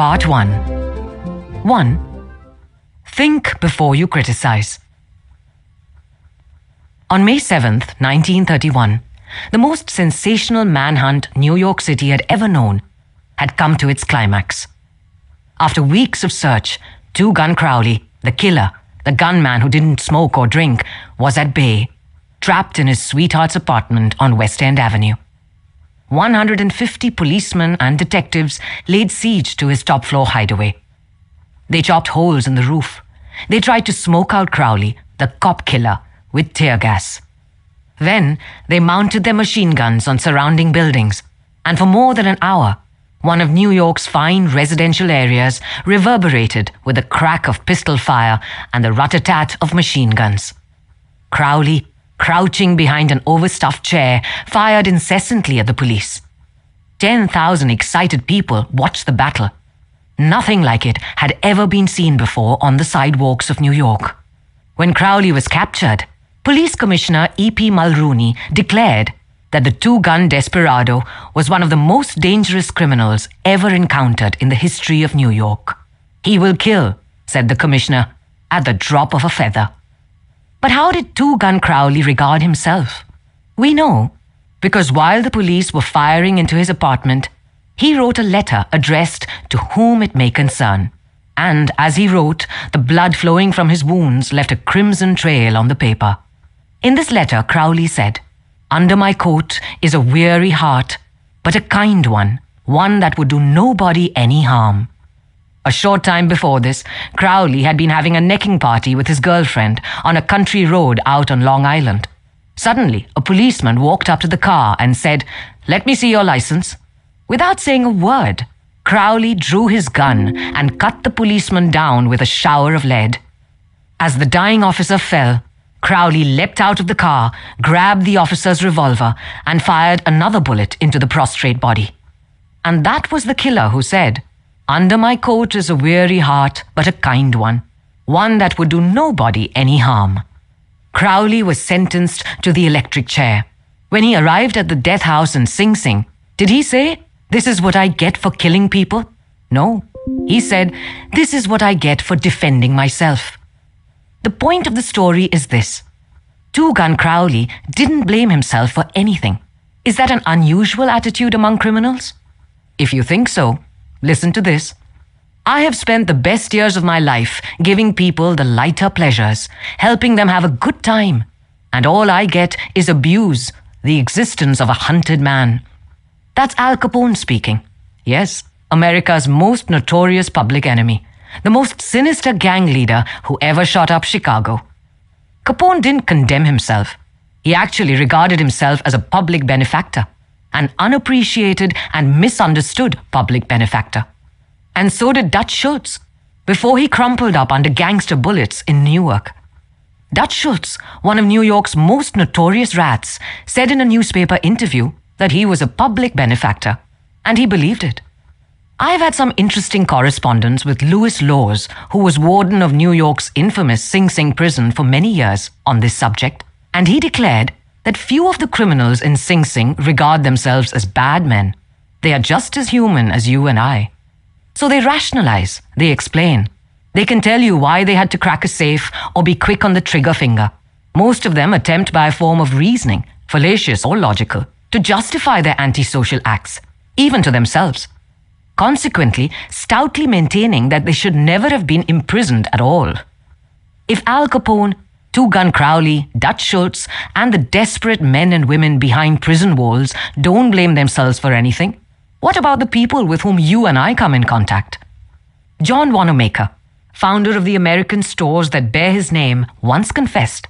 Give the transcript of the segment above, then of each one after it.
Part 1. 1. Think before you criticize. On May 7th, 1931, the most sensational manhunt New York City had ever known had come to its climax. After weeks of search, Two-Gun Crowley, the killer, the gunman who didn't smoke or drink, was at bay, trapped in his sweetheart's apartment on West End Avenue. 150 policemen and detectives laid siege to his top-floor hideaway. They chopped holes in the roof. They tried to smoke out Crowley, the cop killer, with tear gas. Then they mounted their machine guns on surrounding buildings, and for more than an hour, one of New York's fine residential areas reverberated with the crack of pistol fire and the rat-a-tat of machine guns. Crowley, crouching behind an overstuffed chair, fired incessantly at the police. 10,000 excited people watched the battle. Nothing like it had ever been seen before on the sidewalks of New York. When Crowley was captured, Police Commissioner E.P. Mulrooney declared that the two-gun desperado was one of the most dangerous criminals ever encountered in the history of New York. "He will kill," said the commissioner, "at the drop of a feather." But how did Two-Gun Crowley regard himself? We know, because while the police were firing into his apartment, he wrote a letter addressed to whom it may concern. And as he wrote, the blood flowing from his wounds left a crimson trail on the paper. In this letter, Crowley said, "Under my coat is a weary heart, but a kind one that would do nobody any harm." A short time before this, Crowley had been having a necking party with his girlfriend on a country road out on Long Island. Suddenly, a policeman walked up to the car and said, "Let me see your license." Without saying a word, Crowley drew his gun and cut the policeman down with a shower of lead. As the dying officer fell, Crowley leapt out of the car, grabbed the officer's revolver, and fired another bullet into the prostrate body. And that was the killer who said, "Under my coat is a weary heart, but a kind one that would do nobody any harm." Crowley was sentenced to the electric chair. When he arrived at the death house in Sing Sing, did he say, "This is what I get for killing people"? No. He said, "This is what I get for defending myself." The point of the story is this. Two-Gun Crowley didn't blame himself for anything. Is that an unusual attitude among criminals? If you think so, listen to this. "I have spent the best years of my life giving people the lighter pleasures, helping them have a good time, and all I get is abuse, the existence of a hunted man." That's Al Capone speaking. Yes, America's most notorious public enemy, the most sinister gang leader who ever shot up Chicago. Capone didn't condemn himself. He actually regarded himself as a public benefactor, an unappreciated and misunderstood public benefactor. And so did Dutch Schultz, before he crumpled up under gangster bullets in Newark. Dutch Schultz, one of New York's most notorious rats, said in a newspaper interview that he was a public benefactor, and he believed it. I've had some interesting correspondence with Louis Laws, who was warden of New York's infamous Sing Sing prison for many years on this subject, and he declared that few of the criminals in Sing Sing regard themselves as bad men. They are just as human as you and I. So they rationalize, they explain. They can tell you why they had to crack a safe or be quick on the trigger finger. Most of them attempt by a form of reasoning, fallacious or logical, to justify their antisocial acts, even to themselves. Consequently, stoutly maintaining that they should never have been imprisoned at all. If Al Capone, Two-Gun Crowley, Dutch Schultz, and the desperate men and women behind prison walls don't blame themselves for anything, what about the people with whom you and I come in contact? John Wanamaker, founder of the American stores that bear his name, once confessed,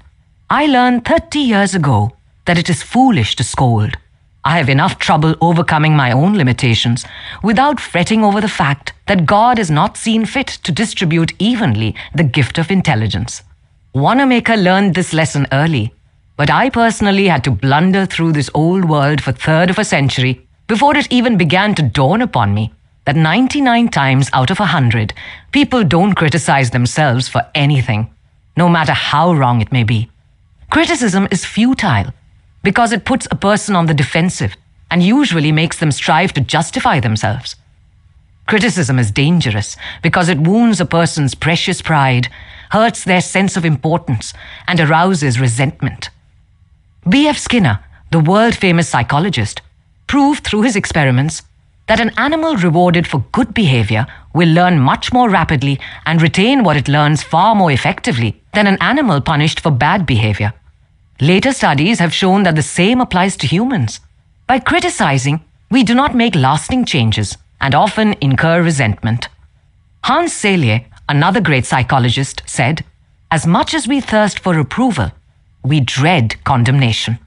"I learned 30 years ago that it is foolish to scold. I have enough trouble overcoming my own limitations without fretting over the fact that God has not seen fit to distribute evenly the gift of intelligence." Wanamaker learned this lesson early, but I personally had to blunder through this old world for a third of a century before it even began to dawn upon me that 99 times out of 100, people don't criticize themselves for anything, no matter how wrong it may be. Criticism is futile because it puts a person on the defensive and usually makes them strive to justify themselves. Criticism is dangerous because it wounds a person's precious pride, hurts their sense of importance, and arouses resentment. B.F. Skinner, the world-famous psychologist, proved through his experiments that an animal rewarded for good behavior will learn much more rapidly and retain what it learns far more effectively than an animal punished for bad behavior. Later studies have shown that the same applies to humans. By criticizing, we do not make lasting changes and often incur resentment. Hans Selye, another great psychologist, said, "As much as we thirst for approval, we dread condemnation."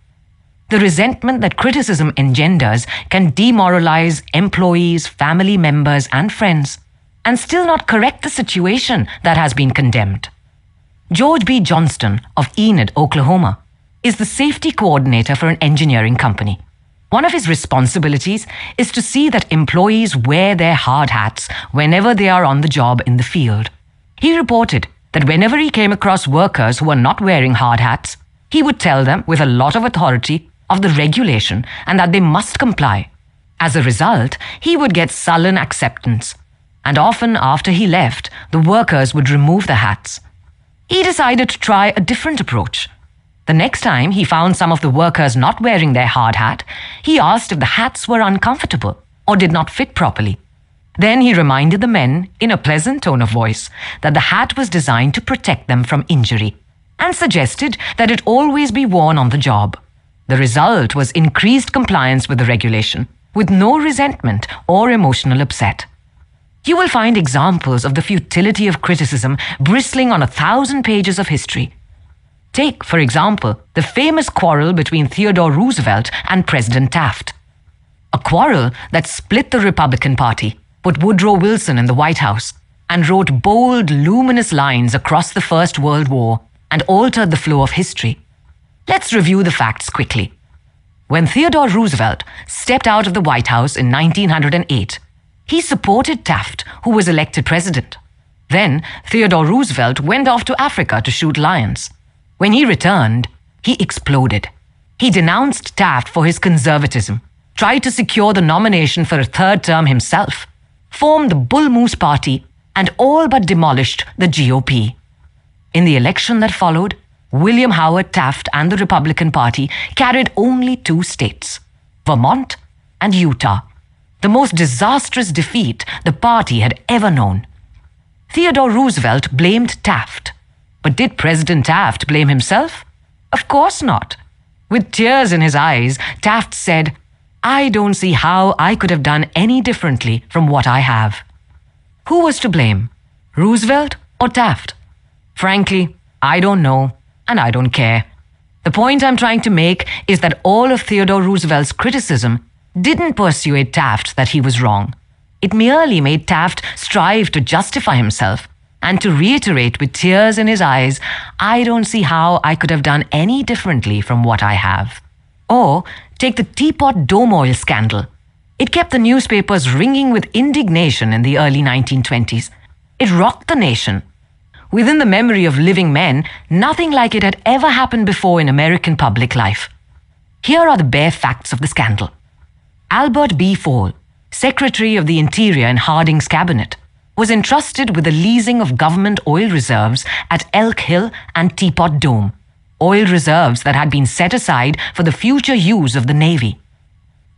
The resentment that criticism engenders can demoralize employees, family members, and friends, and still not correct the situation that has been condemned. George B. Johnston of Enid, Oklahoma, is the safety coordinator for an engineering company. One of his responsibilities is to see that employees wear their hard hats whenever they are on the job in the field. He reported that whenever he came across workers who were not wearing hard hats, he would tell them with a lot of authority of the regulation and that they must comply. As a result, he would get sullen acceptance, and often after he left, the workers would remove the hats. He decided to try a different approach. The next time he found some of the workers not wearing their hard hat, he asked if the hats were uncomfortable or did not fit properly. Then he reminded the men, in a pleasant tone of voice, that the hat was designed to protect them from injury, and suggested that it always be worn on the job. The result was increased compliance with the regulation, with no resentment or emotional upset. You will find examples of the futility of criticism bristling on 1,000 pages of history. Take, for example, the famous quarrel between Theodore Roosevelt and President Taft. A quarrel that split the Republican Party, put Woodrow Wilson in the White House, and wrote bold, luminous lines across the First World War and altered the flow of history. Let's review the facts quickly. When Theodore Roosevelt stepped out of the White House in 1908, he supported Taft, who was elected president. Then Theodore Roosevelt went off to Africa to shoot lions. When he returned, he exploded. He denounced Taft for his conservatism, tried to secure the nomination for a third term himself, formed the Bull Moose Party, and all but demolished the GOP. In the election that followed, William Howard Taft and the Republican Party carried only 2 states, Vermont and Utah, the most disastrous defeat the party had ever known. Theodore Roosevelt blamed Taft. But did President Taft blame himself? Of course not. With tears in his eyes, Taft said, "I don't see how I could have done any differently from what I have." Who was to blame? Roosevelt or Taft? Frankly, I don't know, and I don't care. The point I'm trying to make is that all of Theodore Roosevelt's criticism didn't persuade Taft that he was wrong. It merely made Taft strive to justify himself and to reiterate with tears in his eyes, "I don't see how I could have done any differently from what I have." Or take the teapot dome oil scandal. It kept the newspapers ringing with indignation in the early 1920s. It rocked the nation. Within the memory of living men, nothing like it had ever happened before in American public life. Here are the bare facts of the scandal. Albert B. Fall, Secretary of the Interior in Harding's cabinet, was entrusted with the leasing of government oil reserves at Elk Hill and Teapot Dome, oil reserves that had been set aside for the future use of the Navy.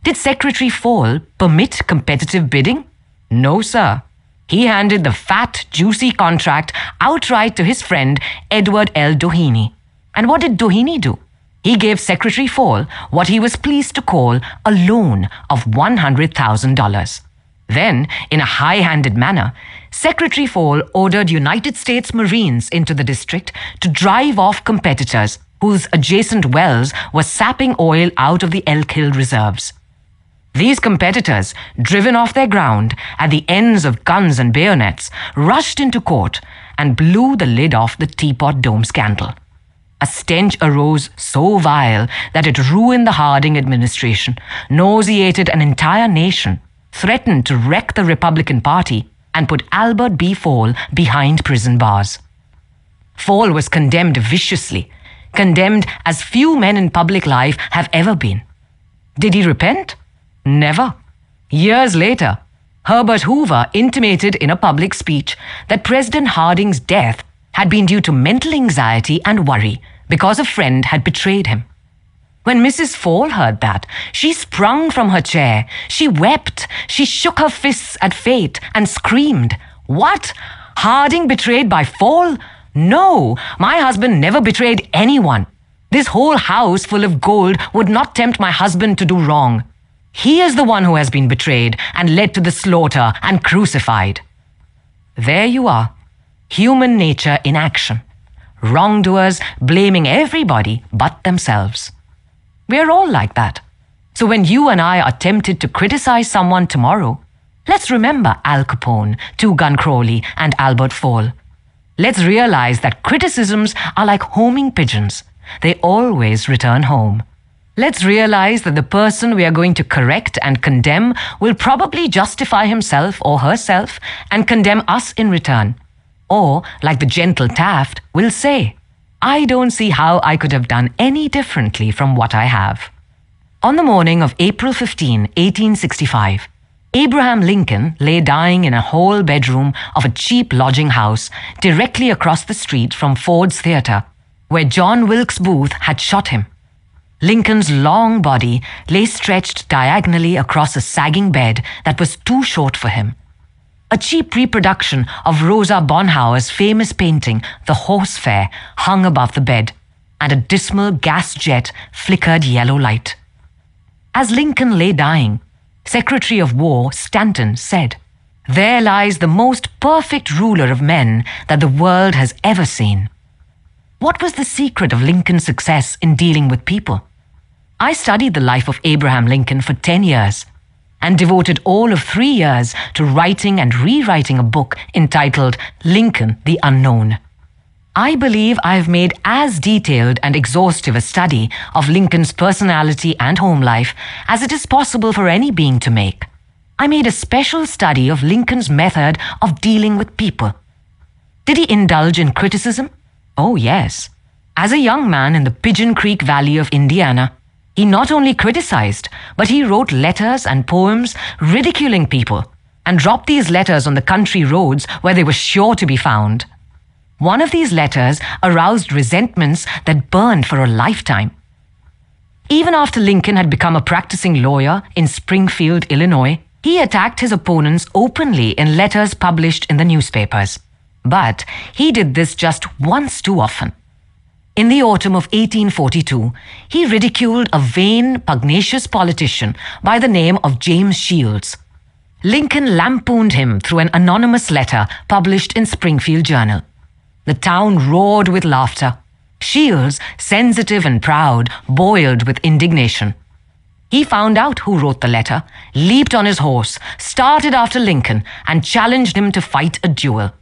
Did Secretary Fall permit competitive bidding? No, sir. He handed the fat, juicy contract outright to his friend Edward L. Doheny. And what did Doheny do? He gave Secretary Fall what he was pleased to call a loan of $100,000. Then, in a high-handed manner, Secretary Fall ordered United States Marines into the district to drive off competitors whose adjacent wells were sapping oil out of the Elk Hill reserves. These competitors, driven off their ground at the ends of guns and bayonets, rushed into court and blew the lid off the Teapot Dome scandal. A stench arose so vile that it ruined the Harding administration, nauseated an entire nation, threatened to wreck the Republican Party, and put Albert B. Fall behind prison bars. Fall was condemned viciously, condemned as few men in public life have ever been. Did he repent? Never. Years later, Herbert Hoover intimated in a public speech that President Harding's death had been due to mental anxiety and worry because a friend had betrayed him. When Mrs. Fall heard that, she sprung from her chair. She wept. She shook her fists at fate and screamed, "What? Harding betrayed by Fall? No, my husband never betrayed anyone. This whole house full of gold would not tempt my husband to do wrong. He is the one who has been betrayed and led to the slaughter and crucified." There you are, human nature in action. Wrongdoers blaming everybody but themselves. We're all like that. So when you and I are tempted to criticize someone tomorrow, let's remember Al Capone, 2 Gun Crowley, and Albert Fall. Let's realize that criticisms are like homing pigeons. They always return home. Let's realize that the person we are going to correct and condemn will probably justify himself or herself and condemn us in return. Or, like the gentle Taft, will say, "I don't see how I could have done any differently from what I have." On the morning of April 15, 1865, Abraham Lincoln lay dying in a whole bedroom of a cheap lodging house directly across the street from Ford's Theatre, where John Wilkes Booth had shot him. Lincoln's long body lay stretched diagonally across a sagging bed that was too short for him. A cheap reproduction of Rosa Bonheur's famous painting, The Horse Fair, hung above the bed, and a dismal gas jet flickered yellow light. As Lincoln lay dying, Secretary of War Stanton said, "There lies the most perfect ruler of men that the world has ever seen." What was the secret of Lincoln's success in dealing with people? I studied the life of Abraham Lincoln for 10 years and devoted all of 3 years to writing and rewriting a book entitled Lincoln the Unknown. I believe I have made as detailed and exhaustive a study of Lincoln's personality and home life as it is possible for any being to make. I made a special study of Lincoln's method of dealing with people. Did he indulge in criticism? Oh, yes. As a young man in the Pigeon Creek Valley of Indiana, he not only criticized, but he wrote letters and poems ridiculing people and dropped these letters on the country roads where they were sure to be found. One of these letters aroused resentments that burned for a lifetime. Even after Lincoln had become a practicing lawyer in Springfield, Illinois, he attacked his opponents openly in letters published in the newspapers. But he did this just once too often. In the autumn of 1842, he ridiculed a vain, pugnacious politician by the name of James Shields. Lincoln lampooned him through an anonymous letter published in Springfield Journal. The town roared with laughter. Shields, sensitive and proud, boiled with indignation. He found out who wrote the letter, leaped on his horse, started after Lincoln, and challenged him to fight a duel.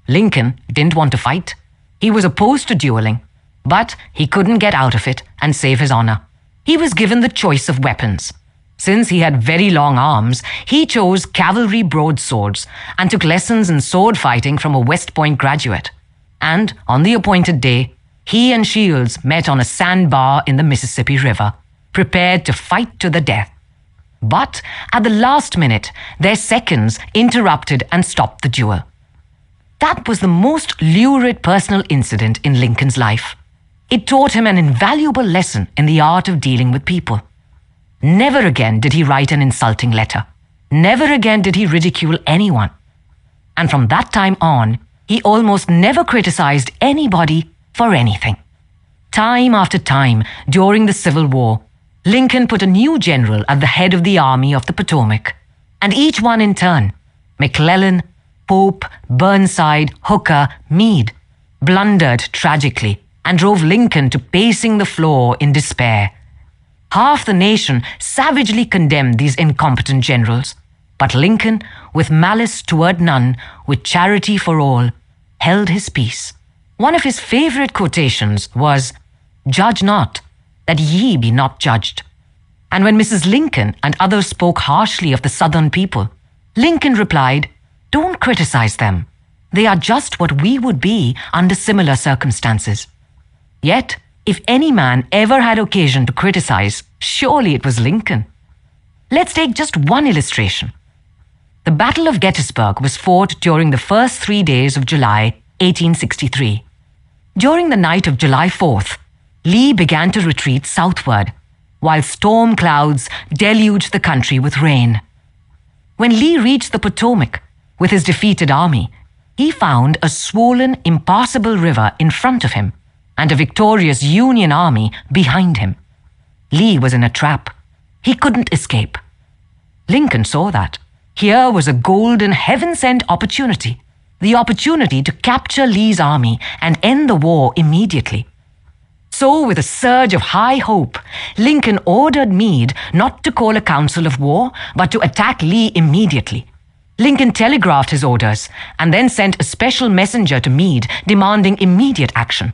Lincoln didn't want to fight. He was opposed to dueling. But he couldn't get out of it and save his honor. He was given the choice of weapons. Since he had very long arms, he chose cavalry broadswords and took lessons in sword fighting from a West Point graduate. And on the appointed day, he and Shields met on a sandbar in the Mississippi River, prepared to fight to the death. But at the last minute, their seconds interrupted and stopped the duel. That was the most lurid personal incident in Lincoln's life. It taught him an invaluable lesson in the art of dealing with people. Never again did he write an insulting letter. Never again did he ridicule anyone. And from that time on, he almost never criticized anybody for anything. Time after time during the Civil War, Lincoln put a new general at the head of the Army of the Potomac, and each one in turn, McClellan, Pope, Burnside, Hooker, Meade, blundered tragically and drove Lincoln to pacing the floor in despair. Half the nation savagely condemned these incompetent generals, but Lincoln, with malice toward none, with charity for all, held his peace. One of his favorite quotations was, "Judge not, that ye be not judged." And when Mrs. Lincoln and others spoke harshly of the Southern people, Lincoln replied, "Don't criticize them. They are just what we would be under similar circumstances." Yet, if any man ever had occasion to criticize, surely it was Lincoln. Let's take just one illustration. The Battle of Gettysburg was fought during the first 3 days of July 1863. During the night of July 4th, Lee began to retreat southward, while storm clouds deluged the country with rain. When Lee reached the Potomac with his defeated army, he found a swollen, impassable river in front of him and a victorious Union army behind him. Lee was in a trap. He couldn't escape. Lincoln saw that. Here was a golden, heaven-sent opportunity, the opportunity to capture Lee's army and end the war immediately. So, with a surge of high hope, Lincoln ordered Meade not to call a council of war, but to attack Lee immediately. Lincoln telegraphed his orders and then sent a special messenger to Meade demanding immediate action.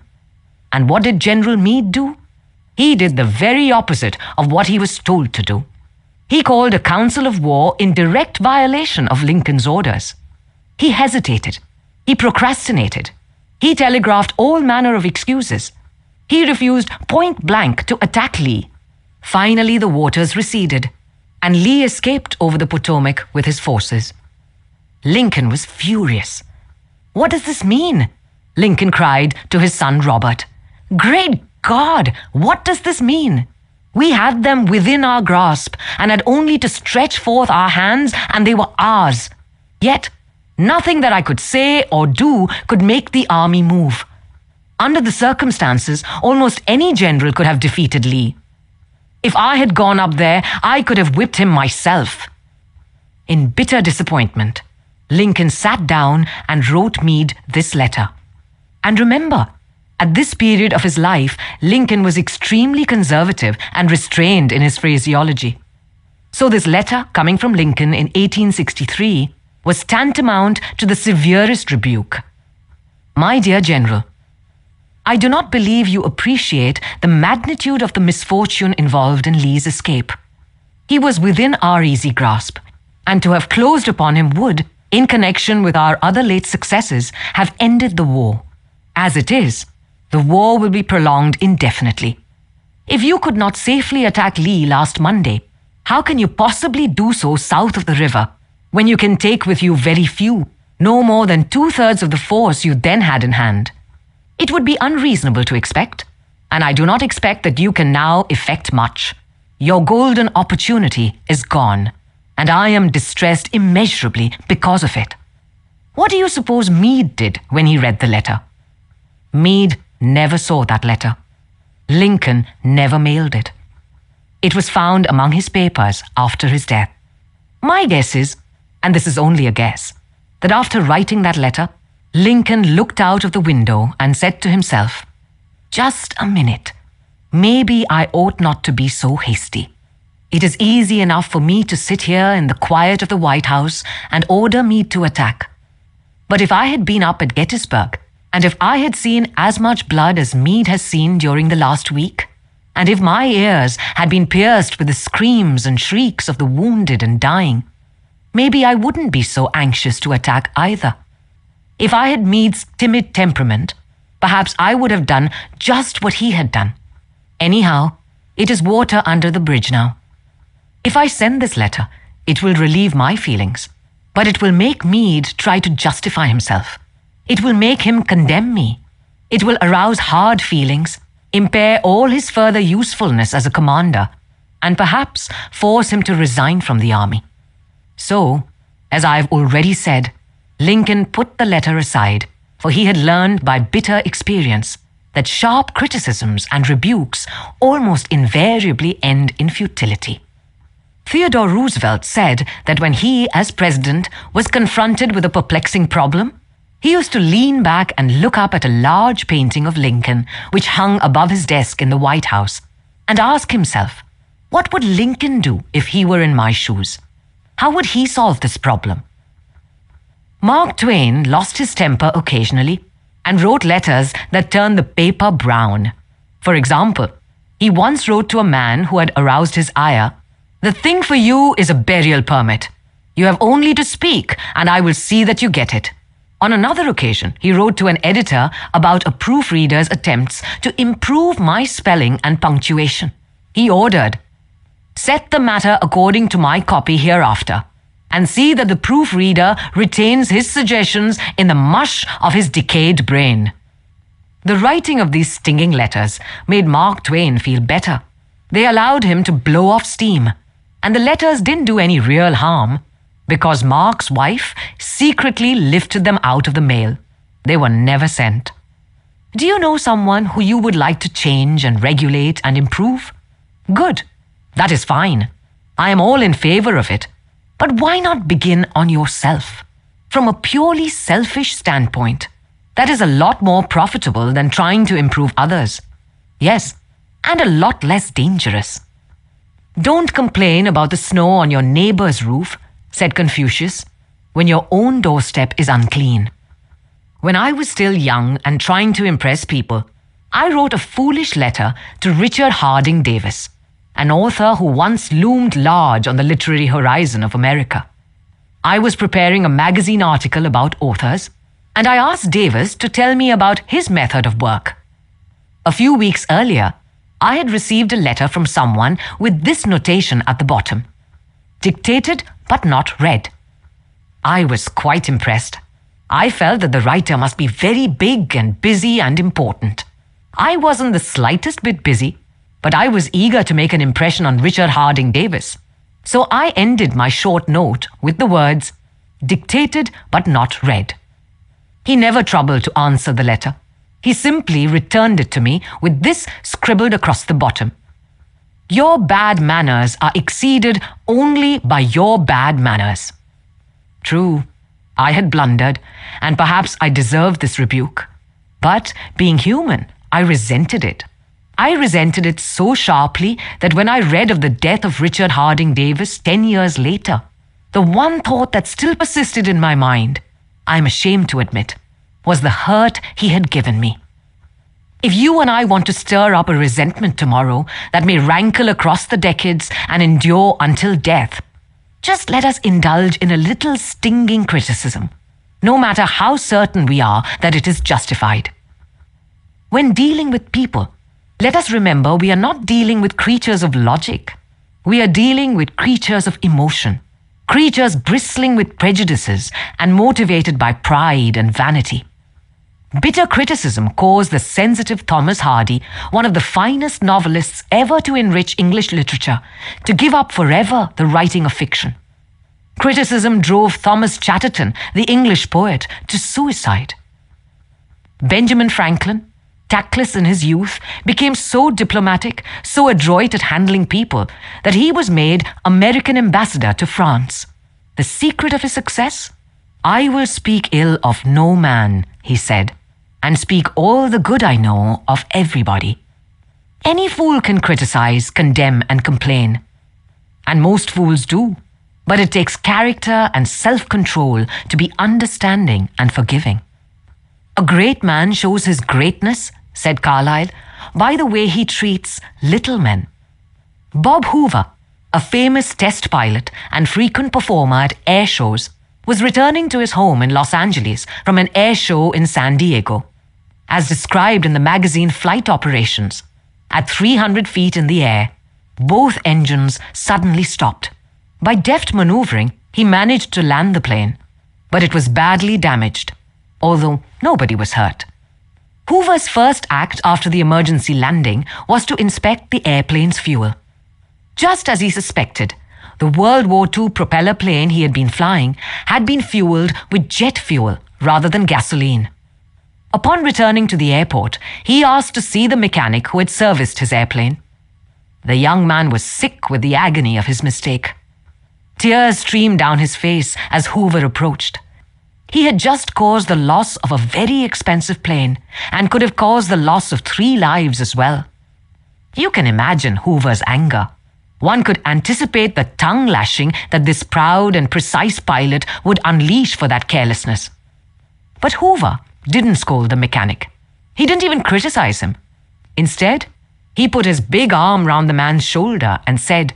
And what did General Meade do? He did the very opposite of what he was told to do. He called a council of war in direct violation of Lincoln's orders. He hesitated. He procrastinated. He telegraphed all manner of excuses. He refused point blank to attack Lee. Finally, the waters receded, and Lee escaped over the Potomac with his forces. Lincoln was furious. "What does this mean?" Lincoln cried to his son Robert. "Great God, what does this mean? We had them within our grasp and had only to stretch forth our hands and they were ours. Yet, nothing that I could say or do could make the army move. Under the circumstances, almost any general could have defeated Lee. If I had gone up there, I could have whipped him myself." In bitter disappointment, Lincoln sat down and wrote Meade this letter. And remember, at this period of his life, Lincoln was extremely conservative and restrained in his phraseology. So this letter, coming from Lincoln in 1863, was tantamount to the severest rebuke. "My dear General, I do not believe you appreciate the magnitude of the misfortune involved in Lee's escape. He was within our easy grasp, and to have closed upon him would, in connection with our other late successes, have ended the war. As it is, the war will be prolonged indefinitely. If you could not safely attack Lee last Monday, how can you possibly do so south of the river, when you can take with you very few, no more than 2/3 of the force you then had in hand? It would be unreasonable to expect, and I do not expect that you can now effect much. Your golden opportunity is gone, and I am distressed immeasurably because of it." What do you suppose Meade did when he read the letter? Meade never saw that letter. Lincoln never mailed it. It was found among his papers after his death. My guess is, and this is only a guess, that after writing that letter, Lincoln looked out of the window and said to himself, "Just a minute. Maybe I ought not to be so hasty. It is easy enough for me to sit here in the quiet of the White House and order Meade to attack. But if I had been up at Gettysburg, and if I had seen as much blood as Meade has seen during the last week, and if my ears had been pierced with the screams and shrieks of the wounded and dying, maybe I wouldn't be so anxious to attack either. If I had Meade's timid temperament, perhaps I would have done just what he had done. Anyhow, it is water under the bridge now. If I send this letter, it will relieve my feelings, but it will make Meade try to justify himself. It will make him condemn me. It will arouse hard feelings, impair all his further usefulness as a commander, and perhaps force him to resign from the army." So, as I have already said, Lincoln put the letter aside, for he had learned by bitter experience that sharp criticisms and rebukes almost invariably end in futility. Theodore Roosevelt said that when he, as president, was confronted with a perplexing problem, he used to lean back and look up at a large painting of Lincoln which hung above his desk in the White House and ask himself, what would Lincoln do if he were in my shoes? How would he solve this problem? Mark Twain lost his temper occasionally and wrote letters that turned the paper brown. For example, he once wrote to a man who had aroused his ire, "The thing for you is a burial permit. You have only to speak, and I will see that you get it." On another occasion, he wrote to an editor about a proofreader's attempts to improve my spelling and punctuation. He ordered, "Set the matter according to my copy hereafter. and see that the proofreader retains his suggestions in the mush of his decayed brain. The writing of these stinging letters made Mark Twain feel better. They allowed him to blow off steam, and the letters didn't do any real harm because Mark's wife secretly lifted them out of the mail. They were never sent. Do you know someone who you would like to change and regulate and improve? Good. That is fine. I am all in favor of it. But why not begin on yourself? From a purely selfish standpoint, that is a lot more profitable than trying to improve others. Yes, and a lot less dangerous. Don't complain about the snow on your neighbor's roof, said Confucius, when your own doorstep is unclean. When I was still young and trying to impress people, I wrote a foolish letter to Richard Harding Davis, an author who once loomed large on the literary horizon of America. I was preparing a magazine article about authors, and I asked Davis to tell me about his method of work. A few weeks earlier, I had received a letter from someone with this notation at the bottom: dictated but not read. I was quite impressed. I felt that the writer must be very big and busy and important. I wasn't the slightest bit busy, but I was eager to make an impression on Richard Harding Davis. So I ended my short note with the words, dictated but not read. He never troubled to answer the letter. He simply returned it to me with this scribbled across the bottom: your bad manners are exceeded only by your bad manners. True, I had blundered, and perhaps I deserved this rebuke. But being human, I resented it. I resented it so sharply that when I read of the death of Richard Harding Davis 10 years later, the one thought that still persisted in my mind, I'm ashamed to admit, was the hurt he had given me. If you and I want to stir up a resentment tomorrow that may rankle across the decades and endure until death, just let us indulge in a little stinging criticism, no matter how certain we are that it is justified. When dealing with people, let us remember we are not dealing with creatures of logic. We are dealing with creatures of emotion, creatures bristling with prejudices and motivated by pride and vanity. Bitter criticism caused the sensitive Thomas Hardy, one of the finest novelists ever to enrich English literature, to give up forever the writing of fiction. Criticism drove Thomas Chatterton, the English poet, to suicide. Benjamin Franklin, tactless in his youth, became so diplomatic, so adroit at handling people, that he was made American ambassador to France. The secret of his success? I will speak ill of no man, he said, and speak all the good I know of everybody. Any fool can criticize, condemn, and complain. And most fools do. But it takes character and self-control to be understanding and forgiving. A great man shows his greatness, said Carlyle, by the way he treats little men. Bob Hoover, a famous test pilot and frequent performer at air shows, was returning to his home in Los Angeles from an air show in San Diego. As described in the magazine Flight Operations, at 300 feet in the air, both engines suddenly stopped. By deft maneuvering, he managed to land the plane, but it was badly damaged, although nobody was hurt. Hoover's first act after the emergency landing was to inspect the airplane's fuel. Just as he suspected, the World War II propeller plane he had been flying had been fueled with jet fuel rather than gasoline. Upon returning to the airport, he asked to see the mechanic who had serviced his airplane. The young man was sick with the agony of his mistake. Tears streamed down his face as Hoover approached. He had just caused the loss of a very expensive plane and could have caused the loss of 3 lives as well. You can imagine Hoover's anger. One could anticipate the tongue lashing that this proud and precise pilot would unleash for that carelessness. But Hoover didn't scold the mechanic. He didn't even criticize him. Instead, he put his big arm round the man's shoulder and said,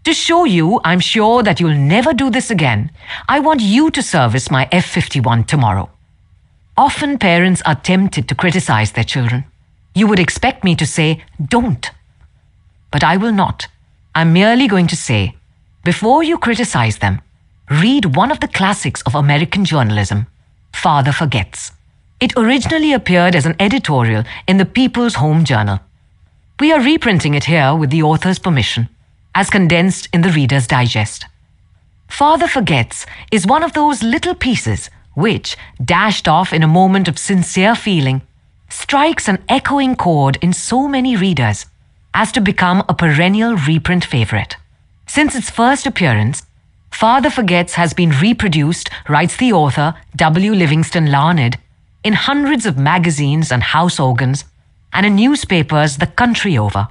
"To show you I'm sure that you'll never do this again, I want you to service my F-51 tomorrow." Often parents are tempted to criticize their children. You would expect me to say, "Don't." But I will not. I'm merely going to say, before you criticize them, read one of the classics of American journalism, Father Forgets. It originally appeared as an editorial in the People's Home Journal. We are reprinting it here with the author's permission, as condensed in the Reader's Digest. Father Forgets is one of those little pieces which, dashed off in a moment of sincere feeling, strikes an echoing chord in so many readers as to become a perennial reprint favorite. Since its first appearance, Father Forgets has been reproduced, writes the author, W. Livingston Larned, in hundreds of magazines and house organs, and in newspapers the country over.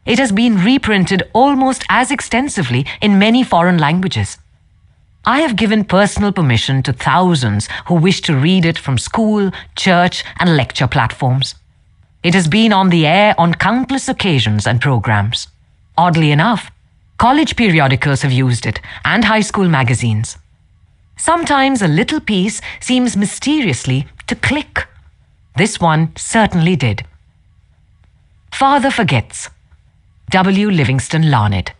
It has been reprinted almost as extensively in many foreign languages. I have given personal permission to thousands who wish to read it from school, church, and lecture platforms. It has been on the air on countless occasions and programs. Oddly enough, college periodicals have used it, and high school magazines. Sometimes a little piece seems mysteriously to click. This one certainly did. Father Forgets. W. Livingston Larned.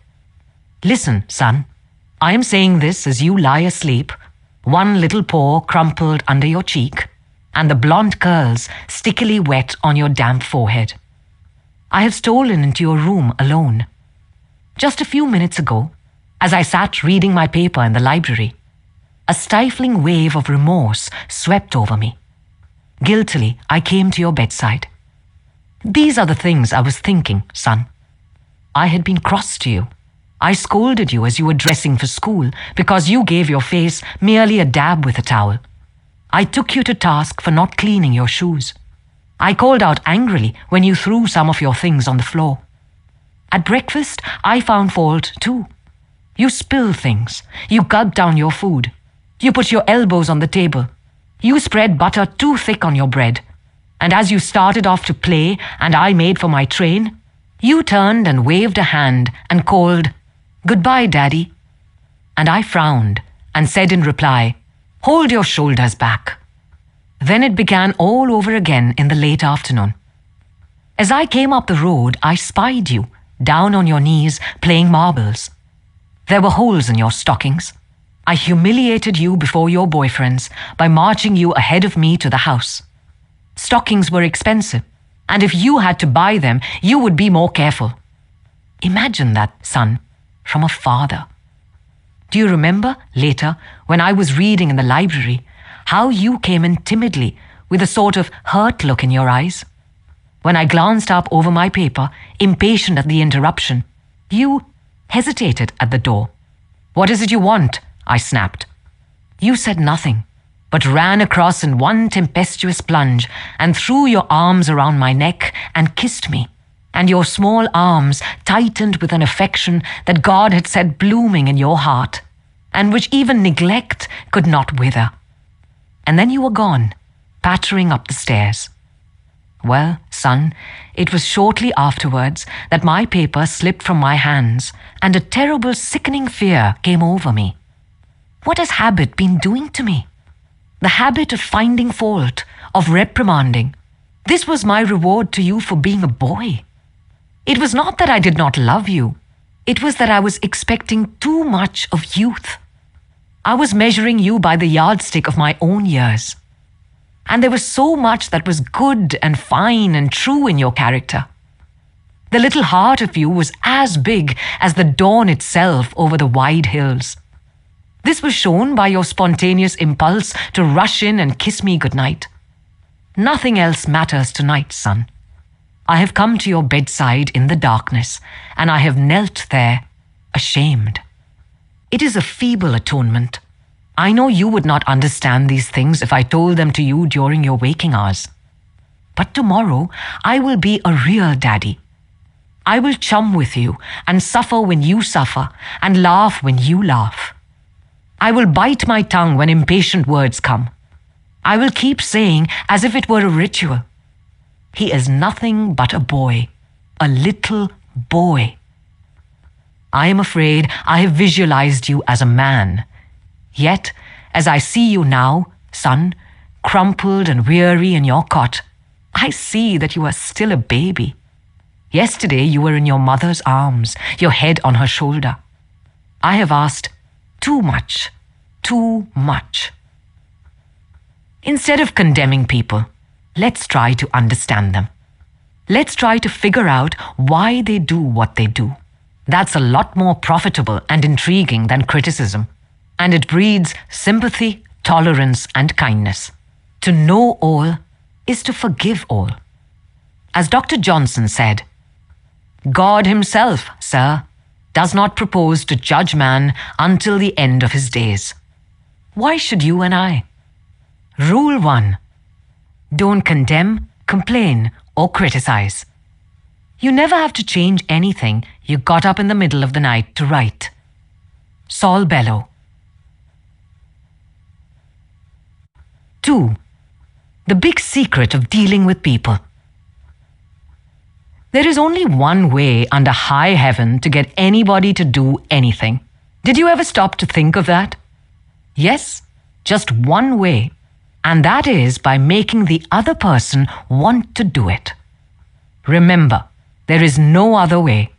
Listen, son. I am saying this as you lie asleep, one little paw crumpled under your cheek, and the blonde curls stickily wet on your damp forehead. I have stolen into your room alone. Just a few minutes ago, as I sat reading my paper in the library, a stifling wave of remorse swept over me. Guiltily, I came to your bedside. These are the things I was thinking, son. I had been cross to you. I scolded you as you were dressing for school because you gave your face merely a dab with a towel. I took you to task for not cleaning your shoes. I called out angrily when you threw some of your things on the floor. At breakfast, I found fault too. You spilled things. You gulped down your food. You put your elbows on the table. You spread butter too thick on your bread. And as you started off to play and I made for my train, you turned and waved a hand and called, "Goodbye, Daddy." And I frowned and said in reply, "Hold your shoulders back." Then it began all over again in the late afternoon. As I came up the road, I spied you, down on your knees, playing marbles. There were holes in your stockings. I humiliated you before your boyfriends by marching you ahead of me to the house. Stockings were expensive, and if you had to buy them, you would be more careful. Imagine that, son, from a father. Do you remember, later, when I was reading in the library, how you came in timidly with a sort of hurt look in your eyes? When I glanced up over my paper, impatient at the interruption, you hesitated at the door. "What is it you want?" I snapped. You said nothing, but ran across in one tempestuous plunge and threw your arms around my neck and kissed me, and your small arms tightened with an affection that God had set blooming in your heart, and which even neglect could not wither. And then you were gone, pattering up the stairs. Well, son, it was shortly afterwards that my paper slipped from my hands, and a terrible sickening fear came over me. What has habit been doing to me? The habit of finding fault, of reprimanding. This was my reward to you for being a boy. It was not that I did not love you. It was that I was expecting too much of youth. I was measuring you by the yardstick of my own years. And there was so much that was good and fine and true in your character. The little heart of you was as big as the dawn itself over the wide hills. This was shown by your spontaneous impulse to rush in and kiss me goodnight. Nothing else matters tonight, son. I have come to your bedside in the darkness, and I have knelt there, ashamed. It is a feeble atonement. I know you would not understand these things if I told them to you during your waking hours. But tomorrow, I will be a real daddy. I will chum with you and suffer when you suffer and laugh when you laugh. I will bite my tongue when impatient words come. I will keep saying as if it were a ritual. He is nothing but a boy, a little boy. I am afraid I have visualized you as a man. Yet, as I see you now, son, crumpled and weary in your cot, I see that you are still a baby. Yesterday you were in your mother's arms, your head on her shoulder. I have asked too much too much. Instead of condemning people, let's try to understand them. Let's try to figure out why they do what they do. That's a lot more profitable and intriguing than criticism, and it breeds sympathy, tolerance, and kindness. To know all is to forgive all. As Dr. Johnson said, God himself, sir, does not propose to judge man until the end of his days. Why should you and I? Rule 1. Don't condemn, complain, or criticize. You never have to change anything you got up in the middle of the night to write. Saul Bellow. 2. The big secret of dealing with people. There is only one way under high heaven to get anybody to do anything. Did you ever stop to think of that? Yes, just one way, and that is by making the other person want to do it. Remember, there is no other way.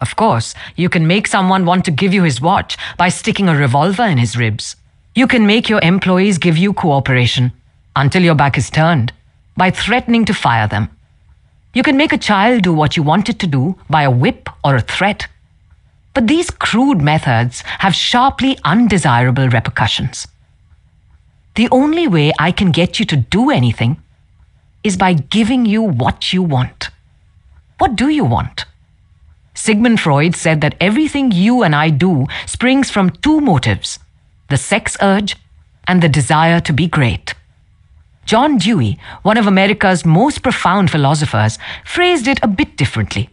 Of course, you can make someone want to give you his watch by sticking a revolver in his ribs. You can make your employees give you cooperation until your back is turned by threatening to fire them. You can make a child do what you want it to do by a whip or a threat. But these crude methods have sharply undesirable repercussions. The only way I can get you to do anything is by giving you what you want. What do you want? Sigmund Freud said that everything you and I do springs from two motives: the sex urge and the desire to be great. John Dewey, one of America's most profound philosophers, phrased it a bit differently.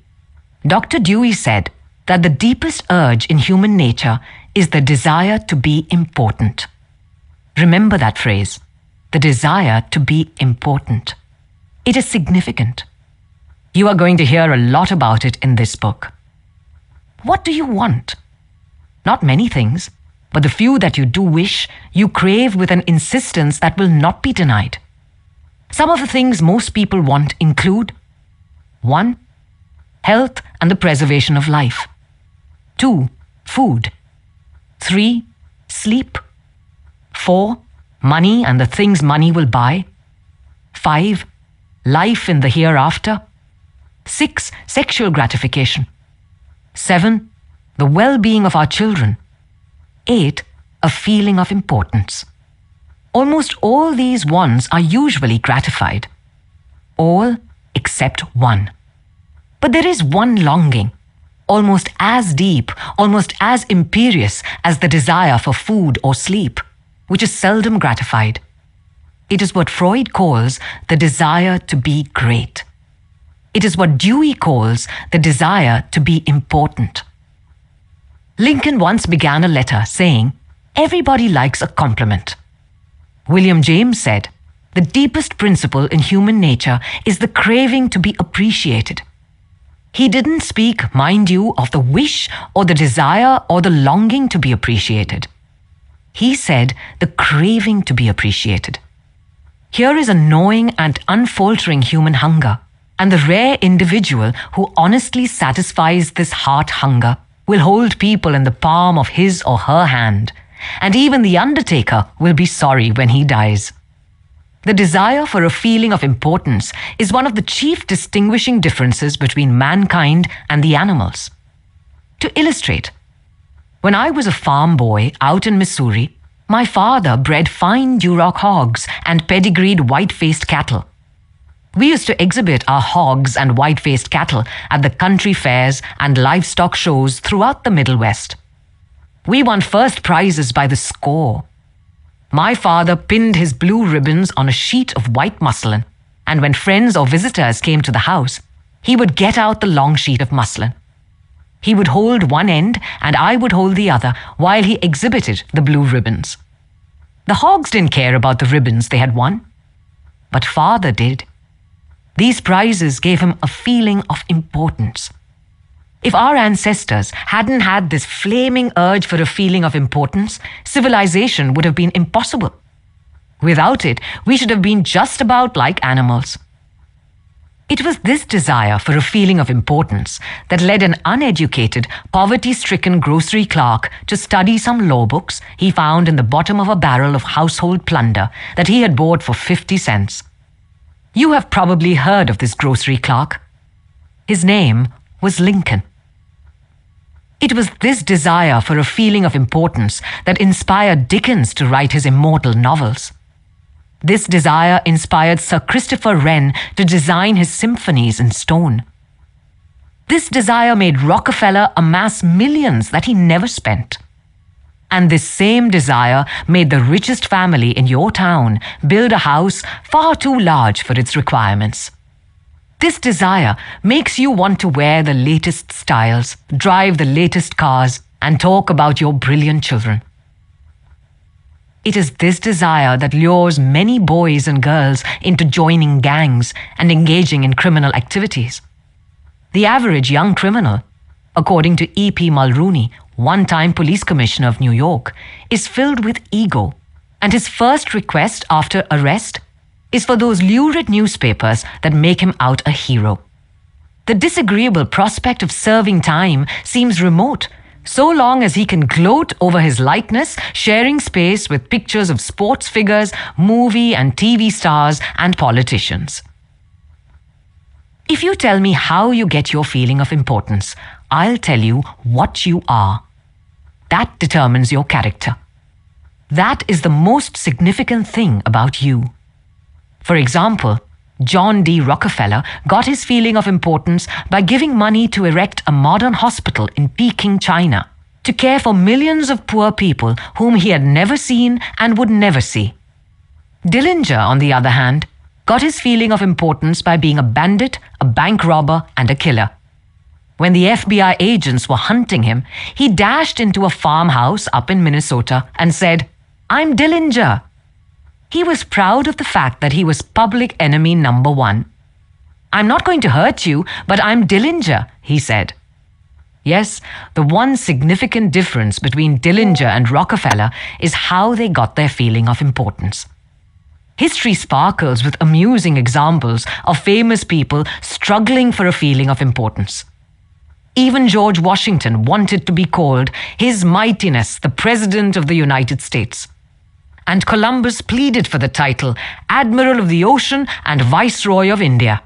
Dr. Dewey said that the deepest urge in human nature is the desire to be important. Remember that phrase, the desire to be important. It is significant. You are going to hear a lot about it in this book. What do you want? Not many things, but the few that you do wish, you crave with an insistence that will not be denied. Some of the things most people want include: 1. Health and the preservation of life. 2. Food. 3. Sleep. 4. Money and the things money will buy. 5. Life in the hereafter. 6. Sexual gratification. 7. The well-being of our children. 8. A feeling of importance. Almost all these wants are usually gratified. All except one. But there is one longing, almost as deep, almost as imperious as the desire for food or sleep, which is seldom gratified. It is what Freud calls the desire to be great. It is what Dewey calls the desire to be important. Lincoln once began a letter saying, "Everybody likes a compliment." William James said, "The deepest principle in human nature is the craving to be appreciated." He didn't speak, mind you, of the wish or the desire or the longing to be appreciated. He said the craving to be appreciated. Here is a gnawing and unfaltering human hunger, and the rare individual who honestly satisfies this heart hunger will hold people in the palm of his or her hand, and even the undertaker will be sorry when he dies. The desire for a feeling of importance is one of the chief distinguishing differences between mankind and the animals. To illustrate, when I was a farm boy out in Missouri, my father bred fine Duroc hogs and pedigreed white-faced cattle. We used to exhibit our hogs and white-faced cattle at the country fairs and livestock shows throughout the Middle West. We won first prizes by the score. My father pinned his blue ribbons on a sheet of white muslin, and when friends or visitors came to the house, he would get out the long sheet of muslin. He would hold one end and I would hold the other while he exhibited the blue ribbons. The hogs didn't care about the ribbons they had won, but father did. These prizes gave him a feeling of importance. If our ancestors hadn't had this flaming urge for a feeling of importance, civilization would have been impossible. Without it, we should have been just about like animals. It was this desire for a feeling of importance that led an uneducated, poverty-stricken grocery clerk to study some law books he found in the bottom of a barrel of household plunder that he had bought for 50 cents. You have probably heard of this grocery clerk. His name was Lincoln. It was this desire for a feeling of importance that inspired Dickens to write his immortal novels. This desire inspired Sir Christopher Wren to design his symphonies in stone. This desire made Rockefeller amass millions that he never spent. And this same desire made the richest family in your town build a house far too large for its requirements. This desire makes you want to wear the latest styles, drive the latest cars, and talk about your brilliant children. It is this desire that lures many boys and girls into joining gangs and engaging in criminal activities. The average young criminal, according to E.P. Mulrooney, one-time police commissioner of New York, is filled with ego, and his first request after arrest is for those lurid newspapers that make him out a hero. The disagreeable prospect of serving time seems remote, so long as he can gloat over his likeness, sharing space with pictures of sports figures, movie and TV stars, and politicians. If you tell me how you get your feeling of importance, I'll tell you what you are. That determines your character. That is the most significant thing about you. For example, John D. Rockefeller got his feeling of importance by giving money to erect a modern hospital in Peking, China, to care for millions of poor people whom he had never seen and would never see. Dillinger, on the other hand, got his feeling of importance by being a bandit, a bank robber, and a killer. When the FBI agents were hunting him, he dashed into a farmhouse up in Minnesota and said, "I'm Dillinger." He was proud of the fact that he was public enemy number one. "I'm not going to hurt you, but I'm Dillinger," he said. Yes, the one significant difference between Dillinger and Rockefeller is how they got their feeling of importance. History sparkles with amusing examples of famous people struggling for a feeling of importance. Even George Washington wanted to be called His Mightiness, the President of the United States. And Columbus pleaded for the title Admiral of the Ocean and Viceroy of India.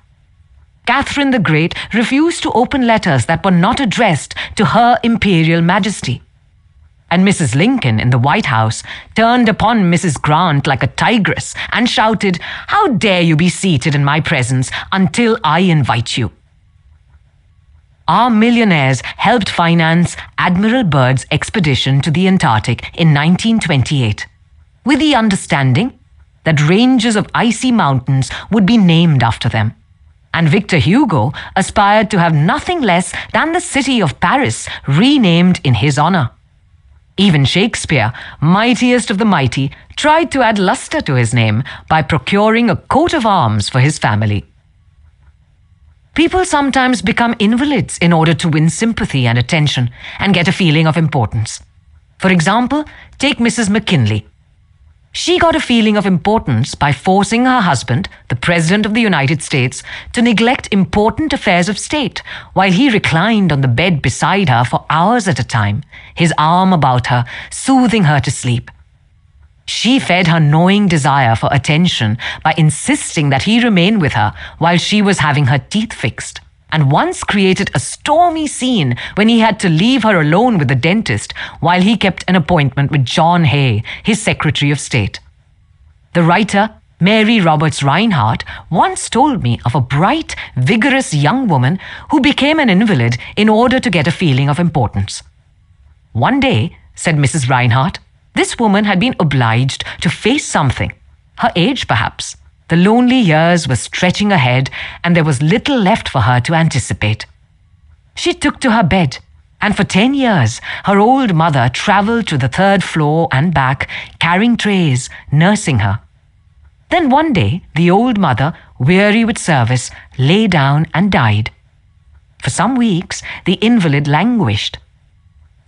Catherine the Great refused to open letters that were not addressed to Her Imperial Majesty. And Mrs. Lincoln in the White House turned upon Mrs. Grant like a tigress and shouted, "How dare you be seated in my presence until I invite you?" Our millionaires helped finance Admiral Byrd's expedition to the Antarctic in 1928. With the understanding that ranges of icy mountains would be named after them. And Victor Hugo aspired to have nothing less than the city of Paris renamed in his honor. Even Shakespeare, mightiest of the mighty, tried to add luster to his name by procuring a coat of arms for his family. People sometimes become invalids in order to win sympathy and attention and get a feeling of importance. For example, take Mrs. McKinley. She got a feeling of importance by forcing her husband, the President of the United States, to neglect important affairs of state while he reclined on the bed beside her for hours at a time, his arm about her, soothing her to sleep. She fed her gnawing desire for attention by insisting that he remain with her while she was having her teeth fixed, and once created a stormy scene when he had to leave her alone with the dentist while he kept an appointment with John Hay, his Secretary of State. The writer, Mary Roberts Rinehart, once told me of a bright, vigorous young woman who became an invalid in order to get a feeling of importance. One day, said Mrs. Rinehart, this woman had been obliged to face something, her age perhaps. The lonely years were stretching ahead, and there was little left for her to anticipate. She took to her bed, and for 10 years, her old mother traveled to the 3rd floor and back, carrying trays, nursing her. Then one day, the old mother, weary with service, lay down and died. For some weeks, the invalid languished.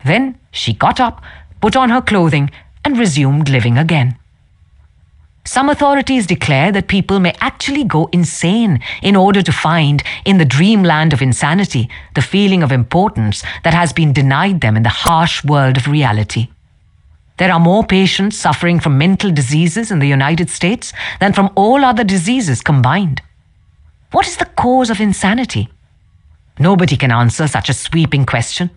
Then she got up, put on her clothing, and resumed living again. Some authorities declare that people may actually go insane in order to find, in the dreamland of insanity, the feeling of importance that has been denied them in the harsh world of reality. There are more patients suffering from mental diseases in the United States than from all other diseases combined. What is the cause of insanity? Nobody can answer such a sweeping question.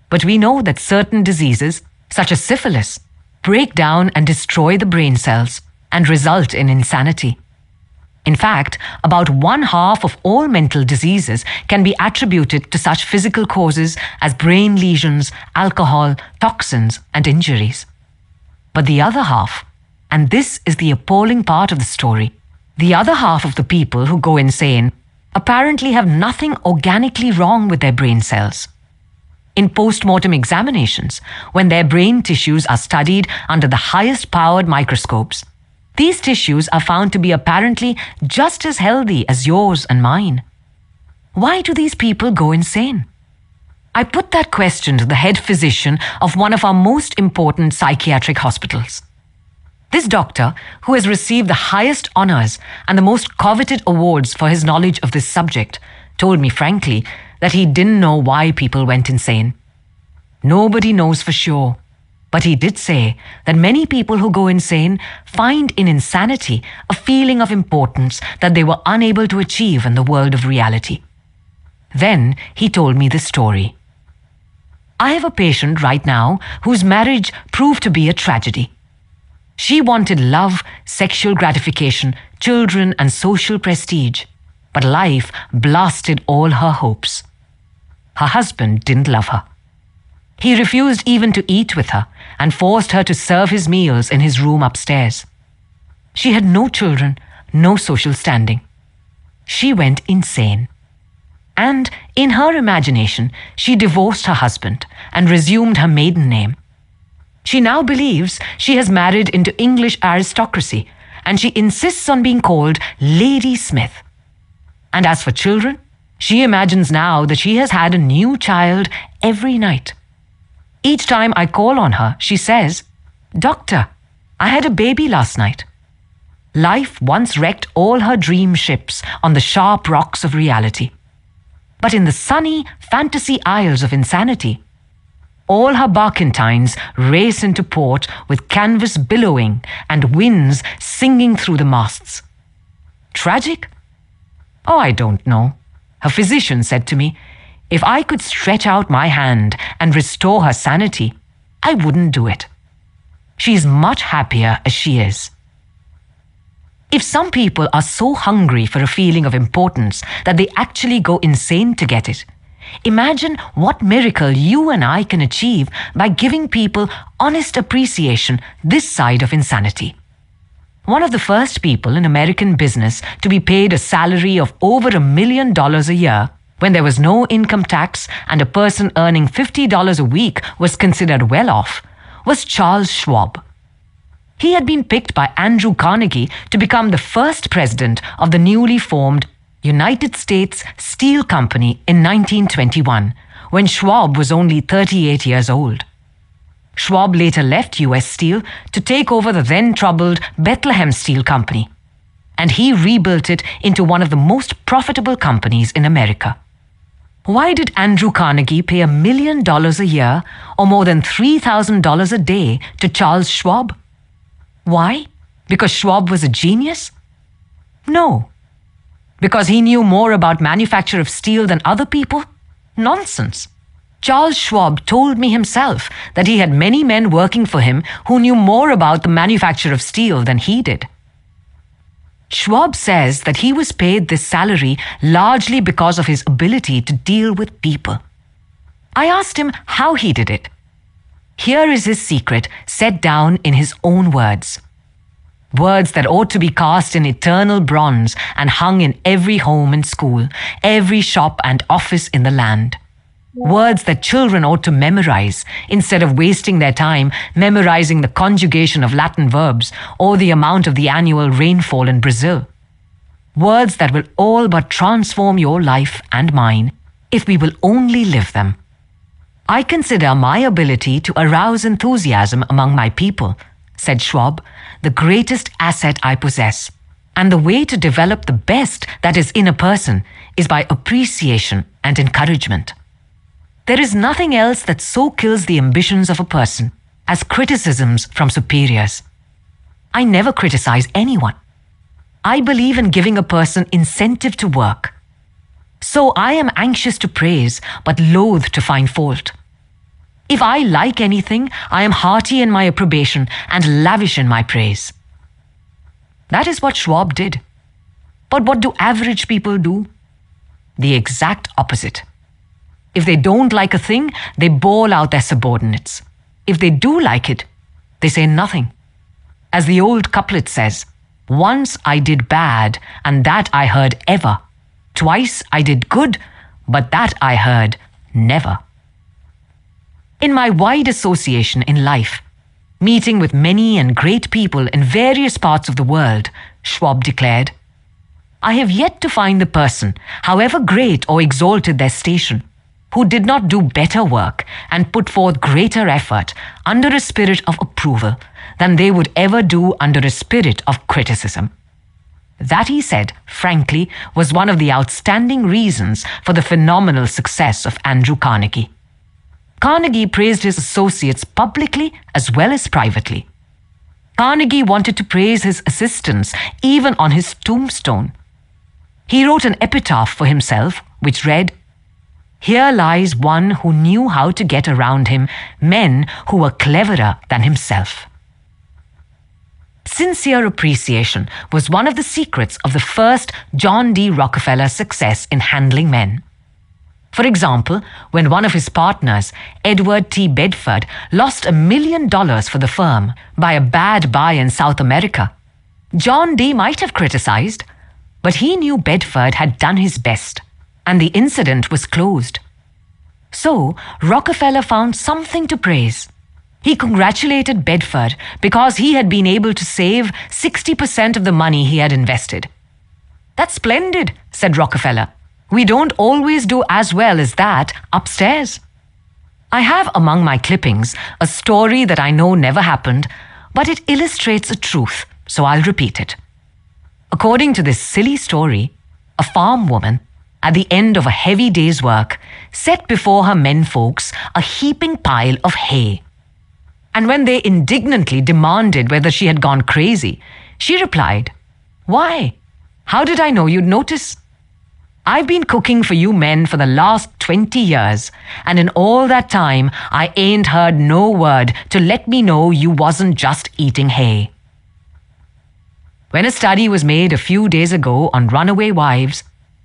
But we know that certain diseases, such as syphilis, break down and destroy the brain cells and result in insanity. In fact, about 1/2 of all mental diseases can be attributed to such physical causes as brain lesions, alcohol, toxins, and injuries. But the other half, and this is the appalling part of the story, the other half of the people who go insane apparently have nothing organically wrong with their brain cells. In post-mortem examinations, when their brain tissues are studied under the highest powered microscopes, these tissues are found to be apparently just as healthy as yours and mine. Why do these people go insane? I put that question to the head physician of one of our most important psychiatric hospitals. This doctor, who has received the highest honors and the most coveted awards for his knowledge of this subject, told me frankly that he didn't know why people went insane. Nobody knows for sure. But he did say that many people who go insane find in insanity a feeling of importance that they were unable to achieve in the world of reality. Then he told me this story. I have a patient right now whose marriage proved to be a tragedy. She wanted love, sexual gratification, children, and social prestige, but life blasted all her hopes. Her husband didn't love her. He refused even to eat with her and forced her to serve his meals in his room upstairs. She had no children, no social standing. She went insane. And in her imagination, she divorced her husband and resumed her maiden name. She now believes she has married into English aristocracy, and she insists on being called Lady Smith. And as for children, she imagines now that she has had a new child every night. Each time I call on her, she says, "Doctor, I had a baby last night." Life once wrecked all her dream ships on the sharp rocks of reality. But in the sunny fantasy isles of insanity, all her barkentines race into port with canvas billowing and winds singing through the masts. Tragic? Oh, I don't know. Her physician said to me, if I could stretch out my hand and restore her sanity, I wouldn't do it. She is much happier as she is. If some people are so hungry for a feeling of importance that they actually go insane to get it, imagine what miracle you and I can achieve by giving people honest appreciation this side of insanity. One of the first people in American business to be paid a salary of over $1 million a year, when there was no income tax and a person earning $50 a week was considered well off, was Charles Schwab. He had been picked by Andrew Carnegie to become the first president of the newly formed United States Steel Company in 1921, when Schwab was only 38 years old. Schwab later left U.S. Steel to take over the then-troubled Bethlehem Steel Company, and he rebuilt it into one of the most profitable companies in America. Why did Andrew Carnegie pay $1 million a year, or more than $3,000 a day, to Charles Schwab? Why? Because Schwab was a genius? No. Because he knew more about manufacture of steel than other people? Nonsense. Charles Schwab told me himself that he had many men working for him who knew more about the manufacture of steel than he did. Schwab says that he was paid this salary largely because of his ability to deal with people. I asked him how he did it. Here is his secret set down in his own words. Words that ought to be cast in eternal bronze and hung in every home and school, every shop and office in the land. Words that children ought to memorize instead of wasting their time memorizing the conjugation of Latin verbs or the amount of the annual rainfall in Brazil. Words that will all but transform your life and mine if we will only live them. I consider my ability to arouse enthusiasm among my people said Schwab, the greatest asset I possess. And the way to develop the best that is in a person is by appreciation and encouragement. There is nothing else that so kills the ambitions of a person as criticisms from superiors. I never criticize anyone. I believe in giving a person incentive to work. So I am anxious to praise, but loath to find fault. If I like anything, I am hearty in my approbation and lavish in my praise. That is what Schwab did. But what do average people do? The exact opposite. If they don't like a thing, they bawl out their subordinates. If they do like it, they say nothing. As the old couplet says, once I did bad, and that I heard ever. Twice I did good, but that I heard never. In my wide association in life, meeting with many and great people in various parts of the world, Schwab declared, I have yet to find the person, however great or exalted their station, who did not do better work and put forth greater effort under a spirit of approval than they would ever do under a spirit of criticism. That, he said, frankly, was one of the outstanding reasons for the phenomenal success of Andrew Carnegie. Carnegie praised his associates publicly as well as privately. Carnegie wanted to praise his assistants even on his tombstone. He wrote an epitaph for himself, which read, Here lies one who knew how to get around him men who were cleverer than himself. Sincere appreciation was one of the secrets of the first John D. Rockefeller's success in handling men. For example, when one of his partners, Edward T. Bedford, lost $1 million for the firm by a bad buy in South America, John D. might have criticized, but he knew Bedford had done his best, and the incident was closed. So, Rockefeller found something to praise. He congratulated Bedford because he had been able to save 60% of the money he had invested. That's splendid, said Rockefeller. We don't always do as well as that upstairs. I have among my clippings a story that I know never happened, but it illustrates a truth, so I'll repeat it. According to this silly story, a farm woman, at the end of a heavy day's work, set before her menfolks a heaping pile of hay. And when they indignantly demanded whether she had gone crazy, she replied, Why? How did I know you'd notice? I've been cooking for you men for the last 20 years, and in all that time, I ain't heard no word to let me know you wasn't just eating hay. When a study was made a few days ago on runaway wives,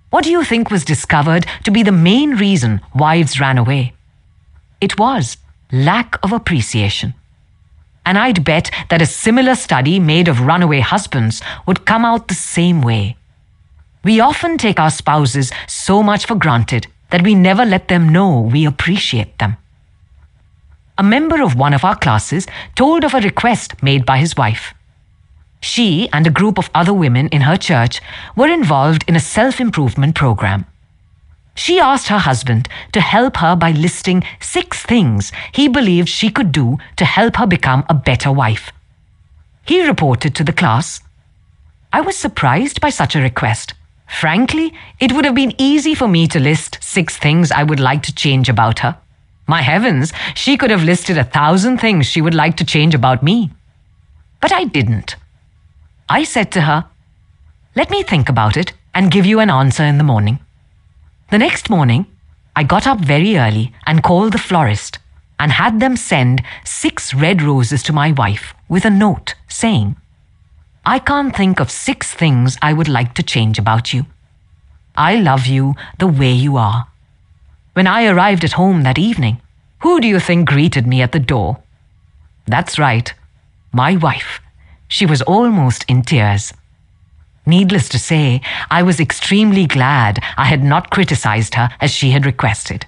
what do you think was discovered to be the main reason wives ran away? It was lack of appreciation. And I'd bet that a similar study made of runaway husbands would come out the same way. We often take our spouses so much for granted that we never let them know we appreciate them. A member of one of our classes told of a request made by his wife. She and a group of other women in her church were involved in a self-improvement program. She asked her husband to help her by listing 6 things he believed she could do to help her become a better wife. He reported to the class, I was surprised by such a request. Frankly, it would have been easy for me to list 6 things I would like to change about her. My heavens, she could have listed 1,000 things she would like to change about me. But I didn't. I said to her, let me think about it and give you an answer in the morning. The next morning, I got up very early and called the florist and had them send 6 red roses to my wife with a note saying, I can't think of 6 things I would like to change about you. I love you the way you are. When I arrived at home that evening, who do you think greeted me at the door? That's right, my wife. She was almost in tears. Needless to say, I was extremely glad I had not criticized her as she had requested.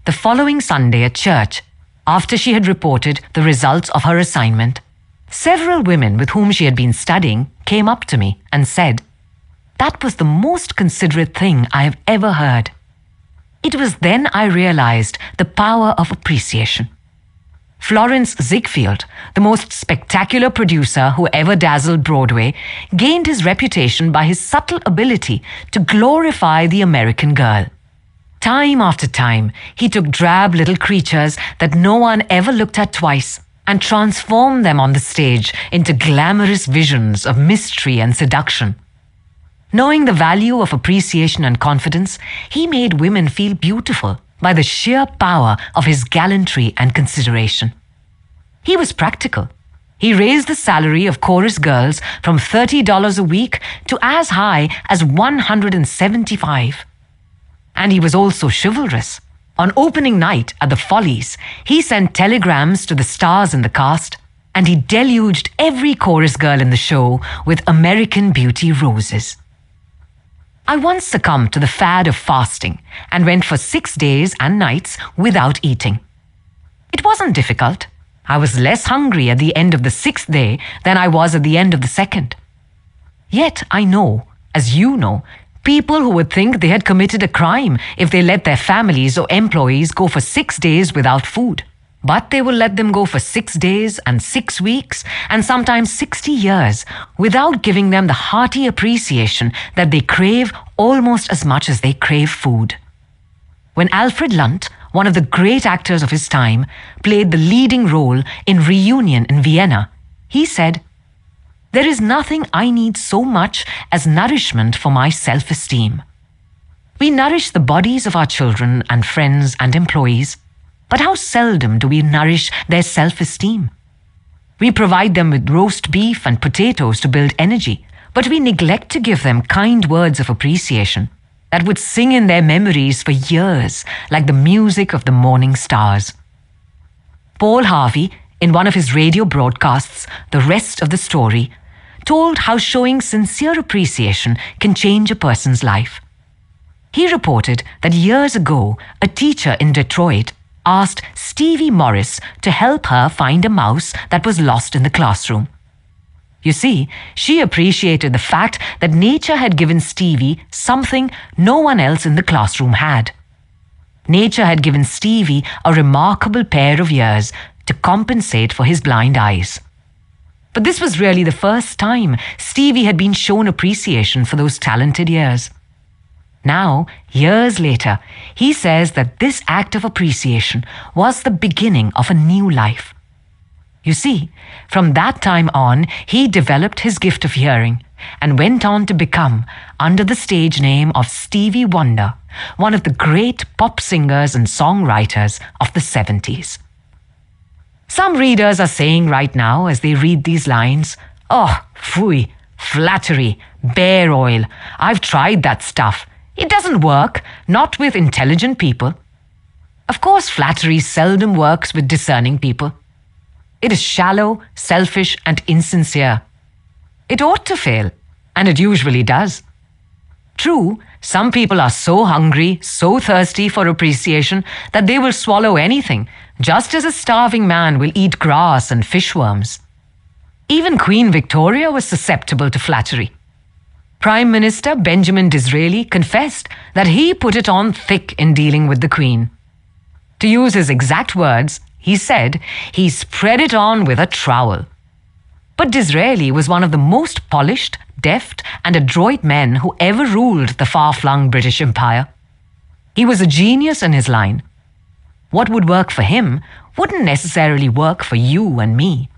The following Sunday at church, after she had reported the results of her assignment, several women with whom she had been studying came up to me and said, That was the most considerate thing I have ever heard. It was then I realized the power of appreciation. Florence Ziegfeld, the most spectacular producer who ever dazzled Broadway, gained his reputation by his subtle ability to glorify the American girl. Time after time, he took drab little creatures that no one ever looked at twice and transformed them on the stage into glamorous visions of mystery and seduction. Knowing the value of appreciation and confidence, he made women feel beautiful by the sheer power of his gallantry and consideration. He was practical. He raised the salary of chorus girls from $30 a week to as high as $175. And he was also chivalrous. On opening night at the Follies, he sent telegrams to the stars in the cast, and he deluged every chorus girl in the show with American Beauty roses. I once succumbed to the fad of fasting and went for 6 days and nights without eating. It wasn't difficult. I was less hungry at the end of the 6th day than I was at the end of the 2nd. Yet I know, as you know, people who would think they had committed a crime if they let their families or employees go for 6 days without food. But they will let them go for 6 days and 6 weeks and sometimes 60 years without giving them the hearty appreciation that they crave almost as much as they crave food. When Alfred Lunt, one of the great actors of his time, played the leading role in Reunion in Vienna, he said, "There is nothing I need so much as nourishment for my self-esteem." We nourish the bodies of our children and friends and employees, but how seldom do we nourish their self-esteem? We provide them with roast beef and potatoes to build energy, but we neglect to give them kind words of appreciation that would sing in their memories for years like the music of the morning stars. Paul Harvey, in one of his radio broadcasts, The Rest of the Story, told how showing sincere appreciation can change a person's life. He reported that years ago, a teacher in Detroit asked Stevie Morris to help her find a mouse that was lost in the classroom. You see, she appreciated the fact that nature had given Stevie something no one else in the classroom had. Nature had given Stevie a remarkable pair of ears to compensate for his blind eyes. But this was really the first time Stevie had been shown appreciation for those talented ears. Now, years later, he says that this act of appreciation was the beginning of a new life. You see, from that time on, he developed his gift of hearing and went on to become, under the stage name of Stevie Wonder, one of the great pop singers and songwriters of the 70s. Some readers are saying right now as they read these lines, "Oh, phooey, flattery, bear oil. I've tried that stuff. It doesn't work, not with intelligent people." Of course, flattery seldom works with discerning people. It is shallow, selfish, and insincere. It ought to fail, and it usually does. True, some people are so hungry, so thirsty for appreciation that they will swallow anything, just as a starving man will eat grass and fishworms. Even Queen Victoria was susceptible to flattery. Prime Minister Benjamin Disraeli confessed that he put it on thick in dealing with the Queen. To use his exact words, he said he spread it on with a trowel. But Disraeli was one of the most polished, deft, and adroit men who ever ruled the far-flung British Empire. He was a genius in his line. What would work for him wouldn't necessarily work for you and me.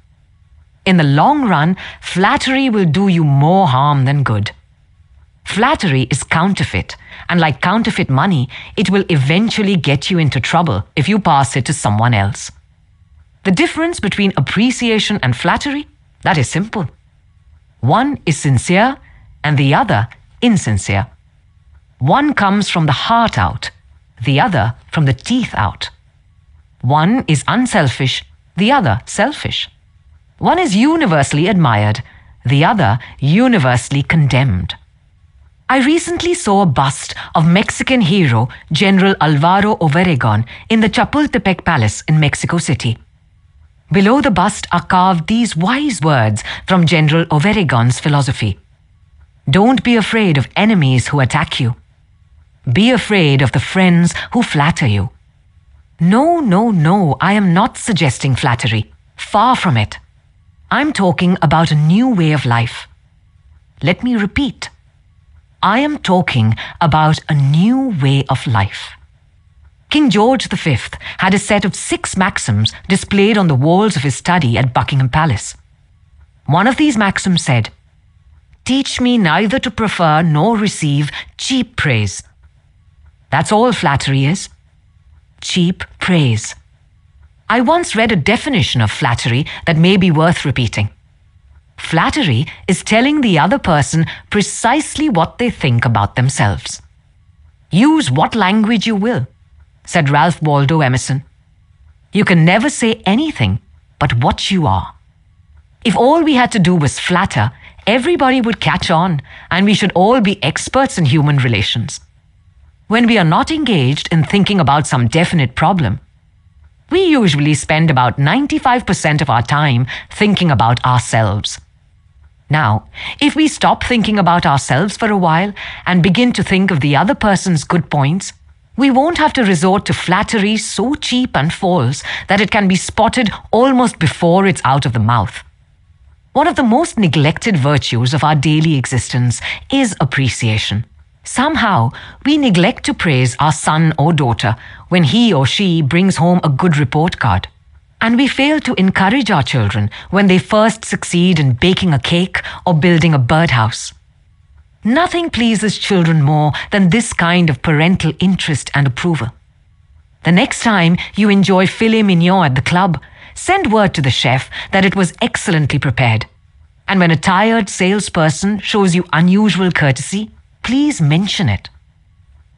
In the long run, flattery will do you more harm than good. Flattery is counterfeit, and like counterfeit money, it will eventually get you into trouble if you pass it to someone else. The difference between appreciation and flattery, that is simple. One is sincere and the other insincere. One comes from the heart out, the other from the teeth out. One is unselfish, the other selfish. One is universally admired, the other universally condemned. I recently saw a bust of Mexican hero General Alvaro Obregón in the Chapultepec Palace in Mexico City. Below the bust are carved these wise words from General Obregón's philosophy. Don't be afraid of enemies who attack you. Be afraid of the friends who flatter you. No, I am not suggesting flattery. Far from it. I'm talking about a new way of life. Let me repeat. I am talking about a new way of life. King George V had a set of 6 maxims displayed on the walls of his study at Buckingham Palace. One of these maxims said, "Teach me neither to prefer nor receive cheap praise." That's all flattery is. Cheap praise. I once read a definition of flattery that may be worth repeating. Flattery is telling the other person precisely what they think about themselves. Use what language you will, said Ralph Waldo Emerson. You can never say anything but what you are. If all we had to do was flatter, everybody would catch on, and we should all be experts in human relations. When we are not engaged in thinking about some definite problem, we usually spend about 95% of our time thinking about ourselves. Now, if we stop thinking about ourselves for a while and begin to think of the other person's good points, we won't have to resort to flattery so cheap and false that it can be spotted almost before it's out of the mouth. One of the most neglected virtues of our daily existence is appreciation. Somehow, we neglect to praise our son or daughter when he or she brings home a good report card. And we fail to encourage our children when they first succeed in baking a cake or building a birdhouse. Nothing pleases children more than this kind of parental interest and approval. The next time you enjoy filet mignon at the club, send word to the chef that it was excellently prepared. And when a tired salesperson shows you unusual courtesy, please mention it.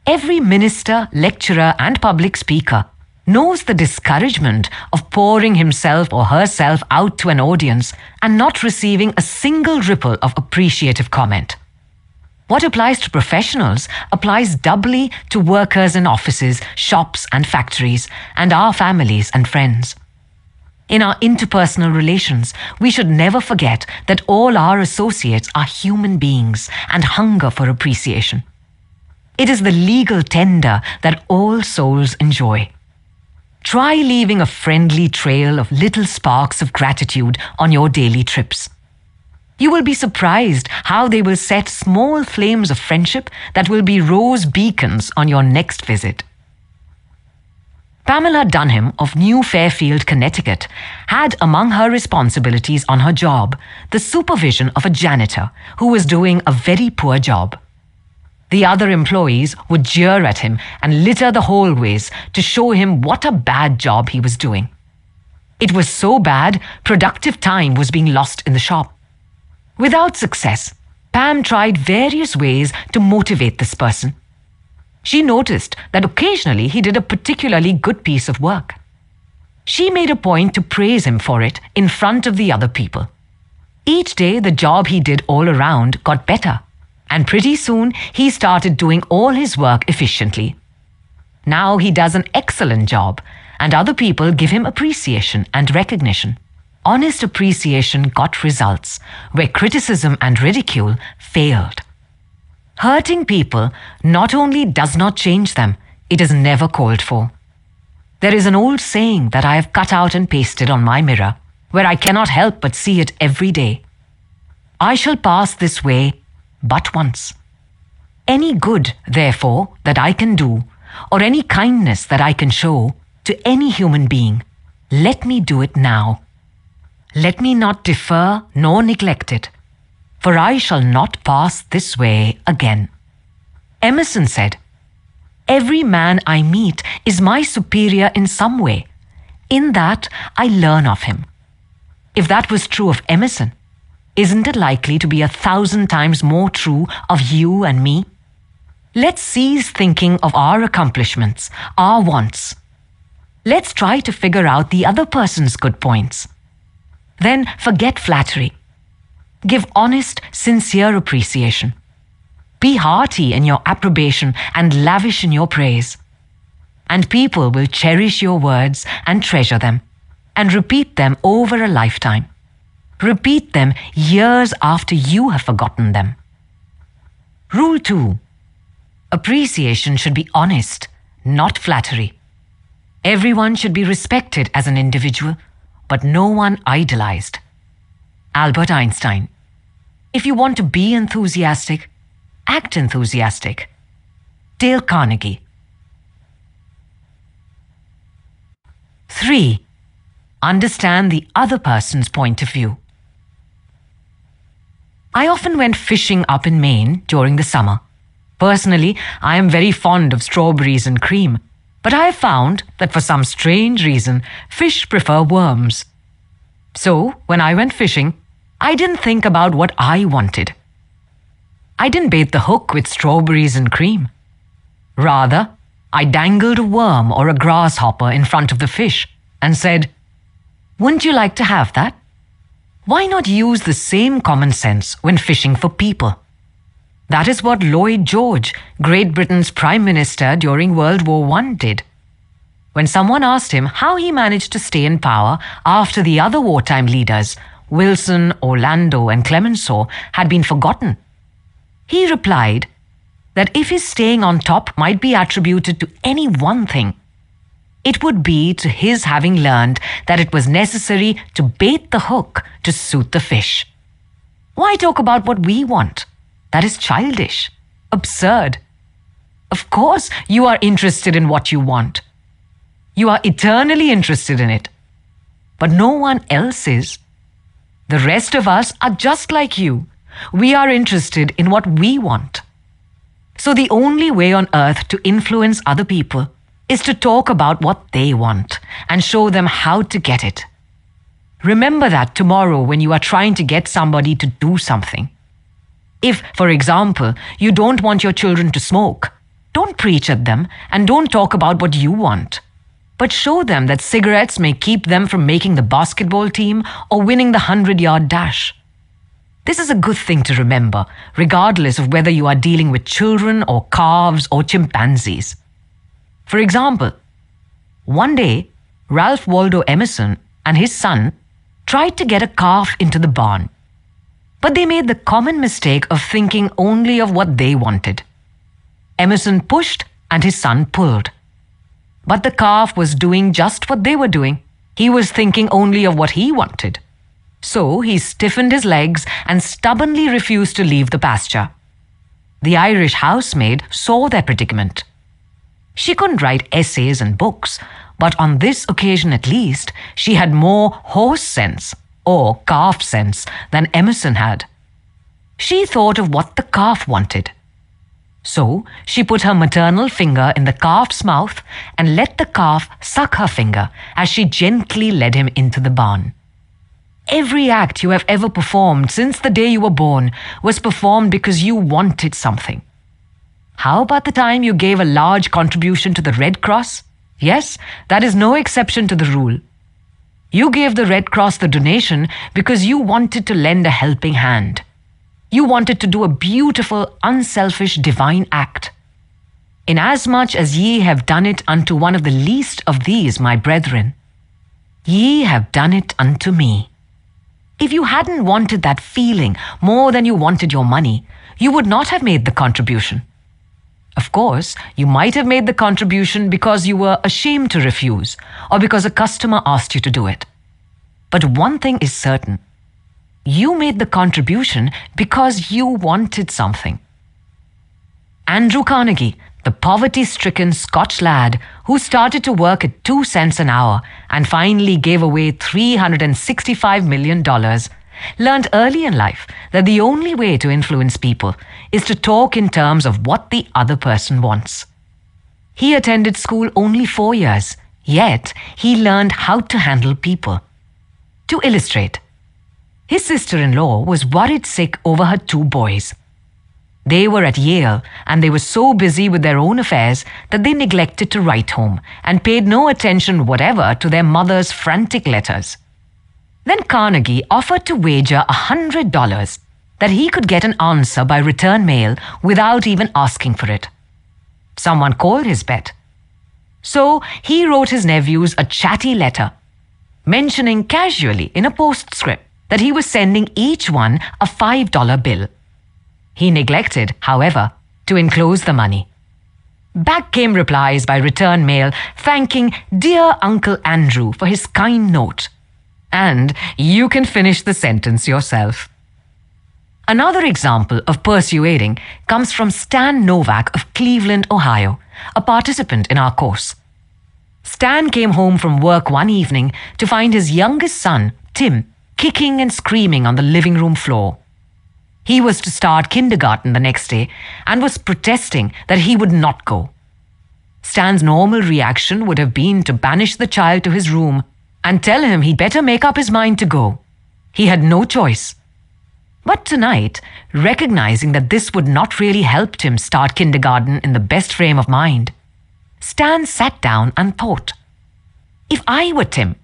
Every minister, lecturer, and public speaker knows the discouragement of pouring himself or herself out to an audience and not receiving a single ripple of appreciative comment. What applies to professionals applies doubly to workers in offices, shops, and factories, and our families and friends. In our interpersonal relations, we should never forget that all our associates are human beings and hunger for appreciation. It is the legal tender that all souls enjoy. Try leaving a friendly trail of little sparks of gratitude on your daily trips. You will be surprised how they will set small flames of friendship that will be rose beacons on your next visit. Pamela Dunham of New Fairfield, Connecticut, had among her responsibilities on her job the supervision of a janitor who was doing a very poor job. The other employees would jeer at him and litter the hallways to show him what a bad job he was doing. It was so bad, productive time was being lost in the shop. Without success, Pam tried various ways to motivate this person. She noticed that occasionally he did a particularly good piece of work. She made a point to praise him for it in front of the other people. Each day, the job he did all around got better, and pretty soon he started doing all his work efficiently. Now he does an excellent job, and other people give him appreciation and recognition. Honest appreciation got results, where criticism and ridicule failed. Hurting people not only does not change them, it is never called for. There is an old saying that I have cut out and pasted on my mirror, where I cannot help but see it every day. I shall pass this way but once. Any good, therefore, that I can do, or any kindness that I can show to any human being, let me do it now. Let me not defer nor neglect it, for I shall not pass this way again. Emerson said, "Every man I meet is my superior in some way. In that, I learn of him." If that was true of Emerson, isn't it likely to be 1,000 times more true of you and me? Let's cease thinking of our accomplishments, our wants. Let's try to figure out the other person's good points. Then forget flattery. Give honest, sincere appreciation. Be hearty in your approbation and lavish in your praise. And people will cherish your words and treasure them, and repeat them over a lifetime. Repeat them years after you have forgotten them. Rule 2. Appreciation should be honest, not flattery. Everyone should be respected as an individual, but no one idolized. Albert Einstein. If you want to be enthusiastic, act enthusiastic. Dale Carnegie. 3. Understand the other person's point of view. I often went fishing up in Maine during the summer. Personally, I am very fond of strawberries and cream, but I have found that for some strange reason, fish prefer worms. So, when I went fishing, I didn't think about what I wanted. I didn't bait the hook with strawberries and cream. Rather, I dangled a worm or a grasshopper in front of the fish and said, "Wouldn't you like to have that?" Why not use the same common sense when fishing for people? That is what Lloyd George, Great Britain's Prime Minister during World War I, did. When someone asked him how he managed to stay in power after the other wartime leaders, Wilson, Orlando, and Clemenceau, had been forgotten, he replied that if his staying on top might be attributed to any one thing, it would be to his having learned that it was necessary to bait the hook to suit the fish. Why talk about what we want? That is childish, absurd. Of course, you are interested in what you want. You are eternally interested in it. But no one else is. The rest of us are just like you. We are interested in what we want. So the only way on earth to influence other people is to talk about what they want and show them how to get it. Remember that tomorrow when you are trying to get somebody to do something. If, for example, you don't want your children to smoke, don't preach at them and don't talk about what you want. But show them that cigarettes may keep them from making the basketball team or winning the 100-yard dash. This is a good thing to remember, regardless of whether you are dealing with children or calves or chimpanzees. For example, one day, Ralph Waldo Emerson and his son tried to get a calf into the barn. But they made the common mistake of thinking only of what they wanted. Emerson pushed and his son pulled. But the calf was doing just what they were doing. He was thinking only of what he wanted. So he stiffened his legs and stubbornly refused to leave the pasture. The Irish housemaid saw their predicament. She couldn't write essays and books, but on this occasion at least, she had more horse sense or calf sense than Emerson had. She thought of what the calf wanted. So she put her maternal finger in the calf's mouth and let the calf suck her finger as she gently led him into the barn. Every act you have ever performed since the day you were born was performed because you wanted something. How about the time you gave a large contribution to the Red Cross? Yes, that is no exception to the rule. You gave the Red Cross the donation because you wanted to lend a helping hand. You wanted to do a beautiful, unselfish, divine act. Inasmuch as ye have done it unto one of the least of these, my brethren, ye have done it unto me. If you hadn't wanted that feeling more than you wanted your money, you would not have made the contribution. Of course, you might have made the contribution because you were ashamed to refuse or because a customer asked you to do it. But one thing is certain. You made the contribution because you wanted something. Andrew Carnegie, the poverty-stricken Scotch lad who started to work at 2 cents an hour and finally gave away $365 million, learned early in life that the only way to influence people is to talk in terms of what the other person wants. He attended school only 4 years, yet he learned how to handle people. To illustrate, his sister-in-law was worried sick over her 2 boys. They were at Yale and they were so busy with their own affairs that they neglected to write home and paid no attention whatever to their mother's frantic letters. Then Carnegie offered to wager $100 that he could get an answer by return mail without even asking for it. Someone called his bet. So he wrote his nephews a chatty letter, mentioning casually in a postscript that he was sending each one a $5 bill. He neglected, however, to enclose the money. Back came replies by return mail thanking dear Uncle Andrew for his kind note. And you can finish the sentence yourself. Another example of persuading comes from Stan Novak of Cleveland, Ohio, a participant in our course. Stan came home from work one evening to find his youngest son, Tim, kicking and screaming on the living room floor. He was to start kindergarten the next day and was protesting that he would not go. Stan's normal reaction would have been to banish the child to his room and tell him he'd better make up his mind to go. He had no choice. But tonight, recognizing that this would not really help Tim start kindergarten in the best frame of mind, Stan sat down and thought, if I were Tim,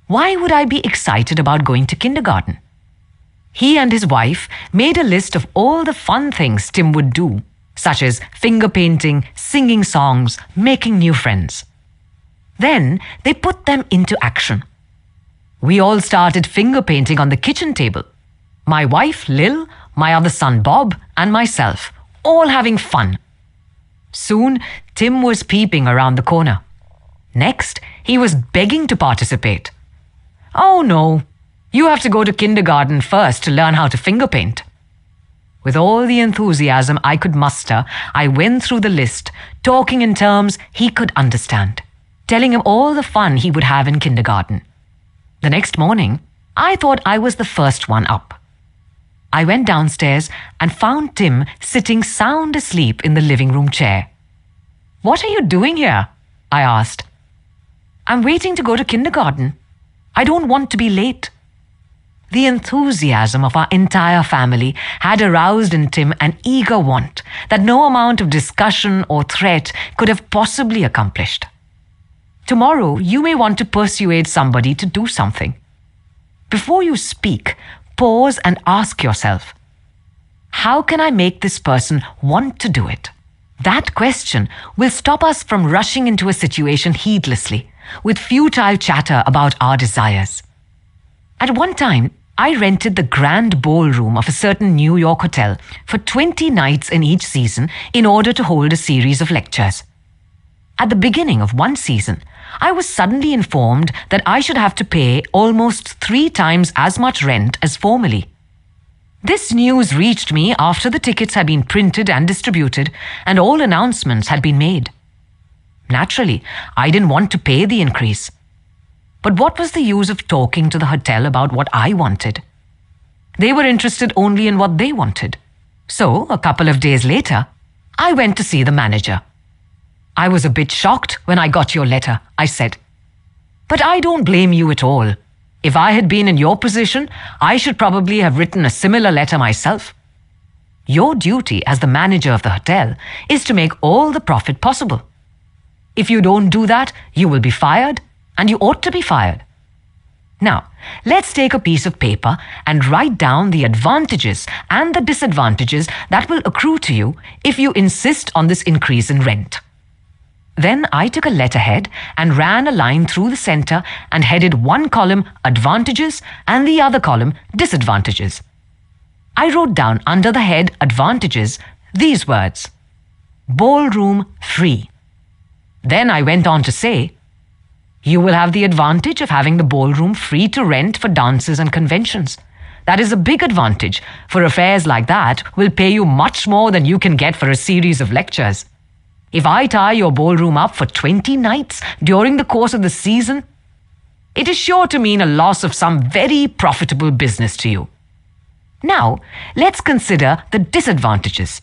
why would I be excited about going to kindergarten? He and his wife made a list of all the fun things Tim would do, such as finger painting, singing songs, making new friends. Then they put them into action. We all started finger painting on the kitchen table. My wife, Lil, my other son, Bob, and myself, all having fun. Soon, Tim was peeping around the corner. Next, he was begging to participate. Oh no, you have to go to kindergarten first to learn how to finger paint. With all the enthusiasm I could muster, I went through the list, talking in terms he could understand, telling him all the fun he would have in kindergarten. The next morning, I thought I was the first one up. I went downstairs and found Tim sitting sound asleep in the living room chair. What are you doing here? I asked. I'm waiting to go to kindergarten. I don't want to be late. The enthusiasm of our entire family had aroused in Tim an eager want that no amount of discussion or threat could have possibly accomplished. Tomorrow, you may want to persuade somebody to do something. Before you speak, pause and ask yourself, how can I make this person want to do it? That question will stop us from rushing into a situation heedlessly, with futile chatter about our desires. At one time, I rented the grand ballroom of a certain New York hotel for 20 nights in each season in order to hold a series of lectures. At the beginning of one season, I was suddenly informed that I should have to pay almost 3 times as much rent as formerly. This news reached me after the tickets had been printed and distributed and all announcements had been made. Naturally, I didn't want to pay the increase. But what was the use of talking to the hotel about what I wanted? They were interested only in what they wanted. So, a couple of days later, I went to see the manager. I was a bit shocked when I got your letter, I said. But I don't blame you at all. If I had been in your position, I should probably have written a similar letter myself. Your duty as the manager of the hotel is to make all the profit possible. If you don't do that, you will be fired, and you ought to be fired. Now, let's take a piece of paper and write down the advantages and the disadvantages that will accrue to you if you insist on this increase in rent. Then I took a letterhead and ran a line through the center and headed one column advantages and the other column disadvantages. I wrote down under the head advantages these words: ballroom free. Then I went on to say, you will have the advantage of having the ballroom free to rent for dances and conventions. That is a big advantage, for affairs like that will pay you much more than you can get for a series of lectures. If I tie your ballroom up for 20 nights during the course of the season, it is sure to mean a loss of some very profitable business to you. Now, let's consider the disadvantages.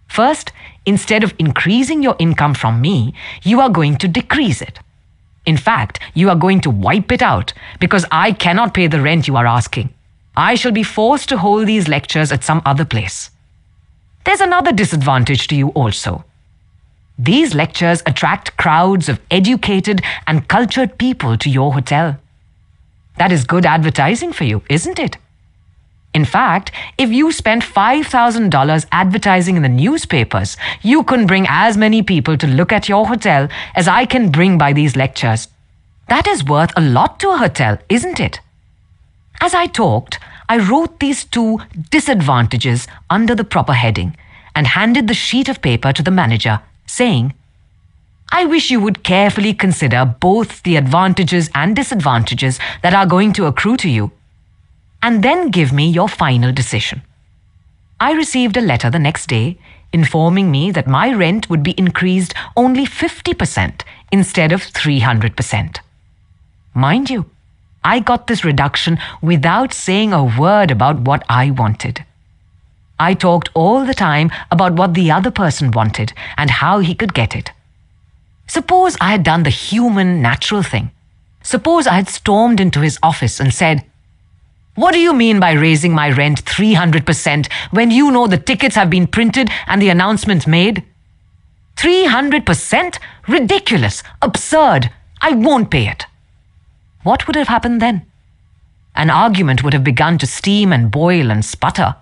First, instead of increasing your income from me, you are going to decrease it. In fact, you are going to wipe it out because I cannot pay the rent you are asking. I shall be forced to hold these lectures at some other place. There's another disadvantage to you also. These lectures attract crowds of educated and cultured people to your hotel. That is good advertising for you, isn't it? In fact, if you spent $5,000 advertising in the newspapers, you couldn't bring as many people to look at your hotel as I can bring by these lectures. That is worth a lot to a hotel, isn't it? As I talked, I wrote these 2 disadvantages under the proper heading and handed the sheet of paper to the manager, saying, "I wish you would carefully consider both the advantages and disadvantages that are going to accrue to you, and then give me your final decision." I received a letter the next day informing me that my rent would be increased only 50% instead of 300%. Mind you, I got this reduction without saying a word about what I wanted. I talked all the time about what the other person wanted and how he could get it. Suppose I had done the human, natural thing. Suppose I had stormed into his office and said, "What do you mean by raising my rent 300% when you know the tickets have been printed and the announcements made? 300%? Ridiculous! Absurd! I won't pay it." What would have happened then? An argument would have begun to steam and boil and sputter.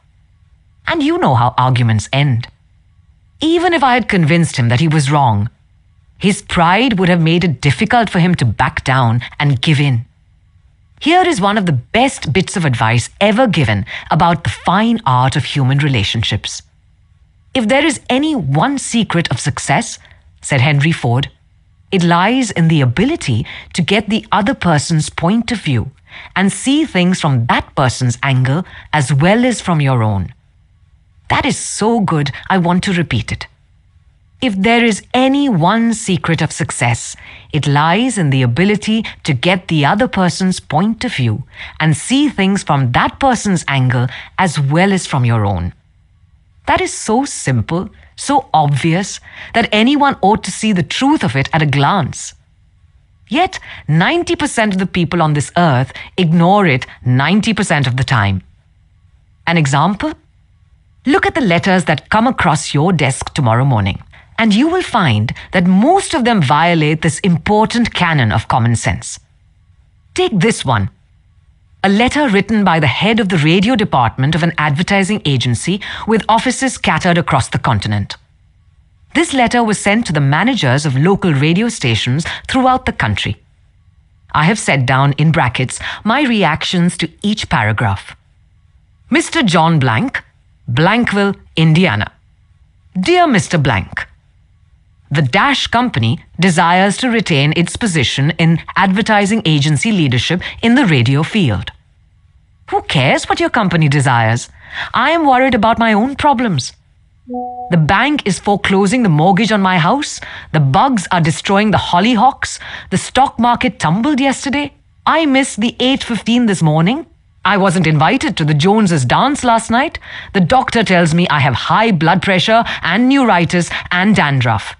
And you know how arguments end. Even if I had convinced him that he was wrong, his pride would have made it difficult for him to back down and give in. Here is one of the best bits of advice ever given about the fine art of human relationships. "If there is any one secret of success," said Henry Ford, "it lies in the ability to get the other person's point of view and see things from that person's angle as well as from your own." That is so good, I want to repeat it. If there is any one secret of success, it lies in the ability to get the other person's point of view and see things from that person's angle as well as from your own. That is so simple, so obvious, that anyone ought to see the truth of it at a glance. Yet 90% of the people on this earth ignore it 90% of the time. An example? Look at the letters that come across your desk tomorrow morning, and you will find that most of them violate this important canon of common sense. Take this one. A letter written by the head of the radio department of an advertising agency with offices scattered across the continent. This letter was sent to the managers of local radio stations throughout the country. I have set down in brackets my reactions to each paragraph. Mr. John Blank, Blankville, Indiana. Dear Mr. Blank, the Dash Company desires to retain its position in advertising agency leadership in the radio field. Who cares what your company desires? I am worried about my own problems. The bank is foreclosing the mortgage on my house. The bugs are destroying the hollyhocks. The stock market tumbled yesterday. I missed the 8:15 this morning. I wasn't invited to the Joneses' dance last night. The doctor tells me I have high blood pressure and neuritis and dandruff.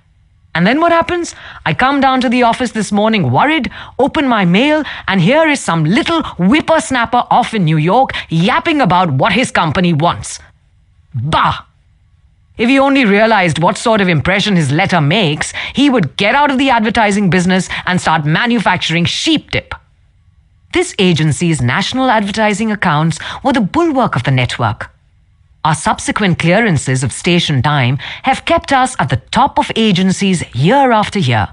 And then what happens? I come down to the office this morning worried, open my mail, and here is some little whippersnapper off in New York yapping about what his company wants. Bah! If he only realized what sort of impression his letter makes, he would get out of the advertising business and start manufacturing sheep dip. This agency's national advertising accounts were the bulwark of the network. Our subsequent clearances of station time have kept us at the top of agencies year after year.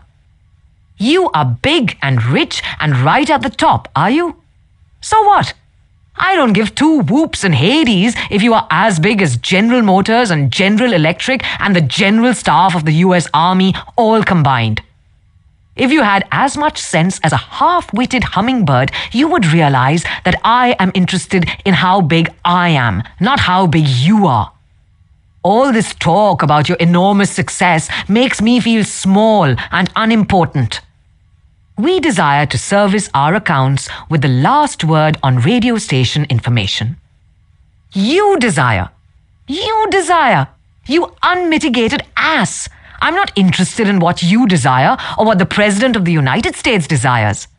You are big and rich and right at the top, are you? So what? I don't give two whoops and Hades if you are as big as General Motors and General Electric and the general staff of the US Army all combined. If you had as much sense as a half-witted hummingbird, you would realize that I am interested in how big I am, not how big you are. All this talk about your enormous success makes me feel small and unimportant. We desire to service our accounts with the last word on radio station information. You desire, you unmitigated ass. I'm not interested in what you desire or what the President of the United States desires.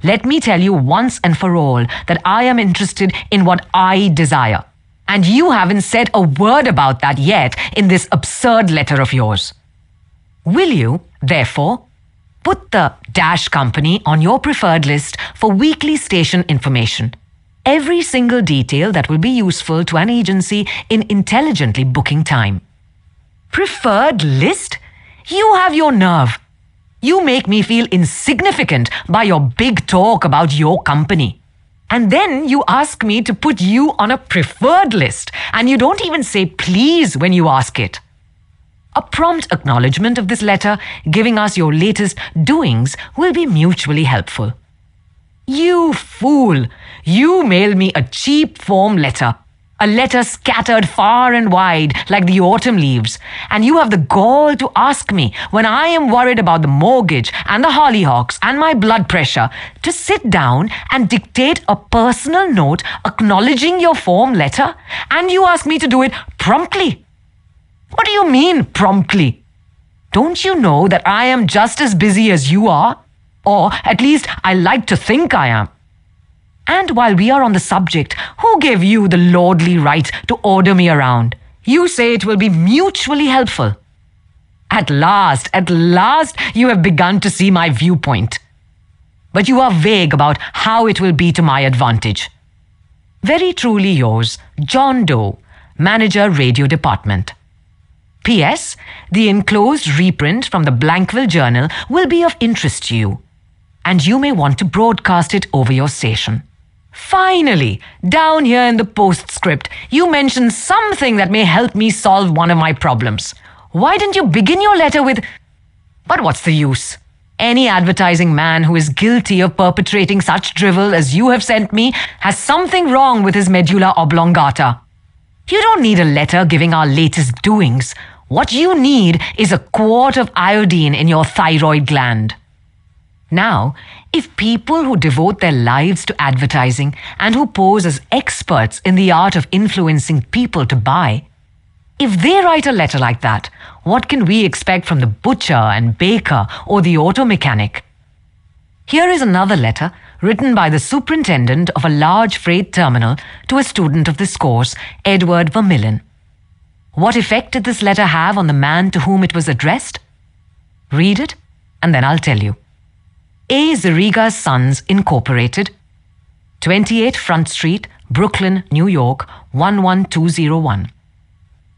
Let me tell you once and for all that I am interested in what I desire. And you haven't said a word about that yet in this absurd letter of yours. Will you, therefore, put the Dash Company on your preferred list for weekly station information? Every single detail that will be useful to an agency in intelligently booking time. Preferred list? You have your nerve. You make me feel insignificant by your big talk about your company. And then you ask me to put you on a preferred list, and you don't even say please when you ask it. A prompt acknowledgement of this letter, giving us your latest doings, will be mutually helpful. You fool! You mailed me a cheap form letter. A letter scattered far and wide like the autumn leaves, and you have the gall to ask me, when I am worried about the mortgage and the hollyhocks and my blood pressure, to sit down and dictate a personal note acknowledging your form letter, and you ask me to do it promptly. What do you mean, promptly? Don't you know that I am just as busy as you are? Or at least I like to think I am. And while we are on the subject, who gave you the lordly right to order me around? You say it will be mutually helpful. At last, you have begun to see my viewpoint. But you are vague about how it will be to my advantage. Very truly yours, John Doe, Manager, Radio Department. P.S. The enclosed reprint from the Blankville Journal will be of interest to you, and you may want to broadcast it over your station. Finally, down here in the postscript, you mention something that may help me solve one of my problems. Why didn't you begin your letter with... But what's the use? Any advertising man who is guilty of perpetrating such drivel as you have sent me has something wrong with his medulla oblongata. You don't need a letter giving our latest doings. What you need is a quart of iodine in your thyroid gland. Now, if people who devote their lives to advertising and who pose as experts in the art of influencing people to buy, if they write a letter like that, what can we expect from the butcher and baker or the auto mechanic? Here is another letter written by the superintendent of a large freight terminal to a student of this course, Edward Vermillion. What effect did this letter have on the man to whom it was addressed? Read it, and then I'll tell you. A. Zeriga's Sons, Incorporated, 28 Front Street, Brooklyn, New York, 11201.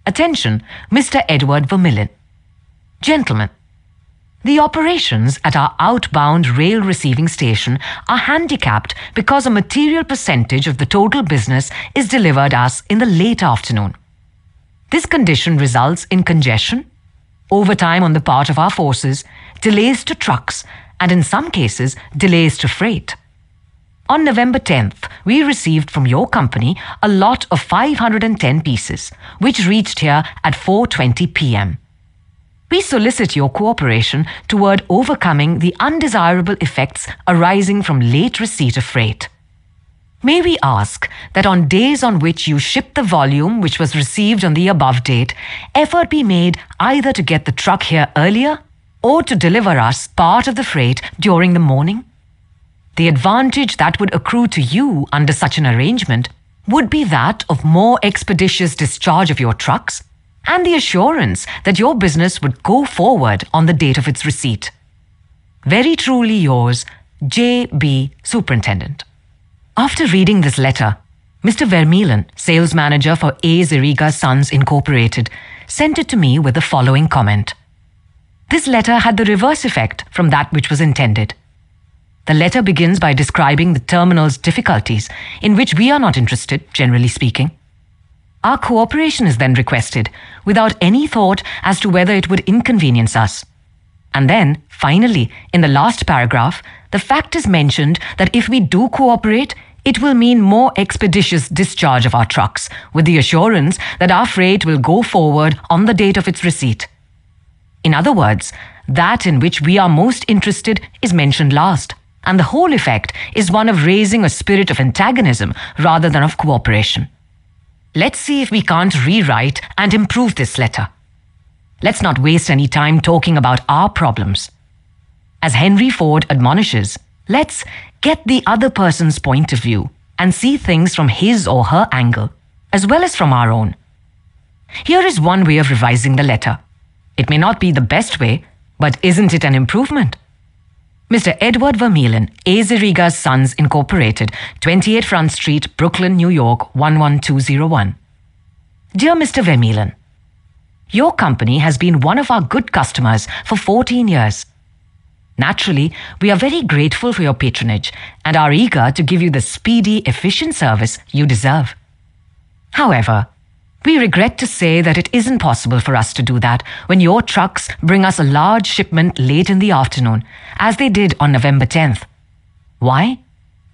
Attention, Mr. Edward Vermillion. Gentlemen, the operations at our outbound rail receiving station are handicapped because a material percentage of the total business is delivered us in the late afternoon. This condition results in congestion, overtime on the part of our forces, delays to trucks, and in some cases, delays to freight. On November 10th, we received from your company a lot of 510 pieces, which reached here at 4:20 p.m. We solicit your cooperation toward overcoming the undesirable effects arising from late receipt of freight. May we ask that on days on which you ship the volume which was received on the above date, effort be made either to get the truck here earlier or to deliver us part of the freight during the morning? The advantage that would accrue to you under such an arrangement would be that of more expeditious discharge of your trucks and the assurance that your business would go forward on the date of its receipt. Very truly yours, J.B. Superintendent. After reading this letter, Mr. Vermillion, sales manager for A. Zeriga's Sons, Incorporated, sent it to me with the following comment. This letter had the reverse effect from that which was intended. The letter begins by describing the terminal's difficulties, in which we are not interested, generally speaking. Our cooperation is then requested, without any thought as to whether it would inconvenience us. And then, finally, in the last paragraph, the fact is mentioned that if we do cooperate, it will mean more expeditious discharge of our trucks, with the assurance that our freight will go forward on the date of its receipt. In other words, that in which we are most interested is mentioned last, and the whole effect is one of raising a spirit of antagonism rather than of cooperation. Let's see if we can't rewrite and improve this letter. Let's not waste any time talking about our problems. As Henry Ford admonishes, let's get the other person's point of view and see things from his or her angle, as well as from our own. Here is one way of revising the letter. It may not be the best way, but isn't it an improvement? Mr. Edward Vermillion, A. Zeriga's Sons, Incorporated, 28 Front Street, Brooklyn, New York, 11201. Dear Mr. Vermillion, your company has been one of our good customers for 14 years. Naturally, we are very grateful for your patronage and are eager to give you the speedy, efficient service you deserve. However, We regret to say that it isn't possible for us to do that when your trucks bring us a large shipment late in the afternoon, as they did on November 10th. Why?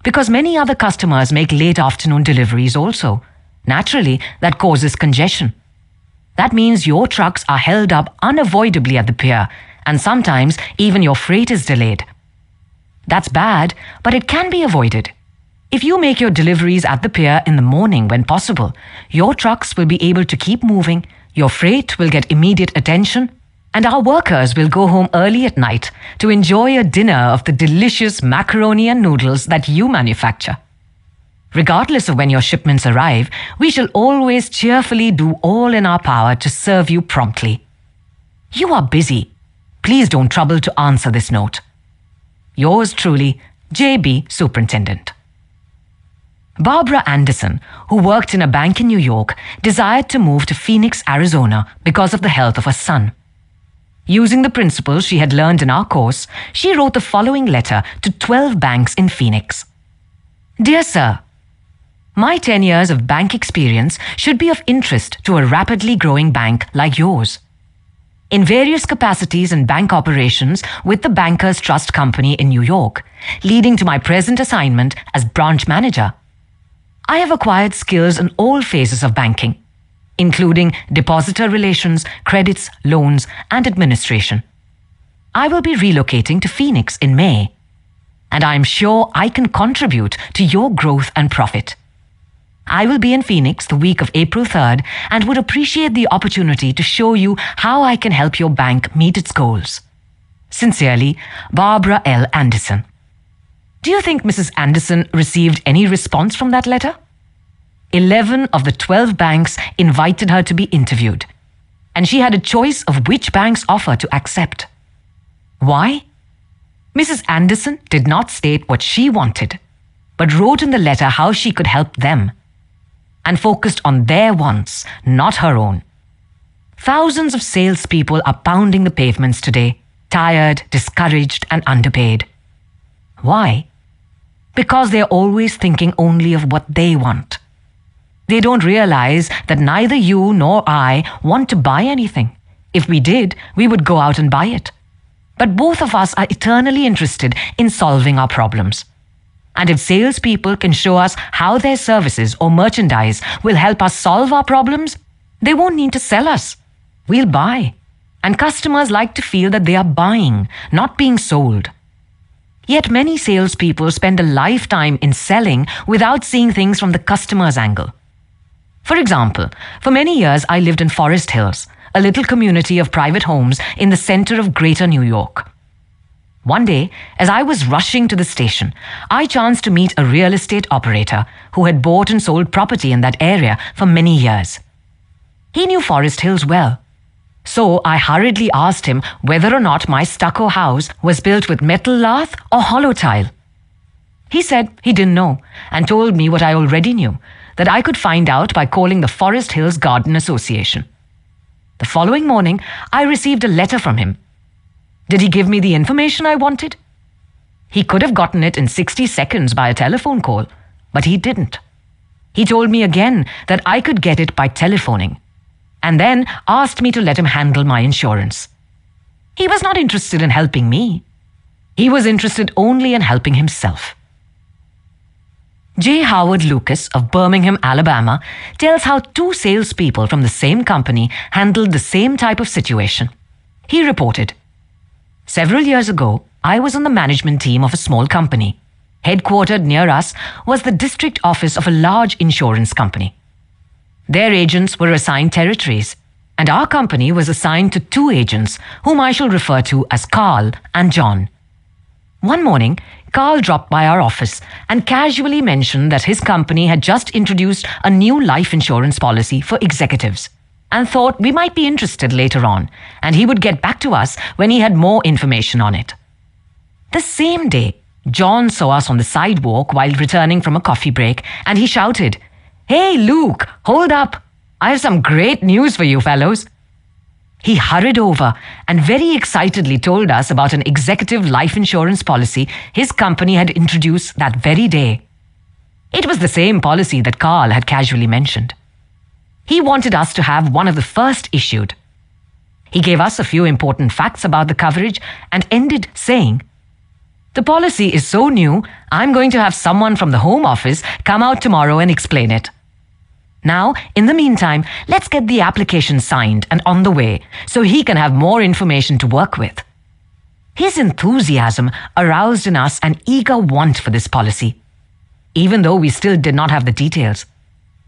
Because many other customers make late afternoon deliveries also. Naturally, that causes congestion. That means your trucks are held up unavoidably at the pier, and sometimes even your freight is delayed. That's bad, but it can be avoided. If you make your deliveries at the pier in the morning when possible, your trucks will be able to keep moving, your freight will get immediate attention, and our workers will go home early at night to enjoy a dinner of the delicious macaroni and noodles that you manufacture. Regardless of when your shipments arrive, we shall always cheerfully do all in our power to serve you promptly. You are busy. Please don't trouble to answer this note. Yours truly, J.B. Superintendent. Barbara Anderson, who worked in a bank in New York, desired to move to Phoenix, Arizona because of the health of her son. Using the principles she had learned in our course, she wrote the following letter to 12 banks in Phoenix. Dear Sir, my 10 years of bank experience should be of interest to a rapidly growing bank like yours. In various capacities in bank operations with the Bankers Trust Company in New York, leading to my present assignment as branch manager, I have acquired skills in all phases of banking, including depositor relations, credits, loans, and administration. I will be relocating to Phoenix in May, and I am sure I can contribute to your growth and profit. I will be in Phoenix the week of April 3rd and would appreciate the opportunity to show you how I can help your bank meet its goals. Sincerely, Barbara L. Anderson. Do you think Mrs. Anderson received any response from that letter? 11 of the 12 banks invited her to be interviewed, and she had a choice of which bank's offer to accept. Why? Mrs. Anderson did not state what she wanted, but wrote in the letter how she could help them, and focused on their wants, not her own. Thousands of salespeople are pounding the pavements today, tired, discouraged, and underpaid. Why? Because they're always thinking only of what they want. They don't realize that neither you nor I want to buy anything. If we did, we would go out and buy it. But both of us are eternally interested in solving our problems. And if salespeople can show us how their services or merchandise will help us solve our problems, they won't need to sell us. We'll buy. And customers like to feel that they are buying, not being sold. Yet many salespeople spend a lifetime in selling without seeing things from the customer's angle. For example, for many years I lived in Forest Hills, a little community of private homes in the center of Greater New York. One day, as I was rushing to the station, I chanced to meet a real estate operator who had bought and sold property in that area for many years. He knew Forest Hills well. So I hurriedly asked him whether or not my stucco house was built with metal lath or hollow tile. He said he didn't know and told me what I already knew, that I could find out by calling the Forest Hills Garden Association. The following morning, I received a letter from him. Did he give me the information I wanted? He could have gotten it in 60 seconds by a telephone call, but he didn't. He told me again that I could get it by telephoning, and then asked me to let him handle my insurance. He was not interested in helping me. He was interested only in helping himself. J. Howard Lucas of Birmingham, Alabama, tells how two salespeople from the same company handled the same type of situation. He reported, "Several years ago, I was on the management team of a small company. Headquartered near us was the district office of a large insurance company. Their agents were assigned territories, and our company was assigned to two agents, whom I shall refer to as Carl and John. One morning, Carl dropped by our office and casually mentioned that his company had just introduced a new life insurance policy for executives and thought we might be interested later on, and he would get back to us when he had more information on it. The same day, John saw us on the sidewalk while returning from a coffee break, and he shouted, 'Hey, Luke, hold up. I have some great news for you fellows.' He hurried over and very excitedly told us about an executive life insurance policy his company had introduced that very day. It was the same policy that Carl had casually mentioned. He wanted us to have one of the first issued. He gave us a few important facts about the coverage and ended saying, "The policy is so new, I'm going to have someone from the Home Office come out tomorrow and explain it. Now, in the meantime, let's get the application signed and on the way so he can have more information to work with." His enthusiasm aroused in us an eager want for this policy, even though we still did not have the details.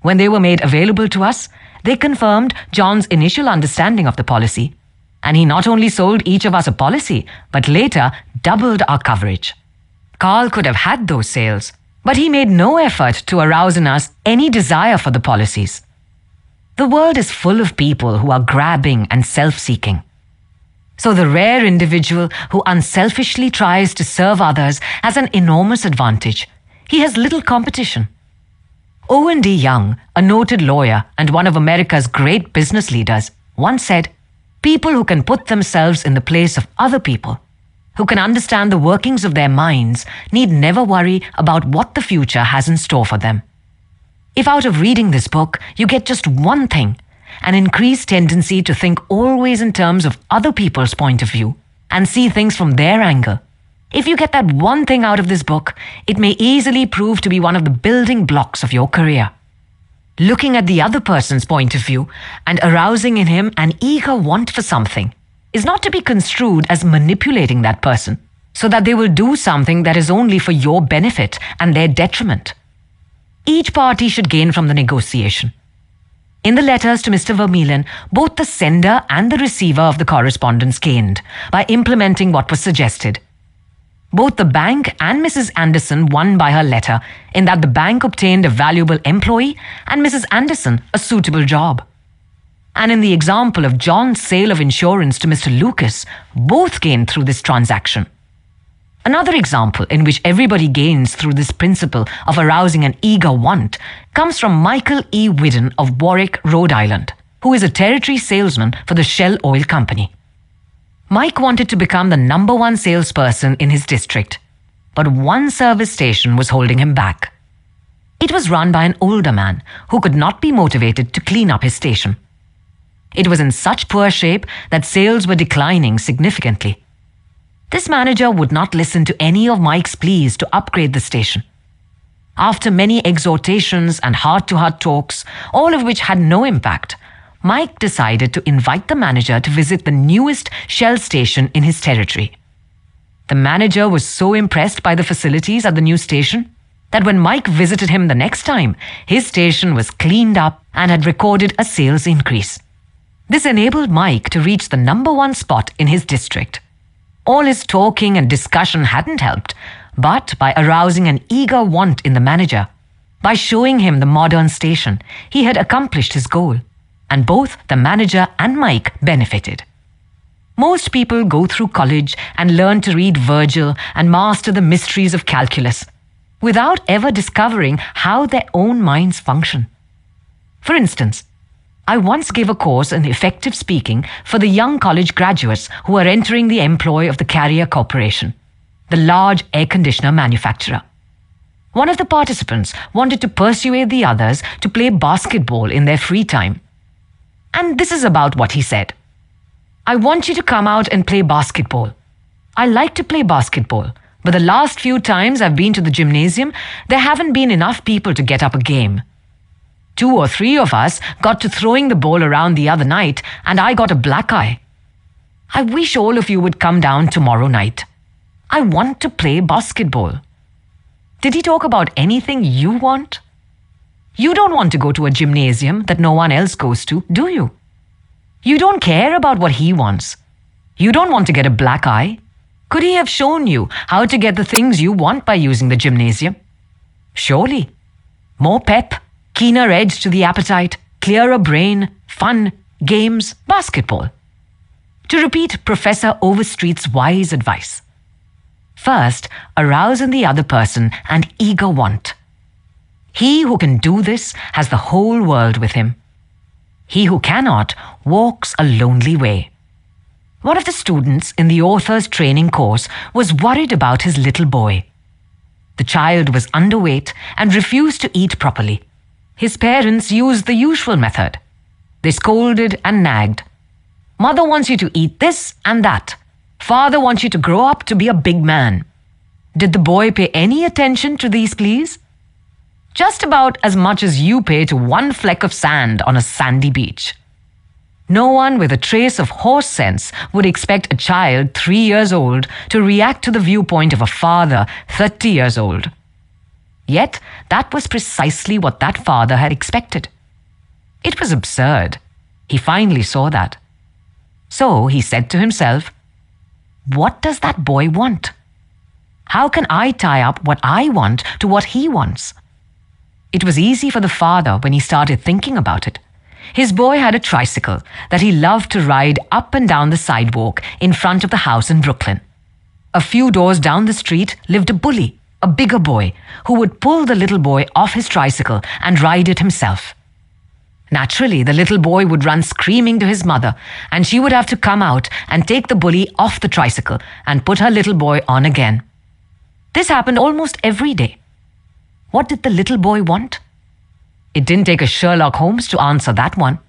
When they were made available to us, they confirmed John's initial understanding of the policy, and he not only sold each of us a policy, but later doubled our coverage. Carl could have had those sales, but he made no effort to arouse in us any desire for the policies. The world is full of people who are grabbing and self-seeking. So the rare individual who unselfishly tries to serve others has an enormous advantage. He has little competition. Owen D. Young, a noted lawyer and one of America's great business leaders, once said, "People who can put themselves in the place of other people, who can understand the workings of their minds, need never worry about what the future has in store for them." If out of reading this book you get just one thing, an increased tendency to think always in terms of other people's point of view and see things from their angle, if you get that one thing out of this book, it may easily prove to be one of the building blocks of your career. Looking at the other person's point of view and arousing in him an eager want for something is not to be construed as manipulating that person so that they will do something that is only for your benefit and their detriment. Each party should gain from the negotiation. In the letters to Mr. Vermeulen, both the sender and the receiver of the correspondence gained by implementing what was suggested. Both the bank and Mrs. Anderson won by her letter in that the bank obtained a valuable employee and Mrs. Anderson a suitable job. And in the example of John's sale of insurance to Mr. Lucas, both gained through this transaction. Another example in which everybody gains through this principle of arousing an eager want comes from Michael E. Whidden of Warwick, Rhode Island, who is a territory salesman for the Shell Oil Company. Mike wanted to become the #1 salesperson in his district, but one service station was holding him back. It was run by an older man who could not be motivated to clean up his station. It was in such poor shape that sales were declining significantly. This manager would not listen to any of Mike's pleas to upgrade the station. After many exhortations and heart-to-heart talks, all of which had no impact, Mike decided to invite the manager to visit the newest Shell station in his territory. The manager was so impressed by the facilities at the new station that when Mike visited him the next time, his station was cleaned up and had recorded a sales increase. This enabled Mike to reach the #1 spot in his district. All his talking and discussion hadn't helped, but by arousing an eager want in the manager, by showing him the modern station, he had accomplished his goal, and both the manager and Mike benefited. Most people go through college and learn to read Virgil and master the mysteries of calculus without ever discovering how their own minds function. For instance, I once gave a course in effective speaking for the young college graduates who were entering the employ of the Carrier Corporation, the large air conditioner manufacturer. One of the participants wanted to persuade the others to play basketball in their free time. And this is about what he said. "I want you to come out and play basketball. I like to play basketball, but the last few times I've been to the gymnasium, there haven't been enough people to get up a game. 2 or 3 of us got to throwing the ball around the other night, and I got a black eye. I wish all of you would come down tomorrow night. I want to play basketball." Did he talk about anything you want? You don't want to go to a gymnasium that no one else goes to, do you? You don't care about what he wants. You don't want to get a black eye. Could he have shown you how to get the things you want by using the gymnasium? Surely. More pep, keener edge to the appetite, clearer brain, fun, games, basketball. To repeat Professor Overstreet's wise advice. First, arouse in the other person an eager want. He who can do this has the whole world with him. He who cannot walks a lonely way. One of the students in the author's training course was worried about his little boy. The child was underweight and refused to eat properly. His parents used the usual method, They scolded and nagged. Mother wants you to eat this and that. Father wants you to grow up to be a big man. Did the boy pay any attention to these pleas? Just about as much as you pay to one fleck of sand on a sandy beach. No one with a trace of horse sense would expect a child 3 years old to react to the viewpoint of a father 30 years old. Yet, that was precisely what that father had expected. It was absurd. He finally saw that. So he said to himself, "What does that boy want? How can I tie up what I want to what he wants?" It was easy for the father when he started thinking about it. His boy had a tricycle that he loved to ride up and down the sidewalk in front of the house in Brooklyn. A few doors down the street lived a bully, a bigger boy, who would pull the little boy off his tricycle and ride it himself. Naturally, the little boy would run screaming to his mother, and she would have to come out and take the bully off the tricycle and put her little boy on again. This happened almost every day. What did the little boy want? It didn't take a Sherlock Holmes to answer that one.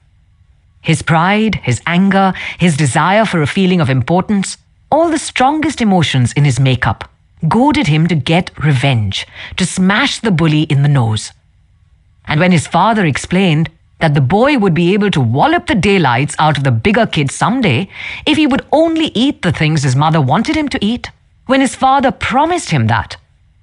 His pride, his anger, his desire for a feeling of importance, all the strongest emotions in his makeup, goaded him to get revenge, to smash the bully in the nose. And when his father explained that the boy would be able to wallop the daylights out of the bigger kid someday if he would only eat the things his mother wanted him to eat, when his father promised him that,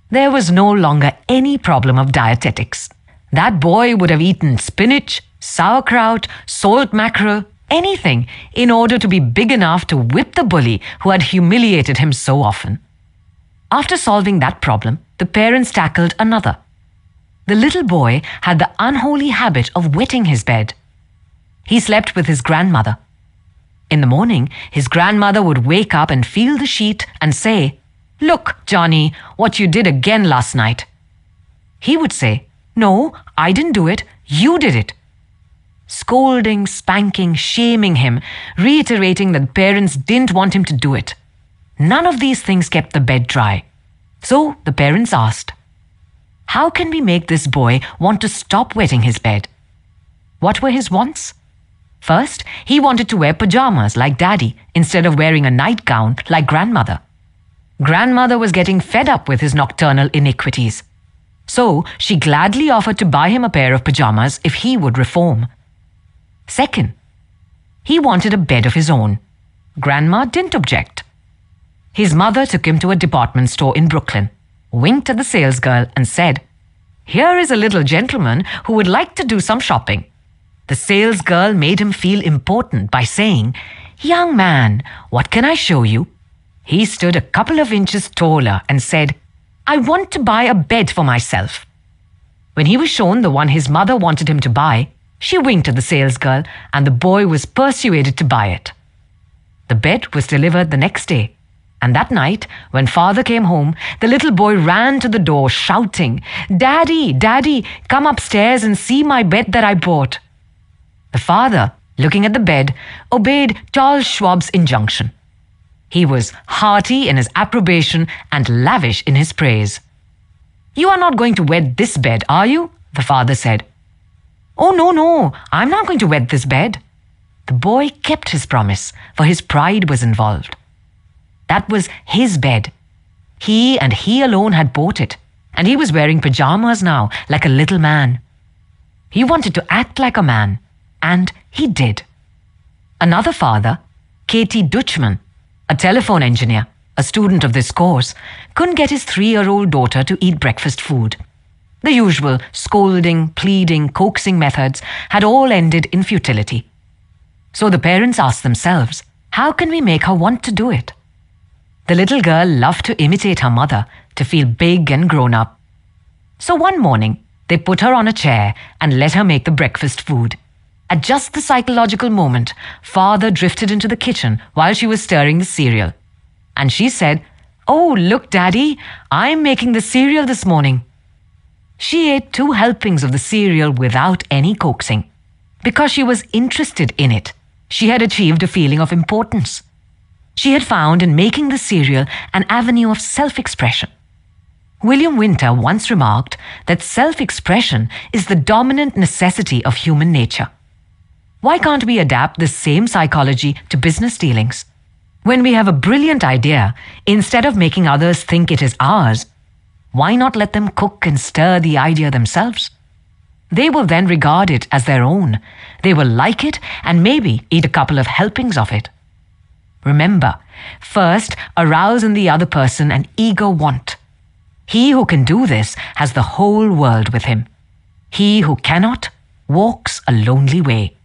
there was no longer any problem of dietetics. That boy would have eaten spinach, sauerkraut, salt mackerel, anything in order to be big enough to whip the bully who had humiliated him so often. After solving that problem, the parents tackled another. The little boy had the unholy habit of wetting his bed. He slept with his grandmother. In the morning, his grandmother would wake up and feel the sheet and say, "Look, Johnny, what you did again last night." He would say, "No, I didn't do it. You did it." Scolding, spanking, shaming him, reiterating that parents didn't want him to do it. None of these things kept the bed dry. So the parents asked, "How can we make this boy want to stop wetting his bed?" What were his wants? First, he wanted to wear pajamas like Daddy instead of wearing a nightgown like Grandmother. Grandmother was getting fed up with his nocturnal iniquities. So she gladly offered to buy him a pair of pajamas if he would reform. Second, he wanted a bed of his own. Grandma didn't object. His mother took him to a department store in Brooklyn, winked at the salesgirl and said, "Here is a little gentleman who would like to do some shopping." The salesgirl made him feel important by saying, "Young man, what can I show you?" He stood a couple of inches taller and said, "I want to buy a bed for myself." When he was shown the one his mother wanted him to buy, she winked at the salesgirl and the boy was persuaded to buy it. The bed was delivered the next day, and that night, when father came home, the little boy ran to the door shouting, "Daddy, Daddy, come upstairs and see my bed that I bought." The father, looking at the bed, obeyed Charles Schwab's injunction. He was hearty in his approbation and lavish in his praise. "You are not going to wet this bed, are you?" the father said. "Oh, no, I'm not going to wet this bed." The boy kept his promise, for his pride was involved. That was his bed. He and he alone had bought it, and he was wearing pajamas now, like a little man. He wanted to act like a man, and he did. Another father, Katie Dutchman, a telephone engineer, a student of this course, couldn't get his 3-year-old daughter to eat breakfast food. The usual scolding, pleading, coaxing methods had all ended in futility. So the parents asked themselves, how can we make her want to do it? The little girl loved to imitate her mother, to feel big and grown up. So one morning, they put her on a chair and let her make the breakfast food. At just the psychological moment, father drifted into the kitchen while she was stirring the cereal. And she said, "Oh, look, Daddy, I'm making the cereal this morning." She ate 2 helpings of the cereal without any coaxing. Because she was interested in it, she had achieved a feeling of importance. She had found in making the cereal an avenue of self-expression. William Winter once remarked that self-expression is the dominant necessity of human nature. Why can't we adapt this same psychology to business dealings? When we have a brilliant idea, instead of making others think it is ours, why not let them cook and stir the idea themselves? They will then regard it as their own. They will like it and maybe eat a couple of helpings of it. Remember, first arouse in the other person an eager want. He who can do this has the whole world with him. He who cannot walks a lonely way.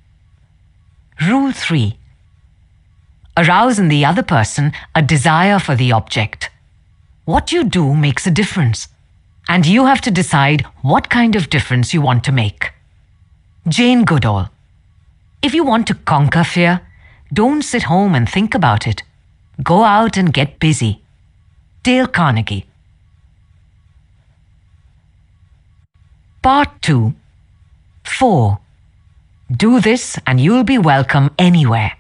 Rule 3. Arouse in the other person a desire for the object. What you do makes a difference, and you have to decide what kind of difference you want to make. Jane Goodall. If you want to conquer fear, don't sit home and think about it. Go out and get busy. Dale Carnegie. Part 2. 4. Do this and you'll be welcome anywhere.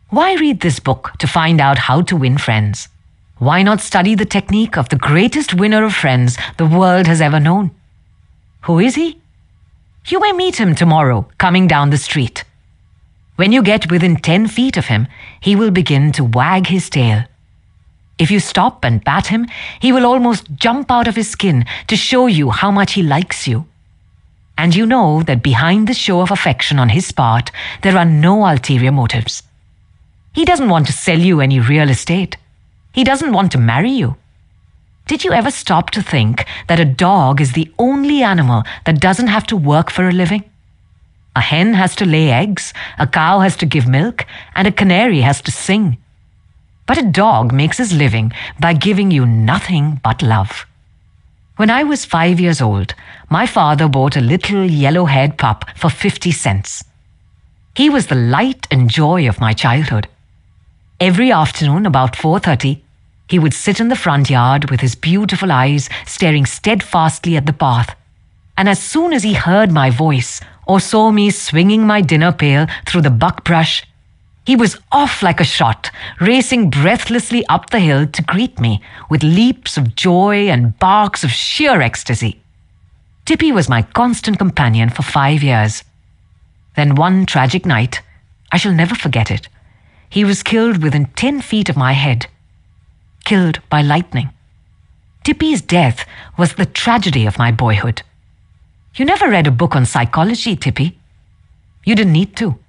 Why read this book to find out how to win friends? Why not study the technique of the greatest winner of friends the world has ever known? Who is he? You may meet him tomorrow coming down the street. When you get within 10 feet of him, he will begin to wag his tail. If you stop and pat him, he will almost jump out of his skin to show you how much he likes you. And you know that behind the show of affection on his part, there are no ulterior motives. He doesn't want to sell you any real estate. He doesn't want to marry you. Did you ever stop to think that a dog is the only animal that doesn't have to work for a living? A hen has to lay eggs, a cow has to give milk, and a canary has to sing. But a dog makes his living by giving you nothing but love. When I was 5 years old, my father bought a little yellow-haired pup for 50 cents. He was the light and joy of my childhood. Every afternoon about 4:30, he would sit in the front yard with his beautiful eyes staring steadfastly at the path. And as soon as he heard my voice or saw me swinging my dinner pail through the buckbrush, he was off like a shot, racing breathlessly up the hill to greet me with leaps of joy and barks of sheer ecstasy. Tippy was my constant companion for 5 years. Then one tragic night, I shall never forget it, he was killed within 10 feet of my head. Killed by lightning. Tippy's death was the tragedy of my boyhood. You never read a book on psychology, Tippy. You didn't need to.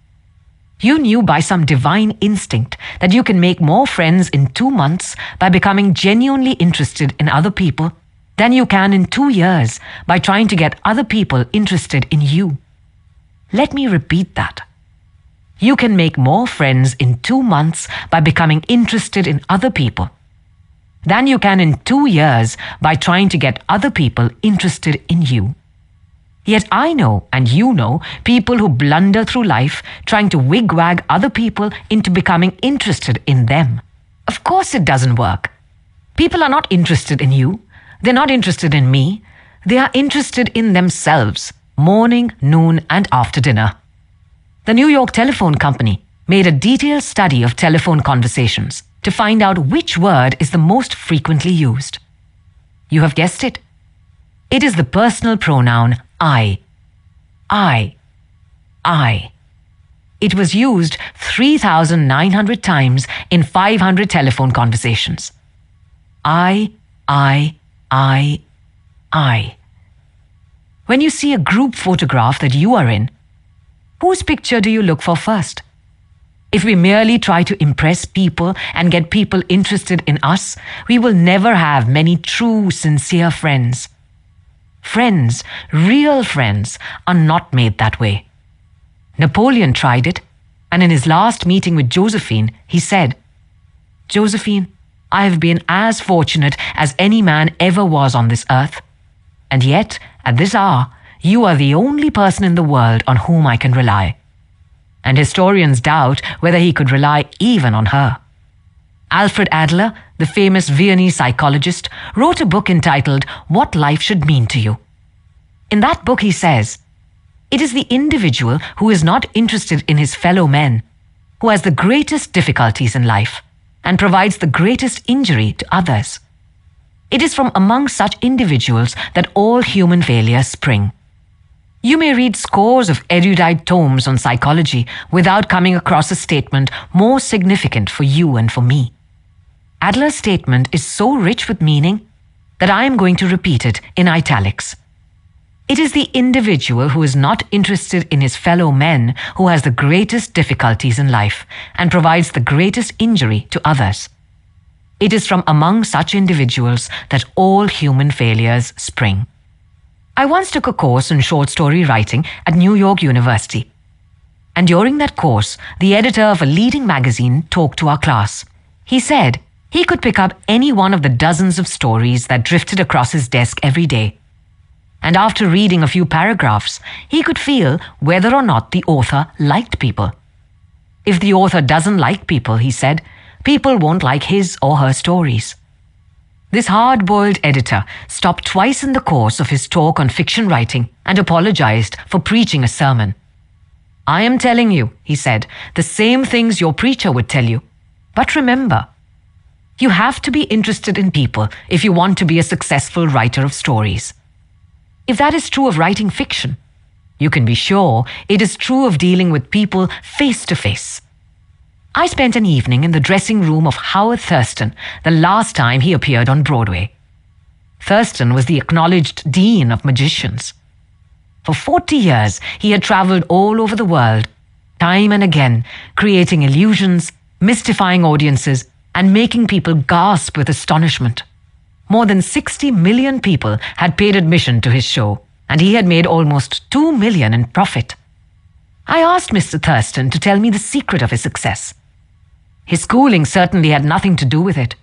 You knew by some divine instinct that you can make more friends in 2 months by becoming genuinely interested in other people than you can in 2 years by trying to get other people interested in you. Let me repeat that. You can make more friends in 2 months by becoming interested in other people than you can in 2 years by trying to get other people interested in you. Yet I know, and you know, people who blunder through life trying to wigwag other people into becoming interested in them. Of course it doesn't work. People are not interested in you. They're not interested in me. They are interested in themselves, morning, noon, and after dinner. The New York Telephone Company made a detailed study of telephone conversations to find out which word is the most frequently used. You have guessed it. It is the personal pronoun I. I. I. It was used 3,900 times in 500 telephone conversations. I. When you see a group photograph that you are in, whose picture do you look for first? If we merely try to impress people and get people interested in us, we will never have many true, sincere friends. Friends, real friends, are not made that way. Napoleon tried it, and in his last meeting with Josephine, he said, "Josephine, I have been as fortunate as any man ever was on this earth. And yet, at this hour, you are the only person in the world on whom I can rely." And historians doubt whether he could rely even on her. Alfred Adler, the famous Viennese psychologist, wrote a book entitled What Life Should Mean to You. In that book he says, "It is the individual who is not interested in his fellow men, who has the greatest difficulties in life and provides the greatest injury to others. It is from among such individuals that all human failures spring. You may read scores of erudite tomes on psychology without coming across a statement more significant for you and for me. Adler's statement is so rich with meaning that I am going to repeat it in italics. It is the individual who is not interested in his fellow men who has the greatest difficulties in life and provides the greatest injury to others. It is from among such individuals that all human failures spring. I once took a course in short story writing at New York University. And during that course, the editor of a leading magazine talked to our class. He said he could pick up any one of the dozens of stories that drifted across his desk every day. And after reading a few paragraphs, he could feel whether or not the author liked people. If the author doesn't like people, he said, people won't like his or her stories. This hard-boiled editor stopped twice in the course of his talk on fiction writing and apologized for preaching a sermon. I am telling you, he said, the same things your preacher would tell you. But remember, you have to be interested in people if you want to be a successful writer of stories. If that is true of writing fiction, you can be sure it is true of dealing with people face to face. I spent an evening in the dressing room of Howard Thurston the last time he appeared on Broadway. Thurston was the acknowledged dean of magicians. For 40 years, he had traveled all over the world, time and again, creating illusions, mystifying audiences, and making people gasp with astonishment. More than 60 million people had paid admission to his show, and he had made almost $2 million in profit. I asked Mr. Thurston to tell me the secret of his success. His schooling certainly had nothing to do with it,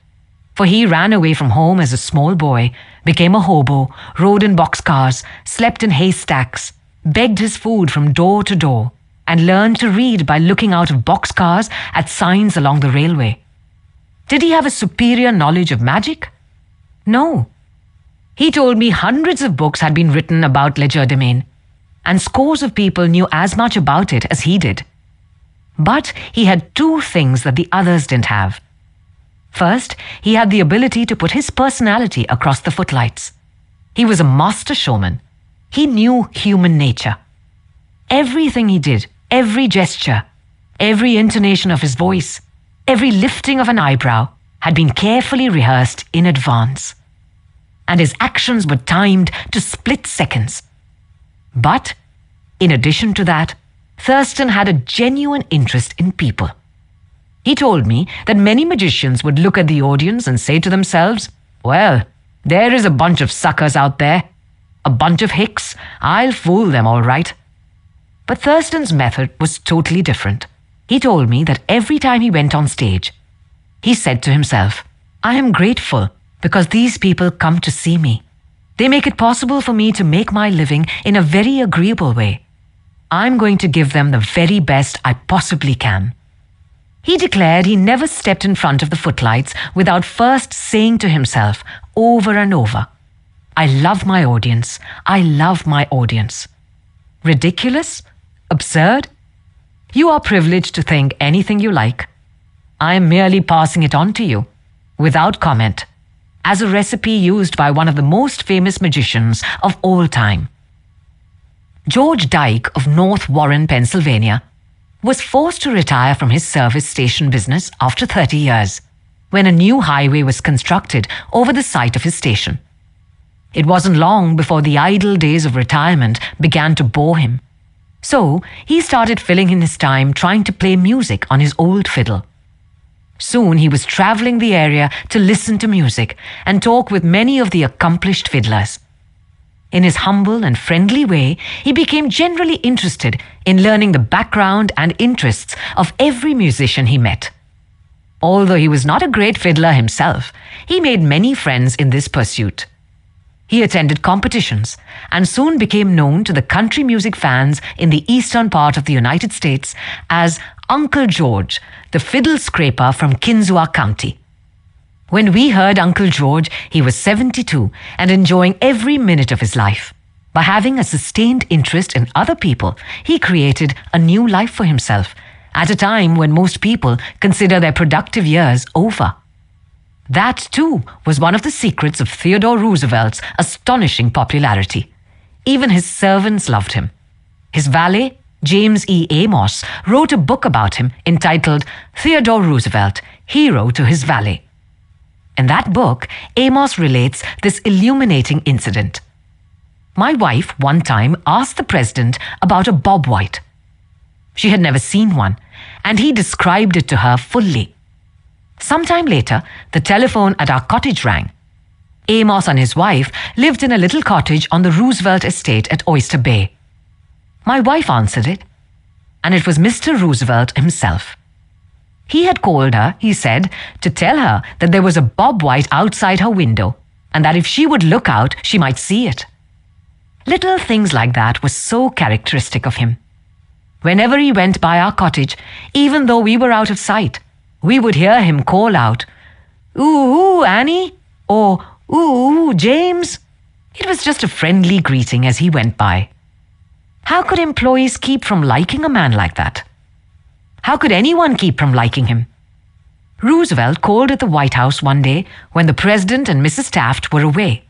for he ran away from home as a small boy, became a hobo, rode in boxcars, slept in haystacks, begged his food from door to door, and learned to read by looking out of boxcars at signs along the railway. Did he have a superior knowledge of magic? No. He told me hundreds of books had been written about legerdemain, and scores of people knew as much about it as he did. But he had two things that the others didn't have. First, he had the ability to put his personality across the footlights. He was a master showman. He knew human nature. Everything he did, every gesture, every intonation of his voice, every lifting of an eyebrow had been carefully rehearsed in advance. And his actions were timed to split seconds. But, in addition to that, Thurston had a genuine interest in people. He told me that many magicians would look at the audience and say to themselves, well, there is a bunch of suckers out there. A bunch of hicks. I'll fool them all right. But Thurston's method was totally different. He told me that every time he went on stage, he said to himself, I am grateful because these people come to see me. They make it possible for me to make my living in a very agreeable way. I'm going to give them the very best I possibly can. He declared he never stepped in front of the footlights without first saying to himself over and over, I love my audience. I love my audience. Ridiculous? Absurd? You are privileged to think anything you like. I am merely passing it on to you, without comment, as a recipe used by one of the most famous magicians of all time. George Dyke of North Warren, Pennsylvania, was forced to retire from his service station business after 30 years, when a new highway was constructed over the site of his station. It wasn't long before the idle days of retirement began to bore him. So he started filling in his time trying to play music on his old fiddle. Soon he was traveling the area to listen to music and talk with many of the accomplished fiddlers. In his humble and friendly way, he became generally interested in learning the background and interests of every musician he met. Although he was not a great fiddler himself, he made many friends in this pursuit. He attended competitions and soon became known to the country music fans in the eastern part of the United States as Uncle George, the fiddle scraper from Kinzua County. When we heard Uncle George, he was 72 and enjoying every minute of his life. By having a sustained interest in other people, he created a new life for himself at a time when most people consider their productive years over. That, too, was one of the secrets of Theodore Roosevelt's astonishing popularity. Even his servants loved him. His valet, James E. Amos, wrote a book about him entitled Theodore Roosevelt, Hero to His Valet. In that book, Amos relates this illuminating incident. My wife one time asked the president about a bob white. She had never seen one, and he described it to her fully. Sometime later, the telephone at our cottage rang. Amos and his wife lived in a little cottage on the Roosevelt estate at Oyster Bay. My wife answered it, and it was Mr. Roosevelt himself. He had called her, he said, to tell her that there was a bob white outside her window, and that if she would look out, she might see it. Little things like that were so characteristic of him. Whenever he went by our cottage, even though we were out of sight, we would hear him call out, "Ooh, ooh, Annie," or "Ooh, ooh, James." It was just a friendly greeting as he went by. How could employees keep from liking a man like that? How could anyone keep from liking him? Roosevelt called at the White House one day when the President and Mrs. Taft were away.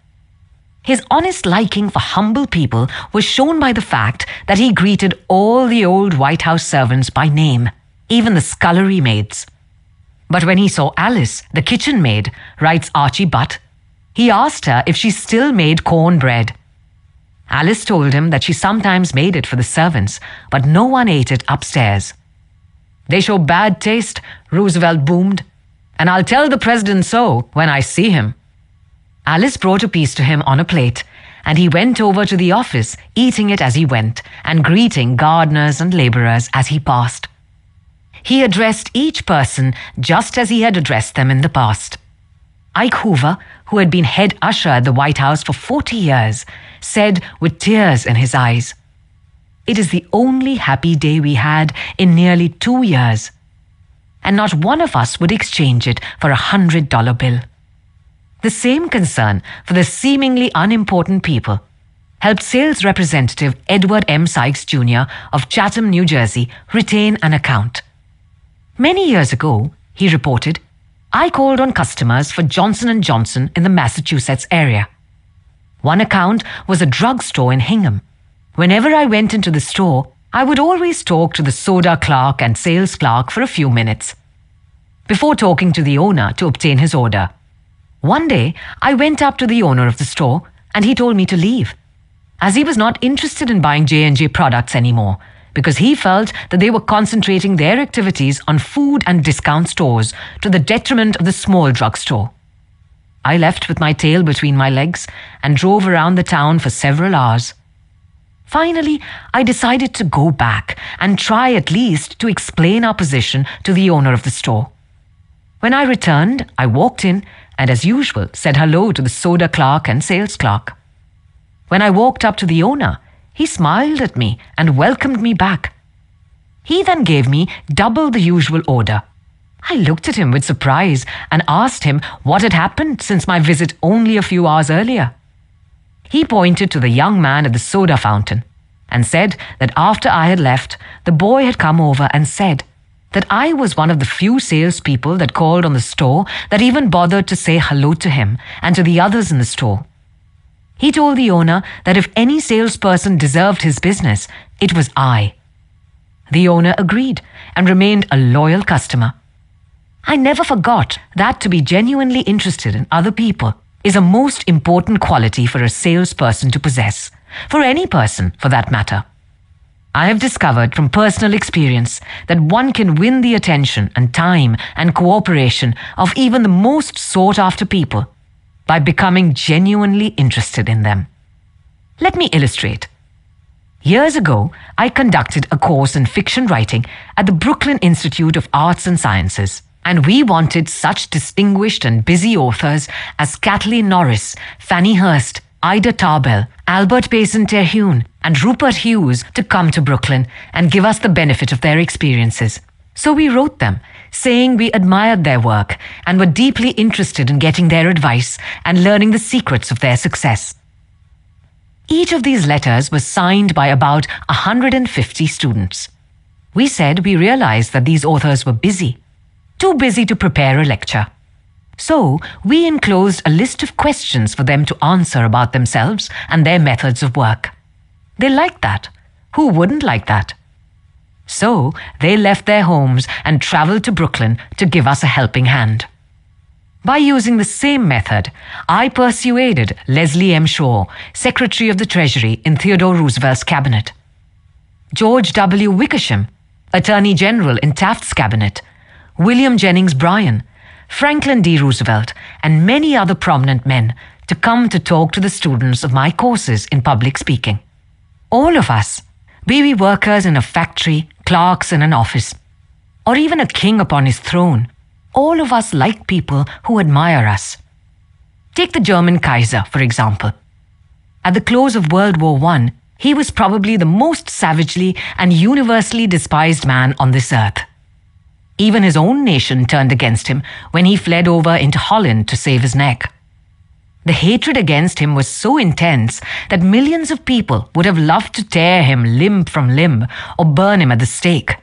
His honest liking for humble people was shown by the fact that he greeted all the old White House servants by name, even the scullery maids. But when he saw Alice, the kitchen maid, writes Archie Butt, he asked her if she still made cornbread. Alice told him that she sometimes made it for the servants, but no one ate it upstairs. "They show bad taste," Roosevelt boomed, "and I'll tell the president so when I see him." Alice brought a piece to him on a plate, and he went over to the office, eating it as he went, and greeting gardeners and laborers as he passed. He addressed each person just as he had addressed them in the past. Ike Hoover, who had been head usher at the White House for 40 years, said with tears in his eyes, "It is the only happy day we had in nearly 2 years. And not one of us would exchange it for a $100 bill." The same concern for the seemingly unimportant people helped sales representative Edward M. Sykes Jr. of Chatham, New Jersey, retain an account. "Many years ago," he reported, "I called on customers for Johnson & Johnson in the Massachusetts area. One account was a drugstore in Hingham. Whenever I went into the store, I would always talk to the soda clerk and sales clerk for a few minutes before talking to the owner to obtain his order. One day, I went up to the owner of the store and he told me to leave, as he was not interested in buying J&J products anymore because he felt that they were concentrating their activities on food and discount stores to the detriment of the small drugstore. I left with my tail between my legs and drove around the town for several hours. Finally, I decided to go back and try at least to explain our position to the owner of the store. When I returned, I walked in and, as usual, said hello to the soda clerk and sales clerk. When I walked up to the owner, he smiled at me and welcomed me back. He then gave me double the usual order. I looked at him with surprise and asked him what had happened since my visit only a few hours earlier. He pointed to the young man at the soda fountain and said that after I had left, the boy had come over and said that I was one of the few salespeople that called on the store that even bothered to say hello to him and to the others in the store. He told the owner that if any salesperson deserved his business, it was I. The owner agreed and remained a loyal customer. I never forgot that to be genuinely interested in other people is a most important quality for a salesperson to possess, for any person for that matter. I have discovered from personal experience that one can win the attention and time and cooperation of even the most sought-after people by becoming genuinely interested in them. Let me illustrate. Years ago, I conducted a course in fiction writing at the Brooklyn Institute of Arts and Sciences, and we wanted such distinguished and busy authors as Kathleen Norris, Fannie Hurst, Ida Tarbell, Albert Payson Terhune, and Rupert Hughes to come to Brooklyn and give us the benefit of their experiences. So we wrote them, saying we admired their work and were deeply interested in getting their advice and learning the secrets of their success. Each of these letters was signed by about 150 students. We said we realized that these authors were busy, too busy to prepare a lecture. So we enclosed a list of questions for them to answer about themselves and their methods of work. They liked that. Who wouldn't like that? So they left their homes and traveled to Brooklyn to give us a helping hand. By using the same method, I persuaded Leslie M. Shaw, Secretary of the Treasury in Theodore Roosevelt's cabinet, George W. Wickersham, Attorney General in Taft's cabinet, William Jennings Bryan, Franklin D. Roosevelt, and many other prominent men to come to talk to the students of my courses in public speaking. All of us, be we workers in a factory, clerks in an office, or even a king upon his throne, all of us like people who admire us. Take the German Kaiser, for example. At the close of World War I, he was probably the most savagely and universally despised man on this earth. Even his own nation turned against him when he fled over into Holland to save his neck. The hatred against him was so intense that millions of people would have loved to tear him limb from limb or burn him at the stake.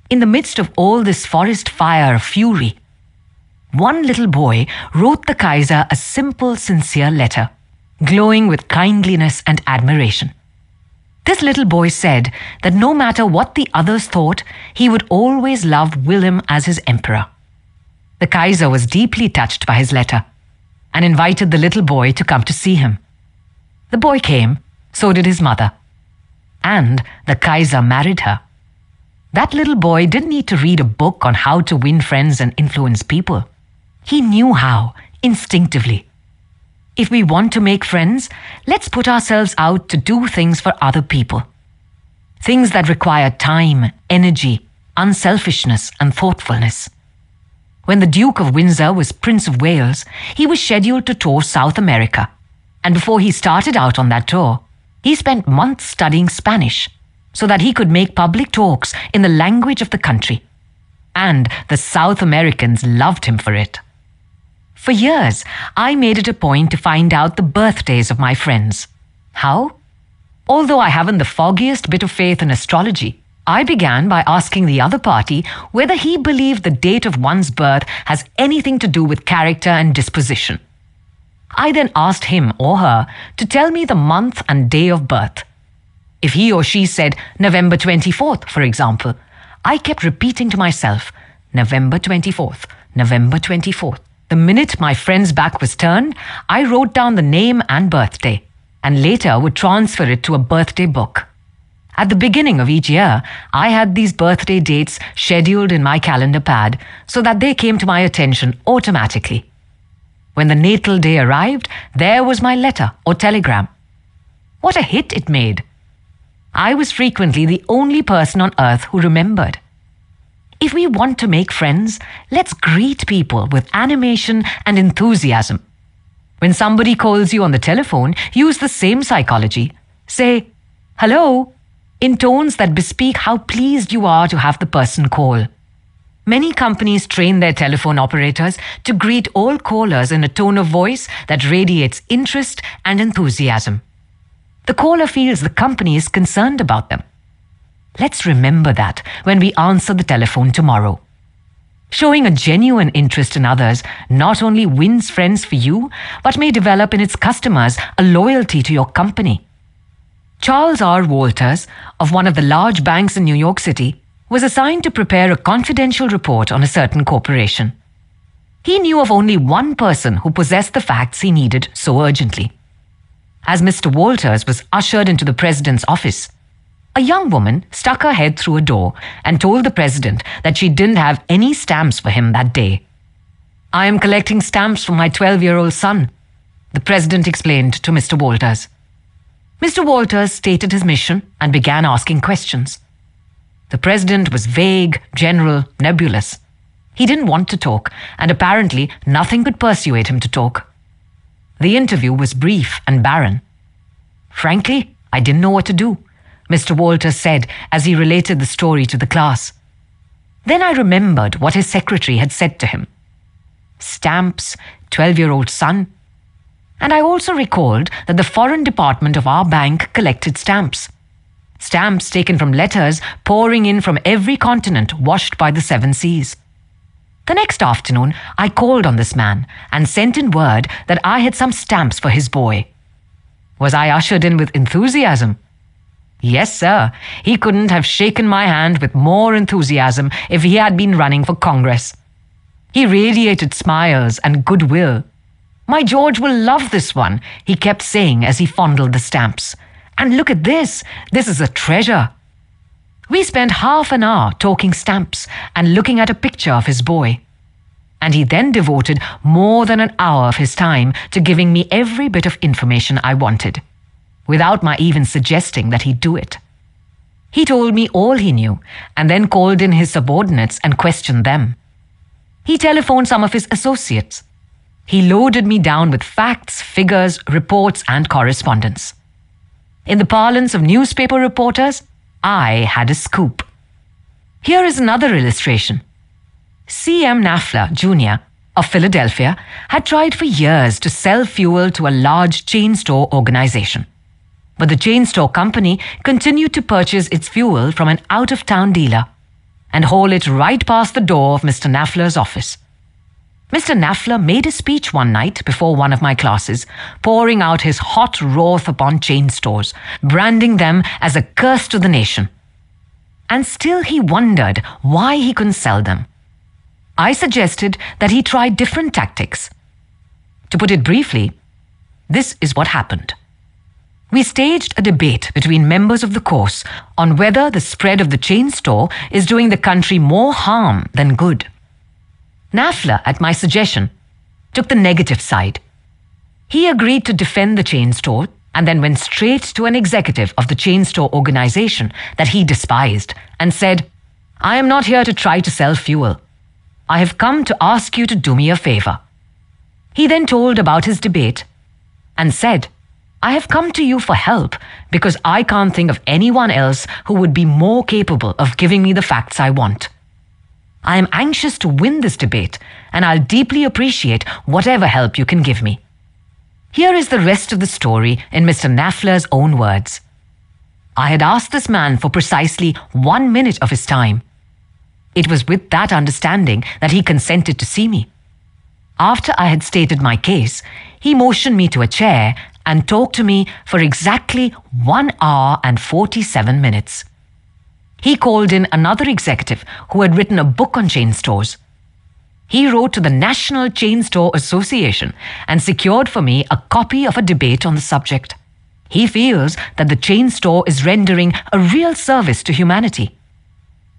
In the midst of all this forest fire of fury, one little boy wrote the Kaiser a simple, sincere letter, glowing with kindliness and admiration. This little boy said that no matter what the others thought, he would always love Wilhelm as his emperor. The Kaiser was deeply touched by his letter and invited the little boy to come to see him. The boy came, so did his mother, and the Kaiser married her. That little boy didn't need to read a book on how to win friends and influence people. He knew how, instinctively. If we want to make friends, let's put ourselves out to do things for other people. Things that require time, energy, unselfishness, and thoughtfulness. When the Duke of Windsor was Prince of Wales, he was scheduled to tour South America. And before he started out on that tour, he spent months studying Spanish so that he could make public talks in the language of the country. And the South Americans loved him for it. For years, I made it a point to find out the birthdays of my friends. How? Although I haven't the foggiest bit of faith in astrology, I began by asking the other party whether he believed the date of one's birth has anything to do with character and disposition. I then asked him or her to tell me the month and day of birth. If he or she said November 24th, for example, I kept repeating to myself, November 24th, November 24th. The minute my friend's back was turned, I wrote down the name and birthday, and later would transfer it to a birthday book. At the beginning of each year, I had these birthday dates scheduled in my calendar pad so that they came to my attention automatically. When the natal day arrived, there was my letter or telegram. What a hit it made! I was frequently the only person on earth who remembered. If we want to make friends, let's greet people with animation and enthusiasm. When somebody calls you on the telephone, use the same psychology. Say, hello, in tones that bespeak how pleased you are to have the person call. Many companies train their telephone operators to greet all callers in a tone of voice that radiates interest and enthusiasm. The caller feels the company is concerned about them. Let's remember that when we answer the telephone tomorrow. Showing a genuine interest in others not only wins friends for you, but may develop in its customers a loyalty to your company. Charles R. Walters, of one of the large banks in New York City, was assigned to prepare a confidential report on a certain corporation. He knew of only one person who possessed the facts he needed so urgently. As Mr. Walters was ushered into the president's office, a young woman stuck her head through a door and told the president that she didn't have any stamps for him that day. "I am collecting stamps for my 12-year-old son," the president explained to Mr. Walters. Mr. Walters stated his mission and began asking questions. The president was vague, general, nebulous. He didn't want to talk, and apparently nothing could persuade him to talk. The interview was brief and barren. "Frankly, I didn't know what to do," Mr. Walters said as he related the story to the class. Then I remembered what his secretary had said to him. Stamps, 12-year-old son. And I also recalled that the foreign department of our bank collected stamps. Stamps taken from letters pouring in from every continent washed by the 7 seas. The next afternoon, I called on this man and sent in word that I had some stamps for his boy. Was I ushered in with enthusiasm? Yes, sir, he couldn't have shaken my hand with more enthusiasm if he had been running for Congress. He radiated smiles and goodwill. "My George will love this one," he kept saying as he fondled the stamps. "And look at this. This is a treasure." We spent half an hour talking stamps and looking at a picture of his boy. And he then devoted more than an hour of his time to giving me every bit of information I wanted, without my even suggesting that he do it. He told me all he knew and then called in his subordinates and questioned them. He telephoned some of his associates. He loaded me down with facts, figures, reports, and correspondence. In the parlance of newspaper reporters, I had a scoop. Here is another illustration. C.M. Knafler, Jr., of Philadelphia, had tried for years to sell fuel to a large chain store organization. But the chain store company continued to purchase its fuel from an out-of-town dealer and haul it right past the door of Mr. Knafler's office. Mr. Knafler made a speech one night before one of my classes, pouring out his hot wrath upon chain stores, branding them as a curse to the nation. And still he wondered why he couldn't sell them. I suggested that he try different tactics. To put it briefly, this is what happened. We staged a debate between members of the course on whether the spread of the chain store is doing the country more harm than good. Knafler, at my suggestion, took the negative side. He agreed to defend the chain store and then went straight to an executive of the chain store organization that he despised and said, "I am not here to try to sell fuel. I have come to ask you to do me a favor." He then told about his debate and said, "I have come to you for help because I can't think of anyone else who would be more capable of giving me the facts I want. I am anxious to win this debate, and I'll deeply appreciate whatever help you can give me." Here is the rest of the story in Mr. Knafler's own words. I had asked this man for precisely 1 minute of his time. It was with that understanding that he consented to see me. After I had stated my case, he motioned me to a chair and talked to me for exactly 1 hour and 47 minutes. He called in another executive who had written a book on chain stores. He wrote to the National Chain Store Association and secured for me a copy of a debate on the subject. He feels that the chain store is rendering a real service to humanity.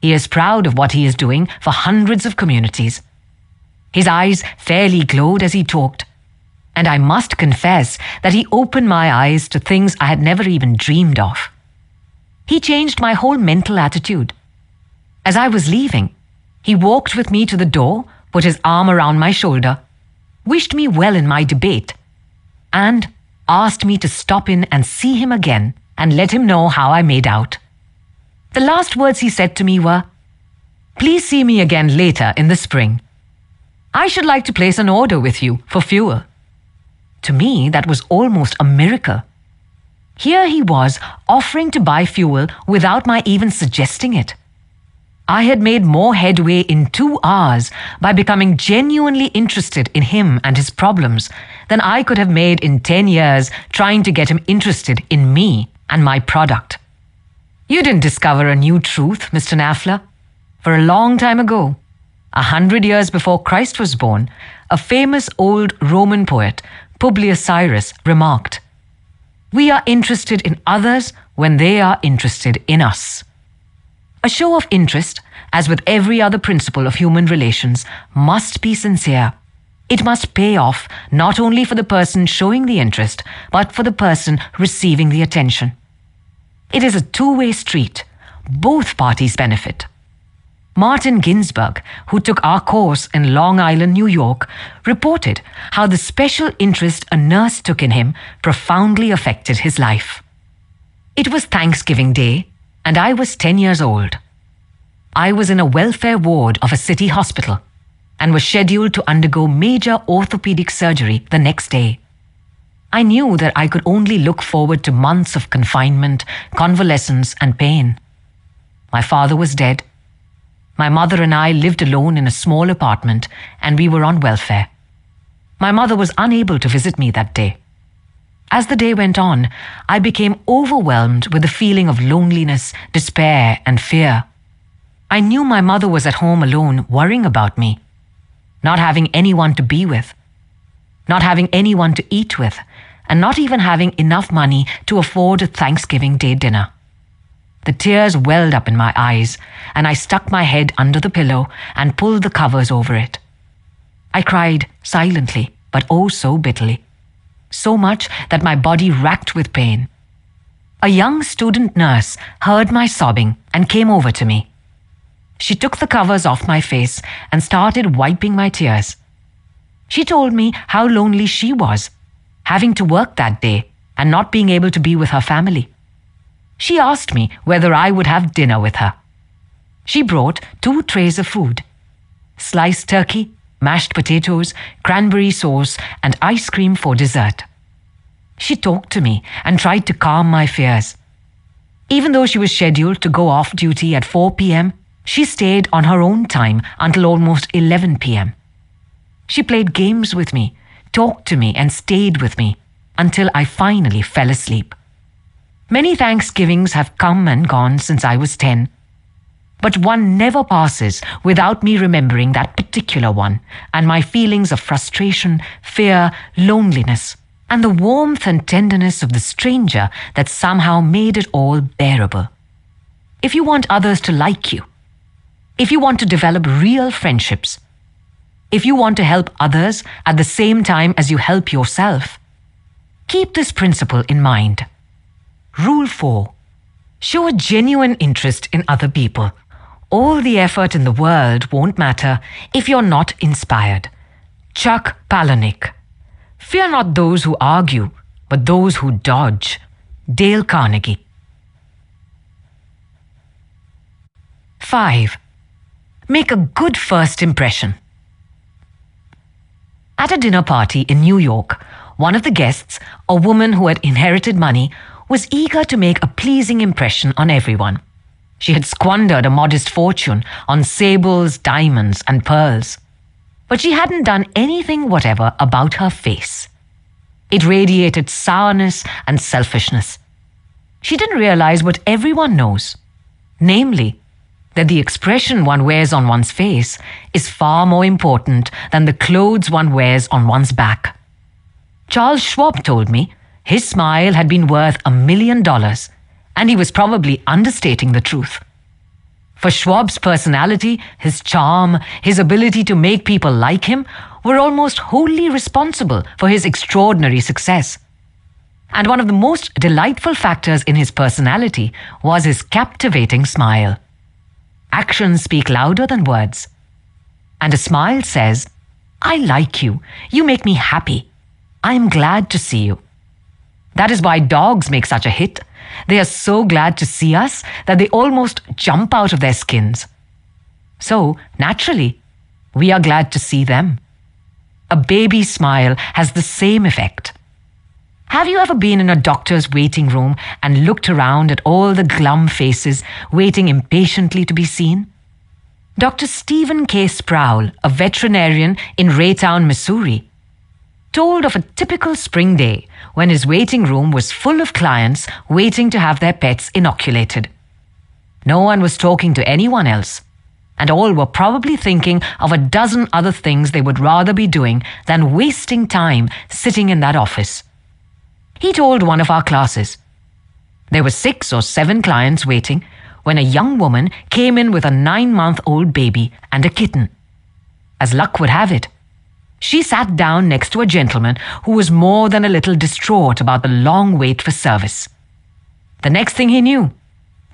He is proud of what he is doing for hundreds of communities. His eyes fairly glowed as he talked, and I must confess that he opened my eyes to things I had never even dreamed of. He changed my whole mental attitude. As I was leaving, he walked with me to the door, put his arm around my shoulder, wished me well in my debate, and asked me to stop in and see him again and let him know how I made out. The last words he said to me were, "Please see me again later in the spring. I should like to place an order with you for fuel." To me, that was almost a miracle. Here he was offering to buy fuel without my even suggesting it. I had made more headway in 2 hours by becoming genuinely interested in him and his problems than I could have made in 10 years trying to get him interested in me and my product. You didn't discover a new truth, Mr. Knafler. For a long time ago, 100 years before Christ was born, a famous old Roman poet, Publius Cyrus, remarked, "We are interested in others when they are interested in us." A show of interest, as with every other principle of human relations, must be sincere. It must pay off not only for the person showing the interest, but for the person receiving the attention. It is a two-way street. Both parties benefit. Martin Ginsburg, who took our course in Long Island, New York, reported how the special interest a nurse took in him profoundly affected his life. It was Thanksgiving Day, and I was 10 years old. I was in a welfare ward of a city hospital and was scheduled to undergo major orthopedic surgery the next day. I knew that I could only look forward to months of confinement, convalescence, and pain. My father was dead. My mother and I lived alone in a small apartment, and we were on welfare. My mother was unable to visit me that day. As the day went on, I became overwhelmed with the feeling of loneliness, despair, and fear. I knew my mother was at home alone, worrying about me, not having anyone to be with, not having anyone to eat with, and not even having enough money to afford a Thanksgiving Day dinner. The tears welled up in my eyes, and I stuck my head under the pillow and pulled the covers over it. I cried silently, but oh so bitterly, so much that my body racked with pain. A young student nurse heard my sobbing and came over to me. She took the covers off my face and started wiping my tears. She told me how lonely she was, having to work that day and not being able to be with her family. She asked me whether I would have dinner with her. She brought 2 trays of food: sliced turkey, mashed potatoes, cranberry sauce, and ice cream for dessert. She talked to me and tried to calm my fears. Even though she was scheduled to go off duty at 4 p.m., she stayed on her own time until almost 11 p.m. She played games with me, talked to me, and stayed with me until I finally fell asleep. Many Thanksgivings have come and gone since I was 10, but one never passes without me remembering that particular one and my feelings of frustration, fear, loneliness, and the warmth and tenderness of the stranger that somehow made it all bearable. If you want others to like you, if you want to develop real friendships, if you want to help others at the same time as you help yourself, keep this principle in mind. Rule 4. Show a genuine interest in other people. All the effort in the world won't matter if you're not inspired. Chuck Palahniuk. Fear not those who argue, but those who dodge. Dale Carnegie. 5. Make a good first impression. At a dinner party in New York, one of the guests, a woman who had inherited money, was eager to make a pleasing impression on everyone. She had squandered a modest fortune on sables, diamonds, and pearls. But she hadn't done anything whatever about her face. It radiated sourness and selfishness. She didn't realize what everyone knows, namely, that the expression one wears on one's face is far more important than the clothes one wears on one's back. Charles Schwab told me his smile had been worth $1 million, and he was probably understating the truth. For Schwab's personality, his charm, his ability to make people like him were almost wholly responsible for his extraordinary success. And one of the most delightful factors in his personality was his captivating smile. Actions speak louder than words. And a smile says, "I like you. You make me happy. I am glad to see you." That is why dogs make such a hit. They are so glad to see us that they almost jump out of their skins. So, naturally, we are glad to see them. A baby's smile has the same effect. Have you ever been in a doctor's waiting room and looked around at all the glum faces waiting impatiently to be seen? Dr. Stephen K. Sproul, a veterinarian in Raytown, Missouri, told of a typical spring day when his waiting room was full of clients waiting to have their pets inoculated. No one was talking to anyone else, and all were probably thinking of a dozen other things they would rather be doing than wasting time sitting in that office. He told one of our classes, there were 6 or 7 clients waiting when a young woman came in with a 9-month-old baby and a kitten. As luck would have it, she sat down next to a gentleman who was more than a little distraught about the long wait for service. The next thing he knew,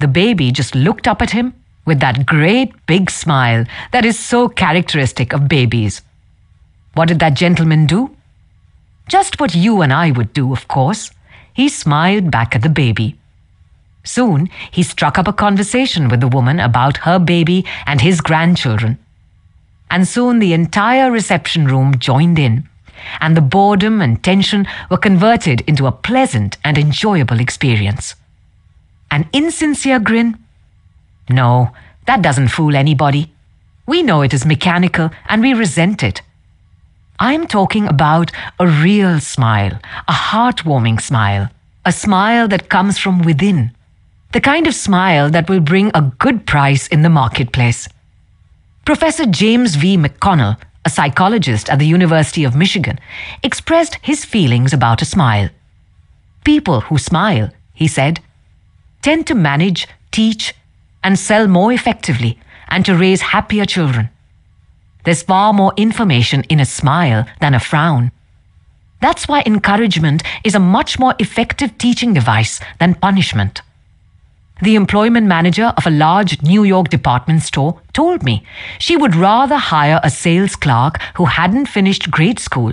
the baby just looked up at him with that great big smile that is so characteristic of babies. What did that gentleman do? Just what you and I would do, of course. He smiled back at the baby. Soon, he struck up a conversation with the woman about her baby and his grandchildren. And soon the entire reception room joined in, and the boredom and tension were converted into a pleasant and enjoyable experience. An insincere grin? No, that doesn't fool anybody. We know it is mechanical and we resent it. I'm talking about a real smile, a heartwarming smile, a smile that comes from within, the kind of smile that will bring a good price in the marketplace. Professor James V. McConnell, a psychologist at the University of Michigan, expressed his feelings about a smile. People who smile, he said, tend to manage, teach, and sell more effectively and to raise happier children. There's far more information in a smile than a frown. That's why encouragement is a much more effective teaching device than punishment. The employment manager of a large New York department store told me she would rather hire a sales clerk who hadn't finished grade school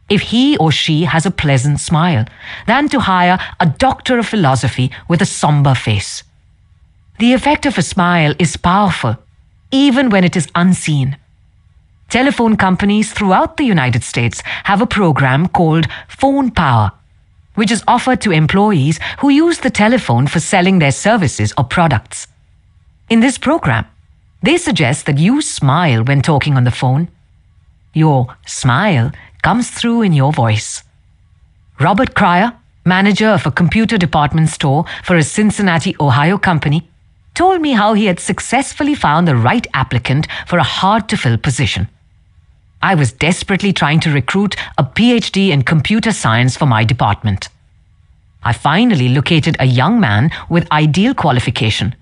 if he or she has a pleasant smile than to hire a doctor of philosophy with a somber face. The effect of a smile is powerful, even when it is unseen. Telephone companies throughout the United States have a program called Phone Power, which is offered to employees who use the telephone for selling their services or products. In this program, they suggest that you smile when talking on the phone. Your smile comes through in your voice. Robert Cryer, manager of a computer department store for a Cincinnati, Ohio company, told me how he had successfully found the right applicant for a hard-to-fill position. I was desperately trying to recruit a PhD in computer science for my department. I finally located a young man with ideal qualification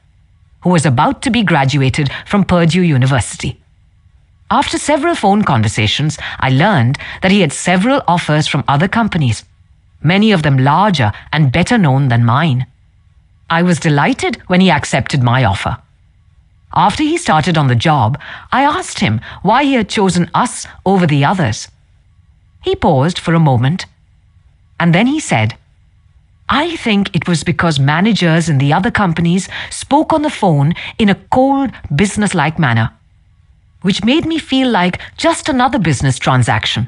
who was about to be graduated from Purdue University. After several phone conversations, I learned that he had several offers from other companies, many of them larger and better known than mine. I was delighted when he accepted my offer. After he started on the job, I asked him why he had chosen us over the others. He paused for a moment, and then he said, I think it was because managers in the other companies spoke on the phone in a cold, business-like manner, which made me feel like just another business transaction.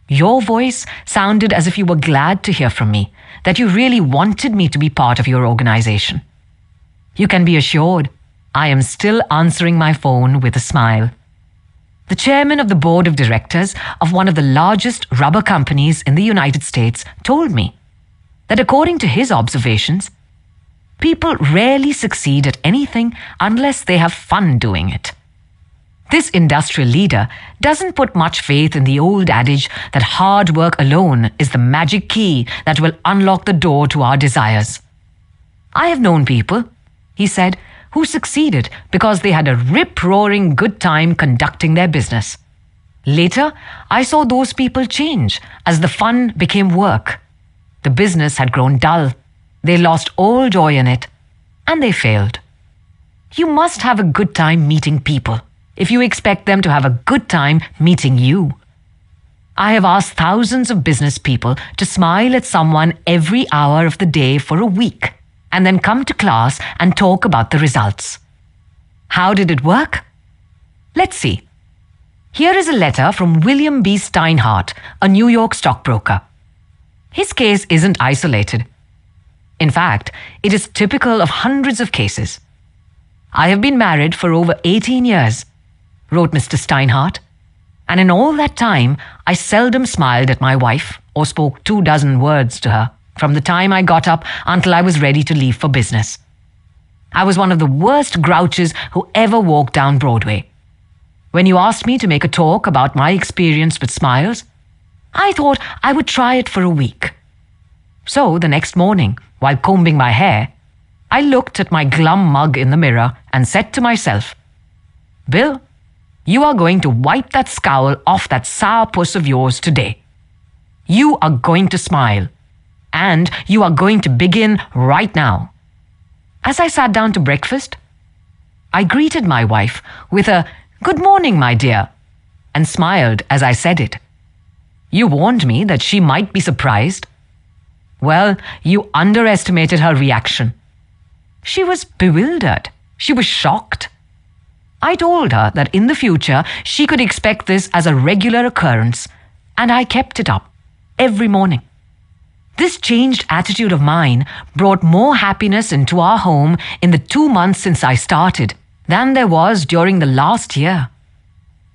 Your voice sounded as if you were glad to hear from me, that you really wanted me to be part of your organization. You can be assured I am still answering my phone with a smile. The chairman of the board of directors of one of the largest rubber companies in the United States told me that according to his observations, people rarely succeed at anything unless they have fun doing it. This industrial leader doesn't put much faith in the old adage that hard work alone is the magic key that will unlock the door to our desires. I have known people, he said, who succeeded because they had a rip-roaring good time conducting their business. Later, I saw those people change as the fun became work. The business had grown dull. They lost all joy in it, and they failed. You must have a good time meeting people if you expect them to have a good time meeting you. I have asked thousands of business people to smile at someone every hour of the day for a week, and then come to class and talk about the results. How did it work? Let's see. Here is a letter from William B. Steinhardt, a New York stockbroker. His case isn't isolated. In fact, it is typical of hundreds of cases. I have been married for over 18 years, wrote Mr. Steinhardt, and in all that time, I seldom smiled at my wife or spoke 24 words to her from the time I got up until I was ready to leave for business. I was one of the worst grouches who ever walked down Broadway. When you asked me to make a talk about my experience with smiles, I thought I would try it for a week. So the next morning, while combing my hair, I looked at my glum mug in the mirror and said to myself, Bill, you are going to wipe that scowl off that sourpuss of yours today. You are going to smile. And you are going to begin right now. As I sat down to breakfast, I greeted my wife with a "Good morning, my dear," and smiled as I said it. You warned me that she might be surprised. Well, you underestimated her reaction. She was bewildered. She was shocked. I told her that in the future she could expect this as a regular occurrence, and I kept it up every morning. This changed attitude of mine brought more happiness into our home in the 2 months since I started than there was during the last year.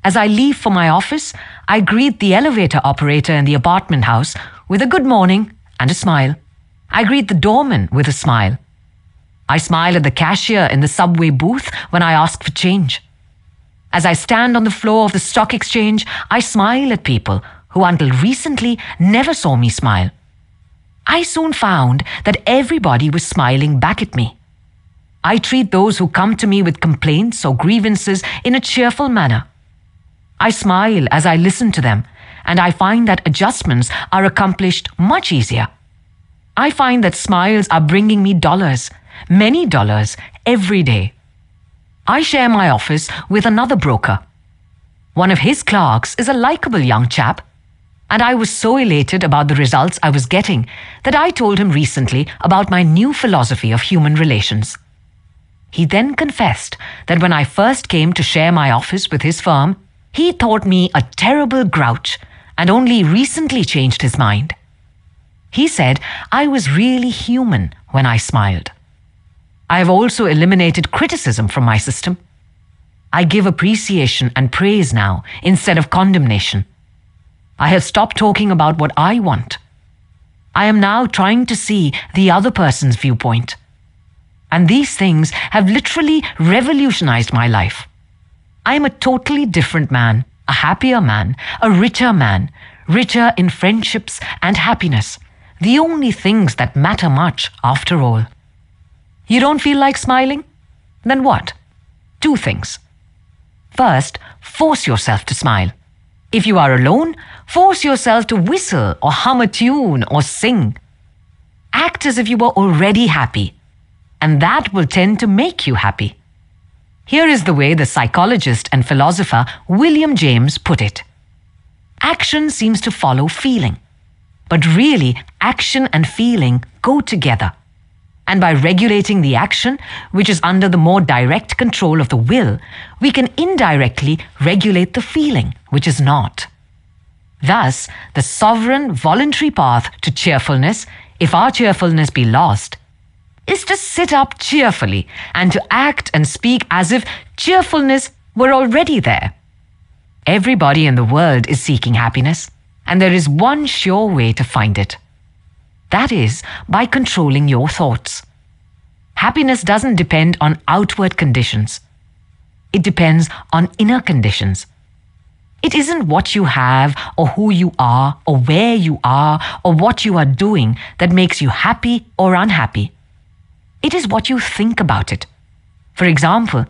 As I leave for my office, I greet the elevator operator in the apartment house with a good morning and a smile. I greet the doorman with a smile. I smile at the cashier in the subway booth when I ask for change. As I stand on the floor of the stock exchange, I smile at people who until recently never saw me smile. I soon found that everybody was smiling back at me. I treat those who come to me with complaints or grievances in a cheerful manner. I smile as I listen to them, and I find that adjustments are accomplished much easier. I find that smiles are bringing me dollars, many dollars, every day. I share my office with another broker. One of his clerks is a likable young chap, and I was so elated about the results I was getting that I told him recently about my new philosophy of human relations. He then confessed that when I first came to share my office with his firm, he thought me a terrible grouch and only recently changed his mind. He said I was really human when I smiled. I have also eliminated criticism from my system. I give appreciation and praise now instead of condemnation. I have stopped talking about what I want. I am now trying to see the other person's viewpoint. And these things have literally revolutionized my life. I am a totally different man, a happier man, a richer in friendships and happiness, the only things that matter much after all. You don't feel like smiling? Then what? 2 things. First, force yourself to smile. If you are alone, force yourself to whistle or hum a tune or sing. Act as if you were already happy, and that will tend to make you happy. Here is the way the psychologist and philosopher William James put it. Action seems to follow feeling, but really action and feeling go together. And by regulating the action, which is under the more direct control of the will, we can indirectly regulate the feeling, which is not. Thus, the sovereign, voluntary path to cheerfulness, if our cheerfulness be lost, is to sit up cheerfully and to act and speak as if cheerfulness were already there. Everybody in the world is seeking happiness, and there is one sure way to find it. That is by controlling your thoughts. Happiness doesn't depend on outward conditions. It depends on inner conditions. It isn't what you have or who you are or where you are or what you are doing that makes you happy or unhappy. It is what you think about it. For example,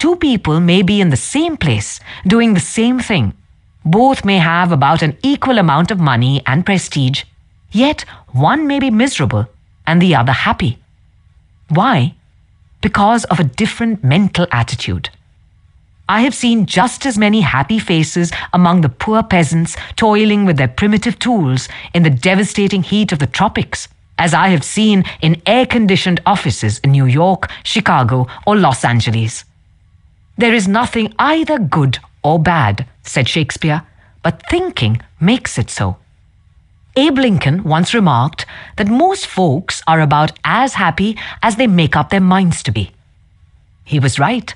2 people may be in the same place doing the same thing. Both may have about an equal amount of money and prestige, yet one may be miserable and the other happy. Why? Because of a different mental attitude. I have seen just as many happy faces among the poor peasants toiling with their primitive tools in the devastating heat of the tropics as I have seen in air-conditioned offices in New York, Chicago, or Los Angeles. There is nothing either good or bad, said Shakespeare, but thinking makes it so. Abe Lincoln once remarked that most folks are about as happy as they make up their minds to be. He was right.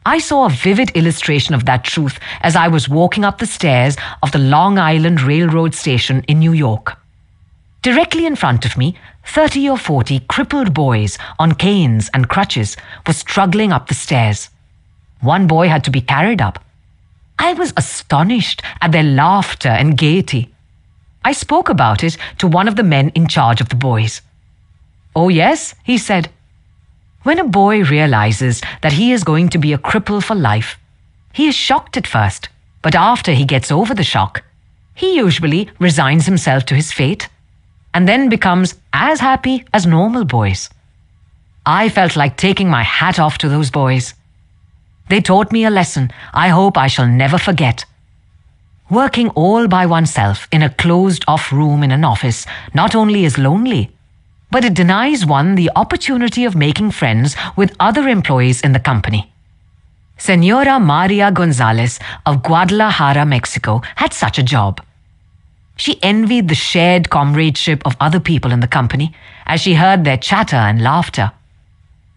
I saw a vivid illustration of that truth as I was walking up the stairs of the Long Island Railroad station in New York. Directly in front of me, 30 or 40 crippled boys on canes and crutches were struggling up the stairs. One boy had to be carried up. I was astonished at their laughter and gaiety. I spoke about it to one of the men in charge of the boys. "Oh yes," he said. When a boy realizes that he is going to be a cripple for life, he is shocked at first, but after he gets over the shock, he usually resigns himself to his fate and then becomes as happy as normal boys. I felt like taking my hat off to those boys. They taught me a lesson I hope I shall never forget. Working all by oneself in a closed-off room in an office not only is lonely, but it denies one the opportunity of making friends with other employees in the company. Senora Maria Gonzalez of Guadalajara, Mexico, had such a job. She envied the shared comradeship of other people in the company as she heard their chatter and laughter.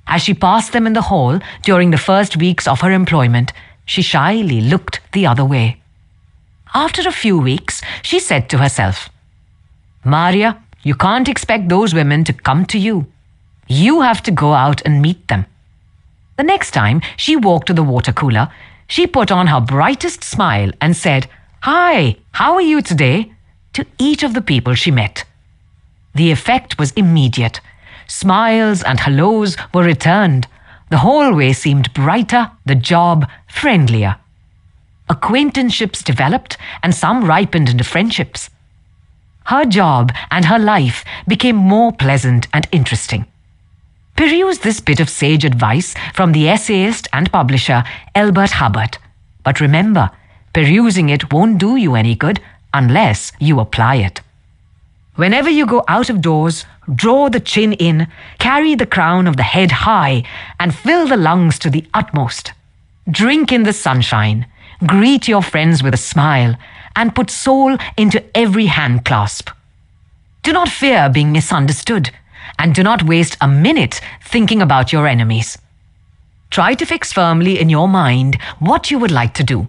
As she passed them in the hall during the first weeks of her employment, She shyly looked the other way. After a few weeks, she said to herself, "Maria, you can't expect those women to come to you. You have to go out and meet them." The next time she walked to the water cooler, she put on her brightest smile and said, "Hi, how are you today?" to each of the people she met. The effect was immediate. Smiles and hellos were returned. The hallway seemed brighter, the job friendlier. Acquaintanceships developed and some ripened into friendships. Her job and her life became more pleasant and interesting. Peruse this bit of sage advice from the essayist and publisher Elbert Hubbard. But remember, perusing it won't do you any good unless you apply it. Whenever you go out of doors, draw the chin in, carry the crown of the head high, and fill the lungs to the utmost. Drink in the sunshine, greet your friends with a smile, and put soul into every hand clasp. Do not fear being misunderstood, and do not waste a minute thinking about your enemies. Try to fix firmly in your mind what you would like to do,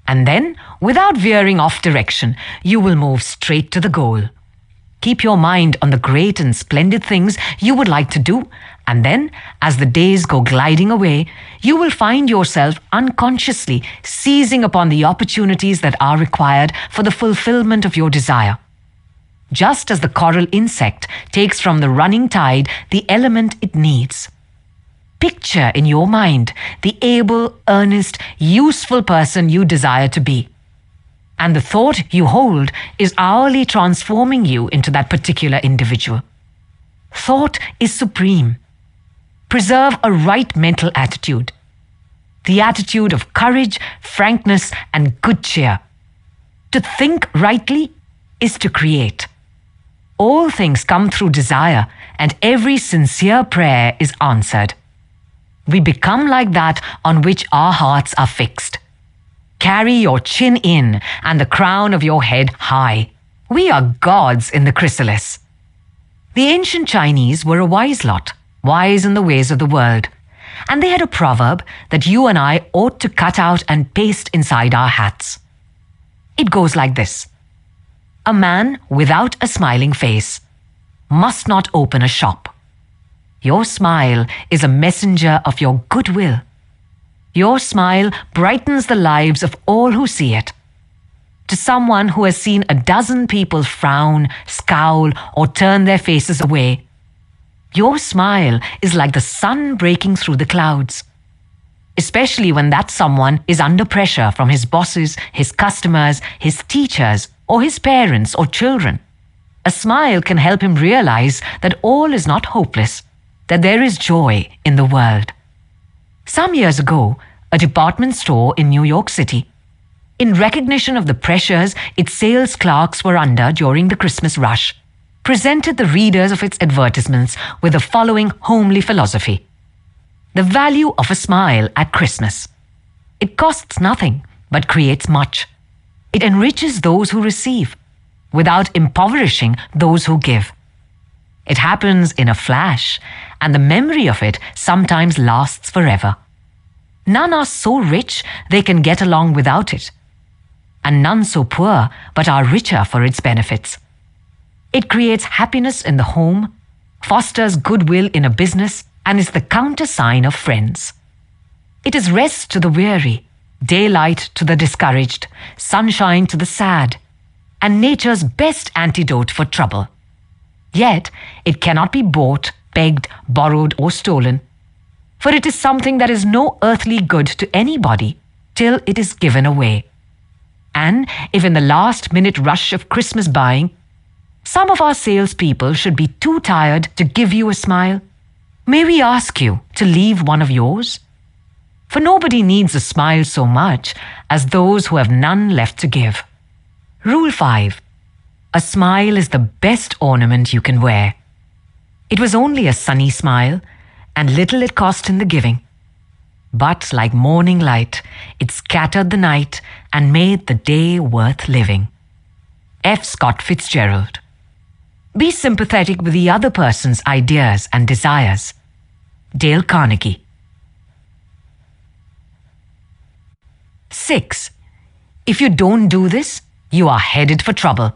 and then, without veering off direction, you will move straight to the goal. Keep your mind on the great and splendid things you would like to do, and then, as the days go gliding away, you will find yourself unconsciously seizing upon the opportunities that are required for the fulfillment of your desire. Just as the coral insect takes from the running tide the element it needs. Picture in your mind the able, earnest, useful person you desire to be. And the thought you hold is hourly transforming you into that particular individual. Thought is supreme. Preserve a right mental attitude. The attitude of courage, frankness, and good cheer. To think rightly is to create. All things come through desire, and every sincere prayer is answered. We become like that on which our hearts are fixed. Carry your chin in and the crown of your head high. We are gods in the chrysalis. The ancient Chinese were a wise lot, wise in the ways of the world. And they had a proverb that you and I ought to cut out and paste inside our hats. It goes like this: a man without a smiling face must not open a shop. Your smile is a messenger of your goodwill. Your smile brightens the lives of all who see it. To someone who has seen a dozen people frown, scowl, or turn their faces away, your smile is like the sun breaking through the clouds. Especially when that someone is under pressure from his bosses, his customers, his teachers, or his parents or children. A smile can help him realize that all is not hopeless, that there is joy in the world. Some years ago, a department store in New York City, in recognition of the pressures its sales clerks were under during the Christmas rush, presented the readers of its advertisements with the following homely philosophy: the value of a smile at Christmas. It costs nothing, but creates much. It enriches those who receive, without impoverishing those who give. It happens in a flash, and the memory of it sometimes lasts forever. None are so rich they can get along without it, and none so poor but are richer for its benefits. It creates happiness in the home, fosters goodwill in a business, and is the countersign of friends. It is rest to the weary, daylight to the discouraged, sunshine to the sad, and nature's best antidote for trouble. Yet, it cannot be bought, begged, borrowed, or stolen, for it is something that is no earthly good to anybody till it is given away. And if in the last-minute rush of Christmas buying, some of our salespeople should be too tired to give you a smile, may we ask you to leave one of yours? For nobody needs a smile so much as those who have none left to give. Rule 5. A smile is the best ornament you can wear. It was only a sunny smile, and little it cost in the giving. But like morning light, it scattered the night and made the day worth living. F. Scott Fitzgerald. Be sympathetic with the other person's ideas and desires. Dale Carnegie. 6. If you don't do this, you are headed for trouble.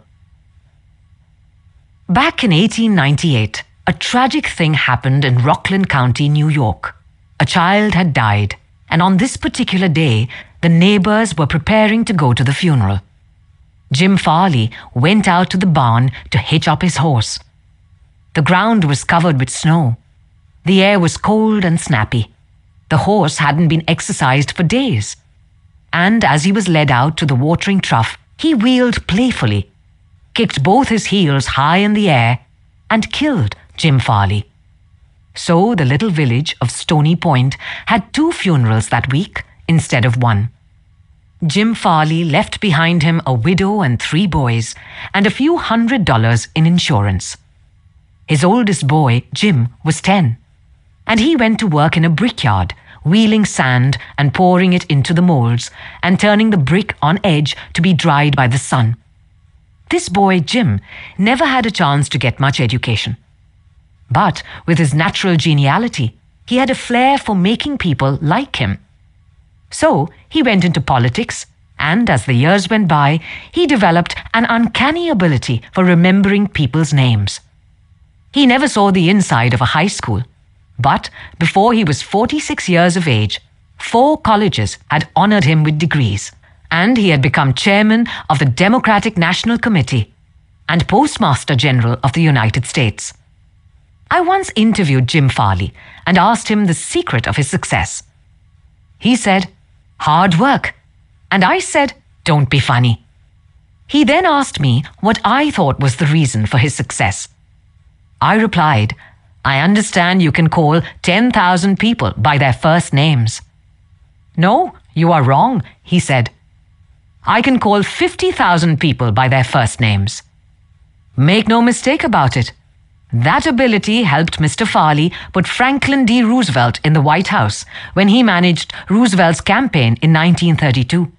Back in 1898, a tragic thing happened in Rockland County, New York. A child had died, and on this particular day, the neighbors were preparing to go to the funeral. Jim Farley went out to the barn to hitch up his horse. The ground was covered with snow. The air was cold and snappy. The horse hadn't been exercised for days. And as he was led out to the watering trough, he wheeled playfully, kicked both his heels high in the air, and killed Jim Farley. So the little village of Stony Point had 2 funerals that week instead of 1. Jim Farley left behind him a widow and 3 boys and a few $100 in insurance. His oldest boy, Jim, was 10, and he went to work in a brickyard, wheeling sand and pouring it into the molds and turning the brick on edge to be dried by the sun. This boy, Jim, never had a chance to get much education. But with his natural geniality, he had a flair for making people like him. So he went into politics, and as the years went by, he developed an uncanny ability for remembering people's names. He never saw the inside of a high school, but before he was 46 years of age, 4 colleges had honored him with degrees, and he had become chairman of the Democratic National Committee and Postmaster General of the United States. I once interviewed Jim Farley and asked him the secret of his success. He said, "Hard work." And I said, "Don't be funny." He then asked me what I thought was the reason for his success. I replied, "I understand you can call 10,000 people by their first names." "No, you are wrong," he said. "I can call 50,000 people by their first names." Make no mistake about it. That ability helped Mr. Farley put Franklin D. Roosevelt in the White House when he managed Roosevelt's campaign in 1932.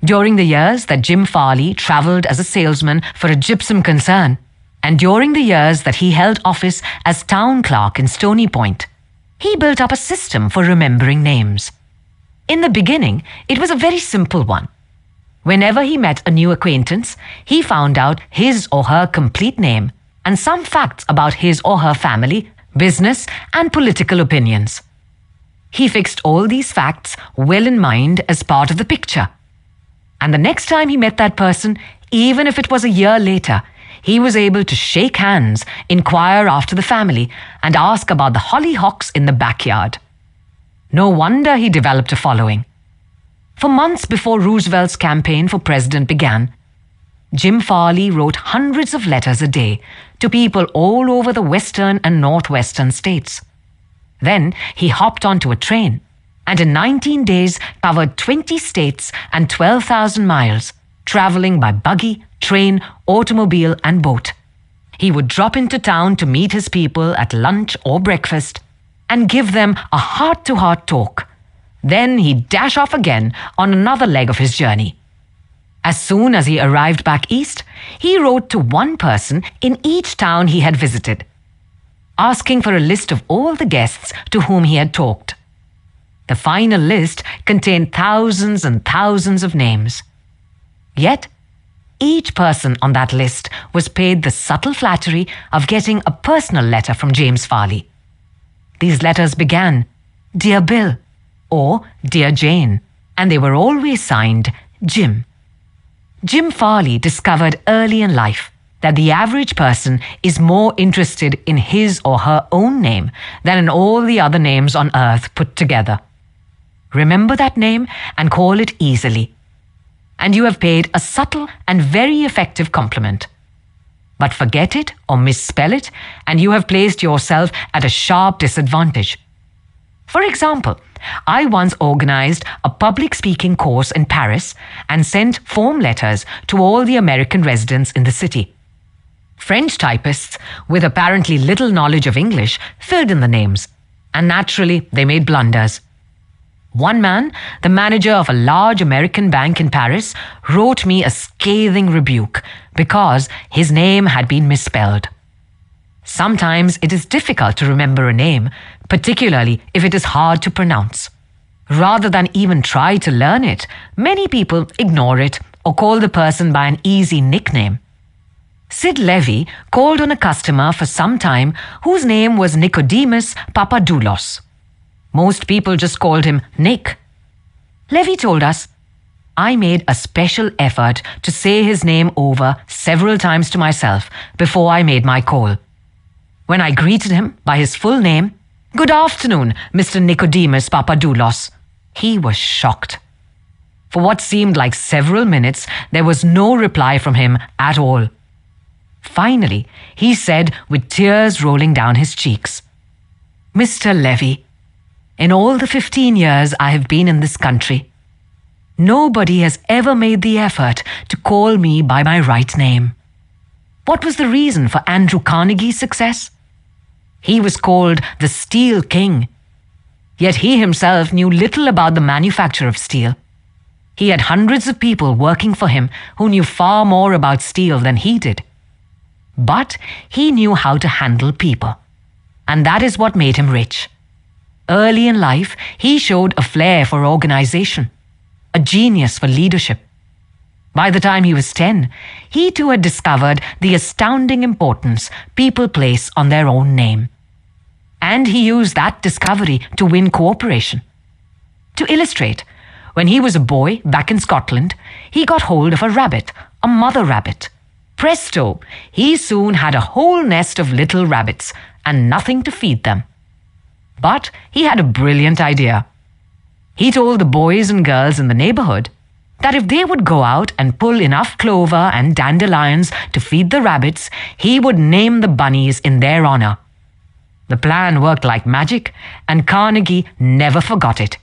During the years that Jim Farley traveled as a salesman for a gypsum concern, and during the years that he held office as town clerk in Stony Point, he built up a system for remembering names. In the beginning, it was a very simple one. Whenever he met a new acquaintance, he found out his or her complete name and some facts about his or her family, business, and political opinions. He fixed all these facts well in mind as part of the picture. And the next time he met that person, even if it was a year later, he was able to shake hands, inquire after the family, and ask about the hollyhocks in the backyard. No wonder he developed a following. For months before Roosevelt's campaign for president began, Jim Farley wrote hundreds of letters a day to people all over the western and northwestern states. Then he hopped onto a train and in 19 days covered 20 states and 12,000 miles, traveling by buggy, train, automobile, and boat. He would drop into town to meet his people at lunch or breakfast and give them a heart-to-heart talk. Then he'd dash off again on another leg of his journey. As soon as he arrived back east, he wrote to one person in each town he had visited, asking for a list of all the guests to whom he had talked. The final list contained thousands and thousands of names. Yet, each person on that list was paid the subtle flattery of getting a personal letter from James Farley. These letters began, "Dear Bill," or "Dear Jane," and they were always signed Jim. Jim Farley discovered early in life that the average person is more interested in his or her own name than in all the other names on earth put together. Remember that name and call it easily, and you have paid a subtle and very effective compliment. But forget it or misspell it, and you have placed yourself at a sharp disadvantage. For example, I once organized a public speaking course in Paris and sent form letters to all the American residents in the city. French typists with apparently little knowledge of English filled in the names, and naturally they made blunders. One man, the manager of a large American bank in Paris, wrote me a scathing rebuke because his name had been misspelled. Sometimes it is difficult to remember a name, particularly if it is hard to pronounce. Rather than even try to learn it, many people ignore it or call the person by an easy nickname. Sid Levy called on a customer for some time whose name was Nicodemus Papadoulos. Most people just called him Nick. Levy told us, "I made a special effort to say his name over several times to myself before I made my call. When I greeted him by his full name, 'Good afternoon, Mr. Nicodemus Papadoulos,' he was shocked. For what seemed like several minutes, there was no reply from him at all. Finally, he said with tears rolling down his cheeks, 'Mr. Levy, in all the 15 years I have been in this country, nobody has ever made the effort to call me by my right name. What was the reason for Andrew Carnegie's success? He was called the Steel King. Yet he himself knew little about the manufacture of steel. He had hundreds of people working for him who knew far more about steel than he did. But he knew how to handle people, and that is what made him rich. Early in life, he showed a flair for organization, a genius for leadership. By the time he was 10, he too had discovered the astounding importance people place on their own name. And he used that discovery to win cooperation. To illustrate, when he was a boy back in Scotland, he got hold of a rabbit, a mother rabbit. Presto, he soon had a whole nest of little rabbits and nothing to feed them. But he had a brilliant idea. He told the boys and girls in the neighborhood that if they would go out and pull enough clover and dandelions to feed the rabbits, he would name the bunnies in their honor. The plan worked like magic, and Carnegie never forgot it.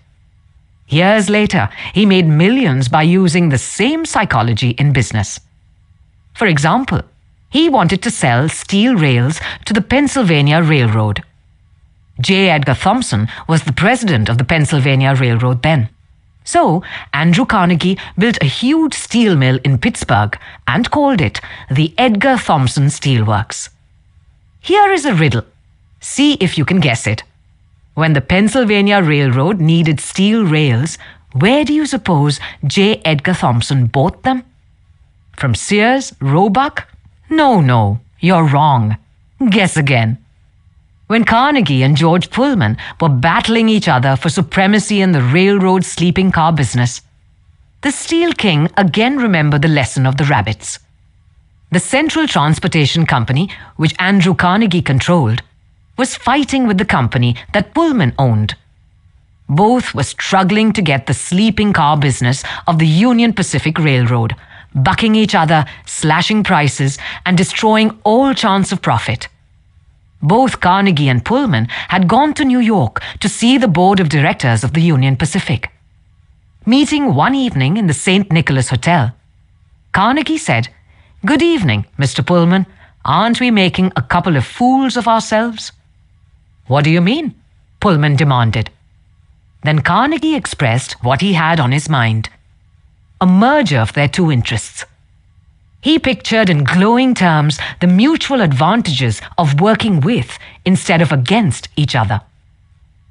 Years later, he made millions by using the same psychology in business. For example, he wanted to sell steel rails to the Pennsylvania Railroad. J. Edgar Thompson was the president of the Pennsylvania Railroad then. So, Andrew Carnegie built a huge steel mill in Pittsburgh and called it the Edgar Thomson Steel Works. Here is a riddle. See if you can guess it. When the Pennsylvania Railroad needed steel rails, where do you suppose J. Edgar Thomson bought them? From Sears, Roebuck? No, you're wrong. Guess again. When Carnegie and George Pullman were battling each other for supremacy in the railroad sleeping car business, the Steel King again remembered the lesson of the rabbits. The Central Transportation Company, which Andrew Carnegie controlled, was fighting with the company that Pullman owned. Both were struggling to get the sleeping car business of the Union Pacific Railroad, bucking each other, slashing prices, and destroying all chance of profit. Both Carnegie and Pullman had gone to New York to see the board of directors of the Union Pacific. Meeting one evening in the St. Nicholas Hotel, Carnegie said, "Good evening, Mr. Pullman. Aren't we making a couple of fools of ourselves?" "What do you mean?" Pullman demanded. Then Carnegie expressed what he had on his mind: a merger of their two interests. He pictured in glowing terms the mutual advantages of working with instead of against each other.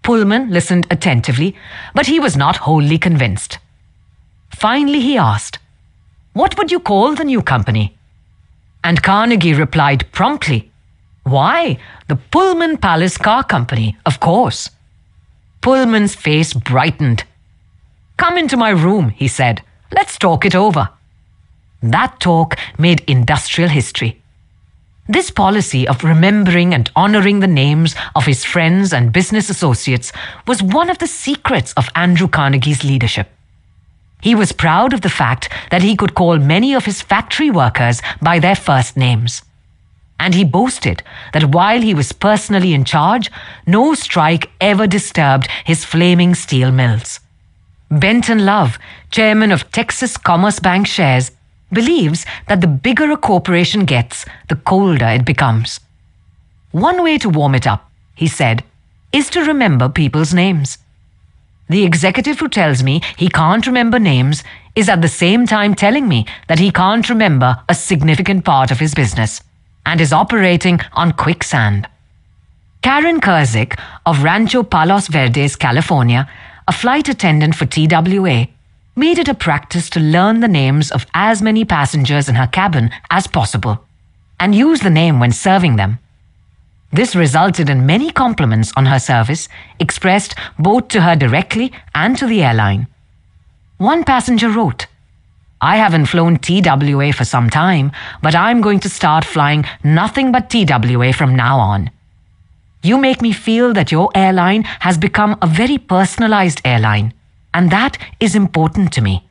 Pullman listened attentively, but he was not wholly convinced. Finally he asked, "What would you call the new company?" And Carnegie replied promptly, "Why, the Pullman Palace Car Company, of course." Pullman's face brightened. "Come into my room," he said. "Let's talk it over." That talk made industrial history. This policy of remembering and honoring the names of his friends and business associates was one of the secrets of Andrew Carnegie's leadership. He was proud of the fact that he could call many of his factory workers by their first names. And he boasted that while he was personally in charge, no strike ever disturbed his flaming steel mills. Benton Love, chairman of Texas Commerce Bank Shares, believes that the bigger a corporation gets, the colder it becomes. One way to warm it up, he said, is to remember people's names. The executive who tells me he can't remember names is at the same time telling me that he can't remember a significant part of his business and is operating on quicksand. Karen Kurzik of Rancho Palos Verdes, California, a flight attendant for TWA, made it a practice to learn the names of as many passengers in her cabin as possible and use the name when serving them. This resulted in many compliments on her service, expressed both to her directly and to the airline. One passenger wrote, "I haven't flown TWA for some time, but I'm going to start flying nothing but TWA from now on. You make me feel that your airline has become a very personalized airline, and that is important to me.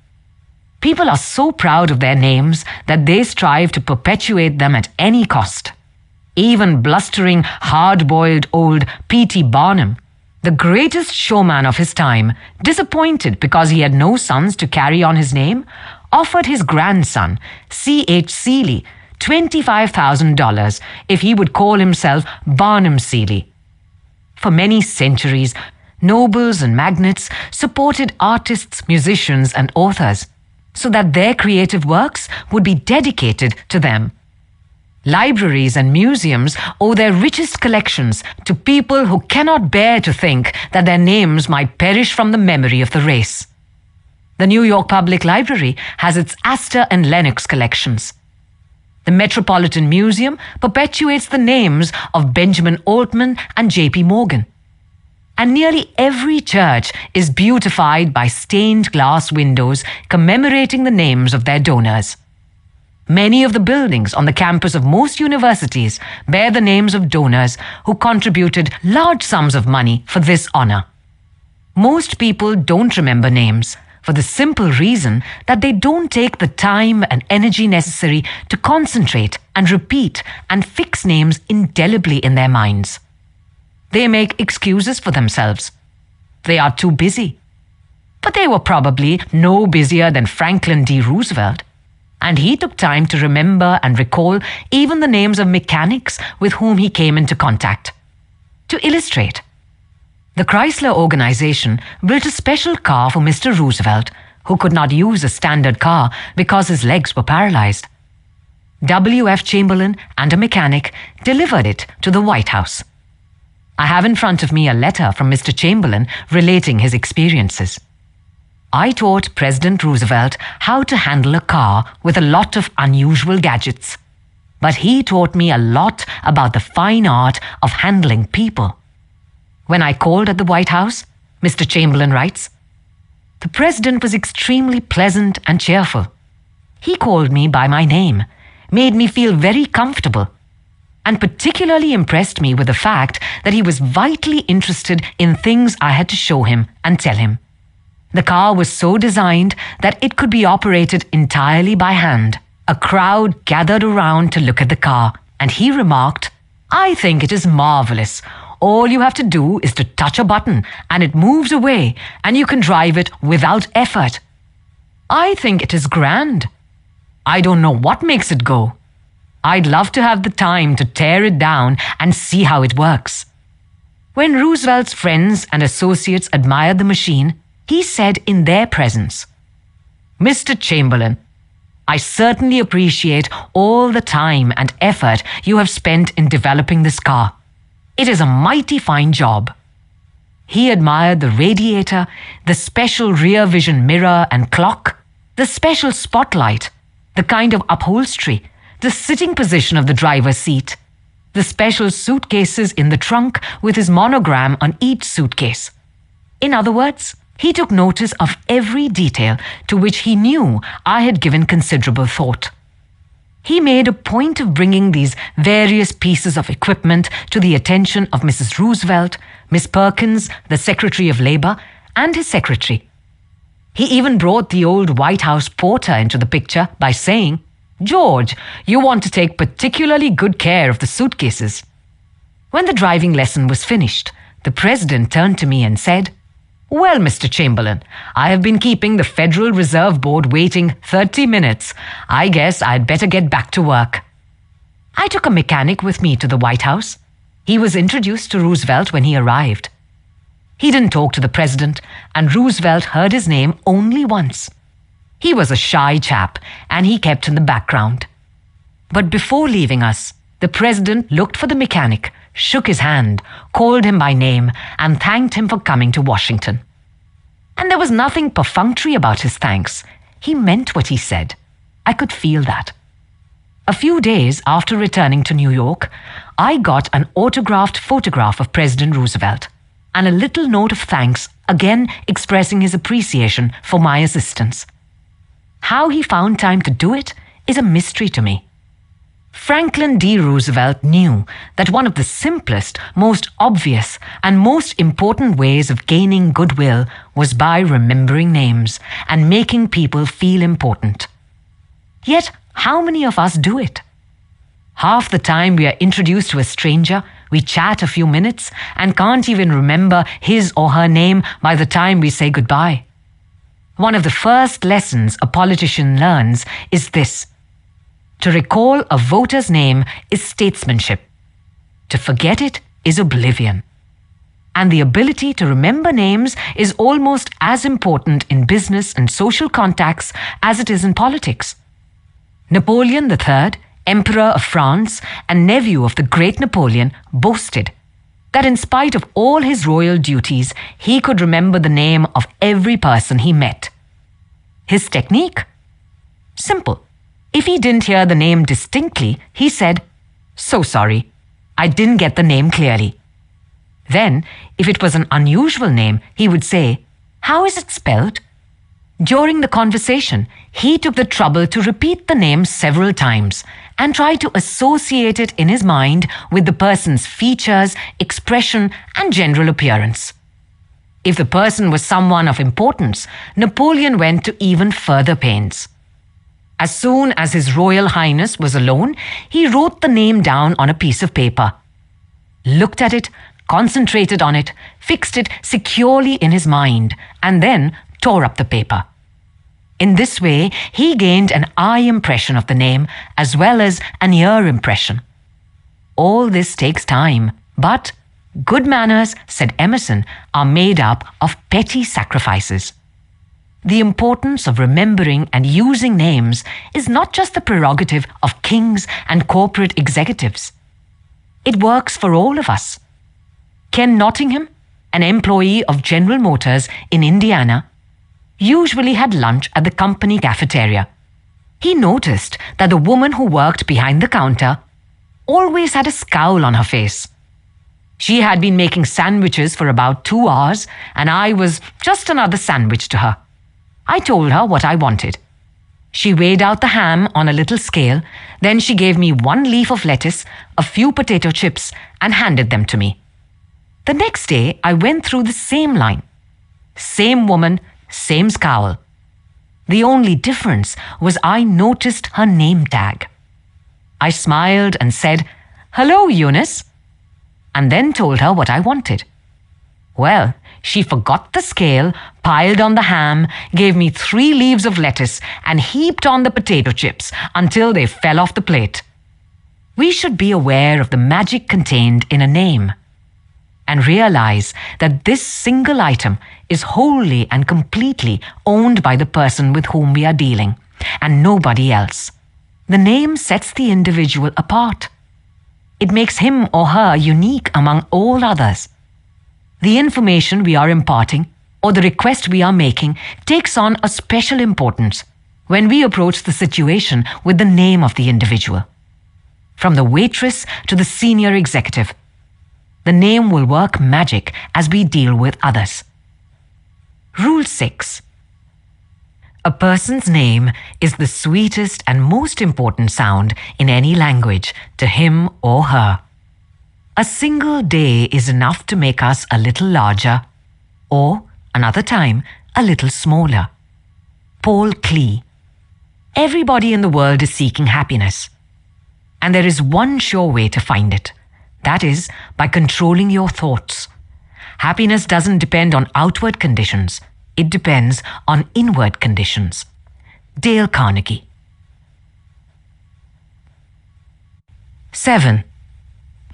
People are so proud of their names that they strive to perpetuate them at any cost. Even blustering, hard-boiled old P.T. Barnum, the greatest showman of his time, disappointed because he had no sons to carry on his name, offered his grandson, C.H. Seeley, $25,000 if he would call himself Barnum Seeley. For many centuries, nobles and magnates supported artists, musicians, and authors so that their creative works would be dedicated to them. Libraries and museums owe their richest collections to people who cannot bear to think that their names might perish from the memory of the race. The New York Public Library has its Astor and Lenox collections. The Metropolitan Museum perpetuates the names of Benjamin Altman and J.P. Morgan. And nearly every church is beautified by stained glass windows commemorating the names of their donors. Many of the buildings on the campus of most universities bear the names of donors who contributed large sums of money for this honor. Most people don't remember names for the simple reason that they don't take the time and energy necessary to concentrate and repeat and fix names indelibly in their minds. They make excuses for themselves. They are too busy. But they were probably no busier than Franklin D. Roosevelt, and he took time to remember and recall even the names of mechanics with whom he came into contact. To illustrate, the Chrysler organization built a special car for Mr. Roosevelt, who could not use a standard car because his legs were paralyzed. W.F. Chamberlain and a mechanic delivered it to the White House. I have in front of me a letter from Mr. Chamberlain relating his experiences. I taught President Roosevelt how to handle a car with a lot of unusual gadgets, but he taught me a lot about the fine art of handling people. When I called at the White House, Mr. Chamberlain writes, the president was extremely pleasant and cheerful. He called me by my name, made me feel very comfortable, and particularly impressed me with the fact that he was vitally interested in things I had to show him and tell him. The car was so designed that it could be operated entirely by hand. A crowd gathered around to look at the car, and he remarked, "I think it is marvelous. All you have to do is to touch a button, and it moves away, and you can drive it without effort. I think it is grand. I don't know what makes it go. I'd love to have the time to tear it down and see how it works." When Roosevelt's friends and associates admired the machine, he said in their presence, "Mr. Chamberlain, I certainly appreciate all the time and effort you have spent in developing this car. It is a mighty fine job." He admired the radiator, the special rear vision mirror and clock, the special spotlight, the kind of upholstery, the sitting position of the driver's seat, the special suitcases in the trunk with his monogram on each suitcase. In other words, he took notice of every detail to which he knew I had given considerable thought. He made a point of bringing these various pieces of equipment to the attention of Mrs. Roosevelt, Miss Perkins, the Secretary of Labor, and his secretary. He even brought the old White House porter into the picture by saying, "George, you want to take particularly good care of the suitcases." When the driving lesson was finished, the president turned to me and said, "Well, Mr. Chamberlain, I have been keeping the Federal Reserve Board waiting 30 minutes. I guess I'd better get back to work." I took a mechanic with me to the White House. He was introduced to Roosevelt when he arrived. He didn't talk to the president, and Roosevelt heard his name only once. He was a shy chap, and he kept in the background. But before leaving us, the president looked for the mechanic, shook his hand, called him by name, and thanked him for coming to Washington. And there was nothing perfunctory about his thanks. He meant what he said. I could feel that. A few days after returning to New York, I got an autographed photograph of President Roosevelt and a little note of thanks, again expressing his appreciation for my assistance. How he found time to do it is a mystery to me. Franklin D. Roosevelt knew that one of the simplest, most obvious, and most important ways of gaining goodwill was by remembering names and making people feel important. Yet, how many of us do it? Half the time we are introduced to a stranger, we chat a few minutes and can't even remember his or her name by the time we say goodbye. One of the first lessons a politician learns is this: to recall a voter's name is statesmanship. To forget it is oblivion. And the ability to remember names is almost as important in business and social contacts as it is in politics. Napoleon III, Emperor of France and nephew of the great Napoleon, boasted that in spite of all his royal duties, he could remember the name of every person he met. His technique? Simple. If he didn't hear the name distinctly, he said, "So sorry, I didn't get the name clearly." Then, if it was an unusual name, he would say, "How is it spelled?" During the conversation, he took the trouble to repeat the name several times and try to associate it in his mind with the person's features, expression, and general appearance. If the person was someone of importance, Napoleon went to even further pains. As soon as His Royal Highness was alone, he wrote the name down on a piece of paper, looked at it, concentrated on it, fixed it securely in his mind, and then tore up the paper. In this way, he gained an eye impression of the name as well as an ear impression. All this takes time, but good manners, said Emerson, are made up of petty sacrifices. The importance of remembering and using names is not just the prerogative of kings and corporate executives. It works for all of us. Ken Nottingham, an employee of General Motors in Indiana, usually had lunch at the company cafeteria. He noticed that the woman who worked behind the counter always had a scowl on her face. She had been making sandwiches for about 2 hours, and I was just another sandwich to her. I told her what I wanted. She weighed out the ham on a little scale, then she gave me 1 leaf of lettuce, a few potato chips, and handed them to me. The next day, I went through the same line. Same woman, same scowl. The only difference was I noticed her name tag. I smiled and said, "Hello, Eunice," and then told her what I wanted. Well, she forgot the scale, piled on the ham, gave me 3 leaves of lettuce, and heaped on the potato chips until they fell off the plate. We should be aware of the magic contained in a name and realize that this single item is wholly and completely owned by the person with whom we are dealing, and nobody else. The name sets the individual apart. It makes him or her unique among all others. The information we are imparting or the request we are making takes on a special importance when we approach the situation with the name of the individual. From the waitress to the senior executive, the name will work magic as we deal with others. Rule 6. A person's name is the sweetest and most important sound in any language to him or her. A single day is enough to make us a little larger, or, another time, a little smaller. Paul Klee. Everybody in the world is seeking happiness. And there is one sure way to find it. That is, by controlling your thoughts. Happiness doesn't depend on outward conditions. It depends on inward conditions. Dale Carnegie. 7.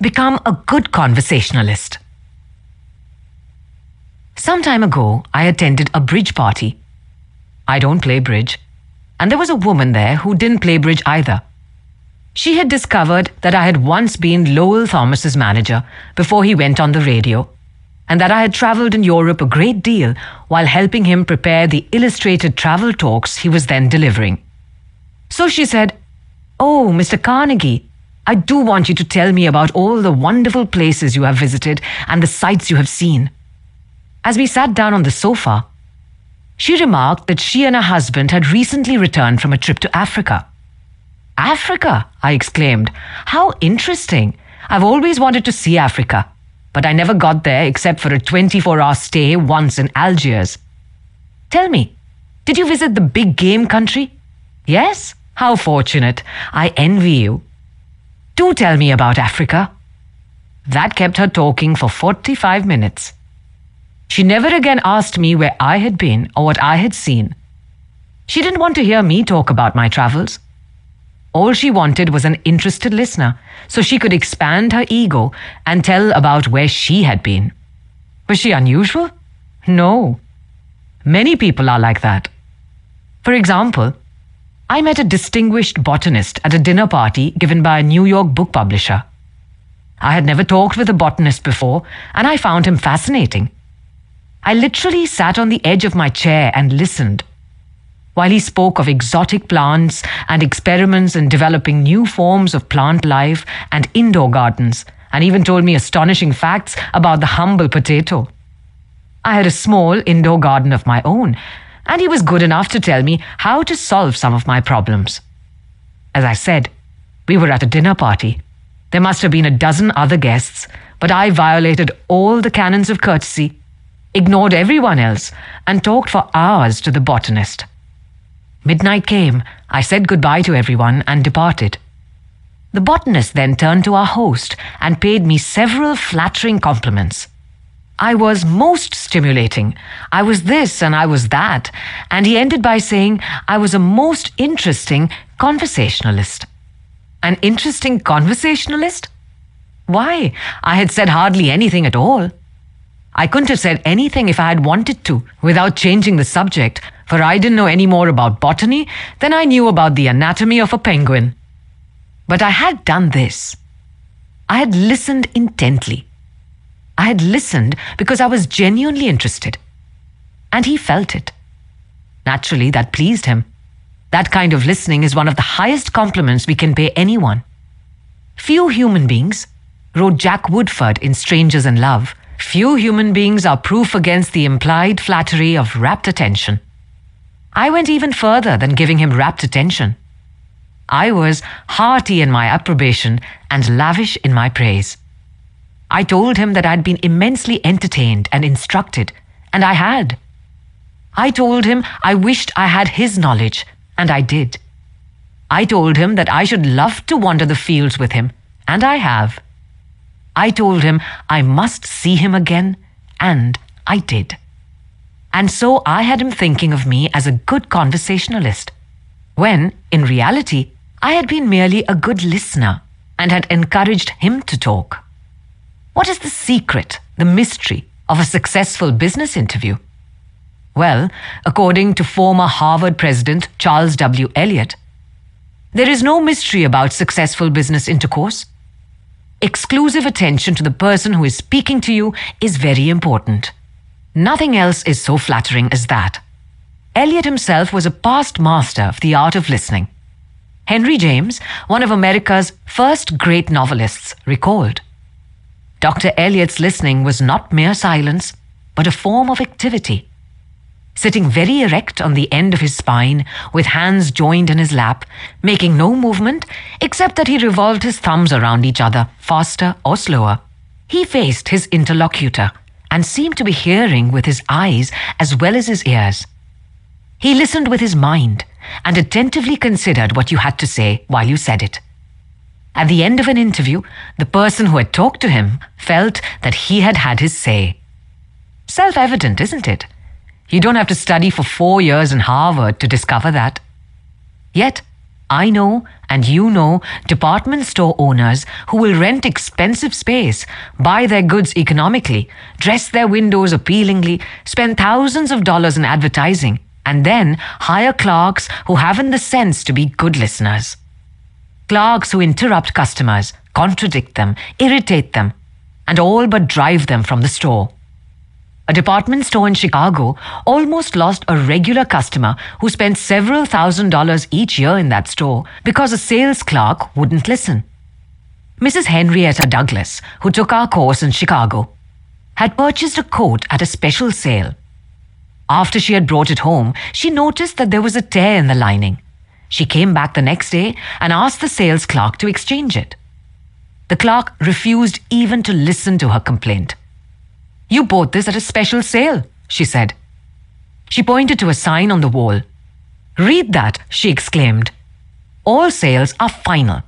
Become a good conversationalist. Some time ago, I attended a bridge party. I don't play bridge, and there was a woman there who didn't play bridge either. She had discovered that I had once been Lowell Thomas's manager before he went on the radio, and that I had traveled in Europe a great deal while helping him prepare the illustrated travel talks he was then delivering. So she said, "Oh, Mr. Carnegie, I do want you to tell me about all the wonderful places you have visited and the sights you have seen." As we sat down on the sofa, she remarked that she and her husband had recently returned from a trip to Africa. "Africa?" I exclaimed. "How interesting. I've always wanted to see Africa, but I never got there except for a 24-hour stay once in Algiers." "Tell me, did you visit the big game country?" "Yes? How fortunate. I envy you." "Do tell me about Africa." That kept her talking for 45 minutes. She never again asked me where I had been or what I had seen. She didn't want to hear me talk about my travels. All she wanted was an interested listener, so she could expand her ego and tell about where she had been. Was she unusual? No. Many people are like that. For example, I met a distinguished botanist at a dinner party given by a New York book publisher. I had never talked with a botanist before, and I found him fascinating. I literally sat on the edge of my chair and listened while he spoke of exotic plants and experiments in developing new forms of plant life and indoor gardens, and even told me astonishing facts about the humble potato. I had a small indoor garden of my own, and he was good enough to tell me how to solve some of my problems. As I said, we were at a dinner party. There must have been a dozen other guests, but I violated all the canons of courtesy, ignored everyone else, and talked for hours to the botanist. Midnight came. I said goodbye to everyone and departed. The botanist then turned to our host and paid me several flattering compliments. I was most stimulating. I was this and I was that, and he ended by saying I was a most interesting conversationalist. An interesting conversationalist? Why, I had said hardly anything at all. I couldn't have said anything if I had wanted to without changing the subject, for I didn't know any more about botany than I knew about the anatomy of a penguin. But I had done this. I had listened intently. I had listened because I was genuinely interested. And he felt it. Naturally, that pleased him. That kind of listening is one of the highest compliments we can pay anyone. Few human beings, wrote Jack Woodford in Strangers in Love, few human beings are proof against the implied flattery of rapt attention. I went even further than giving him rapt attention. I was hearty in my approbation and lavish in my praise. I told him that I'd been immensely entertained and instructed, and I had. I told him I wished I had his knowledge, and I did. I told him that I should love to wander the fields with him, and I have. I told him I must see him again, and I did. And so I had him thinking of me as a good conversationalist, when, in reality, I had been merely a good listener and had encouraged him to talk. What is the secret, the mystery of a successful business interview? Well, according to former Harvard President Charles W. Eliot, there is no mystery about successful business intercourse. Exclusive attention to the person who is speaking to you is very important. Nothing else is so flattering as that. Eliot himself was a past master of the art of listening. Henry James, one of America's first great novelists, recalled, Dr. Eliot's listening was not mere silence, but a form of activity. Sitting very erect on the end of his spine, with hands joined in his lap, making no movement except that he revolved his thumbs around each other, faster or slower, he faced his interlocutor and seemed to be hearing with his eyes as well as his ears. He listened with his mind and attentively considered what you had to say while you said it. At the end of an interview, the person who had talked to him felt that he had had his say. Self-evident, isn't it? You don't have to study for 4 years in Harvard to discover that. Yet, I know, and you know, department store owners who will rent expensive space, buy their goods economically, dress their windows appealingly, spend thousands of dollars in advertising, and then hire clerks who haven't the sense to be good listeners. Clerks who interrupt customers, contradict them, irritate them, and all but drive them from the store. a department store in Chicago almost lost a regular customer who spent several $1,000s each year in that store because a sales clerk wouldn't listen. Mrs. Henrietta Douglas, who took our course in Chicago, had purchased a coat at a special sale. After she had brought it home, she noticed that there was a tear in the lining. She came back the next day and asked the sales clerk to exchange it. The clerk refused even to listen to her complaint. "You bought this at a special sale," she said. She pointed to a sign on the wall. "Read that," she exclaimed. "All sales are final.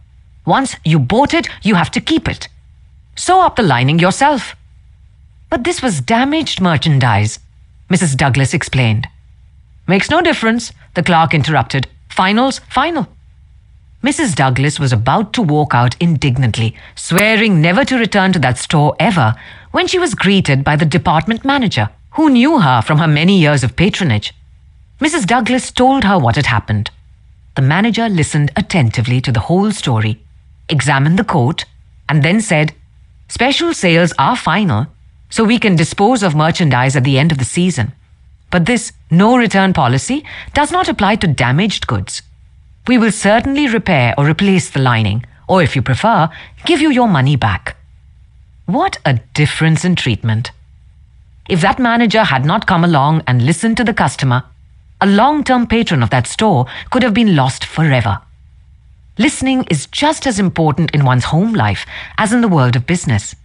Once you bought it, you have to keep it. Sew up the lining yourself." "But this was damaged merchandise," Mrs. Douglas explained. "Makes no difference," the clerk interrupted. "Final's final." Mrs. Douglas was about to walk out indignantly, swearing never to return to that store ever, when she was greeted by the department manager, who knew her from her many years of patronage. Mrs. Douglas told her what had happened. The manager listened attentively to the whole story, examined the coat, and then said, "Special sales are final, so we can dispose of merchandise at the end of the season. But this no-return policy does not apply to damaged goods. We will certainly repair or replace the lining, or if you prefer, give you your money back." What a difference in treatment. If that manager had not come along and listened to the customer, a long-term patron of that store could have been lost forever. Listening is just as important in one's home life as in the world of business.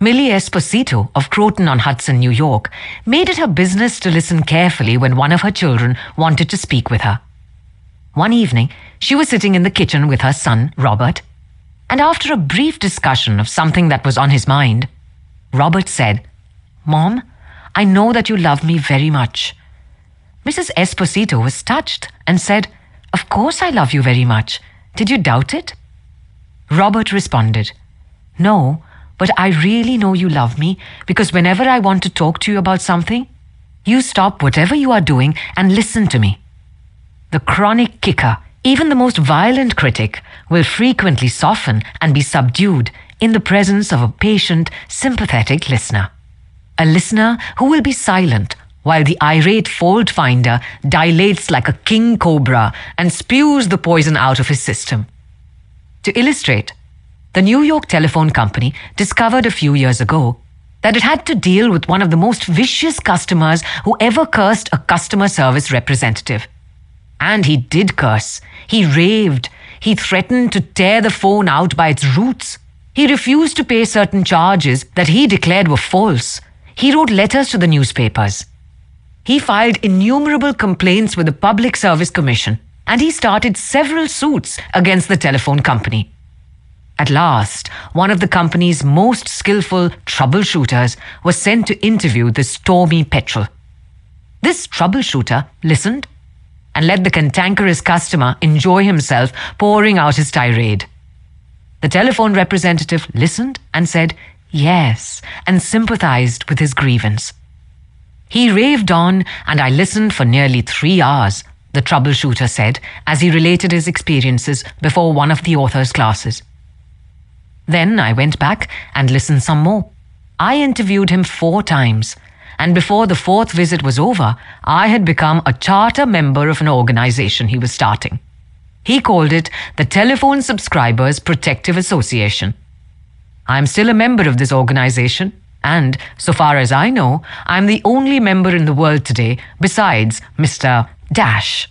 Millie Esposito of Croton-on-Hudson, New York, made it her business to listen carefully when one of her children wanted to speak with her. One evening, she was sitting in the kitchen with her son, Robert, and after a brief discussion of something that was on his mind, Robert said, "Mom, I know that you love me very much." Mrs. Esposito was touched and said, "Of course I love you very much. Did you doubt it?" Robert responded, "No, but I really know you love me because whenever I want to talk to you about something, you stop whatever you are doing and listen to me." The chronic kicker, even the most violent critic, will frequently soften and be subdued in the presence of a patient, sympathetic listener. A listener who will be silent while the irate fault finder dilates like a king cobra and spews the poison out of his system. To illustrate, the New York Telephone Company discovered a few years ago that it had to deal with one of the most vicious customers who ever cursed a customer service representative. And he did curse. He raved. He threatened to tear the phone out by its roots. He refused to pay certain charges that he declared were false. He wrote letters to the newspapers. He filed innumerable complaints with the Public Service Commission, and he started several suits against the telephone company. At last, one of the company's most skillful troubleshooters was sent to interview this stormy petrel. This troubleshooter listened and let the cantankerous customer enjoy himself pouring out his tirade. The telephone representative listened and said yes and sympathized with his grievance. He raved on, and I listened for nearly 3 hours, the troubleshooter said as he related his experiences before one of the author's classes. Then I went back and listened some more. I interviewed him 4 times, and before the 4th visit was over, I had become a charter member of an organization he was starting. He called it the Telephone Subscribers Protective Association. I'm still a member of this organization, and, so far as I know, I'm the only member in the world today besides Mr. Dash.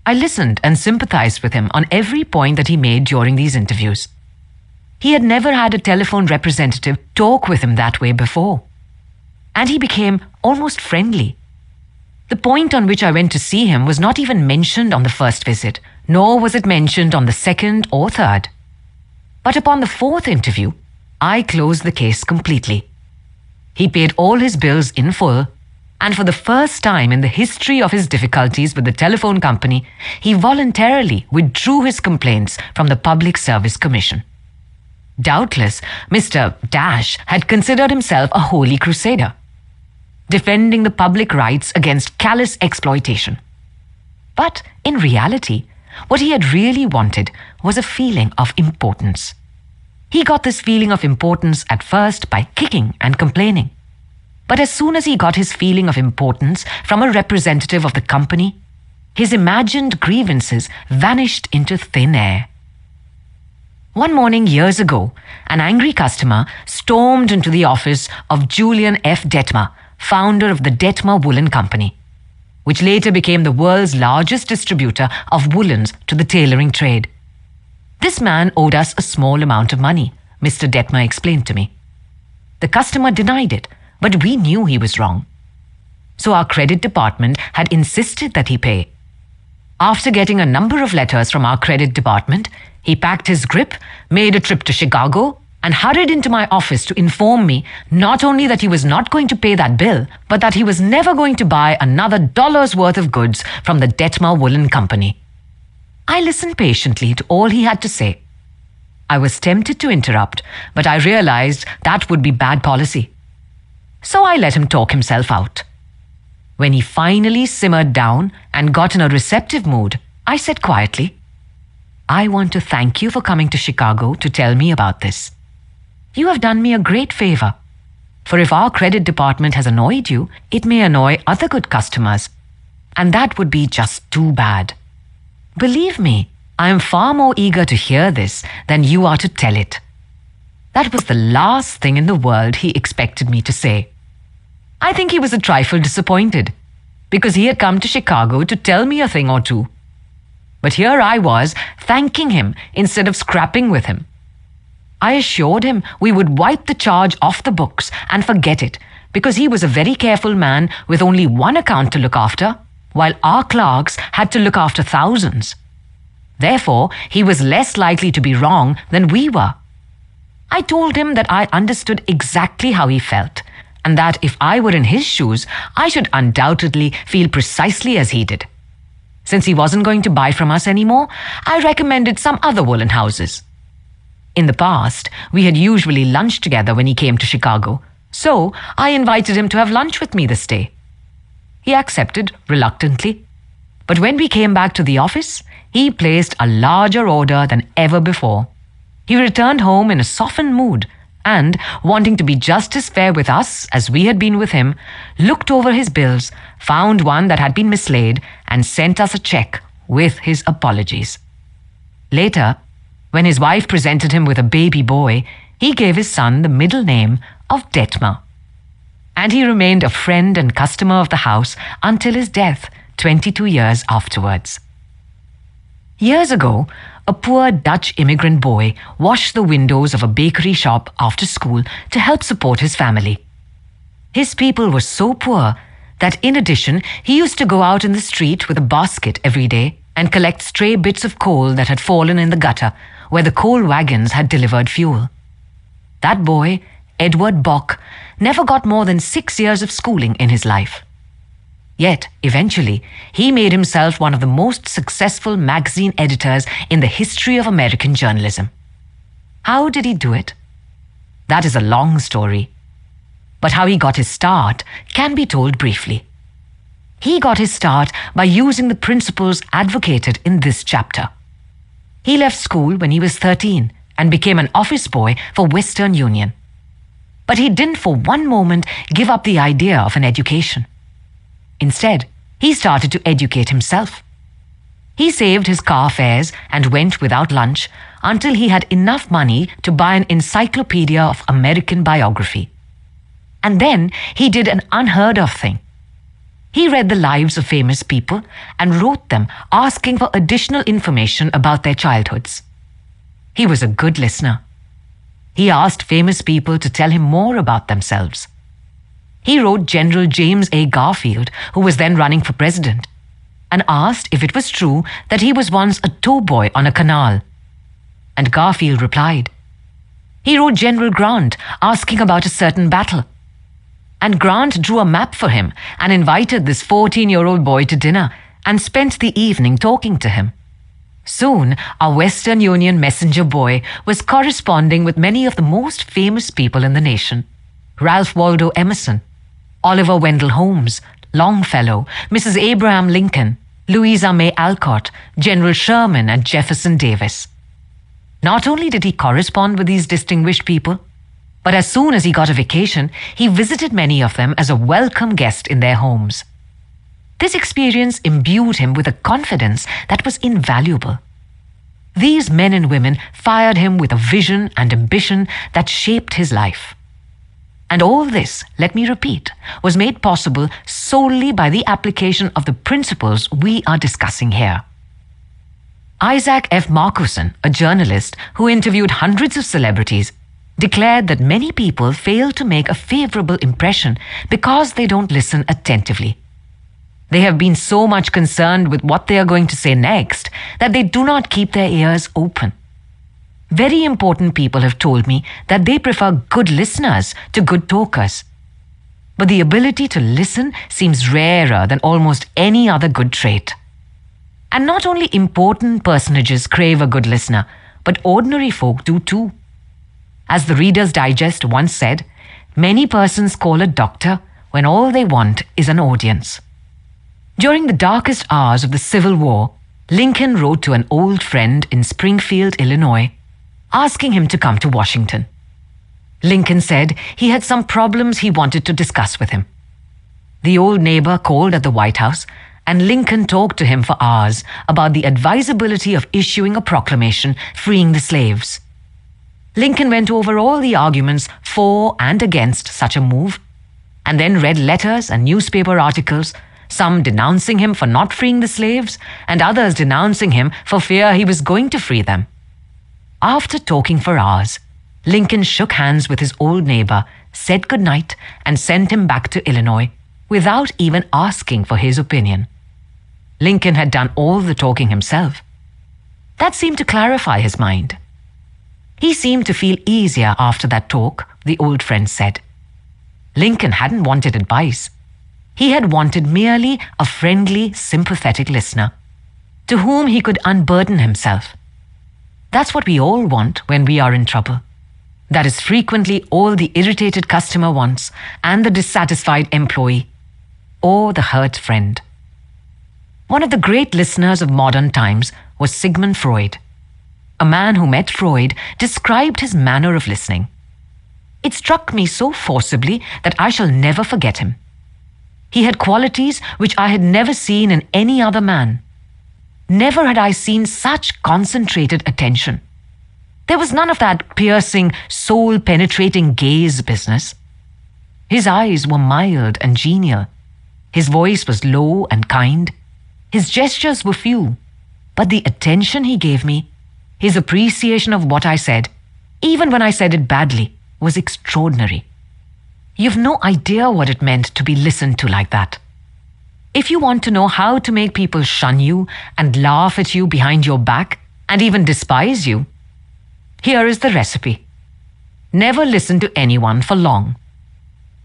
I listened and sympathized with him on every point that he made during these interviews. He had never had a telephone representative talk with him that way before. And he became almost friendly. The point on which I went to see him was not even mentioned on the first visit, nor was it mentioned on the 2nd or 3rd. But upon the 4th interview, I closed the case completely. He paid all his bills in full, and for the first time in the history of his difficulties with the telephone company, he voluntarily withdrew his complaints from the Public Service Commission. Doubtless, Mr. Dash had considered himself a holy crusader, defending the public rights against callous exploitation. But in reality, what he had really wanted was a feeling of importance. He got this feeling of importance at first by kicking and complaining. But as soon as he got his feeling of importance from a representative of the company, his imagined grievances vanished into thin air. One morning years ago, an angry customer stormed into the office of Julian F. Detmer, founder of the Detmer Woolen Company, which later became the world's largest distributor of woolens to the tailoring trade. This man owed us a small amount of money, Mr. Detmer explained to me. The customer denied it, but we knew he was wrong. So our credit department had insisted that he pay. After getting a number of letters from our credit department, he packed his grip, made a trip to Chicago, and hurried into my office to inform me not only that he was not going to pay that bill, but that he was never going to buy another dollar's worth of goods from the Detmer Woolen Company. I listened patiently to all he had to say. I was tempted to interrupt, but I realized that would be bad policy. So I let him talk himself out. When he finally simmered down and got in a receptive mood, I said quietly, "I want to thank you for coming to Chicago to tell me about this. You have done me a great favor. For if our credit department has annoyed you, it may annoy other good customers. And that would be just too bad. Believe me, I am far more eager to hear this than you are to tell it." That was the last thing in the world he expected me to say. I think he was a trifle disappointed, because he had come to Chicago to tell me a thing or two. But here I was, thanking him instead of scrapping with him. I assured him we would wipe the charge off the books and forget it, because he was a very careful man with only one account to look after, while our clerks had to look after thousands. Therefore, he was less likely to be wrong than we were. I told him that I understood exactly how he felt, and that if I were in his shoes, I should undoubtedly feel precisely as he did. Since he wasn't going to buy from us anymore, I recommended some other woolen houses. In the past, we had usually lunched together when he came to Chicago, so I invited him to have lunch with me this day. He accepted reluctantly, but when we came back to the office, he placed a larger order than ever before. He returned home in a softened mood and, wanting to be just as fair with us as we had been with him, looked over his bills, found one that had been mislaid, and sent us a check with his apologies. Later, when his wife presented him with a baby boy, he gave his son the middle name of Detmer. And he remained a friend and customer of the house until his death 22 years afterwards. Years ago, a poor Dutch immigrant boy washed the windows of a bakery shop after school to help support his family. His people were so poor that in addition, he used to go out in the street with a basket every day and collect stray bits of coal that had fallen in the gutter where the coal wagons had delivered fuel. That boy, Edward Bock, never got more than 6 years of schooling in his life. Yet, eventually, he made himself one of the most successful magazine editors in the history of American journalism. How did he do it? That is a long story. But how he got his start can be told briefly. He got his start by using the principles advocated in this chapter. He left school when he was 13 and became an office boy for Western Union. But he didn't for one moment give up the idea of an education. Instead, he started to educate himself. He saved his car fares and went without lunch until he had enough money to buy an encyclopedia of American biography. And then he did an unheard of thing. He read the lives of famous people and wrote them asking for additional information about their childhoods. He was a good listener. He asked famous people to tell him more about themselves. He wrote General James A. Garfield, who was then running for president, and asked if it was true that he was once a tow boy on a canal. And Garfield replied. He wrote General Grant, asking about a certain battle. And Grant drew a map for him and invited this 14-year-old boy to dinner and spent the evening talking to him. Soon, our Western Union messenger boy was corresponding with many of the most famous people in the nation. Ralph Waldo Emerson, Oliver Wendell Holmes, Longfellow, Mrs. Abraham Lincoln, Louisa May Alcott, General Sherman, and Jefferson Davis. Not only did he correspond with these distinguished people, But as soon as he got a vacation, he visited many of them as a welcome guest in their homes. This experience imbued him with a confidence that was invaluable. These men and women fired him with a vision and ambition that shaped his life. And all this, let me repeat, was made possible solely by the application of the principles we are discussing here. Isaac F. Marcuson, a journalist who interviewed hundreds of celebrities, declared that many people fail to make a favorable impression because they don't listen attentively. They have been so much concerned with what they are going to say next that they do not keep their ears open. Very important people have told me that they prefer good listeners to good talkers. But the ability to listen seems rarer than almost any other good trait. And not only important personages crave a good listener, but ordinary folk do too. As the Reader's Digest once said, many persons call a doctor when all they want is an audience. During the darkest hours of the Civil War, Lincoln wrote to an old friend in Springfield, Illinois, asking him to come to Washington. Lincoln said he had some problems he wanted to discuss with him. The old neighbor called at the White House, and Lincoln talked to him for hours about the advisability of issuing a proclamation freeing the slaves. Lincoln went over all the arguments for and against such a move, and then read letters and newspaper articles, some denouncing him for not freeing the slaves, and others denouncing him for fear he was going to free them. After talking for hours, Lincoln shook hands with his old neighbor, said goodnight, and sent him back to Illinois without even asking for his opinion. Lincoln had done all the talking himself. That seemed to clarify his mind. He seemed to feel easier after that talk, the old friend said. Lincoln hadn't wanted advice. He had wanted merely a friendly, sympathetic listener, to whom he could unburden himself. That's what we all want when we are in trouble. That is frequently all the irritated customer wants, and the dissatisfied employee, or the hurt friend. One of the great listeners of modern times was Sigmund Freud. A man who met Freud described his manner of listening. It struck me so forcibly that I shall never forget him. He had qualities which I had never seen in any other man. Never had I seen such concentrated attention. There was none of that piercing, soul-penetrating gaze business. His eyes were mild and genial. His voice was low and kind. His gestures were few, but the attention he gave me, his appreciation of what I said, even when I said it badly, was extraordinary. You've no idea what it meant to be listened to like that. If you want to know how to make people shun you and laugh at you behind your back and even despise you, here is the recipe. Never listen to anyone for long.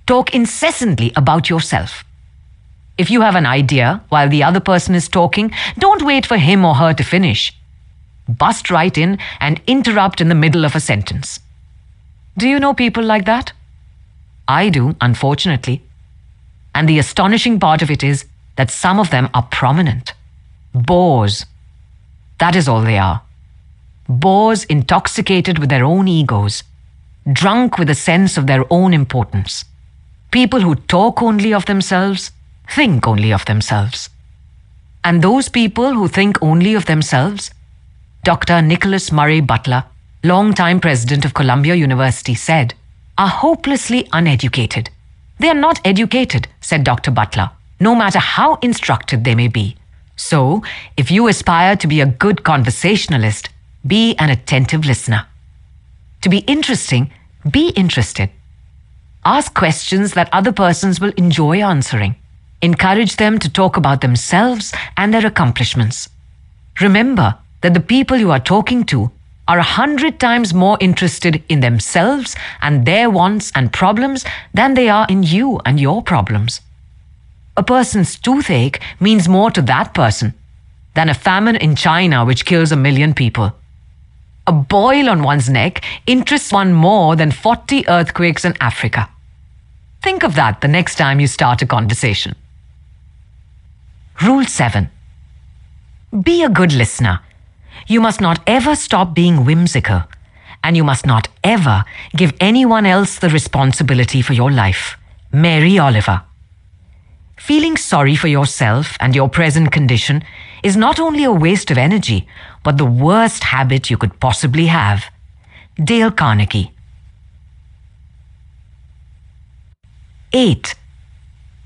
Talk incessantly about yourself. If you have an idea while the other person is talking, don't wait for him or her to finish. Bust right in and interrupt in the middle of a sentence. Do you know people like that? I do, unfortunately. And the astonishing part of it is that some of them are prominent. Bores. That is all they are. Bores intoxicated with their own egos, drunk with a sense of their own importance. People who talk only of themselves, think only of themselves. And those people who think only of themselves, Dr. Nicholas Murray Butler, longtime president of Columbia University, said, are hopelessly uneducated. They are not educated, said Dr. Butler, no matter how instructed they may be. So, if you aspire to be a good conversationalist, be an attentive listener. To be interesting, be interested. Ask questions that other persons will enjoy answering. Encourage them to talk about themselves and their accomplishments. Remember that the people you are talking to are 100 times more interested in themselves and their wants and problems than they are in you and your problems. A person's toothache means more to that person than a famine in China which kills 1 million people. A boil on one's neck interests one more than 40 earthquakes in Africa. Think of that the next time you start a conversation. Rule 7. Be a good listener. You must not ever stop being whimsical, and you must not ever give anyone else the responsibility for your life. Mary Oliver. Feeling sorry for yourself and your present condition is not only a waste of energy, but the worst habit you could possibly have. Dale Carnegie. 8.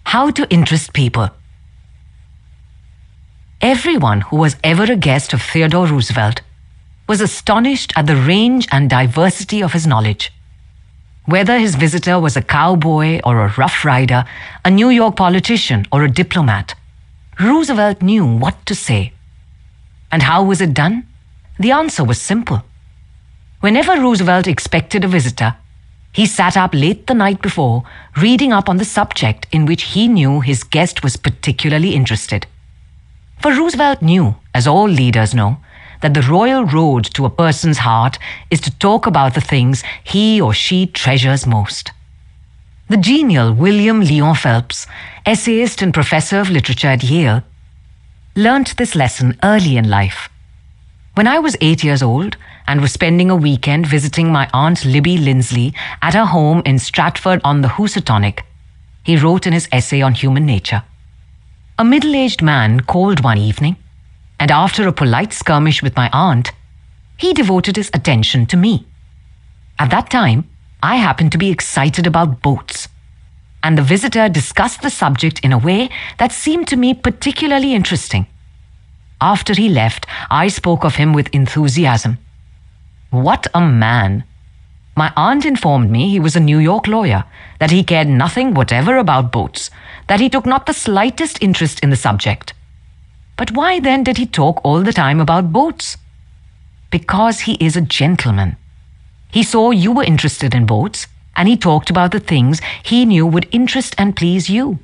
How to interest people. Everyone who was ever a guest of Theodore Roosevelt was astonished at the range and diversity of his knowledge. Whether his visitor was a cowboy or a rough rider, a New York politician or a diplomat, Roosevelt knew what to say. And how was it done? The answer was simple. Whenever Roosevelt expected a visitor, he sat up late the night before, reading up on the subject in which he knew his guest was particularly interested. For Roosevelt knew, as all leaders know, that the royal road to a person's heart is to talk about the things he or she treasures most. The genial William Lyon Phelps, essayist and professor of literature at Yale, learnt this lesson early in life. When I was 8 years old and was spending a weekend visiting my Aunt Libby Lindsley at her home in Stratford-on-the-Housatonic, he wrote in his essay on human nature. A middle-aged man called one evening, and after a polite skirmish with my aunt, he devoted his attention to me. At that time, I happened to be excited about boats, and the visitor discussed the subject in a way that seemed to me particularly interesting. After he left, I spoke of him with enthusiasm. What a man! My aunt informed me he was a New York lawyer, that he cared nothing whatever about boats, that he took not the slightest interest in the subject. But why then did he talk all the time about boats? Because he is a gentleman. He saw you were interested in boats, and he talked about the things he knew would interest and please you.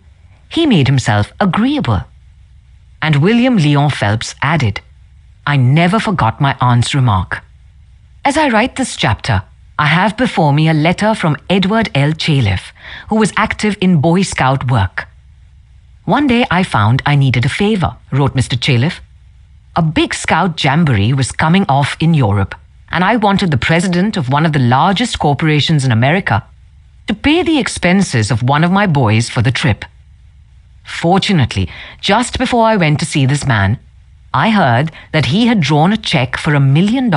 He made himself agreeable. And William Lyon Phelps added, I never forgot my aunt's remark. As I write this chapter, I have before me a letter from Edward L. Chalif, who was active in Boy Scout work. One day I found I needed a favor, wrote Mr. Chalif. A big Scout jamboree was coming off in Europe, and I wanted the president of one of the largest corporations in America to pay the expenses of one of my boys for the trip. Fortunately, just before I went to see this man, I heard that he had drawn a check for $1 million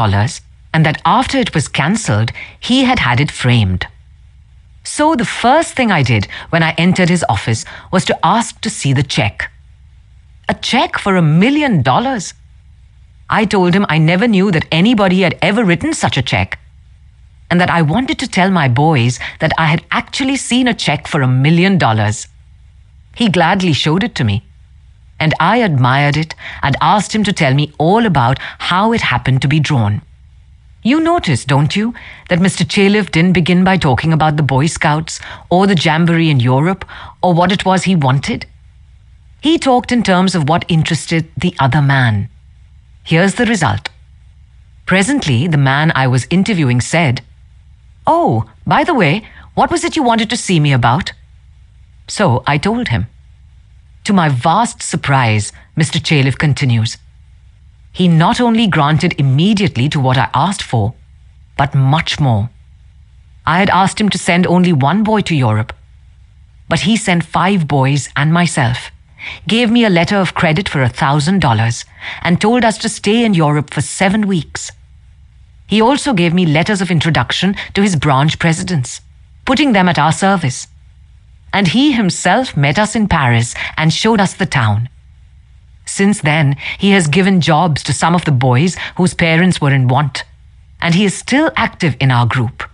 and that after it was cancelled, he had had it framed. So the first thing I did when I entered his office was to ask to see the check. A check for $1 million? I told him I never knew that anybody had ever written such a check, and that I wanted to tell my boys that I had actually seen a check for $1 million. He gladly showed it to me, and I admired it and asked him to tell me all about how it happened to be drawn. You notice, don't you, that Mr. Chalif didn't begin by talking about the Boy Scouts or the Jamboree in Europe or what it was he wanted? He talked in terms of what interested the other man. Here's the result. Presently, the man I was interviewing said, "Oh, by the way, what was it you wanted to see me about?" So I told him. To my vast surprise, Mr. Chalif continues, he not only granted immediately to what I asked for, but much more. I had asked him to send only one boy to Europe, but he sent 5 boys and myself, gave me a letter of credit for $1,000, and told us to stay in Europe for 7 weeks. He also gave me letters of introduction to his branch presidents, putting them at our service. And he himself met us in Paris and showed us the town. Since then, he has given jobs to some of the boys whose parents were in want, and he is still active in our group.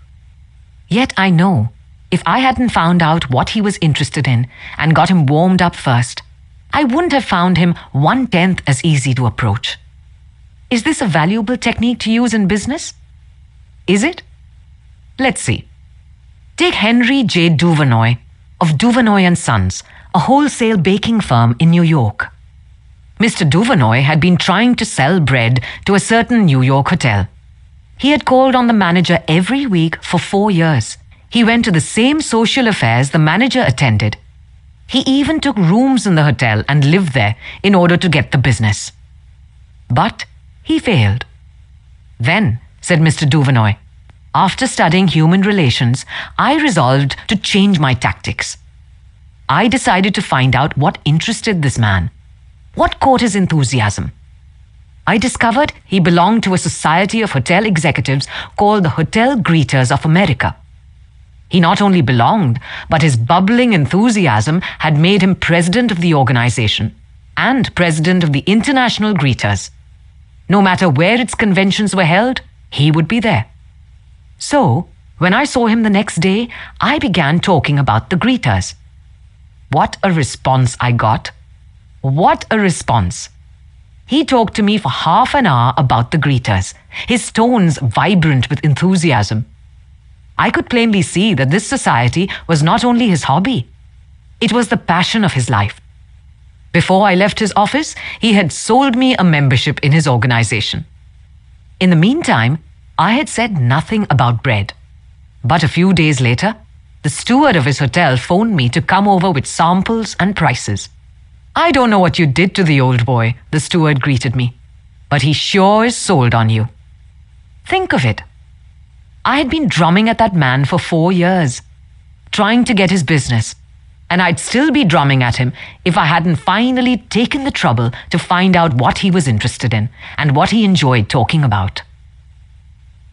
Yet I know, if I hadn't found out what he was interested in and got him warmed up first, I wouldn't have found him 1/10 as easy to approach. Is this a valuable technique to use in business? Is it? Let's see. Take Henry J. Duvernoy of Duvernoy & Sons, a wholesale baking firm in New York. Mr. Duvernoy had been trying to sell bread to a certain New York hotel. He had called on the manager every week for 4 years. He went to the same social affairs the manager attended. He even took rooms in the hotel and lived there in order to get the business. But he failed. Then, said Mr. Duvernoy, After studying human relations, I resolved to change my tactics. I decided to find out what interested this man, what caught his enthusiasm. I discovered he belonged to a society of hotel executives called the Hotel Greeters of America. He not only belonged, but his bubbling enthusiasm had made him president of the organization and president of the International Greeters. No matter where its conventions were held, he would be there. So, when I saw him the next day, I began talking about the greeters. What a response I got! What a response! He talked to me for half an hour about the greeters, his tones vibrant with enthusiasm. I could plainly see that this society was not only his hobby, it was the passion of his life. Before I left his office, he had sold me a membership in his organization. In the meantime, I had said nothing about bread. But a few days later, the steward of his hotel phoned me to come over with samples and prices. "I don't know what you did to the old boy," the steward greeted me, "but he sure is sold on you." Think of it. I had been drumming at that man for 4 years, trying to get his business, and I'd still be drumming at him if I hadn't finally taken the trouble to find out what he was interested in and what he enjoyed talking about.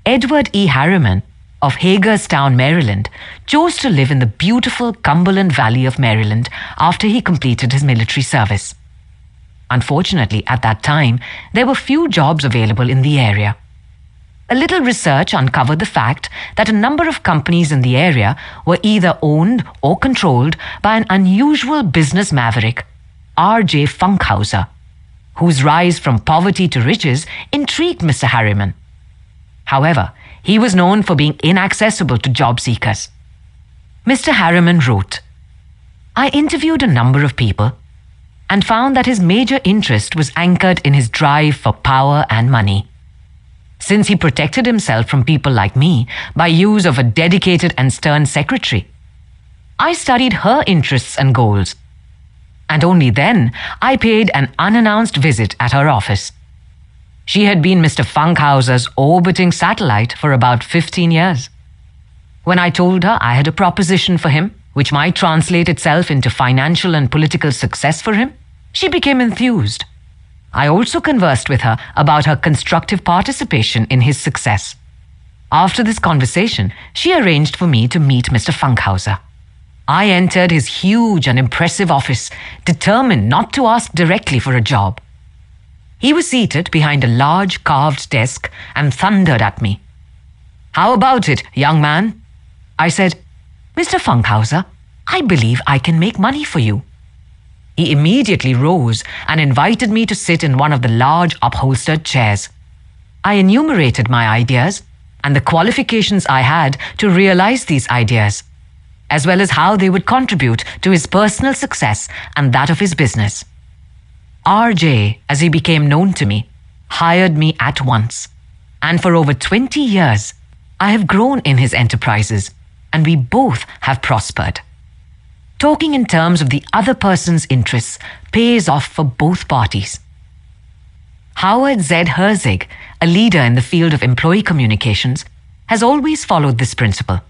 Edward E. Harriman of Hagerstown, Maryland, chose to live in the beautiful Cumberland Valley of Maryland after he completed his military service. Unfortunately, at that time, there were few jobs available in the area. A little research uncovered the fact that a number of companies in the area were either owned or controlled by an unusual business maverick, R.J. Funkhauser, whose rise from poverty to riches intrigued Mr. Harriman. However, he was known for being inaccessible to job seekers. Mr. Harriman wrote, "I interviewed a number of people and found that his major interest was anchored in his drive for power and money. Since he protected himself from people like me by use of a dedicated and stern secretary, I studied her interests and goals, and only then I paid an unannounced visit at her office. She had been Mr. Funkhauser's orbiting satellite for about 15 years. When I told her I had a proposition for him, which might translate itself into financial and political success for him, she became enthused. I also conversed with her about her constructive participation in his success. After this conversation, she arranged for me to meet Mr. Funkhauser. I entered his huge and impressive office, determined not to ask directly for a job. He was seated behind a large carved desk and thundered at me. "How about it, young man?" I said, "Mr. Funkhauser, I believe I can make money for you." He immediately rose and invited me to sit in one of the large upholstered chairs. I enumerated my ideas and the qualifications I had to realize these ideas, as well as how they would contribute to his personal success and that of his business. RJ, as he became known to me, hired me at once, and for over 20 years, I have grown in his enterprises, and we both have prospered. Talking in terms of the other person's interests pays off for both parties. Howard Z. Herzig, a leader in the field of employee communications, has always followed this principle.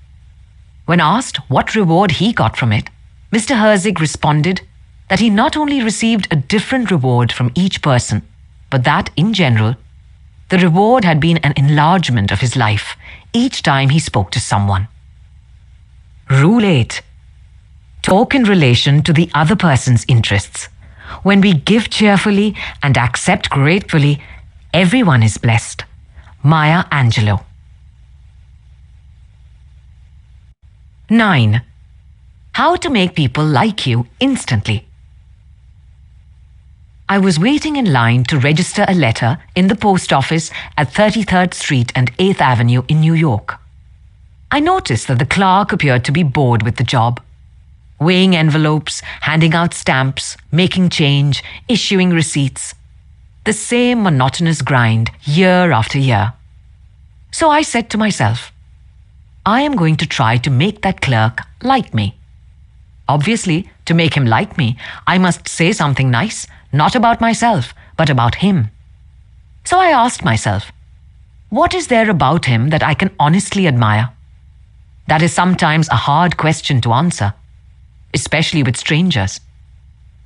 When asked what reward he got from it, Mr. Herzig responded that he not only received a different reward from each person, but that, in general, the reward had been an enlargement of his life each time he spoke to someone. Rule 8. Talk in relation to the other person's interests. When we give cheerfully and accept gratefully, everyone is blessed. Maya Angelou. 9. How to make people like you instantly. I was waiting in line to register a letter in the post office at 33rd Street and 8th Avenue in New York. I noticed that the clerk appeared to be bored with the job. Weighing envelopes, handing out stamps, making change, issuing receipts. The same monotonous grind year after year. So I said to myself, I am going to try to make that clerk like me. Obviously, to make him like me, I must say something nice, not about myself, but about him. So I asked myself, What is there about him that I can honestly admire? That is sometimes a hard question to answer, especially with strangers.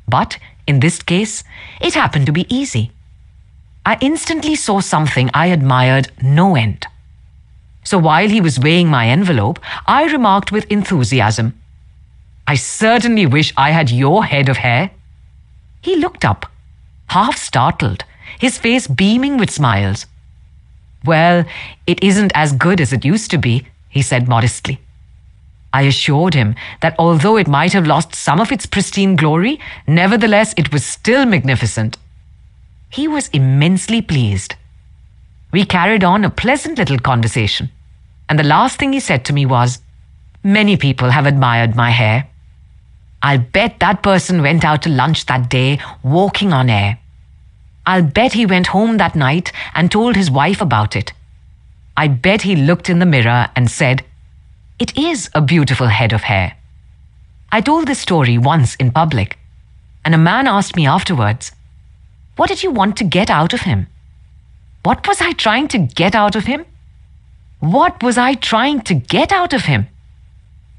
But in this case, it happened to be easy. I instantly saw something I admired no end. So while he was weighing my envelope, I remarked with enthusiasm, "I certainly wish I had your head of hair." He looked up, half startled, his face beaming with smiles. "Well, it isn't as good as it used to be," he said modestly. I assured him that although it might have lost some of its pristine glory, nevertheless it was still magnificent. He was immensely pleased. We carried on a pleasant little conversation, and the last thing he said to me was, "Many people have admired my hair. I'll bet that person went out to lunch that day walking on air. I'll bet he went home that night and told his wife about it. I bet he looked in the mirror and said, 'It is a beautiful head of hair.'" I told this story once in public, and a man asked me afterwards, "What did you want to get out of him?" What was I trying to get out of him? What was I trying to get out of him?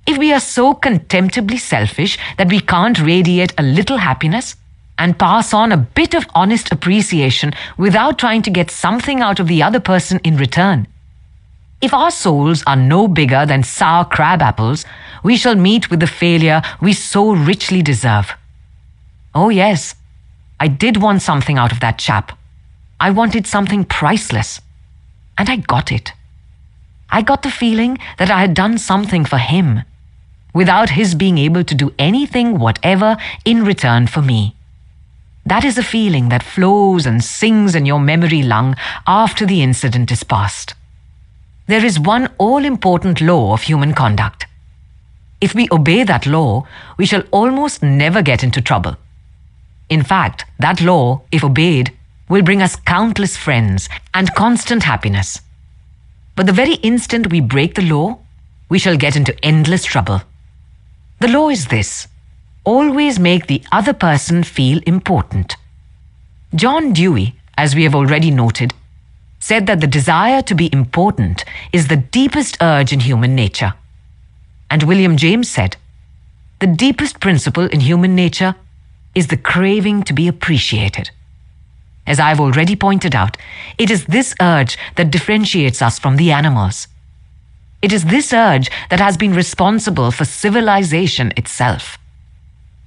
If we are so contemptibly selfish that we can't radiate a little happiness and pass on a bit of honest appreciation without trying to get something out of the other person in return, if our souls are no bigger than sour crab apples, we shall meet with the failure we so richly deserve. Oh yes, I did want something out of that chap. I wanted something priceless, and I got it. I got the feeling that I had done something for him, without his being able to do anything whatever in return for me. That is a feeling that flows and sings in your memory lung after the incident is past. There is one all-important law of human conduct. If we obey that law, we shall almost never get into trouble. In fact, that law, if obeyed, will bring us countless friends and constant happiness. But the very instant we break the law, we shall get into endless trouble. The law is this: always make the other person feel important. John Dewey, as we have already noted, said that the desire to be important is the deepest urge in human nature. And William James said, "The deepest principle in human nature is the craving to be appreciated." As I've already pointed out, it is this urge that differentiates us from the animals. It is this urge that has been responsible for civilization itself.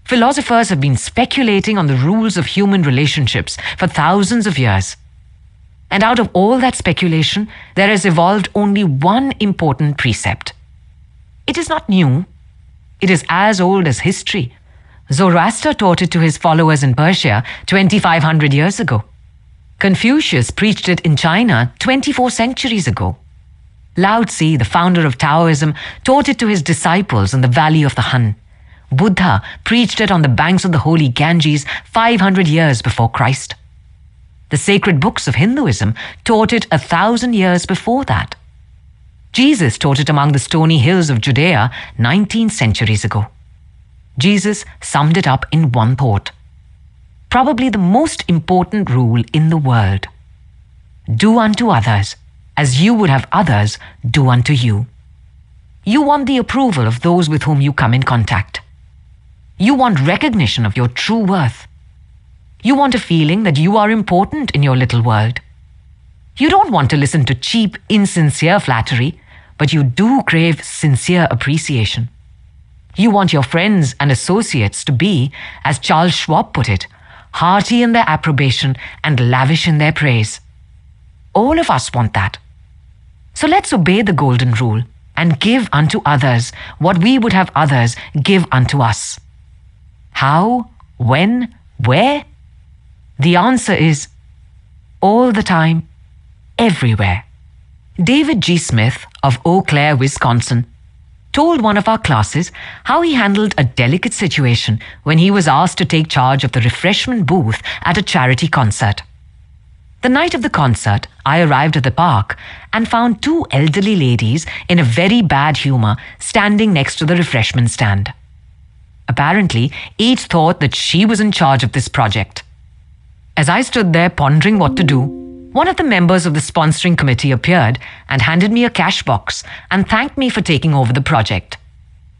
Philosophers have been speculating on the rules of human relationships for thousands of years. And out of all that speculation, there has evolved only one important precept. It is not new. It is as old as history. Zoroaster taught it to his followers in Persia 2,500 years ago. Confucius preached it in China 24 centuries ago. Lao Tzu, the founder of Taoism, taught it to his disciples in the valley of the Han. Buddha preached it on the banks of the holy Ganges 500 years before Christ. The sacred books of Hinduism taught it 1,000 years before that. Jesus taught it among the stony hills of Judea 19 centuries ago. Jesus summed it up in one thought. Probably the most important rule in the world. Do unto others as you would have others do unto you. You want the approval of those with whom you come in contact. You want recognition of your true worth. You want a feeling that you are important in your little world. You don't want to listen to cheap, insincere flattery, but you do crave sincere appreciation. You want your friends and associates to be, as Charles Schwab put it, hearty in their approbation and lavish in their praise. All of us want that. So let's obey the golden rule and give unto others what we would have others give unto us. How? When? Where? The answer is all the time, everywhere. David G. Smith of Eau Claire, Wisconsin, told one of our classes how he handled a delicate situation when he was asked to take charge of the refreshment booth at a charity concert. The night of the concert, I arrived at the park and found two elderly ladies in a very bad humor standing next to the refreshment stand. Apparently, each thought that she was in charge of this project. As I stood there pondering what to do, One of the members of the sponsoring committee appeared and handed me a cash box and thanked me for taking over the project.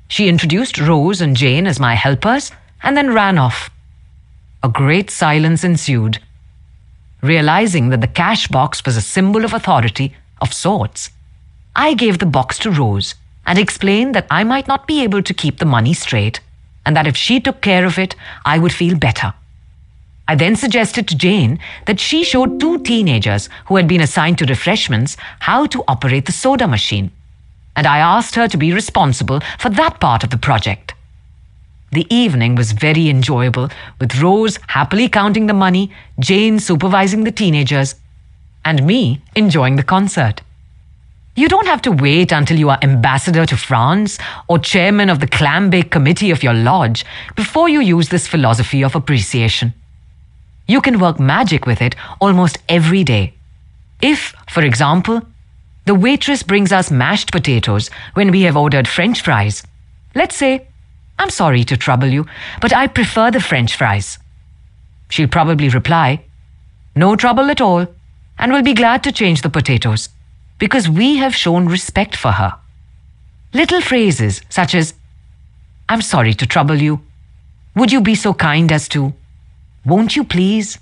She introduced Rose and Jane as my helpers and then ran off. A great silence ensued. Realizing that the cash box was a symbol of authority of sorts, I gave the box to Rose and explained that I might not be able to keep the money straight and that if she took care of it, I would feel better. I then suggested to Jane that she showed 2 teenagers who had been assigned to refreshments how to operate the soda machine, and I asked her to be responsible for that part of the project. The evening was very enjoyable, with Rose happily counting the money, Jane supervising the teenagers, and me enjoying the concert. You don't have to wait until you are ambassador to France or chairman of the clam bake committee of your lodge before you use this philosophy of appreciation. You can work magic with it almost every day. If, for example, the waitress brings us mashed potatoes when we have ordered French fries, let's say, "I'm sorry to trouble you, but I prefer the French fries." She'll probably reply, "No trouble at all," and will be glad to change the potatoes, because we have shown respect for her. Little phrases such as, "I'm sorry to trouble you," "Would you be so kind as to," "Won't you please,"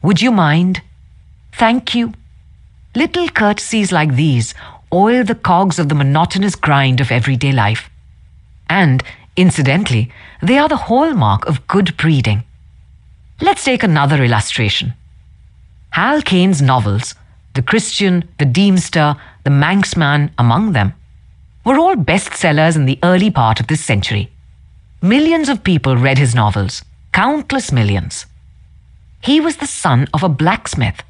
"Would you mind," "Thank you." Little courtesies like these oil the cogs of the monotonous grind of everyday life. And, incidentally, they are the hallmark of good breeding. Let's take another illustration. Hal Caine's novels, The Christian, The Deemster, The Manxman among them, were all bestsellers in the early part of this century. Millions of people read his novels, countless millions. He was the son of a blacksmith.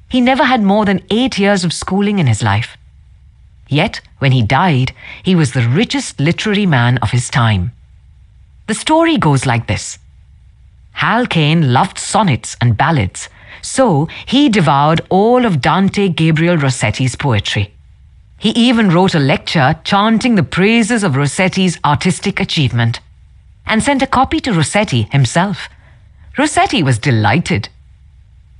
He never had more than 8 years of schooling in his life. Yet, when he died, he was the richest literary man of his time. The story goes like this. Hal Caine loved sonnets and ballads, so he devoured all of Dante Gabriel Rossetti's poetry. He even wrote a lecture chanting the praises of Rossetti's artistic achievement, and sent a copy to Rossetti himself. Rossetti was delighted.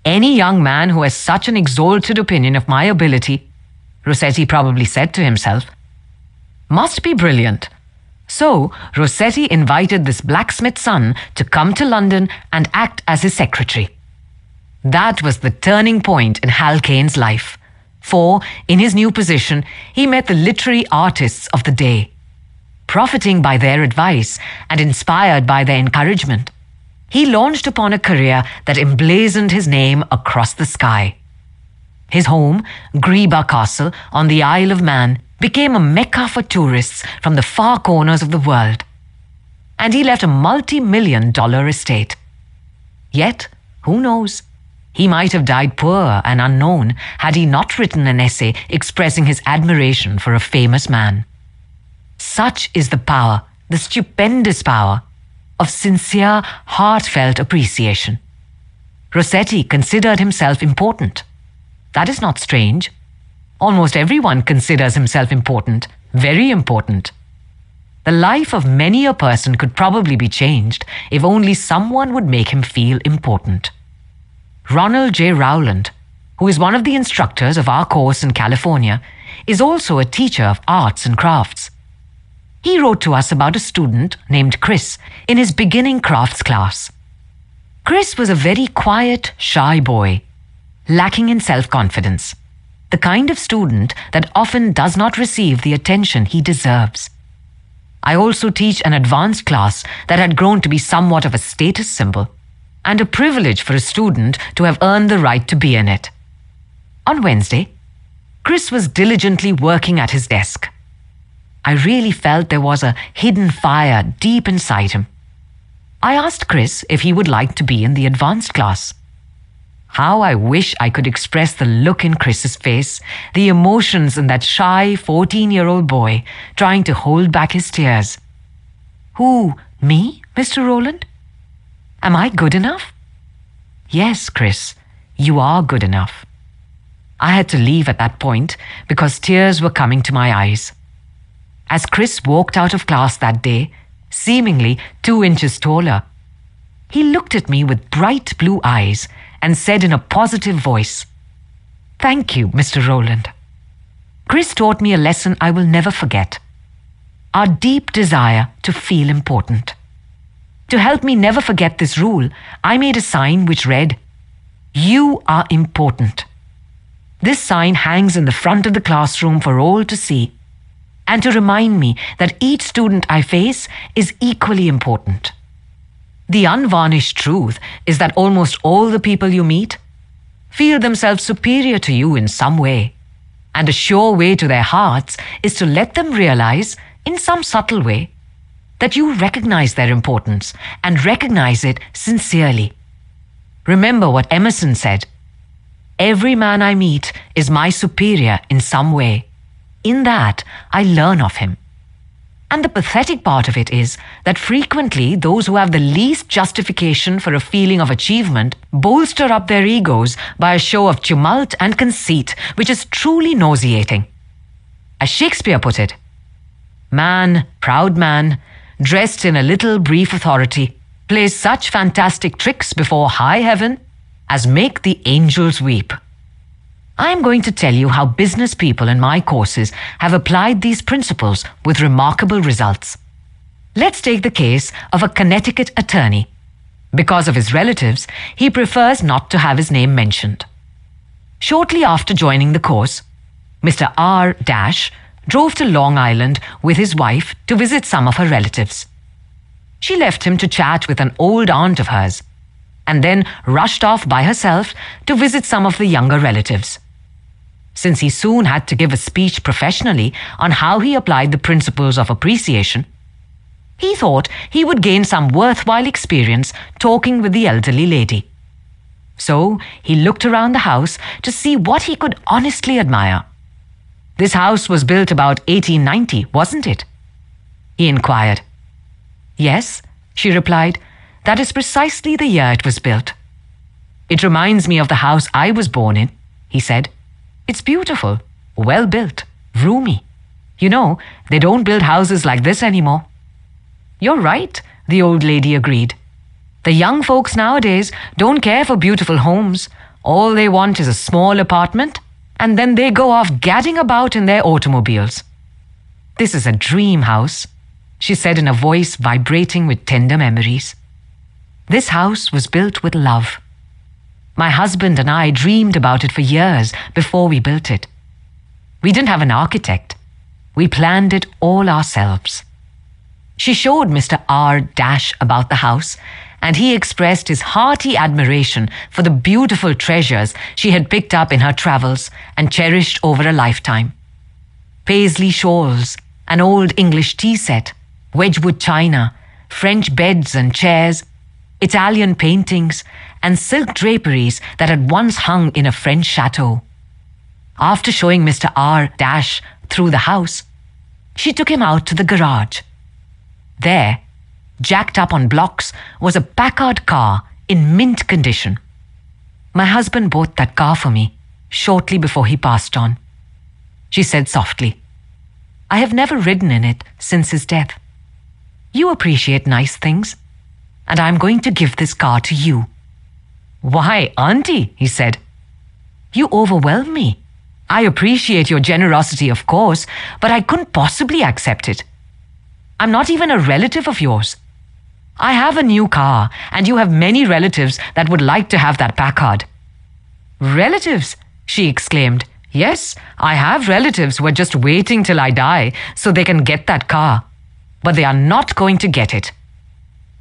"Any young man who has such an exalted opinion of my ability," Rossetti probably said to himself, "must be brilliant." So Rossetti invited this blacksmith's son to come to London and act as his secretary. That was the turning point in Hal Caine's life, for in his new position, he met the literary artists of the day. Profiting by their advice and inspired by their encouragement, he launched upon a career that emblazoned his name across the sky. His home, Greeba Castle on the Isle of Man, became a mecca for tourists from the far corners of the world. And he left a multi-million-dollar estate. Yet, who knows? He might have died poor and unknown had he not written an essay expressing his admiration for a famous man. Such is the power, the stupendous power, of sincere, heartfelt appreciation. Rossetti considered himself important. That is not strange. Almost everyone considers himself important, very important. The life of many a person could probably be changed if only someone would make him feel important. Ronald J. Rowland, who is one of the instructors of our course in California, is also a teacher of arts and crafts. He wrote to us about a student named Chris in his beginning crafts class. Chris was a very quiet, shy boy, lacking in self-confidence, the kind of student that often does not receive the attention he deserves. I also teach an advanced class that had grown to be somewhat of a status symbol, and a privilege for a student to have earned the right to be in it. On Wednesday, Chris was diligently working at his desk. I really felt there was a hidden fire deep inside him. I asked Chris if he would like to be in the advanced class. How I wish I could express the look in Chris's face, the emotions in that shy 14-year-old boy trying to hold back his tears. Who, me, Mr. Rowland? Am I good enough? Yes, Chris, you are good enough. I had to leave at that point because tears were coming to my eyes. As Chris walked out of class that day, seemingly 2 inches taller, he looked at me with bright blue eyes and said in a positive voice, Thank you, Mr. Rowland. Chris taught me a lesson I will never forget. Our deep desire to feel important. To help me never forget this rule, I made a sign which read, "You are important." This sign hangs in the front of the classroom for all to see, and to remind me that each student I face is equally important. The unvarnished truth is that almost all the people you meet feel themselves superior to you in some way, and a sure way to their hearts is to let them realize, in some subtle way, that you recognize their importance and recognize it sincerely. Remember what Emerson said, "Every man I meet is my superior in some way. In that, I learn of him." And the pathetic part of it is that frequently those who have the least justification for a feeling of achievement bolster up their egos by a show of tumult and conceit, which is truly nauseating. As Shakespeare put it, "Man, proud man, dressed in a little brief authority, plays such fantastic tricks before high heaven as make the angels weep." I am going to tell you how business people in my courses have applied these principles with remarkable results. Let's take the case of a Connecticut attorney. Because of his relatives, he prefers not to have his name mentioned. Shortly after joining the course, Mr. R. drove to Long Island with his wife to visit some of her relatives. She left him to chat with an old aunt of hers, and then rushed off by herself to visit some of the younger relatives. Since he soon had to give a speech professionally on how he applied the principles of appreciation, he thought he would gain some worthwhile experience talking with the elderly lady. So he looked around the house to see what he could honestly admire. "This house was built about 1890, wasn't it?" he inquired. "Yes," she replied, "that is precisely the year it was built." "It reminds me of the house I was born in," he said. "It's beautiful, well built, roomy. You know, they don't build houses like this anymore." "You're right," the old lady agreed. "The young folks nowadays don't care for beautiful homes. All they want is a small apartment, and then they go off gadding about in their automobiles." "This is a dream house," she said in a voice vibrating with tender memories. "This house was built with love. My husband and I dreamed about it for years before we built it. We didn't have an architect. We planned it all ourselves." She showed Mr. R. about the house, and he expressed his hearty admiration for the beautiful treasures she had picked up in her travels and cherished over a lifetime. Paisley shawls, an old English tea set, Wedgwood china, French beds and chairs, Italian paintings, and silk draperies that had once hung in a French chateau. After showing Mr. R. through the house, she took him out to the garage. There, jacked up on blocks, was a Packard car in mint condition. "My husband bought that car for me shortly before he passed on," she said softly. "I have never ridden in it since his death. You appreciate nice things, and I'm going to give this car to you." "Why, Auntie," he said, "you overwhelm me. I appreciate your generosity, of course, but I couldn't possibly accept it. I'm not even a relative of yours. I have a new car, and you have many relatives that would like to have that Packard." "Relatives?" she exclaimed. "Yes, I have relatives who are just waiting till I die so they can get that car, but they are not going to get it.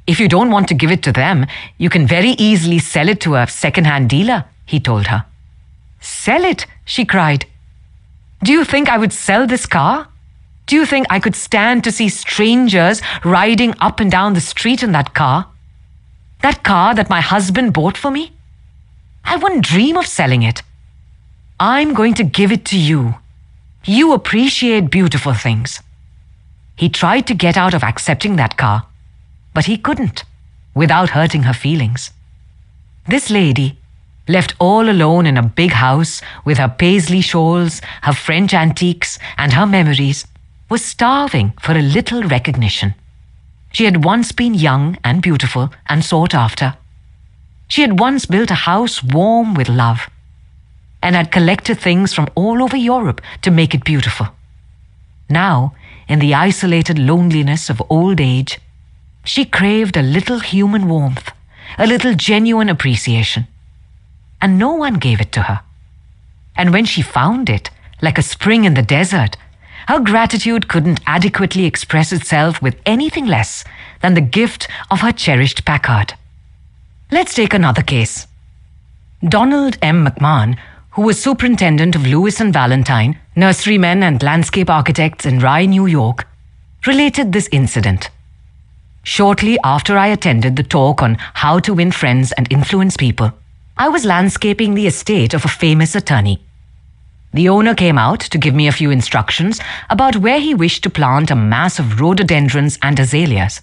If you don't want to give it to them, you can very easily sell it to a second-hand dealer," he told her. "Sell it?" she cried. "Do you think I would sell this car? Do you think I could stand to see strangers riding up and down the street in that car? That car that my husband bought for me? I wouldn't dream of selling it. I'm going to give it to you. You appreciate beautiful things." He tried to get out of accepting that car, but he couldn't, without hurting her feelings. This lady, left all alone in a big house with her Paisley shawls, her French antiques, and her memories, was starving for a little recognition. She had once been young and beautiful and sought after. She had once built a house warm with love. and had collected things from all over Europe to make it beautiful. Now, in the isolated loneliness of old age, she craved a little human warmth, a little genuine appreciation. And no one gave it to her. And when she found it, like a spring in the desert, her gratitude couldn't adequately express itself with anything less than the gift of her cherished Packard. Let's take another case. Donald M. McMahon, who was superintendent of Lewis and Valentine, nurserymen and landscape architects in Rye, New York, related this incident. Shortly after I attended the talk on how to win friends and influence people, I was landscaping the estate of a famous attorney. The owner came out to give me a few instructions about where he wished to plant a mass of rhododendrons and azaleas.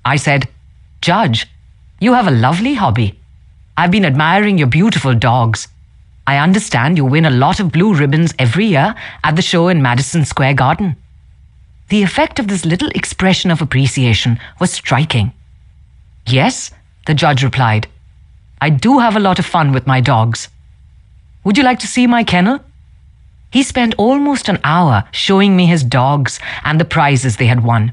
I said, "Judge, you have a lovely hobby. I've been admiring your beautiful dogs. I understand you win a lot of blue ribbons every year at the show in Madison Square Garden." The effect of this little expression of appreciation was striking. "Yes," the judge replied. "I do have a lot of fun with my dogs. Would you like to see my kennel?" He spent almost an hour showing me his dogs and the prizes they had won.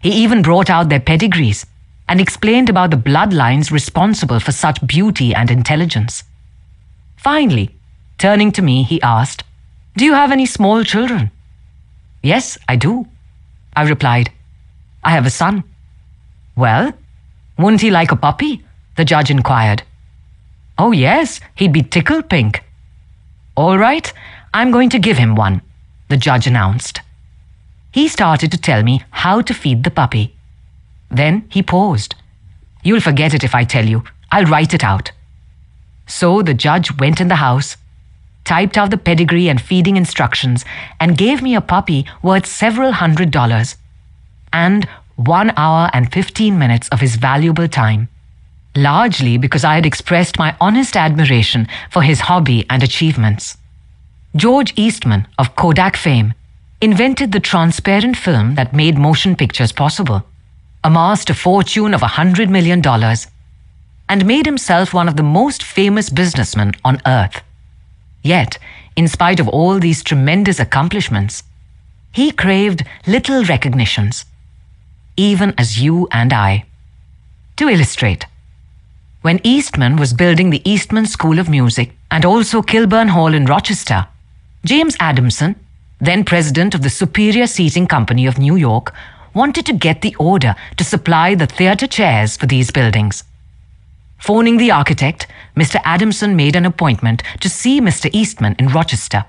He even brought out their pedigrees and explained about the bloodlines responsible for such beauty and intelligence. Finally, turning to me, he asked, "Do you have any small children?" "Yes, I do," I replied. "I have a son." "Well, wouldn't he like a puppy?" the judge inquired. "Oh yes, he'd be tickled pink." "All right, I'm going to give him one," the judge announced. He started to tell me how to feed the puppy. Then he paused. "You'll forget it if I tell you. I'll write it out." So the judge went in the house, typed out the pedigree and feeding instructions, and gave me a puppy worth several $100s, and 1 hour and 15 minutes of his valuable time, largely because I had expressed my honest admiration for his hobby and achievements. George Eastman, of Kodak fame, invented the transparent film that made motion pictures possible, amassed a fortune of $100 million, and made himself one of the most famous businessmen on earth. Yet, in spite of all these tremendous accomplishments, he craved little recognitions, even as you and I. To illustrate, when Eastman was building the Eastman School of Music and also Kilburn Hall in Rochester, James Adamson, then president of the Superior Seating Company of New York, wanted to get the order to supply the theater chairs for these buildings. Phoning the architect, Mr. Adamson made an appointment to see Mr. Eastman in Rochester.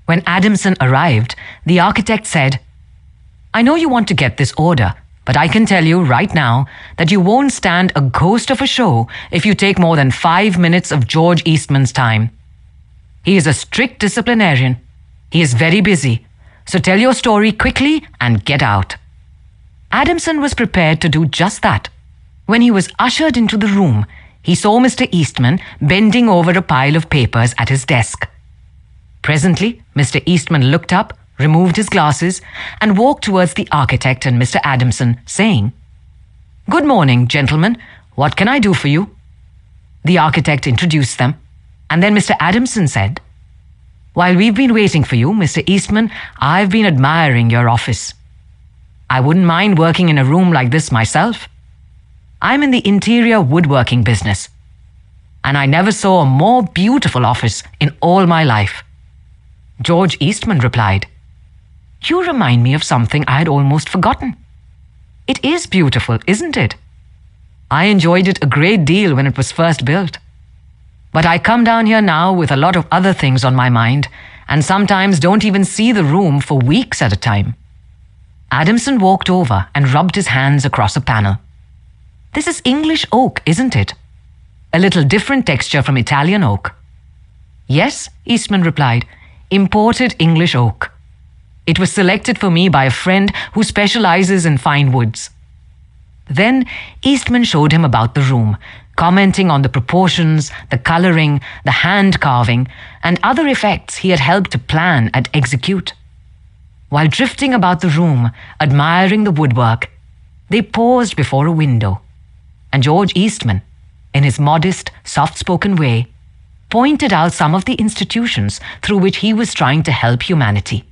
When Adamson arrived, the architect said, "I know you want to get this order, but I can tell you right now that you won't stand a ghost of a show if you take more than 5 minutes of George Eastman's time. He is a strict disciplinarian. He is very busy, so tell your story quickly and get out." Adamson was prepared to do just that. When he was ushered into the room, he saw Mr. Eastman bending over a pile of papers at his desk. Presently, Mr. Eastman looked up, removed his glasses, and walked towards the architect and Mr. Adamson, saying, "Good morning, gentlemen. What can I do for you?" The architect introduced them, and then Mr. Adamson said, "While we've been waiting for you, Mr. Eastman, I've been admiring your office. I wouldn't mind working in a room like this myself. I'm in the interior woodworking business, and I never saw a more beautiful office in all my life." George Eastman replied, "You remind me of something I had almost forgotten. It is beautiful, isn't it? I enjoyed it a great deal when it was first built. But I come down here now with a lot of other things on my mind, and sometimes don't even see the room for weeks at a time." Adamson walked over and rubbed his hands across a panel. "This is English oak, isn't it? A little different texture from Italian oak." "Yes," Eastman replied, "imported English oak. It was selected for me by a friend who specializes in fine woods." Then Eastman showed him about the room, commenting on the proportions, the coloring, the hand carving, and other effects he had helped to plan and execute. While drifting about the room, admiring the woodwork, they paused before a window, and George Eastman, in his modest, soft-spoken way, pointed out some of the institutions through which he was trying to help humanity.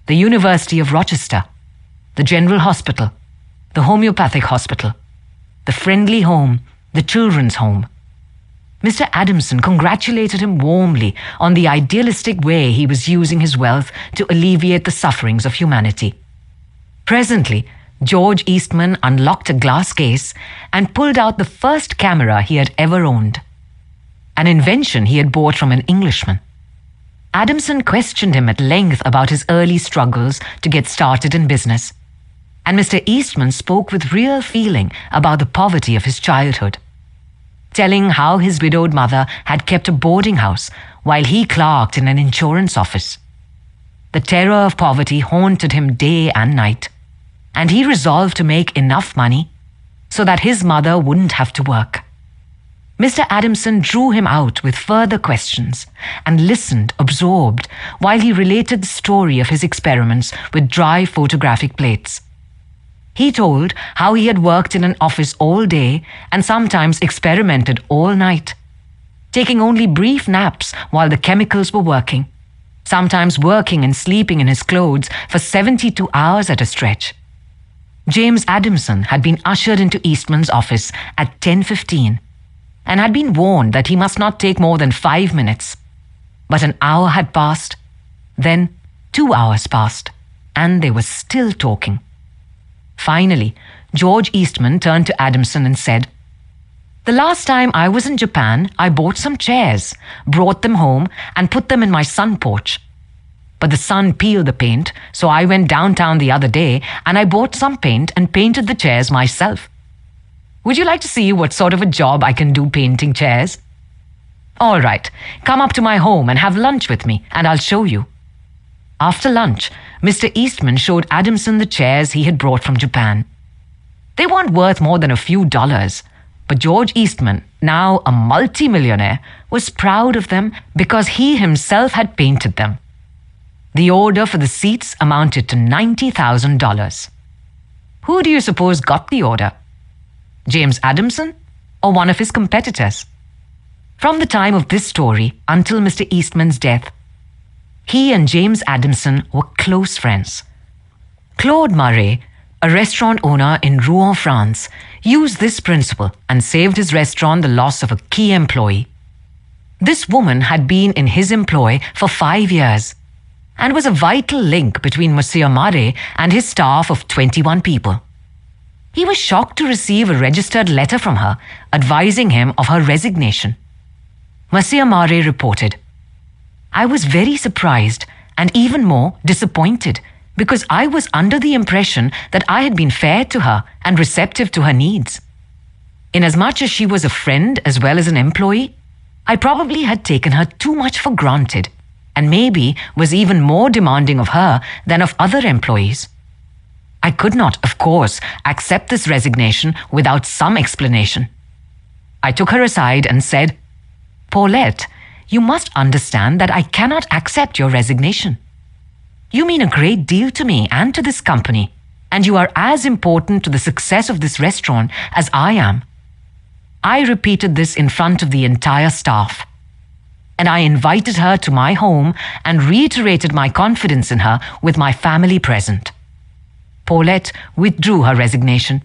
The University of Rochester, the General Hospital, the Homeopathic Hospital, the Friendly Home, the Children's Home. Mr. Adamson congratulated him warmly on the idealistic way he was using his wealth to alleviate the sufferings of humanity. Presently, George Eastman unlocked a glass case and pulled out the first camera he had ever owned, an invention he had bought from an Englishman. Adamson questioned him at length about his early struggles to get started in business, and Mr. Eastman spoke with real feeling about the poverty of his childhood, telling how his widowed mother had kept a boarding house while he clerked in an insurance office. The terror of poverty haunted him day and night, and he resolved to make enough money so that his mother wouldn't have to work. Mr. Adamson drew him out with further questions and listened absorbed while he related the story of his experiments with dry photographic plates. He told how he had worked in an office all day and sometimes experimented all night, taking only brief naps while the chemicals were working, sometimes working and sleeping in his clothes for 72 hours at a stretch. James Adamson had been ushered into Eastman's office at 10:15 and had been warned that he must not take more than 5 minutes. But an hour had passed, then 2 hours passed, and they were still talking. Finally, George Eastman turned to Adamson and said, "The last time I was in Japan, I bought some chairs, brought them home, and put them in my sun porch. But the sun peeled the paint, so I went downtown the other day and I bought some paint and painted the chairs myself. Would you like to see what sort of a job I can do painting chairs? All right, come up to my home and have lunch with me and I'll show you." After lunch, Mr. Eastman showed Adamson the chairs he had brought from Japan. They weren't worth more than a few dollars, but George Eastman, now a multi-millionaire, was proud of them because he himself had painted them. The order for the seats amounted to $90,000. Who do you suppose got the order? James Adamson or one of his competitors? From the time of this story until Mr. Eastman's death, he and James Adamson were close friends. Claude Murray, a restaurant owner in Rouen, France, used this principle and saved his restaurant the loss of a key employee. This woman had been in his employ for 5 years and was a vital link between Monsieur Murray and his staff of 21 people. He was shocked to receive a registered letter from her advising him of her resignation. Monsieur Murray reported, "I was very surprised and even more disappointed because I was under the impression that I had been fair to her and receptive to her needs. Inasmuch as she was a friend as well as an employee, I probably had taken her too much for granted and maybe was even more demanding of her than of other employees. I could not, of course, accept this resignation without some explanation. I took her aside and said, 'Paulette, you must understand that I cannot accept your resignation. You mean a great deal to me and to this company, and you are as important to the success of this restaurant as I am.' I repeated this in front of the entire staff, and I invited her to my home and reiterated my confidence in her with my family present. Paulette withdrew her resignation,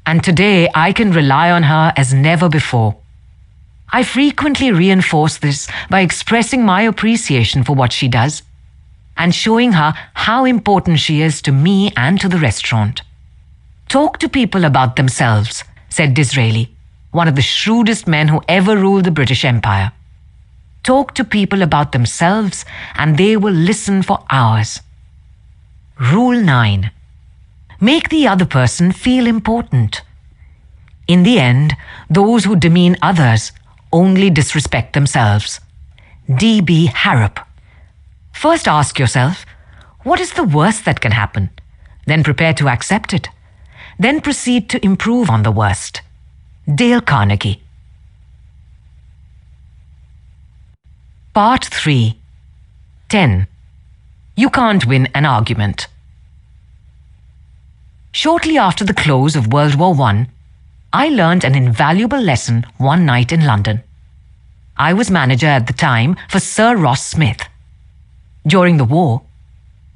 and today I can rely on her as never before. I frequently reinforce this by expressing my appreciation for what she does and showing her how important she is to me and to the restaurant. Talk to people about themselves," said Disraeli, one of the shrewdest men who ever ruled the British Empire. Talk to people about themselves and they will listen for hours. Rule 9. Make the other person feel important. In the end, those who demean others only disrespect themselves. D.B. Harrop. First ask yourself, what is the worst that can happen? Then prepare to accept it. Then proceed to improve on the worst. Dale Carnegie. Part 3. 10. You can't win an argument. Shortly after the close of World War I learned an invaluable lesson one night in London. I was manager at the time for Sir Ross Smith. During the war,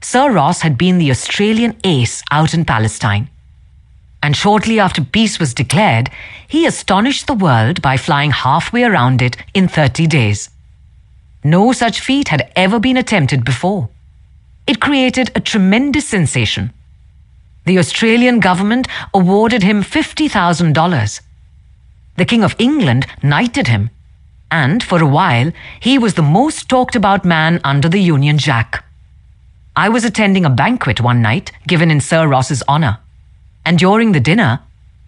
Sir Ross had been the Australian ace out in Palestine. And shortly after peace was declared, he astonished the world by flying halfway around it in 30 days. No such feat had ever been attempted before. It created a tremendous sensation. The Australian government awarded him $50,000. The King of England knighted him, and for a while, he was the most talked about man under the Union Jack. I was attending a banquet one night given in Sir Ross's honour, and during the dinner,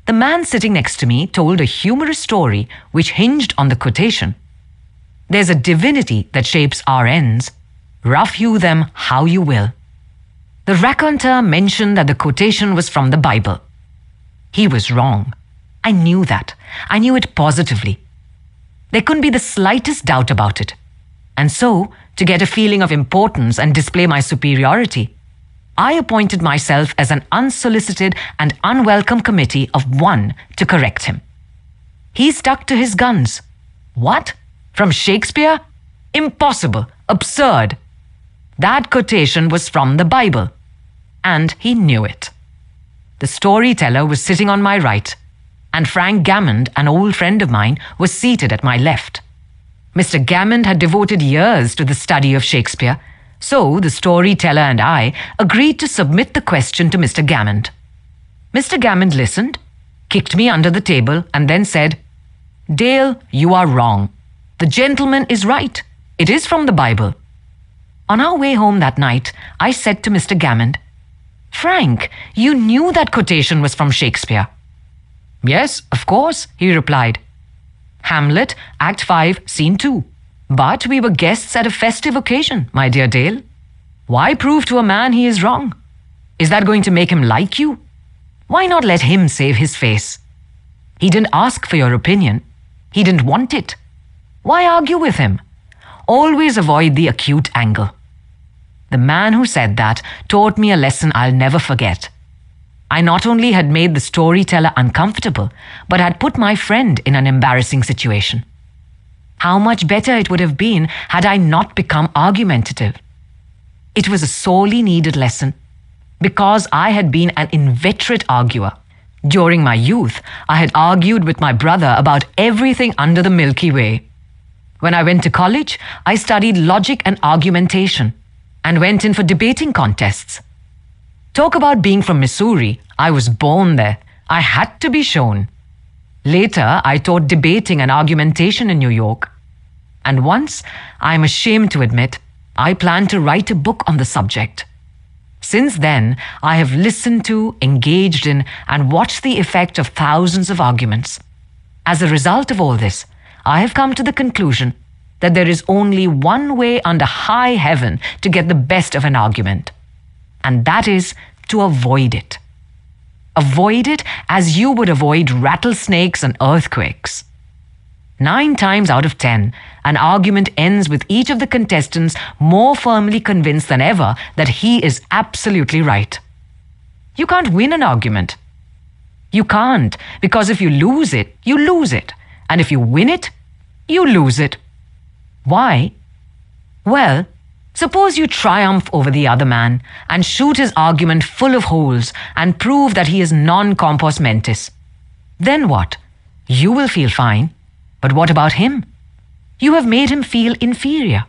the man sitting next to me told a humorous story which hinged on the quotation. There's a divinity that shapes our ends. Rough hew them how you will. The raconteur mentioned that the quotation was from the Bible. He was wrong. I knew that. I knew it positively. There couldn't be the slightest doubt about it. And so, to get a feeling of importance and display my superiority, I appointed myself as an unsolicited and unwelcome committee of one to correct him. He stuck to his guns. What? From Shakespeare? Impossible. Absurd. That quotation was from the Bible, and he knew it. The storyteller was sitting on my right, and Frank Gammond, an old friend of mine, was seated at my left. Mr. Gammond had devoted years to the study of Shakespeare, so the storyteller and I agreed to submit the question to Mr. Gammond. Mr. Gammond listened, kicked me under the table, and then said, "Dale, you are wrong. The gentleman is right. It is from the Bible." On our way home that night, I said to Mr. Gammond, "Frank, you knew that quotation was from Shakespeare." "Yes, of course," he replied. "Hamlet, Act 5, Scene 2. But we were guests at a festive occasion, my dear Dale. Why prove to a man he is wrong? Is that going to make him like you? Why not let him save his face? He didn't ask for your opinion. He didn't want it. Why argue with him? Always avoid the acute angle." The man who said that taught me a lesson I'll never forget. I not only had made the storyteller uncomfortable, but had put my friend in an embarrassing situation. How much better it would have been had I not become argumentative. It was a sorely needed lesson, because I had been an inveterate arguer. During my youth, I had argued with my brother about everything under the Milky Way. When I went to college, I studied logic and argumentation, and went in for debating contests. Talk about being from Missouri. I was born there. I had to be shown. Later, I taught debating and argumentation in New York. And once, I'm ashamed to admit, I planned to write a book on the subject. Since then, I have listened to, engaged in, and watched the effect of thousands of arguments. As a result of all this, I have come to the conclusion that there is only one way under high heaven to get the best of an argument, and that is to avoid it. Avoid it as you would avoid rattlesnakes and earthquakes. 9 times out of 10, an argument ends with each of the contestants more firmly convinced than ever that he is absolutely right. You can't win an argument. You can't, because if you lose it, you lose it. And if you win it, you lose it. Why? Well, suppose you triumph over the other man and shoot his argument full of holes and prove that he is non compos mentis. Then what? You will feel fine. But what about him? You have made him feel inferior.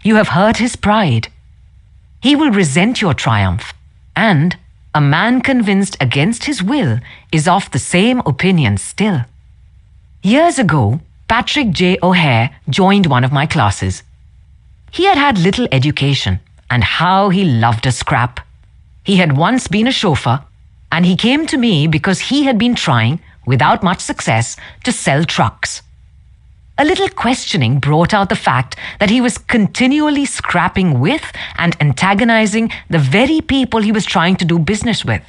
You have hurt his pride. He will resent your triumph. And a man convinced against his will is of the same opinion still. Years ago, Patrick J. O'Hare joined one of my classes. He had had little education, and how he loved a scrap. He had once been a chauffeur, and he came to me because he had been trying, without much success, to sell trucks. A little questioning brought out the fact that he was continually scrapping with and antagonizing the very people he was trying to do business with.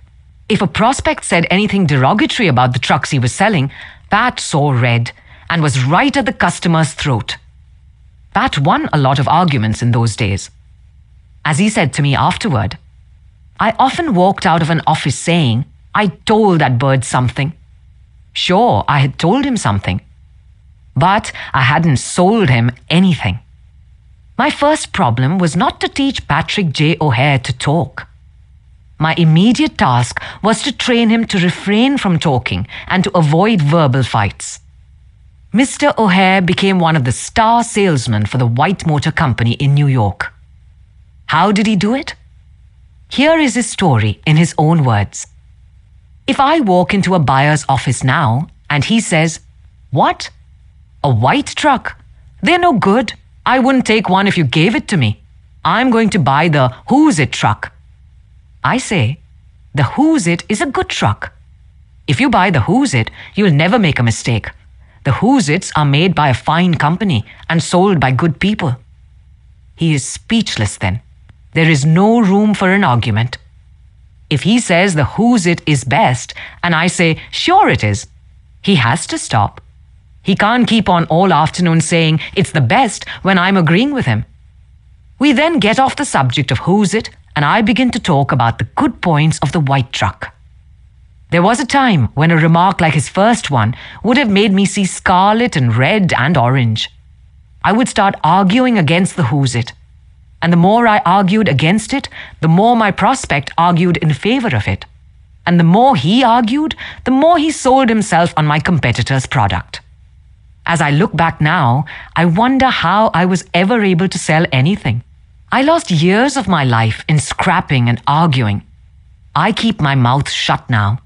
If a prospect said anything derogatory about the trucks he was selling, Pat saw red and was right at the customer's throat. Pat won a lot of arguments in those days. As he said to me afterward, I often walked out of an office saying, "I told that bird something." Sure, I had told him something. but I hadn't sold him anything. My first problem was not to teach Patrick J. O'Hare to talk. My immediate task was to train him to refrain from talking and to avoid verbal fights. Mr. O'Hare became one of the star salesmen for the White Motor Company in New York. How did he do it? Here is his story in his own words. If I walk into a buyer's office now and he says, "What? A white truck? They're no good. I wouldn't take one if you gave it to me. I'm going to buy the Who's It truck." I say, the Who's It is a good truck. If you buy the Who's It, you'll never make a mistake. The Who's Its are made by a fine company and sold by good people. He is speechless then. There is no room for an argument. If he says the Who's It is best and I say, "Sure it is," he has to stop. He can't keep on all afternoon saying it's the best when I'm agreeing with him. We then get off the subject of Who's It and I begin to talk about the good points of the white truck. There was a time when a remark like his first one would have made me see scarlet and red and orange. I would start arguing against the Who's It. And the more I argued against it, the more my prospect argued in favor of it. And the more he argued, the more he sold himself on my competitor's product. As I look back now, I wonder how I was ever able to sell anything. I lost years of my life in scrapping and arguing. I keep my mouth shut now.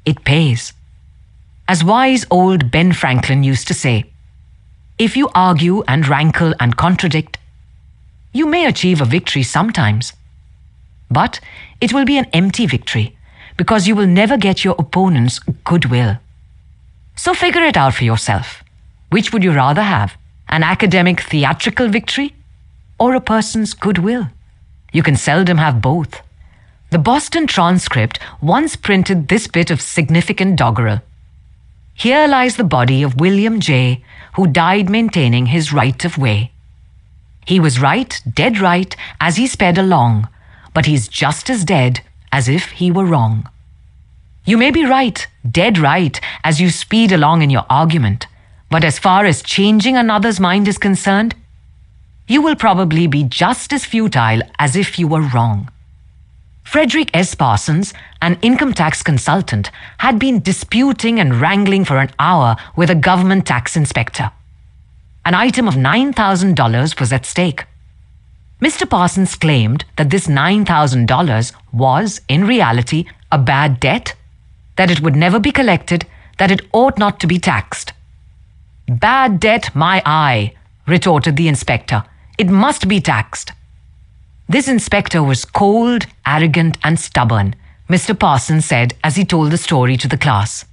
It pays. As wise old Ben Franklin used to say, if you argue and rankle and contradict, you may achieve a victory sometimes. But it will be an empty victory because you will never get your opponent's goodwill. So figure it out for yourself. Which would you rather have? An academic theatrical victory or a person's goodwill? You can seldom have both. The Boston Transcript once printed this bit of significant doggerel. Here lies the body of William J., who died maintaining his right of way. He was right, dead right, as he sped along, but he's just as dead as if he were wrong. You may be right, dead right, as you speed along in your argument, but as far as changing another's mind is concerned, you will probably be just as futile as if you were wrong. Frederick S. Parsons, an income tax consultant, had been disputing and wrangling for an hour with a government tax inspector. An item of $9,000 was at stake. Mr. Parsons claimed that this $9,000 was, in reality, a bad debt, that it would never be collected, that it ought not to be taxed. "Bad debt, my eye," retorted the inspector. "It must be taxed." This inspector was cold, arrogant, and stubborn, Mr. Parsons said as he told the story to the class.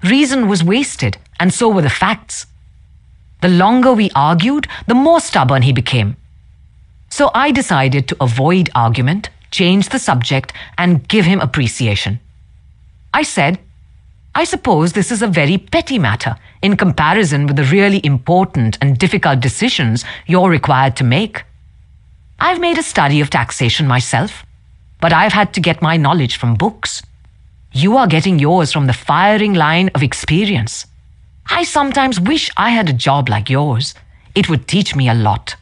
Reason was wasted, and so were the facts. The longer we argued, the more stubborn he became. So I decided to avoid argument, change the subject, and give him appreciation. I said, "I suppose this is a very petty matter in comparison with the really important and difficult decisions you're required to make. I've made a study of taxation myself, but I've had to get my knowledge from books. You are getting yours from the firing line of experience. I sometimes wish I had a job like yours. It would teach me a lot."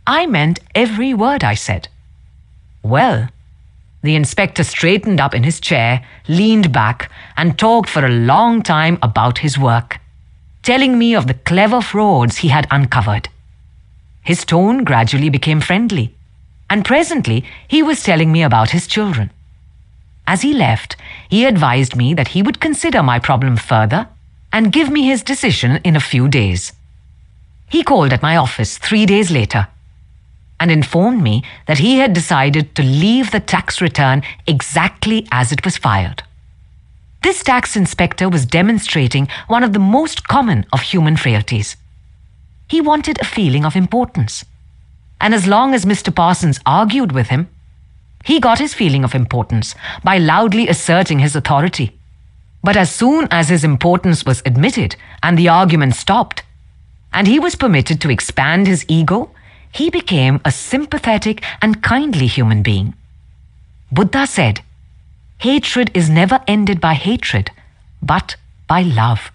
I meant every word I said. Well, the inspector straightened up in his chair, leaned back, and talked for a long time about his work, telling me of the clever frauds he had uncovered. His tone gradually became friendly, and presently he was telling me about his children. As he left, he advised me that he would consider my problem further and give me his decision in a few days. He called at my office 3 days later and informed me that he had decided to leave the tax return exactly as it was filed. This tax inspector was demonstrating one of the most common of human frailties. He wanted a feeling of importance. And as long as Mr. Parsons argued with him, he got his feeling of importance by loudly asserting his authority. But as soon as his importance was admitted and the argument stopped, and he was permitted to expand his ego, he became a sympathetic and kindly human being. Buddha said, "Hatred is never ended by hatred, but by love."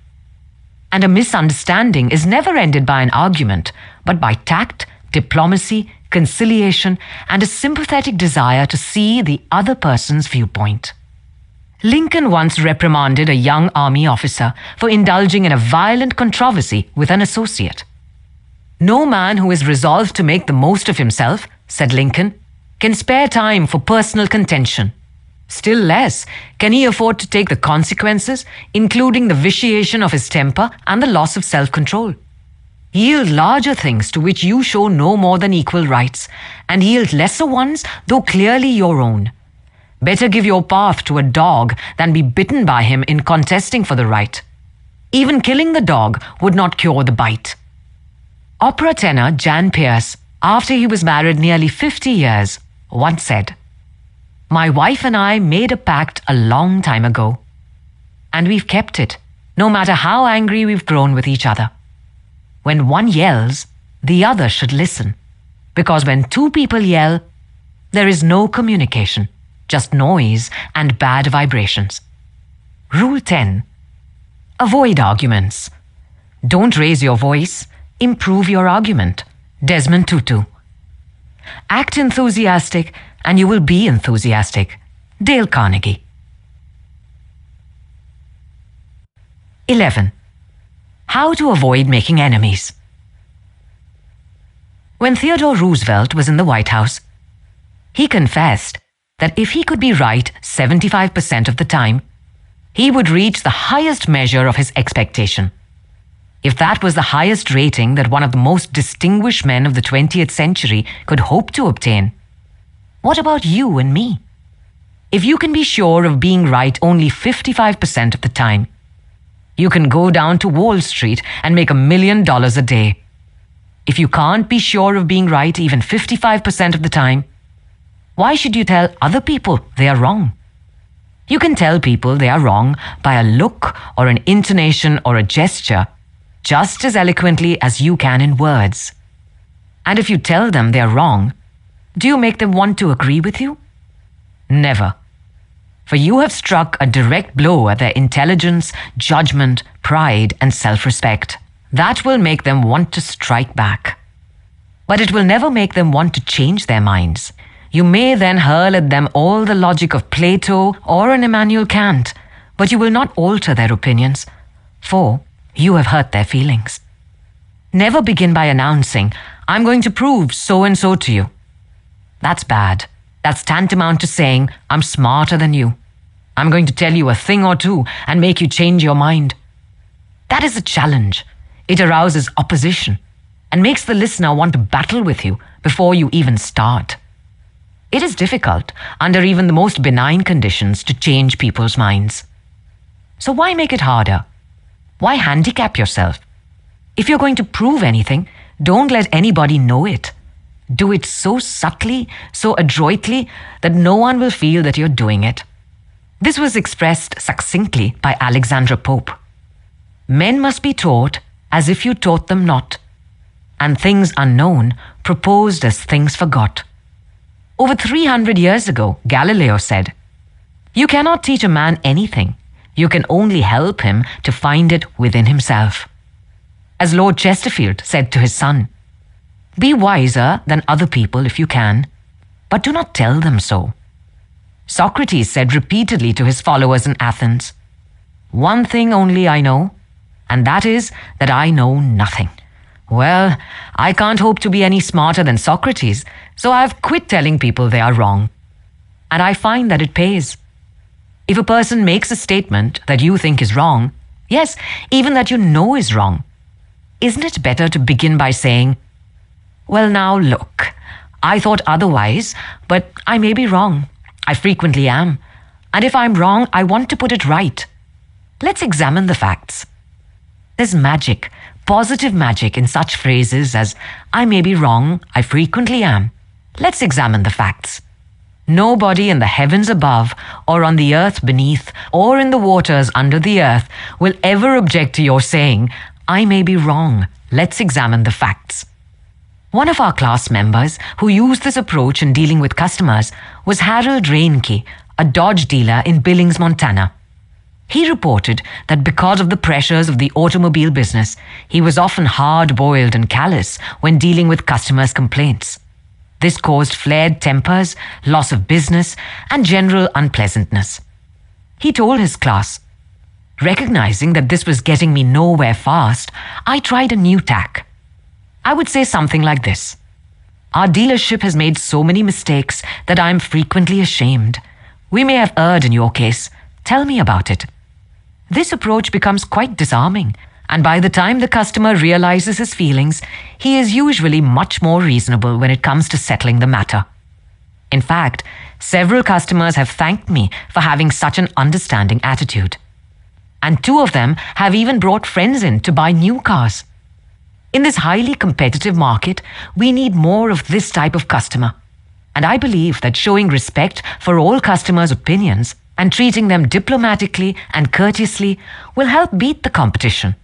And a misunderstanding is never ended by an argument, but by tact, diplomacy, conciliation, and a sympathetic desire to see the other person's viewpoint. Lincoln once reprimanded a young army officer for indulging in a violent controversy with an associate. "No man who is resolved to make the most of himself," said Lincoln, "can spare time for personal contention. Still less can he afford to take the consequences, including the vitiation of his temper and the loss of self-control. Yield larger things to which you show no more than equal rights, and yield lesser ones, though clearly your own. Better give your path to a dog than be bitten by him in contesting for the right. Even killing the dog would not cure the bite." Opera tenor Jan Pearce, after he was married nearly 50 years, once said, "My wife and I made a pact a long time ago, and we've kept it, no matter how angry we've grown with each other. When one yells, the other should listen, because when two people yell, there is no communication, just noise and bad vibrations." Rule 10. Avoid arguments. Don't raise your voice, improve your argument. Desmond Tutu. Act enthusiastic and you will be enthusiastic. Dale Carnegie. 11. How to avoid making enemies. When Theodore Roosevelt was in the White House, he confessed that if he could be right 75% of the time, he would reach the highest measure of his expectation. If that was the highest rating that one of the most distinguished men of the 20th century could hope to obtain, what about you and me? If you can be sure of being right only 55% of the time, you can go down to Wall Street and make $1 million a day. If you can't be sure of being right even 55% of the time, why should you tell other people they are wrong? You can tell people they are wrong by a look or an intonation or a gesture just as eloquently as you can in words. And if you tell them they are wrong, do you make them want to agree with you? Never. For you have struck a direct blow at their intelligence, judgment, pride, and self-respect. That will make them want to strike back. But it will never make them want to change their minds. You may then hurl at them all the logic of Plato or an Immanuel Kant, but you will not alter their opinions, for you have hurt their feelings. Never begin by announcing, "I'm going to prove so and so to you." That's bad. That's tantamount to saying, "I'm smarter than you. I'm going to tell you a thing or two and make you change your mind." That is a challenge. It arouses opposition and makes the listener want to battle with you before you even start. It is difficult, under even the most benign conditions, to change people's minds. So why make it harder? Why handicap yourself? If you're going to prove anything, don't let anybody know it. Do it so subtly, so adroitly, that no one will feel that you're doing it. This was expressed succinctly by Alexandra Pope. "Men must be taught as if you taught them not, and things unknown proposed as things forgot." Over 300 years ago, Galileo said, "You cannot teach a man anything. You can only help him to find it within himself." As Lord Chesterfield said to his son, "Be wiser than other people if you can, but do not tell them so." Socrates said repeatedly to his followers in Athens, "One thing only I know, and that is that I know nothing." Well, I can't hope to be any smarter than Socrates, so I've quit telling people they are wrong. And I find that it pays. If a person makes a statement that you think is wrong, yes, even that you know is wrong, isn't it better to begin by saying, "Well, now look, I thought otherwise, but I may be wrong. I frequently am. And if I'm wrong, I want to put it right. Let's examine the facts." There's magic, positive magic in such phrases as, "I may be wrong, I frequently am. Let's examine the facts." Nobody in the heavens above, or on the earth beneath, or in the waters under the earth will ever object to your saying, "I may be wrong. Let's examine the facts." One of our class members who used this approach in dealing with customers was Harold Reinke, a Dodge dealer in Billings, Montana. He reported that because of the pressures of the automobile business, he was often hard-boiled and callous when dealing with customers' complaints. This caused flared tempers, loss of business, and general unpleasantness. He told his class, "Recognizing that this was getting me nowhere fast, I tried a new tack. I would say something like this: Our dealership has made so many mistakes that I am frequently ashamed. We may have erred in your case. Tell me about it." This approach becomes quite disarming, and by the time the customer realizes his feelings, he is usually much more reasonable when it comes to settling the matter. In fact, several customers have thanked me for having such an understanding attitude. And 2 of them have even brought friends in to buy new cars. In this highly competitive market, we need more of this type of customer. And I believe that showing respect for all customers' opinions and treating them diplomatically and courteously will help beat the competition.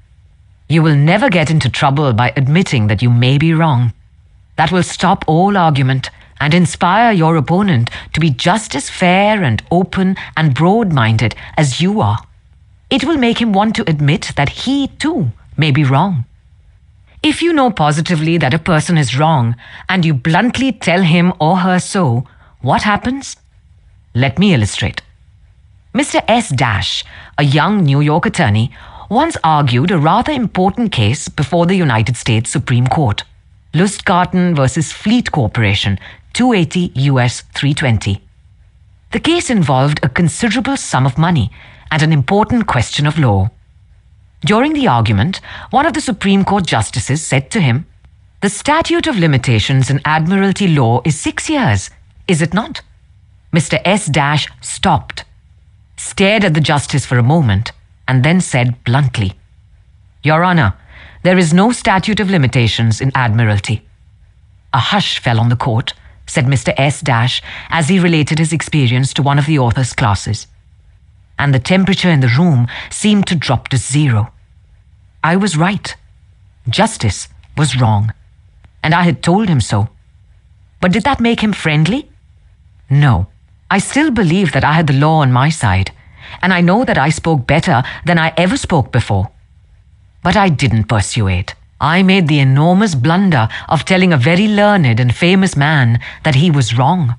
You will never get into trouble by admitting that you may be wrong. That will stop all argument and inspire your opponent to be just as fair and open and broad-minded as you are. It will make him want to admit that he, too, may be wrong. If you know positively that a person is wrong and you bluntly tell him or her so, what happens? Let me illustrate. Mr. S. Dash, a young New York attorney, once argued a rather important case before the United States Supreme Court. Lustgarten versus Fleet Corporation, 280 U.S. 320. The case involved a considerable sum of money and an important question of law. During the argument, one of the Supreme Court justices said to him, "The statute of limitations in admiralty law is 6 years, is it not?" Mr. S. Dash stopped, stared at the justice for a moment, and then said bluntly, "Your Honor, there is no statute of limitations in admiralty." A hush fell on the court, said Mr. S. Dash as he related his experience to one of the author's classes. And the temperature in the room seemed to drop to 0. I was right. Justice was wrong. And I had told him so. But did that make him friendly? No. I still believe that I had the law on my side, and I know that I spoke better than I ever spoke before. But I didn't persuade. I made the enormous blunder of telling a very learned and famous man that he was wrong.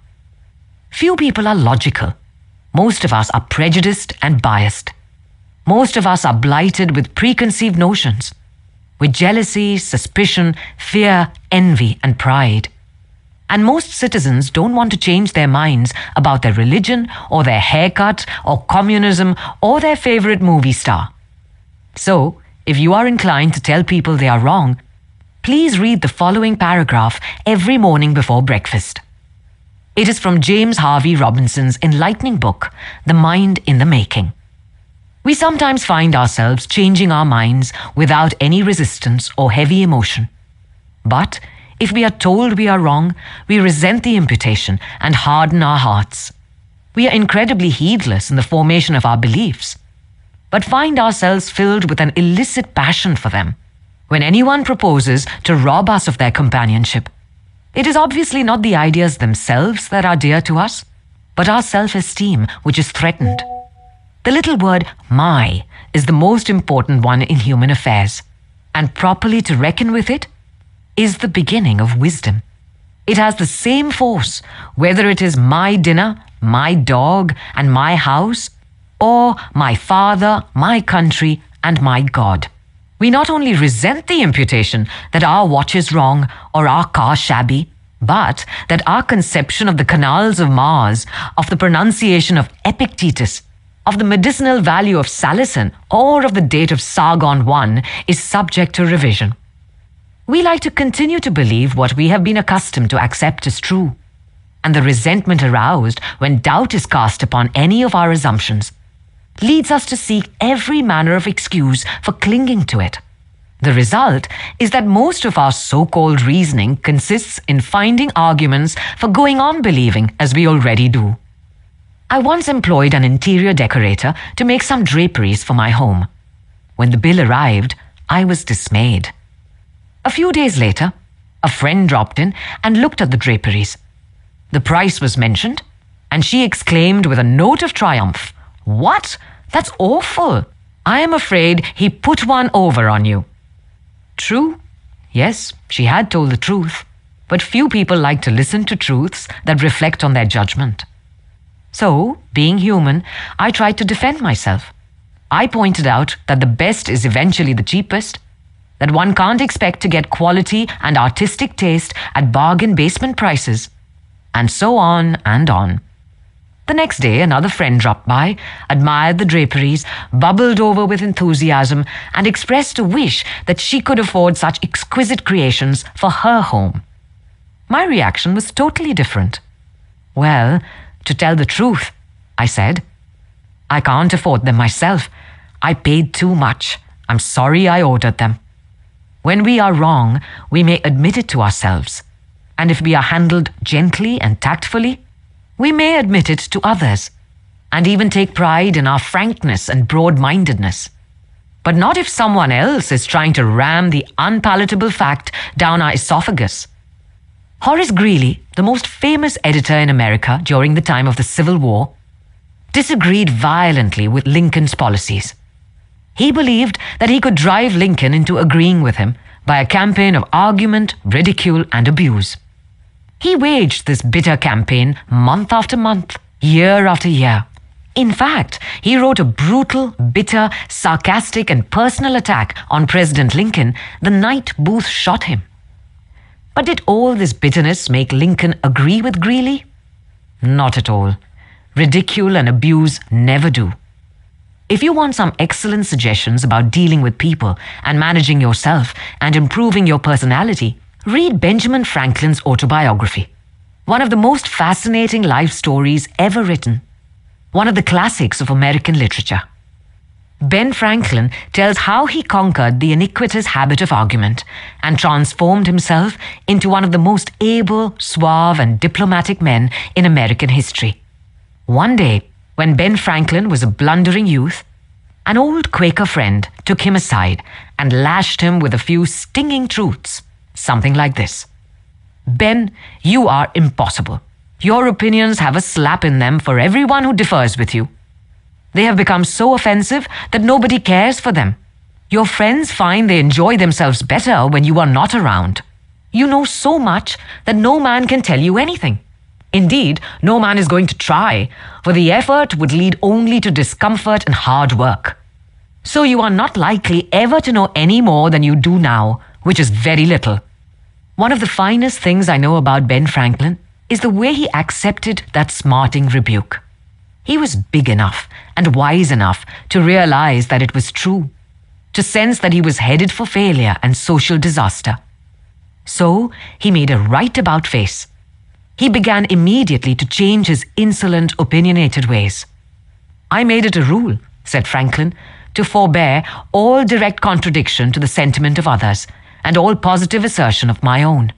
Few people are logical. Most of us are prejudiced and biased. Most of us are blighted with preconceived notions, with jealousy, suspicion, fear, envy, and pride. And most citizens don't want to change their minds about their religion or their haircut or communism or their favorite movie star. So, if you are inclined to tell people they are wrong, please read the following paragraph every morning before breakfast. It is from James Harvey Robinson's enlightening book, The Mind in the Making. We sometimes find ourselves changing our minds without any resistance or heavy emotion. But if we are told we are wrong, we resent the imputation and harden our hearts. We are incredibly heedless in the formation of our beliefs, but find ourselves filled with an illicit passion for them. When anyone proposes to rob us of their companionship, it is obviously not the ideas themselves that are dear to us, but our self-esteem which is threatened. The little word "my" is the most important one in human affairs, and properly to reckon with it is the beginning of wisdom. It has the same force whether it is my dinner, my dog, and my house, or my father, my country, and my God. We not only resent the imputation that our watch is wrong or our car shabby, but that our conception of the canals of Mars, of the pronunciation of Epictetus, of the medicinal value of salicin, or of the date of Sargon I is subject to revision. We like to continue to believe what we have been accustomed to accept as true, and the resentment aroused when doubt is cast upon any of our assumptions leads us to seek every manner of excuse for clinging to it. The result is that most of our so-called reasoning consists in finding arguments for going on believing as we already do. I once employed an interior decorator to make some draperies for my home. When the bill arrived, I was dismayed. A few days later, a friend dropped in and looked at the draperies. The price was mentioned, and she exclaimed with a note of triumph, "What? That's awful. I am afraid he put one over on you. True. Yes, she had told the truth, but few people like to listen to truths that reflect on their judgment. So, being human, I tried to defend myself. I pointed out that the best is eventually the cheapest, that one can't expect to get quality and artistic taste at bargain basement prices, and so on and on. The next day, another friend dropped by, admired the draperies, bubbled over with enthusiasm, and expressed a wish that she could afford such exquisite creations for her home. My reaction was totally different. Well, to tell the truth, I said, I can't afford them myself. I paid too much. I'm sorry I ordered them. When we are wrong, we may admit it to ourselves. And if we are handled gently and tactfully, we may admit it to others, and even take pride in our frankness and broad-mindedness. But not if someone else is trying to ram the unpalatable fact down our esophagus. Horace Greeley, the most famous editor in America during the time of the Civil War, disagreed violently with Lincoln's policies. He believed that he could drive Lincoln into agreeing with him by a campaign of argument, ridicule, and abuse. He waged this bitter campaign month after month, year after year. In fact, he wrote a brutal, bitter, sarcastic, and personal attack on President Lincoln the night Booth shot him. But did all this bitterness make Lincoln agree with Greeley? Not at all. Ridicule and abuse never do. If you want some excellent suggestions about dealing with people and managing yourself and improving your personality, read Benjamin Franklin's autobiography, one of the most fascinating life stories ever written, one of the classics of American literature. Ben Franklin tells how he conquered the iniquitous habit of argument and transformed himself into one of the most able, suave, and diplomatic men in American history. One day, when Ben Franklin was a blundering youth, an old Quaker friend took him aside and lashed him with a few stinging truths. Something like this. Ben, you are impossible. Your opinions have a slap in them for everyone who differs with you. They have become so offensive that nobody cares for them. Your friends find they enjoy themselves better when you are not around. You know so much that no man can tell you anything. Indeed, no man is going to try, for the effort would lead only to discomfort and hard work. So you are not likely ever to know any more than you do now, which is very little. One of the finest things I know about Ben Franklin is the way he accepted that smarting rebuke. He was big enough and wise enough to realize that it was true, to sense that he was headed for failure and social disaster. So he made a right-about face. He began immediately to change his insolent, opinionated ways. I made it a rule, said Franklin, to forbear all direct contradiction to the sentiment of others and all positive assertion of my own.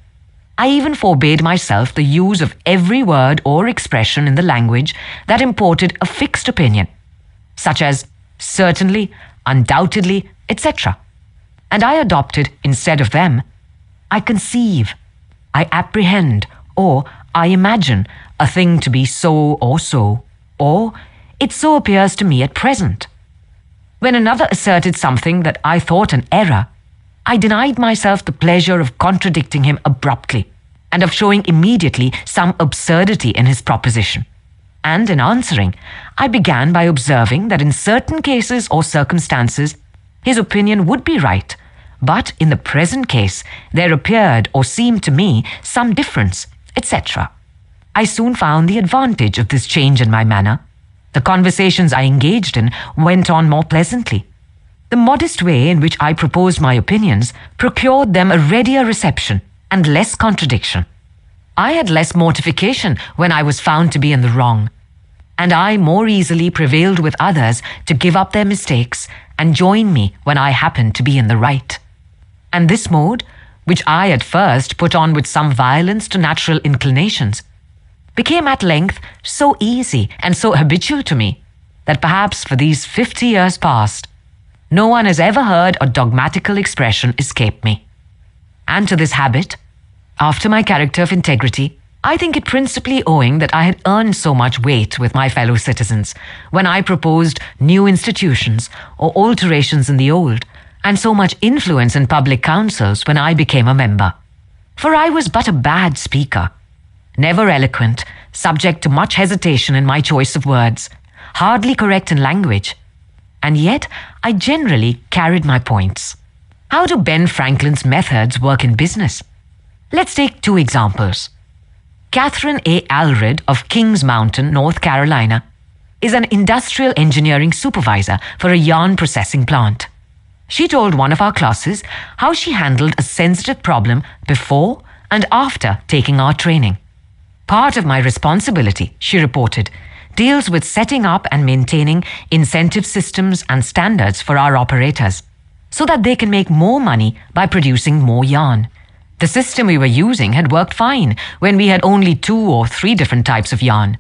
I even forbade myself the use of every word or expression in the language that imported a fixed opinion, such as certainly, undoubtedly, etc. And I adopted, instead of them, I conceive, I apprehend, or I imagine a thing to be so, or it so appears to me at present. When another asserted something that I thought an error, I denied myself the pleasure of contradicting him abruptly and of showing immediately some absurdity in his proposition. And in answering, I began by observing that in certain cases or circumstances, his opinion would be right, but in the present case, there appeared or seemed to me some difference, etc. I soon found the advantage of this change in my manner. The conversations I engaged in went on more pleasantly. The modest way in which I proposed my opinions procured them a readier reception and less contradiction. I had less mortification when I was found to be in the wrong, and I more easily prevailed with others to give up their mistakes and join me when I happened to be in the right. And this mode, which I at first put on with some violence to natural inclinations, became at length so easy and so habitual to me that perhaps for these 50 years past, no one has ever heard a dogmatical expression escape me. And to this habit, after my character of integrity, I think it principally owing that I had earned so much weight with my fellow citizens when I proposed new institutions or alterations in the old, and so much influence in public councils when I became a member. For I was but a bad speaker, never eloquent, subject to much hesitation in my choice of words, hardly correct in language, and yet I generally carried my points. How do Ben Franklin's methods work in business? Let's take 2 examples. Catherine A. Allred of Kings Mountain, North Carolina, is an industrial engineering supervisor for a yarn processing plant. She told one of our classes how she handled a sensitive problem before and after taking our training. Part of my responsibility, she reported, deals with setting up and maintaining incentive systems and standards for our operators so that they can make more money by producing more yarn. The system we were using had worked fine when we had only 2 or 3 different types of yarn.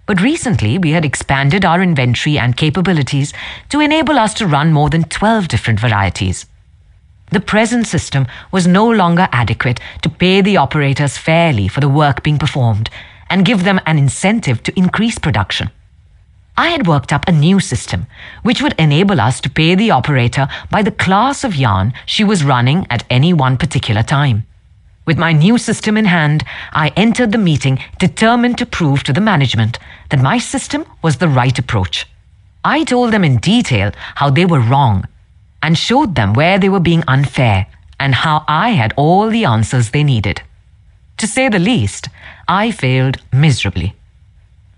But recently we had expanded our inventory and capabilities to enable us to run more than 12 different varieties. The present system was no longer adequate to pay the operators fairly for the work being performed and give them an incentive to increase production. I had worked up a new system which would enable us to pay the operator by the class of yarn she was running at any one particular time. With my new system in hand, I entered the meeting determined to prove to the management that my system was the right approach. I told them in detail how they were wrong and showed them where they were being unfair and how I had all the answers they needed. To say the least, I failed miserably.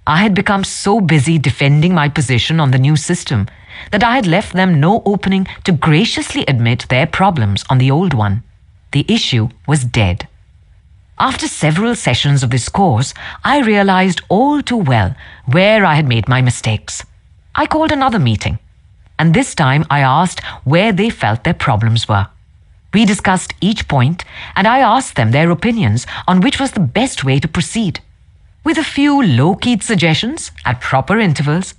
I had become so busy defending my position on the new system that I had left them no opening to graciously admit their problems on the old one. The issue was dead. After several sessions of this course, I realized all too well where I had made my mistakes. I called another meeting, and this time I asked where they felt their problems were. We discussed each point, and I asked them their opinions on which was the best way to proceed. With a few low-keyed suggestions at proper intervals,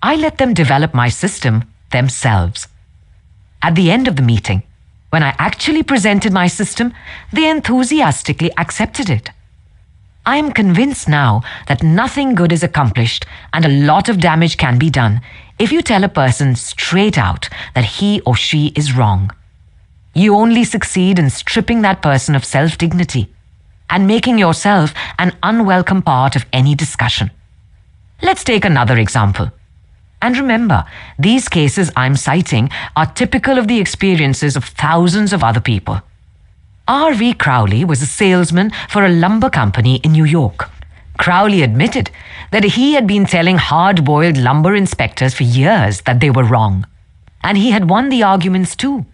I let them develop my system themselves. At the end of the meeting, when I actually presented my system, they enthusiastically accepted it. I am convinced now that nothing good is accomplished and a lot of damage can be done if you tell a person straight out that he or she is wrong. You only succeed in stripping that person of self-dignity and making yourself an unwelcome part of any discussion. Let's take another example. And remember, these cases I'm citing are typical of the experiences of thousands of other people. R.V. Crowley was a salesman for a lumber company in New York. Crowley admitted that he had been telling hard-boiled lumber inspectors for years that they were wrong, and he had won the arguments too.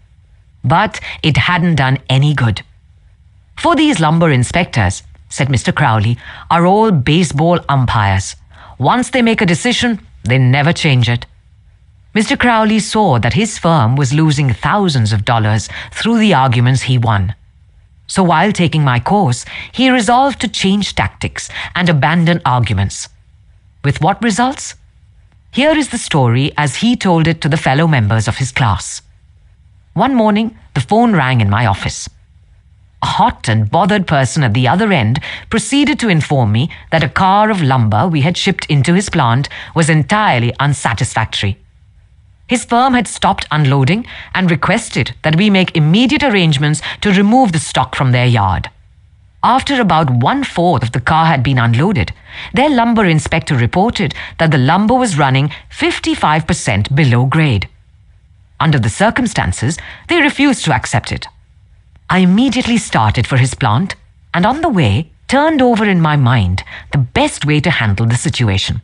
But it hadn't done any good. For these lumber inspectors, said Mr. Crowley, are all baseball umpires. Once they make a decision, they never change it. Mr. Crowley saw that his firm was losing thousands of dollars through the arguments he won. So while taking my course, he resolved to change tactics and abandon arguments. With what results? Here is the story as he told it to the fellow members of his class. One morning, the phone rang in my office. A hot and bothered person at the other end proceeded to inform me that a car of lumber we had shipped into his plant was entirely unsatisfactory. His firm had stopped unloading and requested that we make immediate arrangements to remove the stock from their yard. After about 1/4 of the car had been unloaded, their lumber inspector reported that the lumber was running 55% below grade. Under the circumstances, they refused to accept it. I immediately started for his plant and on the way turned over in my mind the best way to handle the situation.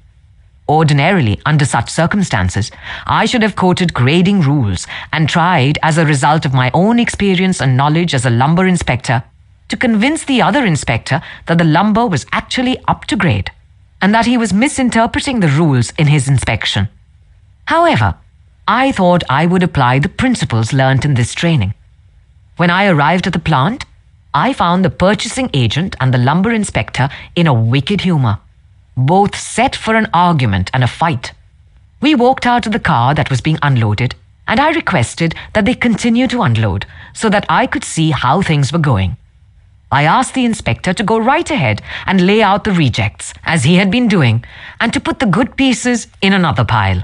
Ordinarily, under such circumstances, I should have quoted grading rules and tried, as a result of my own experience and knowledge as a lumber inspector, to convince the other inspector that the lumber was actually up to grade and that he was misinterpreting the rules in his inspection. However, I thought I would apply the principles learnt in this training. When I arrived at the plant, I found the purchasing agent and the lumber inspector in a wicked humor, both set for an argument and a fight. We walked out of the car that was being unloaded, and I requested that they continue to unload so that I could see how things were going. I asked the inspector to go right ahead and lay out the rejects, as he had been doing, and to put the good pieces in another pile.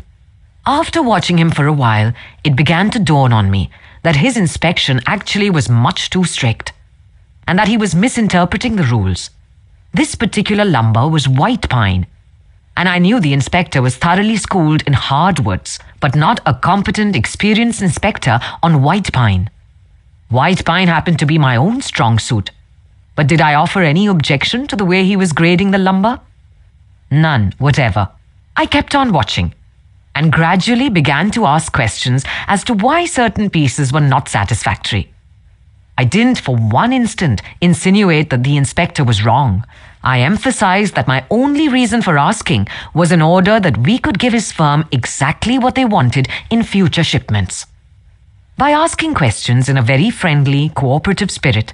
After watching him for a while, it began to dawn on me that his inspection actually was much too strict, and that he was misinterpreting the rules. This particular lumber was white pine, and I knew the inspector was thoroughly schooled in hardwoods, but not a competent, experienced inspector on white pine. White pine happened to be my own strong suit, but did I offer any objection to the way he was grading the lumber? None whatever. I kept on watching, and gradually began to ask questions as to why certain pieces were not satisfactory. I didn't for one instant insinuate that the inspector was wrong. I emphasized that my only reason for asking was in order that we could give his firm exactly what they wanted in future shipments. By asking questions in a very friendly, cooperative spirit,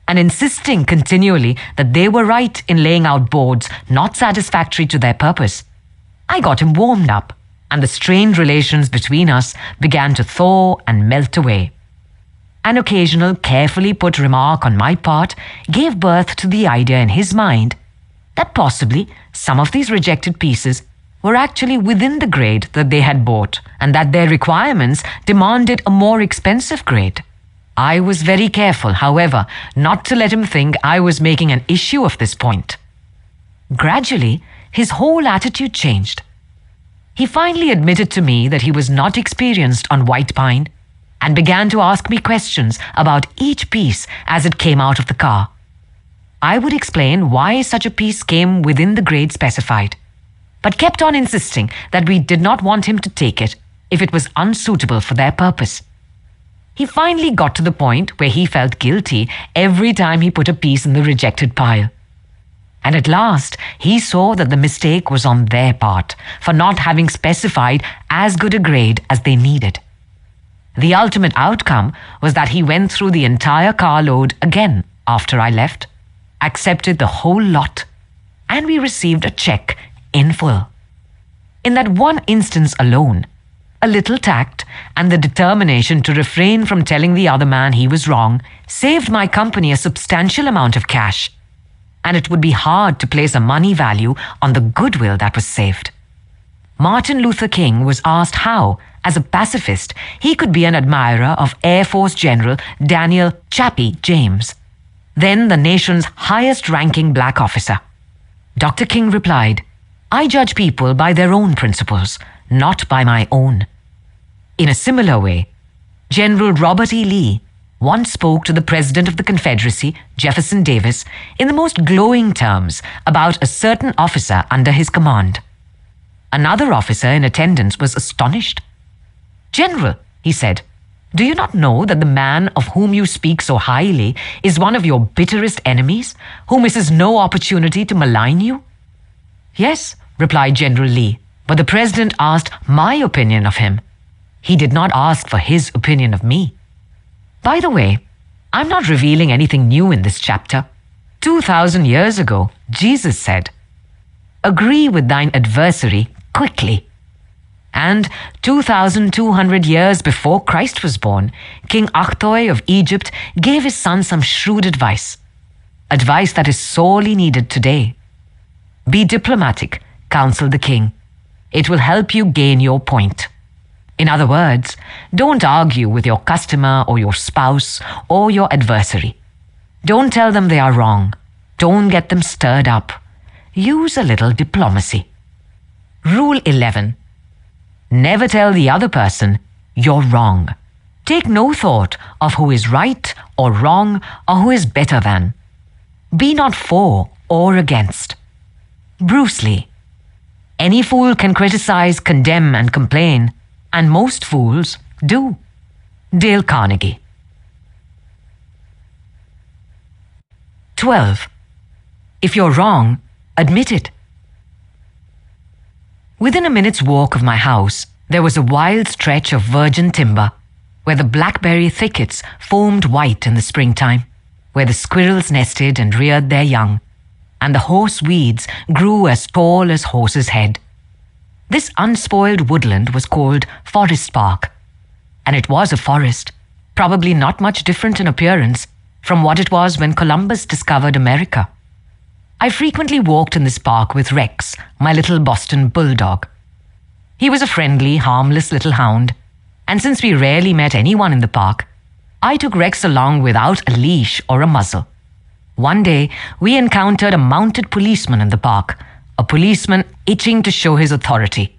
and insisting continually that they were right in laying out boards not satisfactory to their purpose, I got him warmed up, and the strained relations between us began to thaw and melt away. An occasional carefully put remark on my part gave birth to the idea in his mind that possibly some of these rejected pieces were actually within the grade that they had bought, and that their requirements demanded a more expensive grade. I was very careful, however, not to let him think I was making an issue of this point. Gradually, his whole attitude changed. He finally admitted to me that he was not experienced on white pine, and began to ask me questions about each piece as it came out of the car. I would explain why such a piece came within the grade specified, but kept on insisting that we did not want him to take it if it was unsuitable for their purpose. He finally got to the point where he felt guilty every time he put a piece in the rejected pile. And at last, he saw that the mistake was on their part for not having specified as good a grade as they needed. The ultimate outcome was that he went through the entire carload again after I left, accepted the whole lot, and we received a check in full. In that one instance alone, a little tact and the determination to refrain from telling the other man he was wrong saved my company a substantial amount of cash, and it would be hard to place a money value on the goodwill that was saved. Martin Luther King was asked how, as a pacifist, he could be an admirer of Air Force General Daniel "Chappie" James, then the nation's highest-ranking black officer. Dr. King replied, "I judge people by their own principles, not by my own." In a similar way, General Robert E. Lee once spoke to the President of the Confederacy, Jefferson Davis, in the most glowing terms about a certain officer under his command. Another officer in attendance was astonished. "General," he said, "do you not know that the man of whom you speak so highly is one of your bitterest enemies, who misses no opportunity to malign you?" "Yes," replied General Lee, "but the President asked my opinion of him. He did not ask for his opinion of me." By the way, I'm not revealing anything new in this chapter. 2,000 years ago, Jesus said, "Agree with thine adversary quickly." And 2,200 years before Christ was born, King Akhtoi of Egypt gave his son some shrewd advice that is sorely needed today. "Be diplomatic," counseled the king. "It will help you gain your point." In other words, don't argue with your customer or your spouse or your adversary. Don't tell them they are wrong. Don't get them stirred up. Use a little diplomacy. Rule 11. Never tell the other person you're wrong. Take no thought of who is right or wrong or who is better than. Be not for or against. Bruce Lee. Any fool can criticize, condemn, and complain, and most fools do. Dale Carnegie. 12. If you're wrong, admit it. Within a minute's walk of my house, there was a wild stretch of virgin timber, where the blackberry thickets foamed white in the springtime, where the squirrels nested and reared their young, and the horse weeds grew as tall as horse's head. This unspoiled woodland was called Forest Park, and it was a forest, probably not much different in appearance from what it was when Columbus discovered America. I frequently walked in this park with Rex, my little Boston bulldog. He was a friendly, harmless little hound, and since we rarely met anyone in the park, I took Rex along without a leash or a muzzle. One day, we encountered a mounted policeman in the park, a policeman itching to show his authority.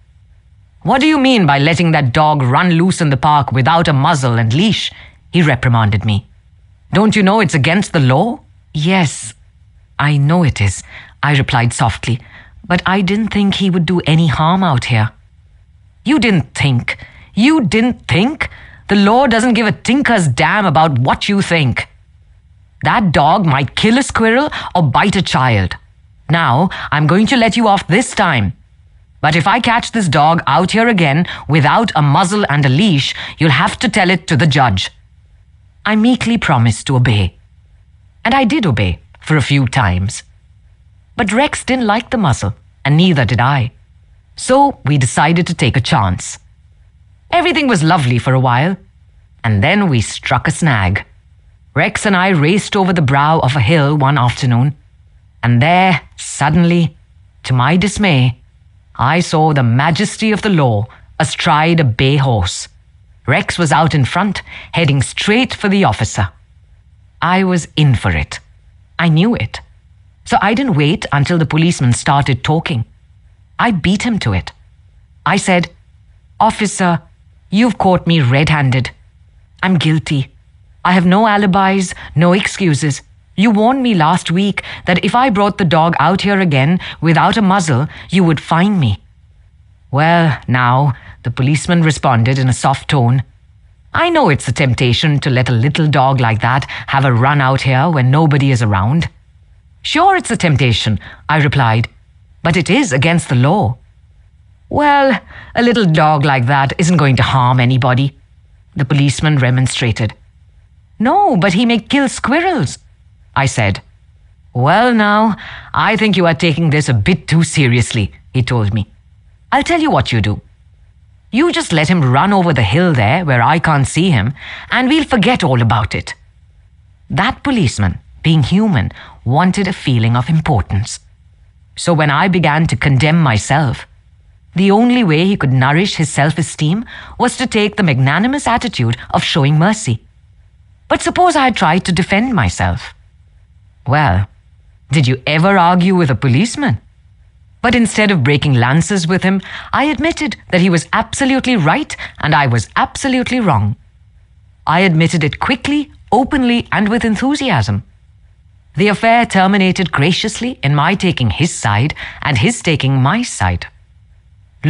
"What do you mean by letting that dog run loose in the park without a muzzle and leash?" he reprimanded me. "Don't you know it's against the law?" "Yes, I know it is," I replied softly, "but I didn't think he would do any harm out here." "You didn't think? You didn't think? The law doesn't give a tinker's damn about what you think. That dog might kill a squirrel or bite a child. Now, I'm going to let you off this time. But if I catch this dog out here again without a muzzle and a leash, you'll have to tell it to the judge." I meekly promised to obey. And I did obey for a few times. But Rex didn't like the muzzle, and neither did I. So we decided to take a chance. Everything was lovely for a while, and then we struck a snag. Rex and I raced over the brow of a hill one afternoon, and there, suddenly, to my dismay, I saw the majesty of the law astride a bay horse. Rex was out in front, heading straight for the officer. I was in for it. I knew it. So I didn't wait until the policeman started talking. I beat him to it. I said, "Officer, you've caught me red-handed. I'm guilty. I have no alibis, no excuses. You warned me last week that if I brought the dog out here again without a muzzle, you would fine me." "Well, now," the policeman responded in a soft tone, "I know it's a temptation to let a little dog like that have a run out here when nobody is around." "Sure, it's a temptation," I replied, "but it is against the law." "Well, a little dog like that isn't going to harm anybody," the policeman remonstrated. "No, but he may kill squirrels," I said. "Well, now, I think you are taking this a bit too seriously," he told me. "I'll tell you what you do. You just let him run over the hill there where I can't see him, and we'll forget all about it." That policeman, being human, wanted a feeling of importance. So when I began to condemn myself, the only way he could nourish his self-esteem was to take the magnanimous attitude of showing mercy. But suppose I had tried to defend myself. Well, did you ever argue with a policeman? But instead of breaking lances with him, I admitted that he was absolutely right and I was absolutely wrong. I admitted it quickly, openly, and with enthusiasm. The affair terminated graciously in my taking his side and his taking my side.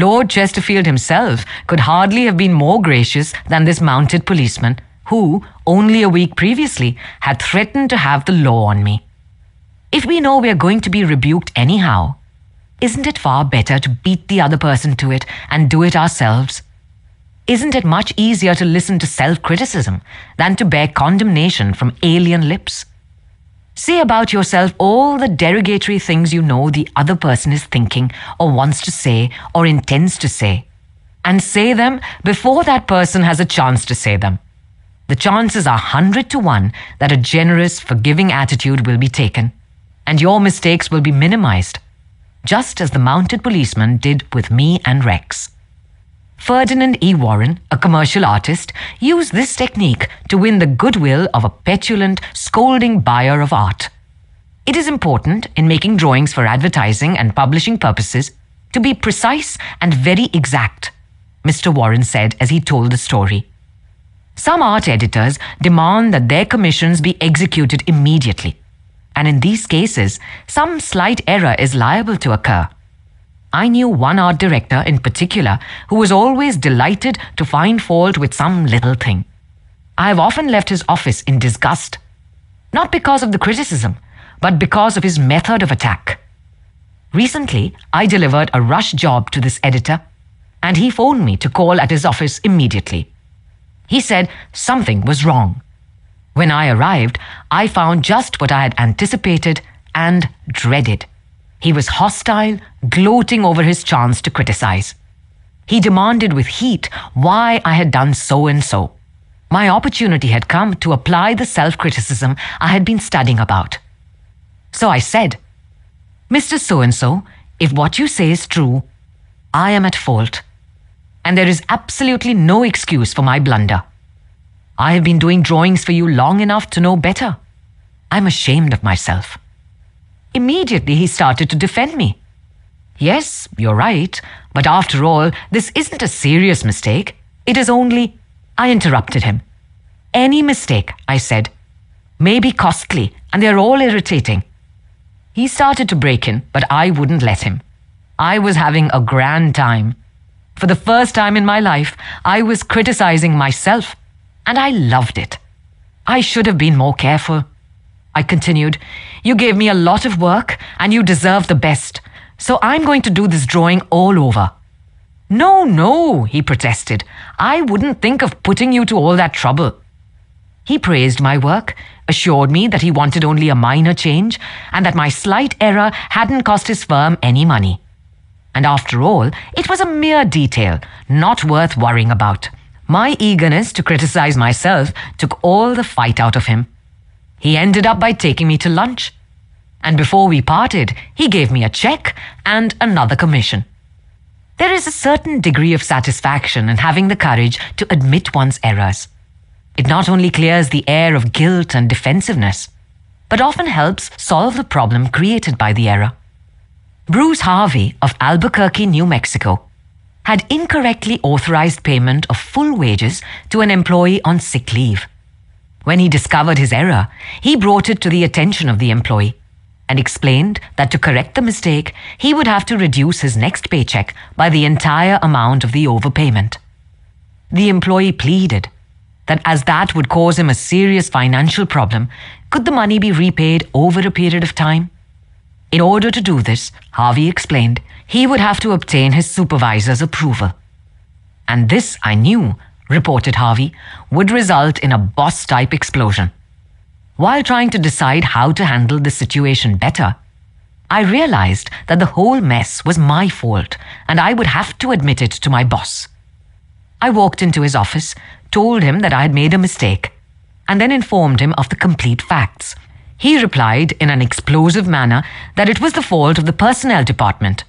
Lord Chesterfield himself could hardly have been more gracious than this mounted policeman who, only a week previously, had threatened to have the law on me. If we know we are going to be rebuked anyhow, isn't it far better to beat the other person to it and do it ourselves? Isn't it much easier to listen to self-criticism than to bear condemnation from alien lips? Say about yourself all the derogatory things you know the other person is thinking or wants to say or intends to say, and say them before that person has a chance to say them. The chances are 100 to 1 that a generous, forgiving attitude will be taken, and your mistakes will be minimized, just as the mounted policeman did with me and Rex. Ferdinand E. Warren, a commercial artist, used this technique to win the goodwill of a petulant, scolding buyer of art. It is important in making drawings for advertising and publishing purposes to be precise and very exact, Mr. Warren said as he told the story. Some art editors demand that their commissions be executed immediately, and in these cases, some slight error is liable to occur. I knew one art director in particular who was always delighted to find fault with some little thing. I have often left his office in disgust, not because of the criticism, but because of his method of attack. Recently, I delivered a rush job to this editor, and he phoned me to call at his office immediately. He said something was wrong. When I arrived, I found just what I had anticipated and dreaded. He was hostile, gloating over his chance to criticize. He demanded with heat why I had done so and so. My opportunity had come to apply the self-criticism I had been studying about. So I said, "Mr. So-and-so, if what you say is true, I am at fault, and there is absolutely no excuse for my blunder. I have been doing drawings for you long enough to know better. I'm ashamed of myself." Immediately he started to defend me. "Yes, you're right, but after all, this isn't a serious mistake. It is only—" I interrupted him. "Any mistake," I said, "may be costly, and they're all irritating." He started to break in, but I wouldn't let him. I was having a grand time. For the first time in my life, I was criticizing myself, and I loved it. I should have been more careful. I continued, "You gave me a lot of work, and you deserve the best, so I'm going to do this drawing all over." No, he protested. "I wouldn't think of putting you to all that trouble." He praised my work, assured me that he wanted only a minor change, and that my slight error hadn't cost his firm any money. And after all, it was a mere detail, not worth worrying about. My eagerness to criticize myself took all the fight out of him. He ended up by taking me to lunch. And before we parted, he gave me a check and another commission. There is a certain degree of satisfaction in having the courage to admit one's errors. It not only clears the air of guilt and defensiveness, but often helps solve the problem created by the error. Bruce Harvey of Albuquerque, New Mexico, had incorrectly authorized payment of full wages to an employee on sick leave. When he discovered his error, he brought it to the attention of the employee and explained that to correct the mistake, he would have to reduce his next paycheck by the entire amount of the overpayment. The employee pleaded that as that would cause him a serious financial problem, could the money be repaid over a period of time? In order to do this, Harvey explained, he would have to obtain his supervisor's approval. And this, I knew, reported Harvey, would result in a boss-type explosion. While trying to decide how to handle the situation better, I realized that the whole mess was my fault, and I would have to admit it to my boss. I walked into his office, told him that I had made a mistake, and then informed him of the complete facts. He replied in an explosive manner that it was the fault of the personnel department.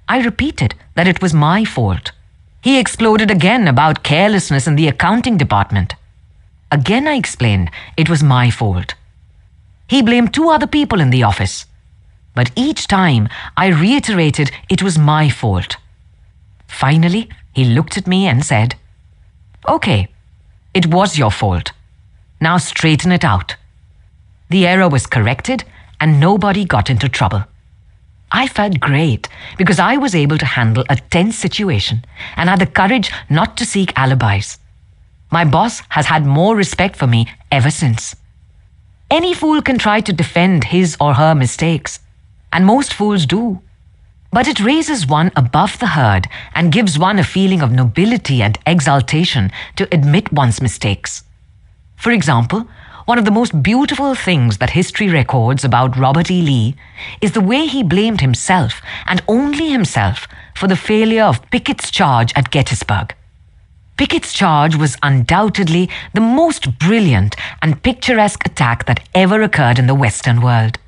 I repeated that it was my fault. He exploded again about carelessness in the accounting department. Again I explained it was my fault. He blamed 2 other people in the office, but each time I reiterated it was my fault. Finally, he looked at me and said, "Okay, it was your fault. Now straighten it out." The error was corrected and nobody got into trouble. I felt great because I was able to handle a tense situation and had the courage not to seek alibis. My boss has had more respect for me ever since. Any fool can try to defend his or her mistakes, and most fools do. But it raises one above the herd and gives one a feeling of nobility and exaltation to admit one's mistakes. For example, one of the most beautiful things that history records about Robert E. Lee is the way he blamed himself and only himself for the failure of Pickett's charge at Gettysburg. Pickett's charge was undoubtedly the most brilliant and picturesque attack that ever occurred in the Western world.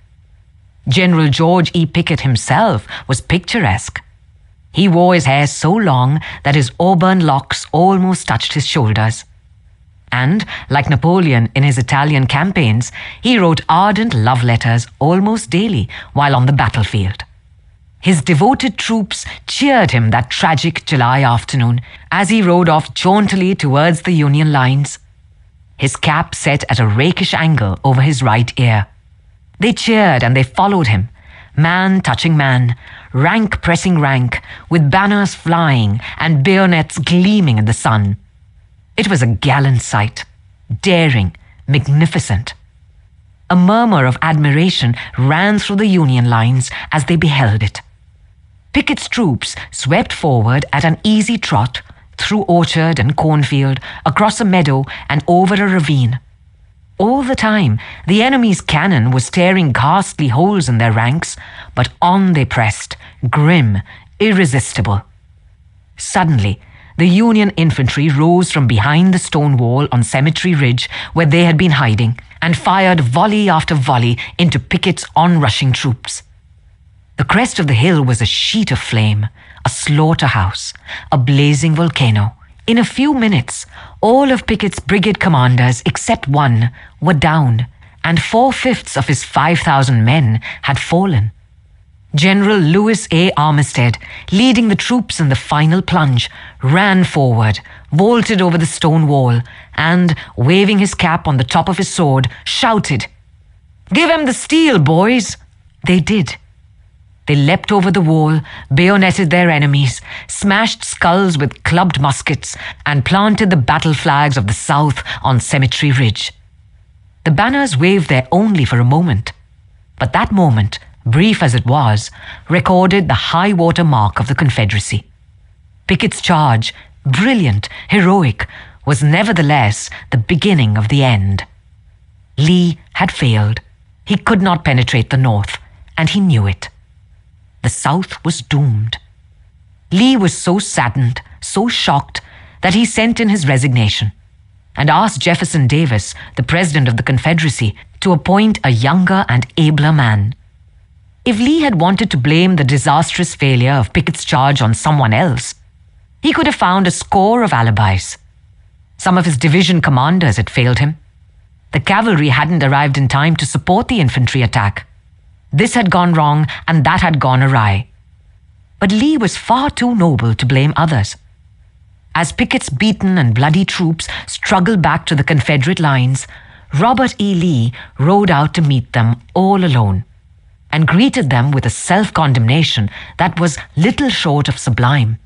General George E. Pickett himself was picturesque. He wore his hair so long that his auburn locks almost touched his shoulders. And, like Napoleon in his Italian campaigns, he wrote ardent love letters almost daily while on the battlefield. His devoted troops cheered him that tragic July afternoon as he rode off jauntily towards the Union lines, his cap set at a rakish angle over his right ear. They cheered and they followed him, man touching man, rank pressing rank, with banners flying and bayonets gleaming in the sun. It was a gallant sight, daring, magnificent. A murmur of admiration ran through the Union lines as they beheld it. Pickett's troops swept forward at an easy trot through orchard and cornfield, across a meadow and over a ravine. All the time, the enemy's cannon was tearing ghastly holes in their ranks, but on they pressed, grim, irresistible. Suddenly, the Union infantry rose from behind the stone wall on Cemetery Ridge where they had been hiding and fired volley after volley into Pickett's onrushing troops. The crest of the hill was a sheet of flame, a slaughterhouse, a blazing volcano. In a few minutes, all of Pickett's brigade commanders except one were down, and 4/5 of his 5,000 men had fallen. General Lewis A. Armistead, leading the troops in the final plunge, ran forward, vaulted over the stone wall, and, waving his cap on the top of his sword, shouted, "Give 'em the steel, boys!" They did. They leapt over the wall, bayoneted their enemies, smashed skulls with clubbed muskets, and planted the battle flags of the South on Cemetery Ridge. The banners waved there only for a moment, but that moment, brief as it was, recorded the high water mark of the Confederacy. Pickett's charge, brilliant, heroic, was nevertheless the beginning of the end. Lee had failed. He could not penetrate the North, and he knew it. The South was doomed. Lee was so saddened, so shocked, that he sent in his resignation and asked Jefferson Davis, the president of the Confederacy, to appoint a younger and abler man. If Lee had wanted to blame the disastrous failure of Pickett's charge on someone else, he could have found a score of alibis. Some of his division commanders had failed him. The cavalry hadn't arrived in time to support the infantry attack. This had gone wrong and that had gone awry. But Lee was far too noble to blame others. As Pickett's beaten and bloody troops struggled back to the Confederate lines, Robert E. Lee rode out to meet them all alone and greeted them with a self-condemnation that was little short of sublime.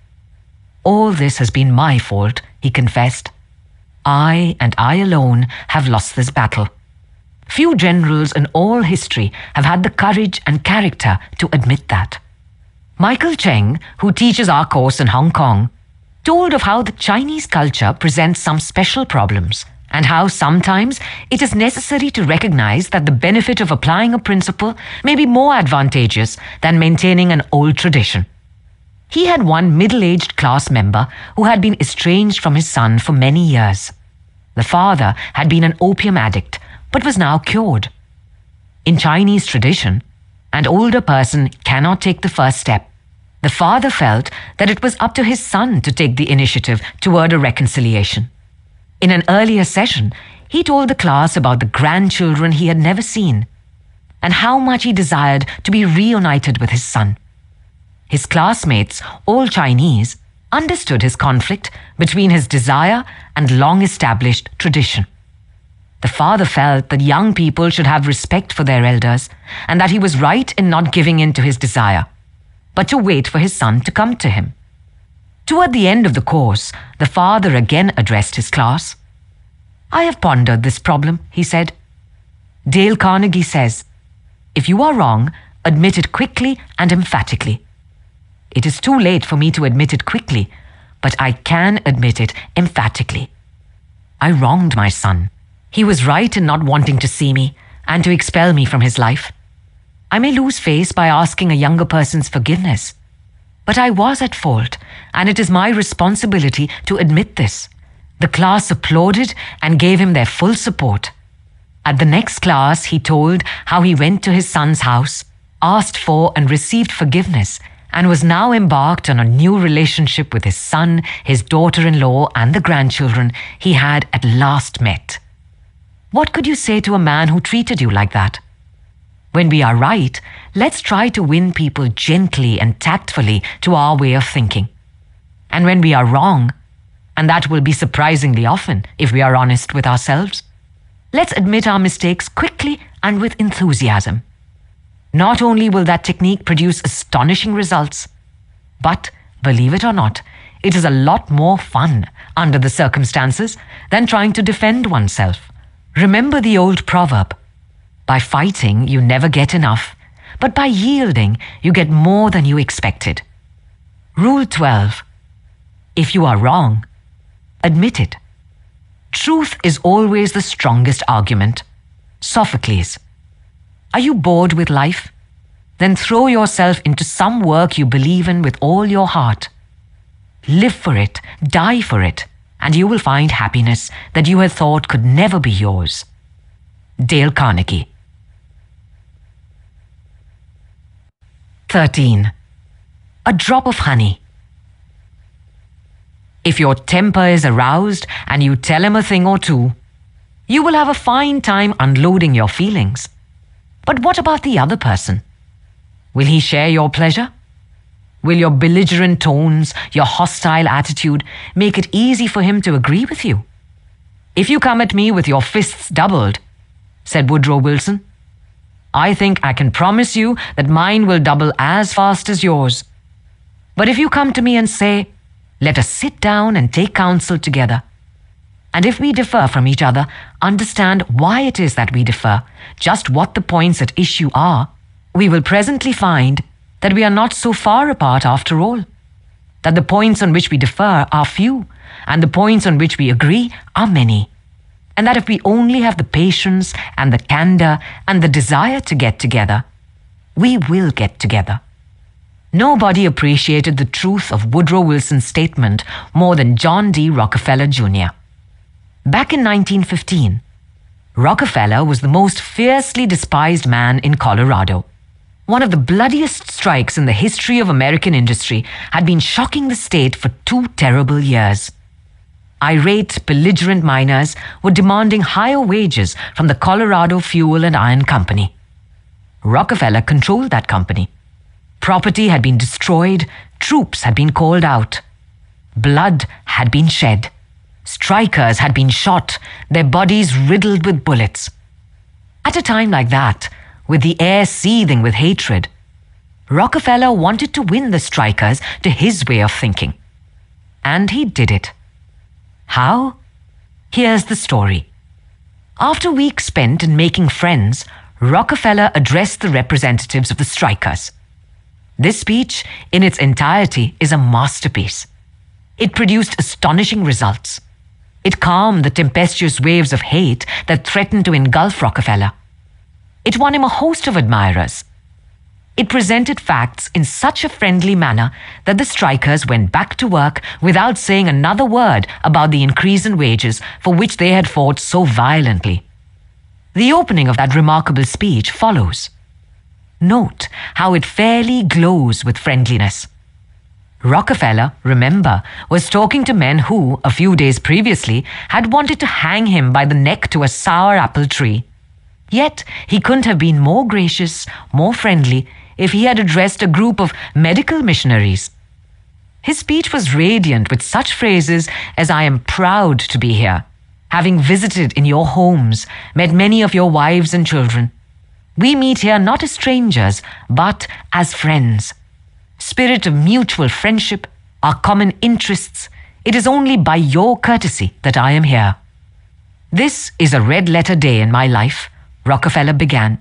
"All this has been my fault," he confessed. "I and I alone have lost this battle." Few generals in all history have had the courage and character to admit that. Michael Cheng, who teaches our course in Hong Kong, told of how the Chinese culture presents some special problems and how sometimes it is necessary to recognize that the benefit of applying a principle may be more advantageous than maintaining an old tradition. He had one middle-aged class member who had been estranged from his son for many years. The father had been an opium addict, but was now cured. In Chinese tradition, an older person cannot take the first step. The father felt that it was up to his son to take the initiative toward a reconciliation. In an earlier session, he told the class about the grandchildren he had never seen and how much he desired to be reunited with his son. His classmates, all Chinese, understood his conflict between his desire and long-established tradition. The father felt that young people should have respect for their elders and that he was right in not giving in to his desire, but to wait for his son to come to him. Toward the end of the course, the father again addressed his class. "I have pondered this problem," he said. "Dale Carnegie says, if you are wrong, admit it quickly and emphatically. It is too late for me to admit it quickly, but I can admit it emphatically. I wronged my son. He was right in not wanting to see me and to expel me from his life. I may lose face by asking a younger person's forgiveness, but I was at fault, and it is my responsibility to admit this." The class applauded and gave him their full support. At the next class, he told how he went to his son's house, asked for and received forgiveness, and was now embarked on a new relationship with his son, his daughter-in-law, and the grandchildren he had at last met. What could you say to a man who treated you like that? When we are right, let's try to win people gently and tactfully to our way of thinking. And when we are wrong, and that will be surprisingly often if we are honest with ourselves, let's admit our mistakes quickly and with enthusiasm. Not only will that technique produce astonishing results, but, believe it or not, it is a lot more fun under the circumstances than trying to defend oneself. Remember the old proverb, by fighting you never get enough, but by yielding you get more than you expected. Rule 12. If you are wrong, admit it. Truth is always the strongest argument. Sophocles. Are you bored with life? Then throw yourself into some work you believe in with all your heart. live for it, die for it, and you will find happiness that you had thought could never be yours. Dale Carnegie. 13. A drop of honey. If your temper is aroused and you tell him a thing or two, you will have a fine time unloading your feelings. But what about the other person? Will he share your pleasure? Will your belligerent tones, your hostile attitude, make it easy for him to agree with you? If you come at me with your fists doubled, said Woodrow Wilson, I think I can promise you that mine will double as fast as yours. But if you come to me and say, let us sit down and take counsel together, and if we differ from each other, understand why it is that we differ, just what the points at issue are, we will presently find that we are not so far apart after all, that the points on which we differ are few, and the points on which we agree are many, and that if we only have the patience and the candor and the desire to get together, we will get together. Nobody appreciated the truth of Woodrow Wilson's statement more than John D. Rockefeller Jr. Back in 1915, Rockefeller was the most fiercely despised man in Colorado. One of the bloodiest strikes in the history of American industry had been shocking the state for 2 terrible years. Irate, belligerent miners were demanding higher wages from the Colorado Fuel and Iron Company. Rockefeller controlled that company. Property had been destroyed, troops had been called out. Blood had been shed. Strikers had been shot, their bodies riddled with bullets. At a time like that, with the air seething with hatred, Rockefeller wanted to win the strikers to his way of thinking. And he did it. How? Here's the story. After weeks spent in making friends, Rockefeller addressed the representatives of the strikers. This speech, in its entirety, is a masterpiece. It produced astonishing results. It calmed the tempestuous waves of hate that threatened to engulf Rockefeller. It won him a host of admirers. It presented facts in such a friendly manner that the strikers went back to work without saying another word about the increase in wages for which they had fought so violently. The opening of that remarkable speech follows. Note how it fairly glows with friendliness. Rockefeller, remember, was talking to men who, a few days previously, had wanted to hang him by the neck to a sour apple tree. Yet he couldn't have been more gracious, more friendly, if he had addressed a group of medical missionaries. His speech was radiant with such phrases as I am proud to be here, having visited in your homes, met many of your wives and children. We meet here not as strangers, but as friends. Spirit of mutual friendship, our common interests, it is only by your courtesy that I am here. This is a red-letter day in my life, Rockefeller began.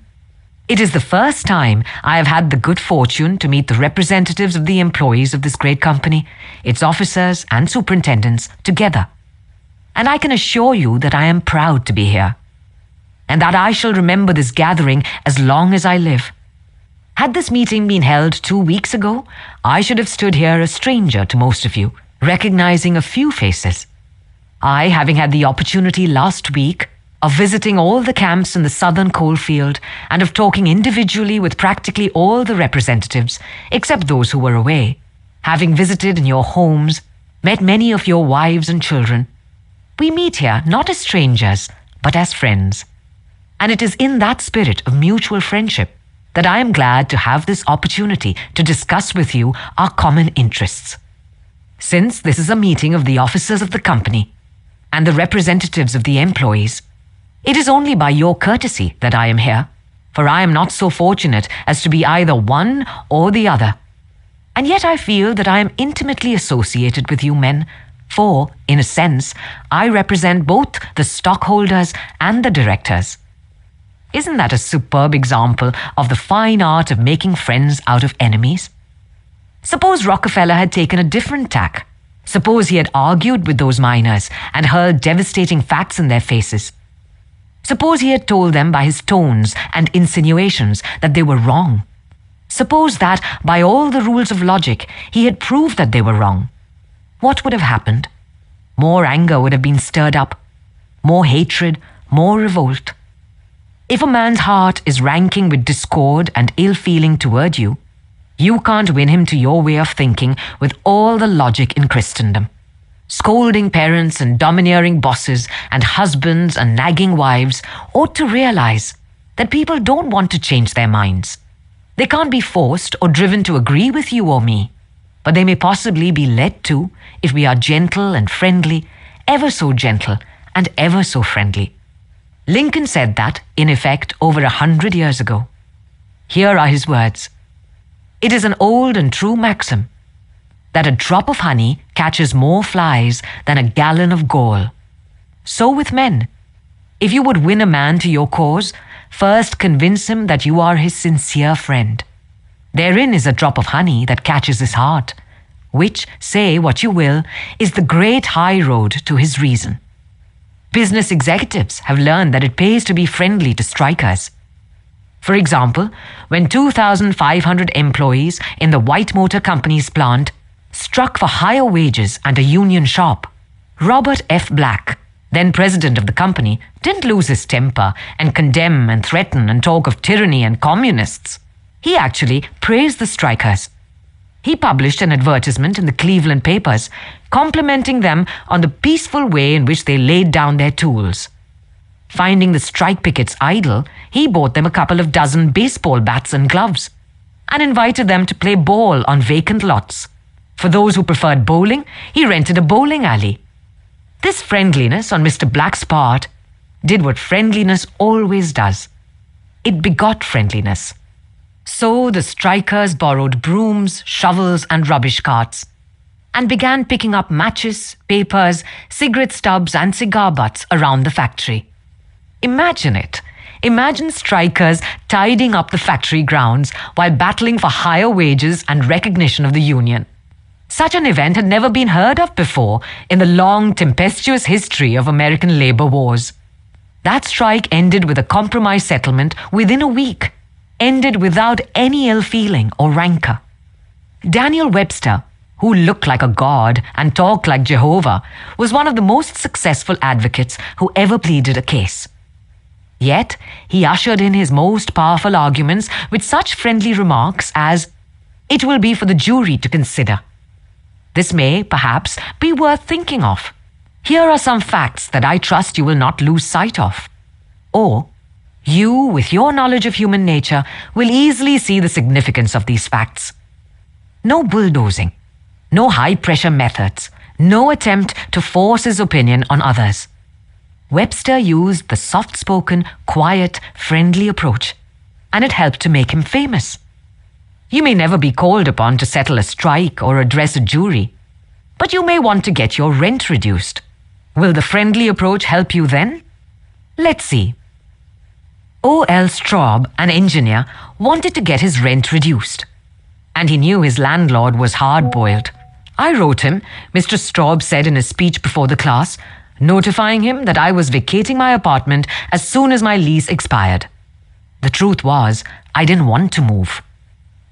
It is the first time I have had the good fortune to meet the representatives of the employees of this great company, its officers and superintendents, together. And I can assure you that I am proud to be here, and that I shall remember this gathering as long as I live. Had this meeting been held 2 weeks ago, I should have stood here a stranger to most of you, recognizing a few faces. I, having had the opportunity last week of visiting all the camps in the southern coalfield and of talking individually with practically all the representatives, except those who were away, having visited in your homes, met many of your wives and children, we meet here not as strangers, but as friends. And it is in that spirit of mutual friendship that I am glad to have this opportunity to discuss with you our common interests. Since this is a meeting of the officers of the company and the representatives of the employees, it is only by your courtesy that I am here, for I am not so fortunate as to be either one or the other. And yet I feel that I am intimately associated with you men, for, in a sense, I represent both the stockholders and the directors. Isn't that a superb example of the fine art of making friends out of enemies? Suppose Rockefeller had taken a different tack. Suppose he had argued with those miners and hurled devastating facts in their faces. Suppose he had told them by his tones and insinuations that they were wrong. Suppose that, by all the rules of logic, he had proved that they were wrong. what would have happened? More anger would have been stirred up, more hatred, more revolt. If a man's heart is ranking with discord and ill feeling toward you, you can't win him to your way of thinking with all the logic in Christendom. Scolding parents and domineering bosses and husbands and nagging wives ought to realize that people don't want to change their minds. They can't be forced or driven to agree with you or me, but they may possibly be led to if we are gentle and friendly, ever so gentle and ever so friendly. Lincoln said that, in effect, over 100 years ago. Here are his words. It is an old and true maxim that a drop of honey catches more flies than a gallon of gall. So with men. If you would win a man to your cause, first convince him that you are his sincere friend. Therein is a drop of honey that catches his heart, which, say what you will, is the great high road to his reason. Business executives have learned that it pays to be friendly to strikers. For example, when 2,500 employees in the White Motor Company's plant struck for higher wages and a union shop, Robert F. Black, then president of the company, didn't lose his temper and condemn and threaten and talk of tyranny and communists. He actually praised the strikers. He published an advertisement in the Cleveland papers complimenting them on the peaceful way in which they laid down their tools. Finding the strike pickets idle, he bought them a couple of dozen baseball bats and gloves and invited them to play ball on vacant lots. For those who preferred bowling, he rented a bowling alley. This friendliness on Mr. Black's part did what friendliness always does. It begot friendliness. So the strikers borrowed brooms, shovels, and rubbish carts and began picking up matches, papers, cigarette stubs, and cigar butts around the factory. Imagine it. Imagine strikers tidying up the factory grounds while battling for higher wages and recognition of the union. Such an event had never been heard of before in the long, tempestuous history of American labor wars. That strike ended with a compromise settlement within a week, ended without any ill feeling or rancor. Daniel Webster, who looked like a god and talked like Jehovah, was one of the most successful advocates who ever pleaded a case. Yet, he ushered in his most powerful arguments with such friendly remarks as, "It will be for the jury to consider." This may, perhaps, be worth thinking of. Here are some facts that I trust you will not lose sight of. Or, you, with your knowledge of human nature, will easily see the significance of these facts. No bulldozing, no high-pressure methods, no attempt to force his opinion on others. Webster used the soft-spoken, quiet, friendly approach, and it helped to make him famous. You may never be called upon to settle a strike or address a jury, but you may want to get your rent reduced. Will the friendly approach help you then? Let's see. O.L. Straub, an engineer, wanted to get his rent reduced, and he knew his landlord was hard-boiled. I wrote him, Mr. Straub said in a speech before the class, notifying him that I was vacating my apartment as soon as my lease expired. The truth was, I didn't want to move.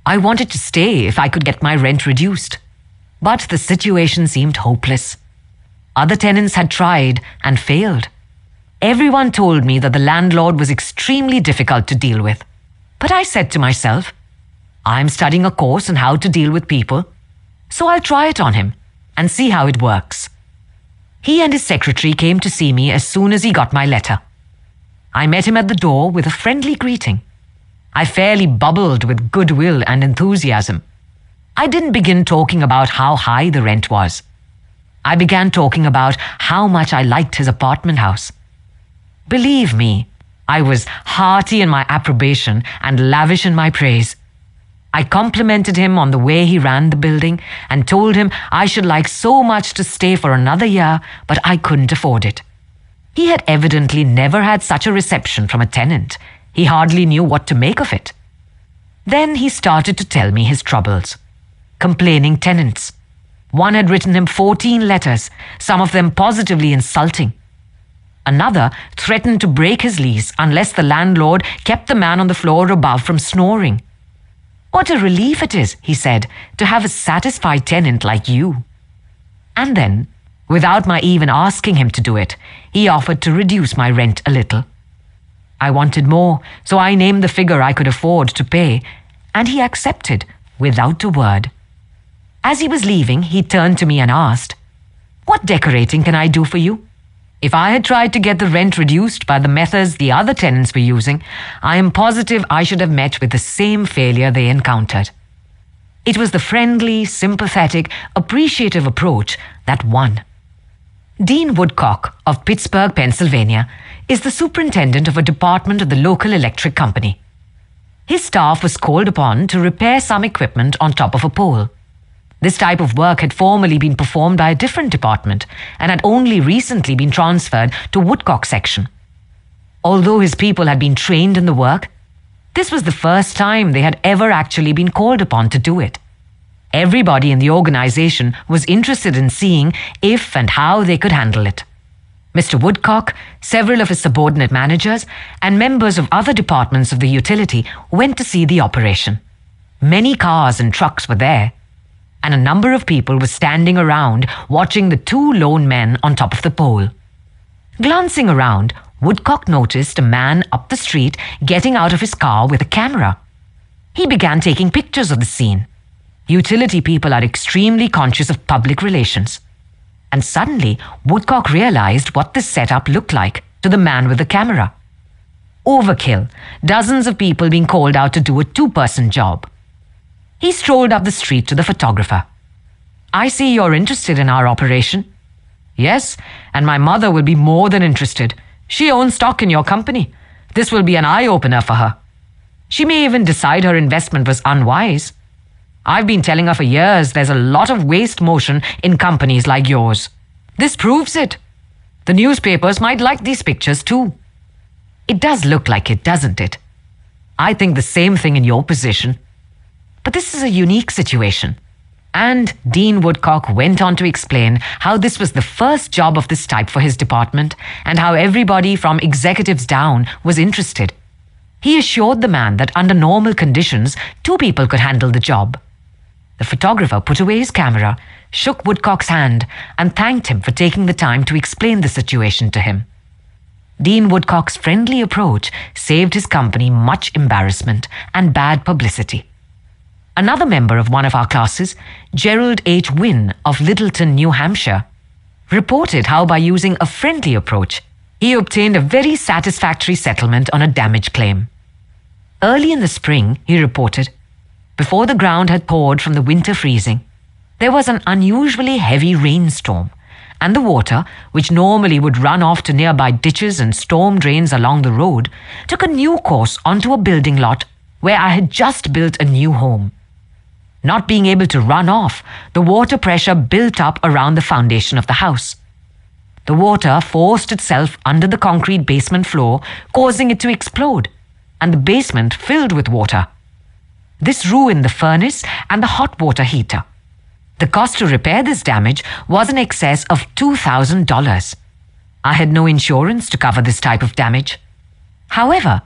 I wanted to stay if I could get my rent reduced. But the situation seemed hopeless. Other tenants had tried and failed. Everyone told me that the landlord was extremely difficult to deal with. But I said to myself, I'm studying a course on how to deal with people, so I'll try it on him and see how it works. He and his secretary came to see me as soon as he got my letter. I met him at the door with a friendly greeting. I fairly bubbled with goodwill and enthusiasm. I didn't begin talking about how high the rent was. I began talking about how much I liked his apartment house. Believe me, I was hearty in my approbation and lavish in my praise. I complimented him on the way he ran the building and told him I should like so much to stay for another year, but I couldn't afford it. He had evidently never had such a reception from a tenant. He hardly knew what to make of it. Then he started to tell me his troubles. Complaining tenants. One had written him 14 letters, some of them positively insulting. Another threatened to break his lease unless the landlord kept the man on the floor above from snoring. What a relief it is, he said, to have a satisfied tenant like you. And then, without my even asking him to do it, he offered to reduce my rent a little. I wanted more, so I named the figure I could afford to pay, and he accepted without a word. As he was leaving, he turned to me and asked, "What decorating can I do for you?" If I had tried to get the rent reduced by the methods the other tenants were using, I am positive I should have met with the same failure they encountered. It was the friendly, sympathetic, appreciative approach that won. Dean Woodcock of Pittsburgh, Pennsylvania, is the superintendent of a department of the local electric company. His staff was called upon to repair some equipment on top of a pole. This type of work had formerly been performed by a different department and had only recently been transferred to Woodcock's section. Although his people had been trained in the work, this was the first time they had ever actually been called upon to do it. Everybody in the organization was interested in seeing if and how they could handle it. Mr. Woodcock, several of his subordinate managers, and members of other departments of the utility went to see the operation. Many cars and trucks were there, and a number of people were standing around watching the two lone men on top of the pole. Glancing around, Woodcock noticed a man up the street getting out of his car with a camera. He began taking pictures of the scene. Utility people are extremely conscious of public relations. And suddenly, Woodcock realized what this setup looked like to the man with the camera. Overkill, dozens of people being called out to do a two-person job. He strolled up the street to the photographer. "I see you're interested in our operation." "Yes, and my mother will be more than interested. She owns stock in your company. This will be an eye-opener for her. She may even decide her investment was unwise. I've been telling her for years there's a lot of waste motion in companies like yours. This proves it. The newspapers might like these pictures too." It does look like it, doesn't it? I think the same thing in your position. But this is a unique situation. And Dean Woodcock went on to explain how this was the first job of this type for his department and how everybody from executives down was interested. He assured the man that under normal conditions, two people could handle the job. The photographer put away his camera, shook Woodcock's hand, and thanked him for taking the time to explain the situation to him. Dean Woodcock's friendly approach saved his company much embarrassment and bad publicity. Another member of one of our classes, Gerald H. Wynne of Littleton, New Hampshire, reported how by using a friendly approach, he obtained a very satisfactory settlement on a damage claim. Early in the spring, he reported, before the ground had thawed from the winter freezing, there was an unusually heavy rainstorm, and the water, which normally would run off to nearby ditches and storm drains along the road, took a new course onto a building lot where I had just built a new home. Not being able to run off, the water pressure built up around the foundation of the house. The water forced itself under the concrete basement floor, causing it to explode, and the basement filled with water. This ruined the furnace and the hot water heater. The cost to repair this damage was in excess of $2,000. I had no insurance to cover this type of damage. However,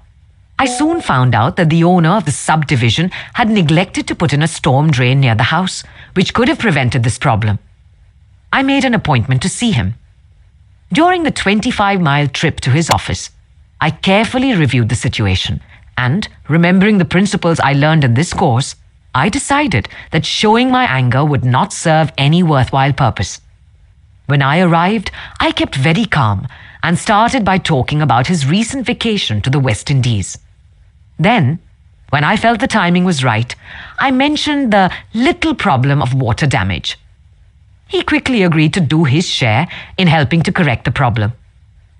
I soon found out that the owner of the subdivision had neglected to put in a storm drain near the house, which could have prevented this problem. I made an appointment to see him. During the 25-mile trip to his office, I carefully reviewed the situation and, remembering the principles I learned in this course, I decided that showing my anger would not serve any worthwhile purpose. When I arrived, I kept very calm and started by talking about his recent vacation to the West Indies. Then, when I felt the timing was right, I mentioned the little problem of water damage. He quickly agreed to do his share in helping to correct the problem.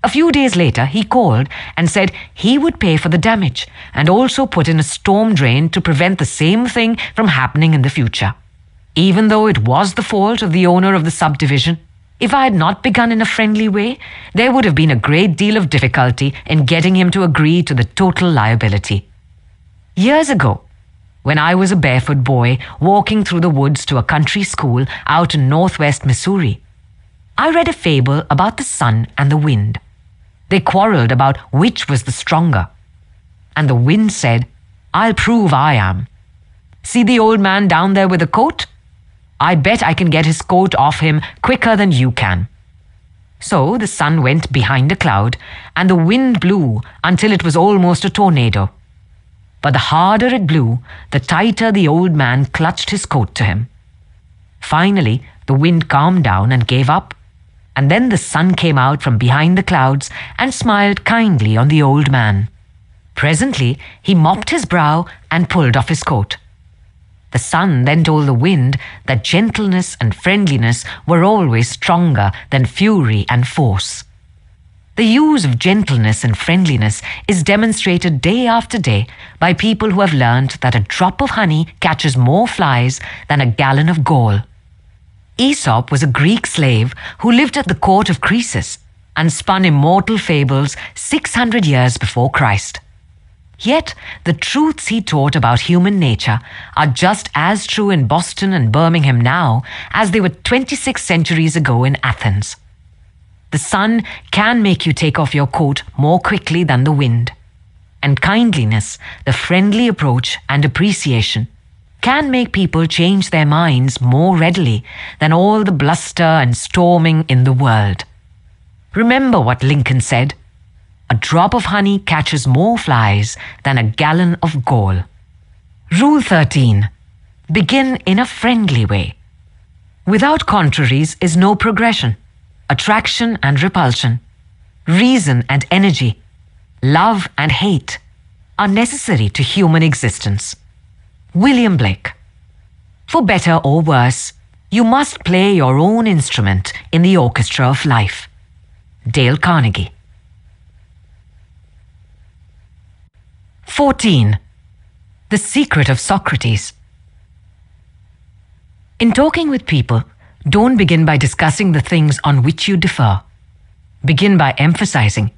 A few days later, he called and said he would pay for the damage and also put in a storm drain to prevent the same thing from happening in the future. Even though it was the fault of the owner of the subdivision, if I had not begun in a friendly way, there would have been a great deal of difficulty in getting him to agree to the total liability. Years ago, when I was a barefoot boy walking through the woods to a country school out in northwest Missouri, I read a fable about the sun and the wind. They quarreled about which was the stronger. And the wind said, "I'll prove I am. See the old man down there with the coat? I bet I can get his coat off him quicker than you can." So the son went behind a cloud, and the wind blew until it was almost a tornado. But the harder it blew, the tighter the old man clutched his coat to him. Finally, the wind calmed down and gave up, and then the sun came out from behind the clouds and smiled kindly on the old man. Presently, he mopped his brow and pulled off his coat. The sun then told the wind that gentleness and friendliness were always stronger than fury and force. The use of gentleness and friendliness is demonstrated day after day by people who have learned that a drop of honey catches more flies than a gallon of gall. Aesop was a Greek slave who lived at the court of Croesus and spun immortal fables 600 years before Christ. Yet, the truths he taught about human nature are just as true in Boston and Birmingham now as they were 26 centuries ago in Athens. The sun can make you take off your coat more quickly than the wind. And kindliness, the friendly approach and appreciation, can make people change their minds more readily than all the bluster and storming in the world. Remember what Lincoln said: "A drop of honey catches more flies than a gallon of gall." Rule 13. Begin in a friendly way. Without contraries is no progression. Attraction and repulsion, reason and energy, love and hate are necessary to human existence. William Blake. For better or worse, you must play your own instrument in the orchestra of life. Dale Carnegie. 14. The secret of Socrates. In talking with people, don't begin by discussing the things on which you differ. Begin by emphasizing,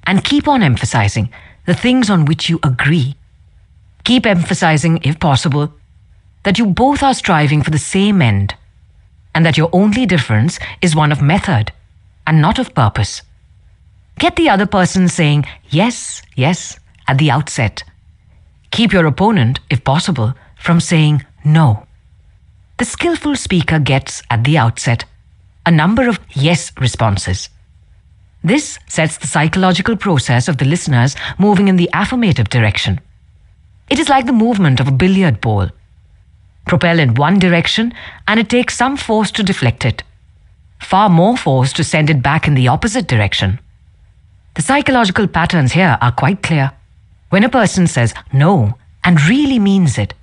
and keep on emphasizing, the things on which you agree. Keep emphasizing, if possible, that you both are striving for the same end, and that your only difference is one of method and not of purpose. Get the other person saying yes, yes at the outset. Keep your opponent, if possible, from saying no. The skillful speaker gets, at the outset, a number of yes responses. This sets the psychological process of the listeners moving in the affirmative direction. It is like the movement of a billiard ball. Propel in one direction, and it takes some force to deflect it. Far more force to send it back in the opposite direction. The psychological patterns here are quite clear. When a person says no and really means it,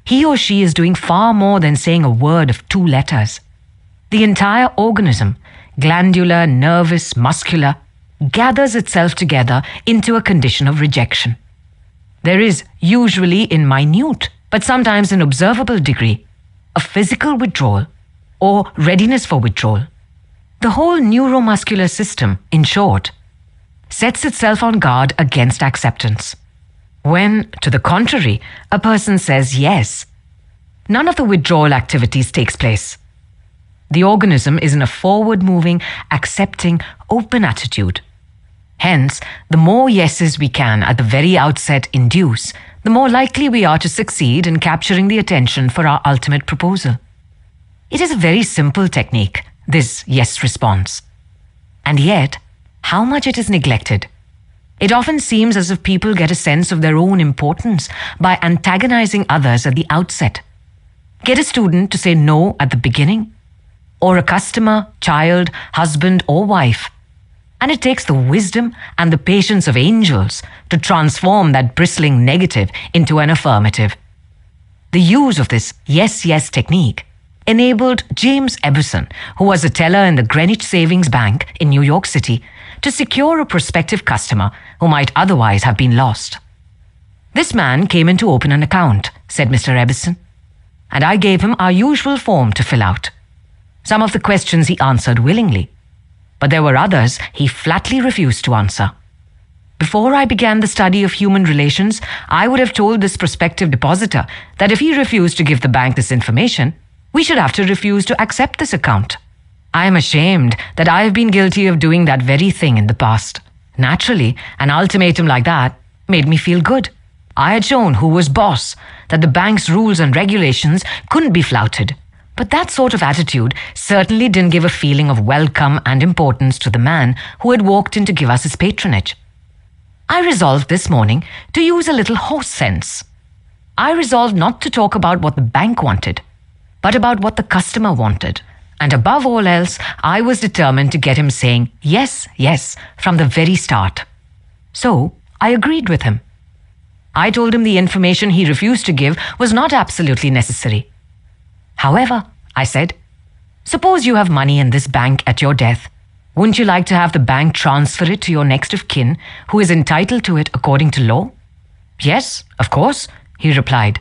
he or she is doing far more than saying a word of 2 letters. The entire organism, glandular, nervous, muscular, gathers itself together into a condition of rejection. There is, usually in minute, but sometimes in observable degree, a physical withdrawal or readiness for withdrawal. The whole neuromuscular system, in short, sets itself on guard against acceptance. When, to the contrary, a person says yes, none of the withdrawal activities takes place. The organism is in a forward-moving, accepting, open attitude. Hence, the more yeses we can at the very outset induce, the more likely we are to succeed in capturing the attention for our ultimate proposal. It is a very simple technique, this yes response. And yet, how much it is neglected. It often seems as if people get a sense of their own importance by antagonizing others at the outset. Get a student to say no at the beginning, or a customer, child, husband, or wife, and it takes the wisdom and the patience of angels to transform that bristling negative into an affirmative. The use of this yes-yes technique enabled James Eberson, who was a teller in the Greenwich Savings Bank in New York City, to secure a prospective customer who might otherwise have been lost. "This man came in to open an account," said Mr. Eberson, "and I gave him our usual form to fill out. Some of the questions he answered willingly, but there were others he flatly refused to answer. Before I began the study of human relations, I would have told this prospective depositor that if he refused to give the bank this information, we should have to refuse to accept this account. I am ashamed that I have been guilty of doing that very thing in the past. Naturally, an ultimatum like that made me feel good. I had shown who was boss, that the bank's rules and regulations couldn't be flouted. But that sort of attitude certainly didn't give a feeling of welcome and importance to the man who had walked in to give us his patronage. I resolved this morning to use a little horse sense. I resolved not to talk about what the bank wanted, but about what the customer wanted. And above all else, I was determined to get him saying yes, yes, from the very start. So I agreed with him. I told him the information he refused to give was not absolutely necessary. However, I said, suppose you have money in this bank at your death. Wouldn't you like to have the bank transfer it to your next of kin who is entitled to it according to law? Yes, of course, he replied.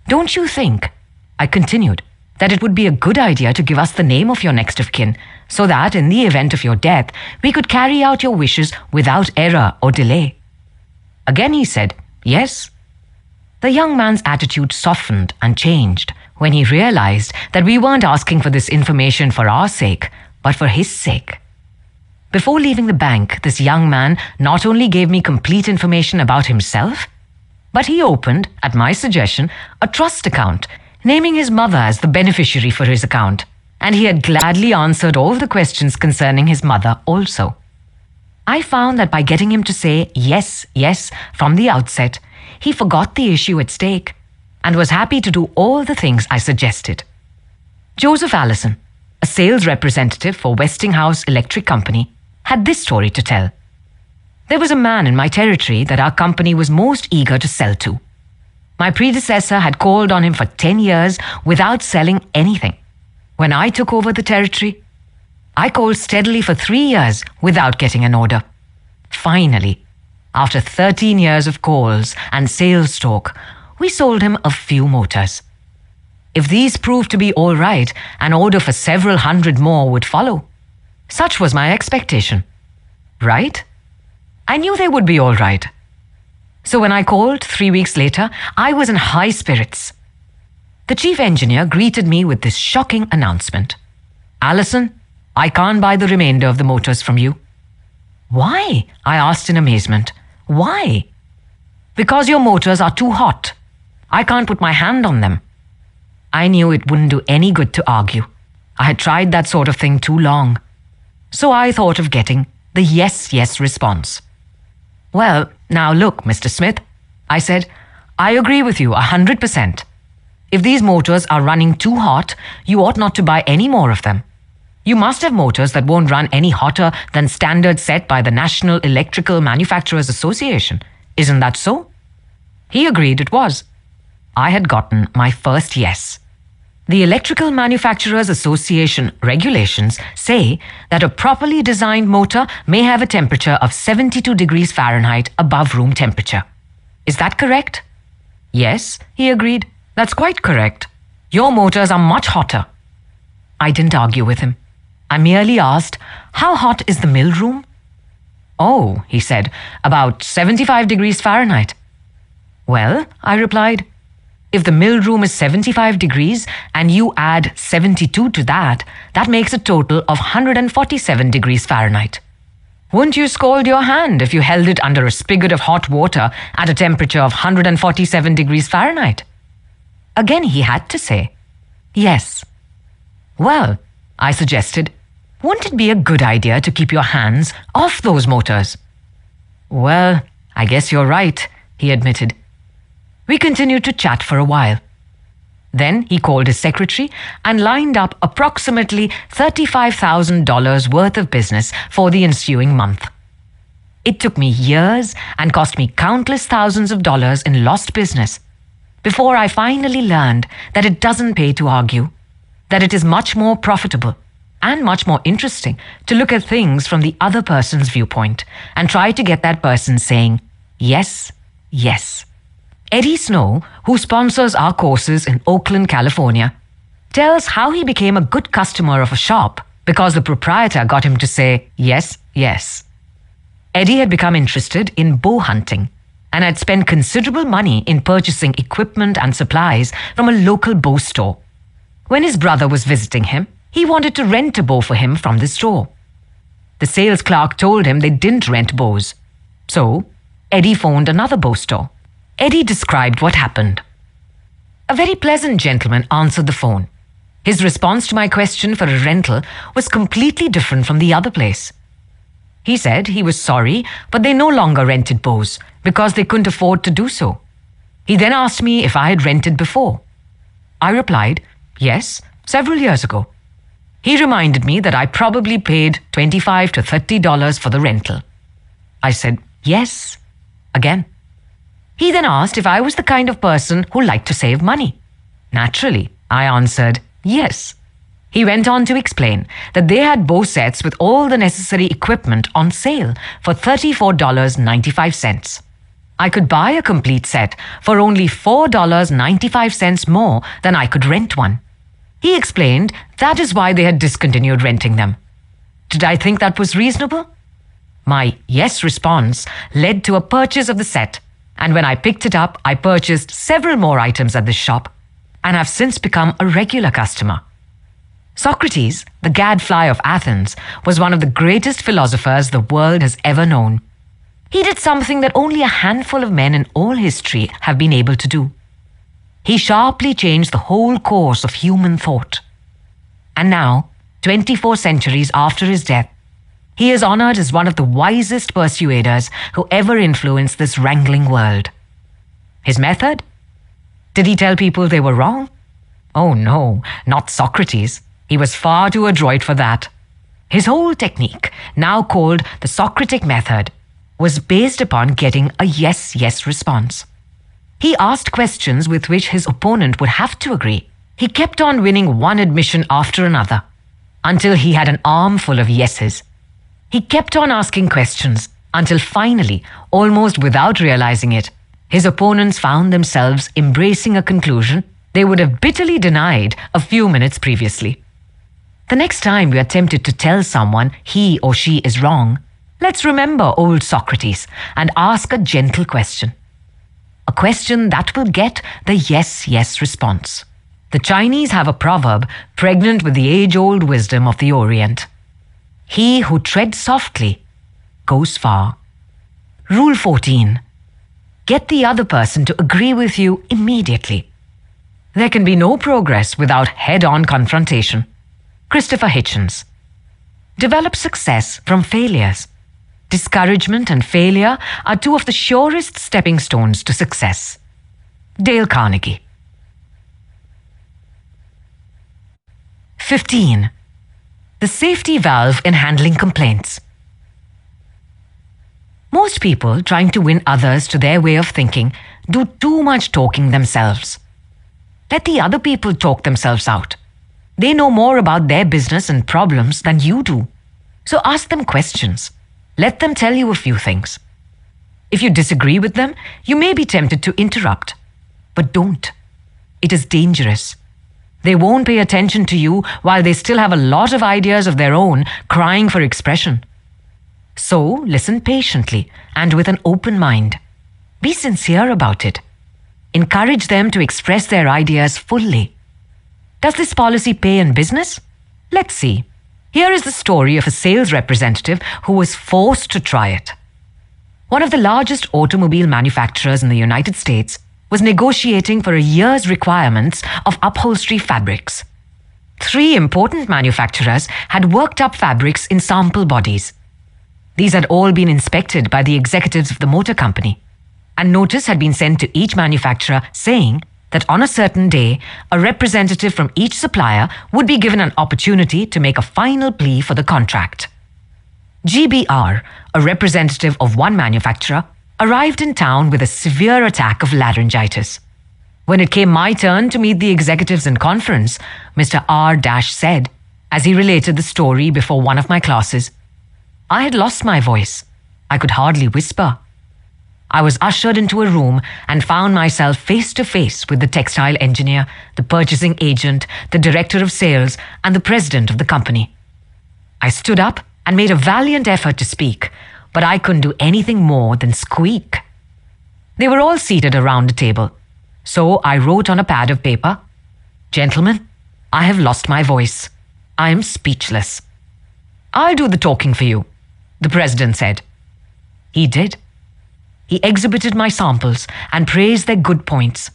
Don't you think, I continued, that it would be a good idea to give us the name of your next of kin so that in the event of your death, we could carry out your wishes without error or delay? Again he said, yes. The young man's attitude softened and changed when he realized that we weren't asking for this information for our sake, but for his sake. Before leaving the bank, this young man not only gave me complete information about himself, but he opened, at my suggestion, a trust account, naming his mother as the beneficiary for his account, and he had gladly answered all the questions concerning his mother also. I found that by getting him to say yes, yes from the outset, he forgot the issue at stake and was happy to do all the things I suggested. Joseph Allison, a sales representative for Westinghouse Electric Company, had this story to tell. There was a man in my territory that our company was most eager to sell to. My predecessor had called on him for 10 years without selling anything. When I took over the territory, I called steadily for 3 years without getting an order. Finally, after 13 years of calls and sales talk, we sold him a few motors. If these proved to be all right, an order for several hundred more would follow. Such was my expectation. Right? I knew they would be all right. So when I called 3 weeks later, I was in high spirits. The chief engineer greeted me with this shocking announcement. Allison, I can't buy the remainder of the motors from you. Why? I asked in amazement. Why? Because your motors are too hot. I can't put my hand on them. I knew it wouldn't do any good to argue. I had tried that sort of thing too long. So I thought of getting the yes, yes response. Well, now look, Mr. Smith, I said, I agree with you 100%. If these motors are running too hot, you ought not to buy any more of them. You must have motors that won't run any hotter than standards set by the National Electrical Manufacturers Association. Isn't that so? He agreed it was. I had gotten my first yes. The Electrical Manufacturers Association regulations say that a properly designed motor may have a temperature of 72 degrees Fahrenheit above room temperature. Is that correct? Yes, he agreed. That's quite correct. Your motors are much hotter. I didn't argue with him. I merely asked, how hot is the mill room? Oh, he said, about 75 degrees Fahrenheit. Well, I replied, if the mill room is 75 degrees and you add 72 to that, that makes a total of 147 degrees Fahrenheit. Wouldn't you scald your hand if you held it under a spigot of hot water at a temperature of 147 degrees Fahrenheit? Again, he had to say, yes. Well, I suggested, wouldn't it be a good idea to keep your hands off those motors? Well, I guess you're right, he admitted. We continued to chat for a while. Then he called his secretary and lined up approximately $35,000 worth of business for the ensuing month. It took me years and cost me countless thousands of dollars in lost business before I finally learned that it doesn't pay to argue, that it is much more profitable and much more interesting to look at things from the other person's viewpoint and try to get that person saying, yes, yes. Eddie Snow, who sponsors our courses in Oakland, California, tells how he became a good customer of a shop because the proprietor got him to say, yes, yes. Eddie had become interested in bow hunting and had spent considerable money in purchasing equipment and supplies from a local bow store. When his brother was visiting him, he wanted to rent a bow for him from the store. The sales clerk told him they didn't rent bows. So, Eddie phoned another bow store. Eddie described what happened. A very pleasant gentleman answered the phone. His response to my question for a rental was completely different from the other place. He said he was sorry, but they no longer rented Bose because they couldn't afford to do so. He then asked me if I had rented before. I replied, yes, several years ago. He reminded me that I probably paid $25 to $30 for the rental. I said, yes, again. He then asked if I was the kind of person who liked to save money. Naturally, I answered, yes. He went on to explain that they had Bose sets with all the necessary equipment on sale for $34.95. I could buy a complete set for only $4.95 more than I could rent one. He explained that is why they had discontinued renting them. Did I think that was reasonable? My yes response led to a purchase of the set, and when I picked it up, I purchased several more items at this shop and have since become a regular customer. Socrates, the gadfly of Athens, was one of the greatest philosophers the world has ever known. He did something that only a handful of men in all history have been able to do. He sharply changed the whole course of human thought. And now, 24 centuries after his death, he is honored as one of the wisest persuaders who ever influenced this wrangling world. His method? Did he tell people they were wrong? Oh no, not Socrates. He was far too adroit for that. His whole technique, now called the Socratic method, was based upon getting a yes response. He asked questions with which his opponent would have to agree. He kept on winning one admission after another, until he had an armful of yeses. He kept on asking questions, until finally, almost without realizing it, his opponents found themselves embracing a conclusion they would have bitterly denied a few minutes previously. The next time we are tempted to tell someone he or she is wrong, let's remember old Socrates and ask a gentle question. A question that will get the yes response. The Chinese have a proverb pregnant with the age-old wisdom of the Orient. He who treads softly goes far. Rule 14. Get the other person to agree with you immediately. There can be no progress without head-on confrontation. Christopher Hitchens. Develop success from failures. Discouragement and failure are two of the surest stepping stones to success. Dale Carnegie. 15. The safety valve in handling complaints. Most people trying to win others to their way of thinking do too much talking themselves. Let the other people talk themselves out. They know more about their business and problems than you do. So ask them questions. Let them tell you a few things. If you disagree with them, you may be tempted to interrupt. But don't. It is dangerous. They won't pay attention to you while they still have a lot of ideas of their own crying for expression. So listen patiently and with an open mind. Be sincere about it. Encourage them to express their ideas fully. Does this policy pay in business? Let's see. Here is the story of a sales representative who was forced to try it. One of the largest automobile manufacturers in the United States was negotiating for a year's requirements of upholstery fabrics. 3 important manufacturers had worked up fabrics in sample bodies. These had all been inspected by the executives of the motor company, and notice had been sent to each manufacturer saying that on a certain day, a representative from each supplier would be given an opportunity to make a final plea for the contract. GBR, a representative of one manufacturer, arrived in town with a severe attack of laryngitis. When it came my turn to meet the executives in conference, Mr. R- said, as he related the story before one of my classes, I had lost my voice. I could hardly whisper. I was ushered into a room and found myself face to face with the textile engineer, the purchasing agent, the director of sales, and the president of the company. I stood up and made a valiant effort to speak, but I couldn't do anything more than squeak. They were all seated around a table, so I wrote on a pad of paper, Gentlemen, I have lost my voice. I am speechless. I'll do the talking for you, the president said. He did. He exhibited my samples and praised their good points.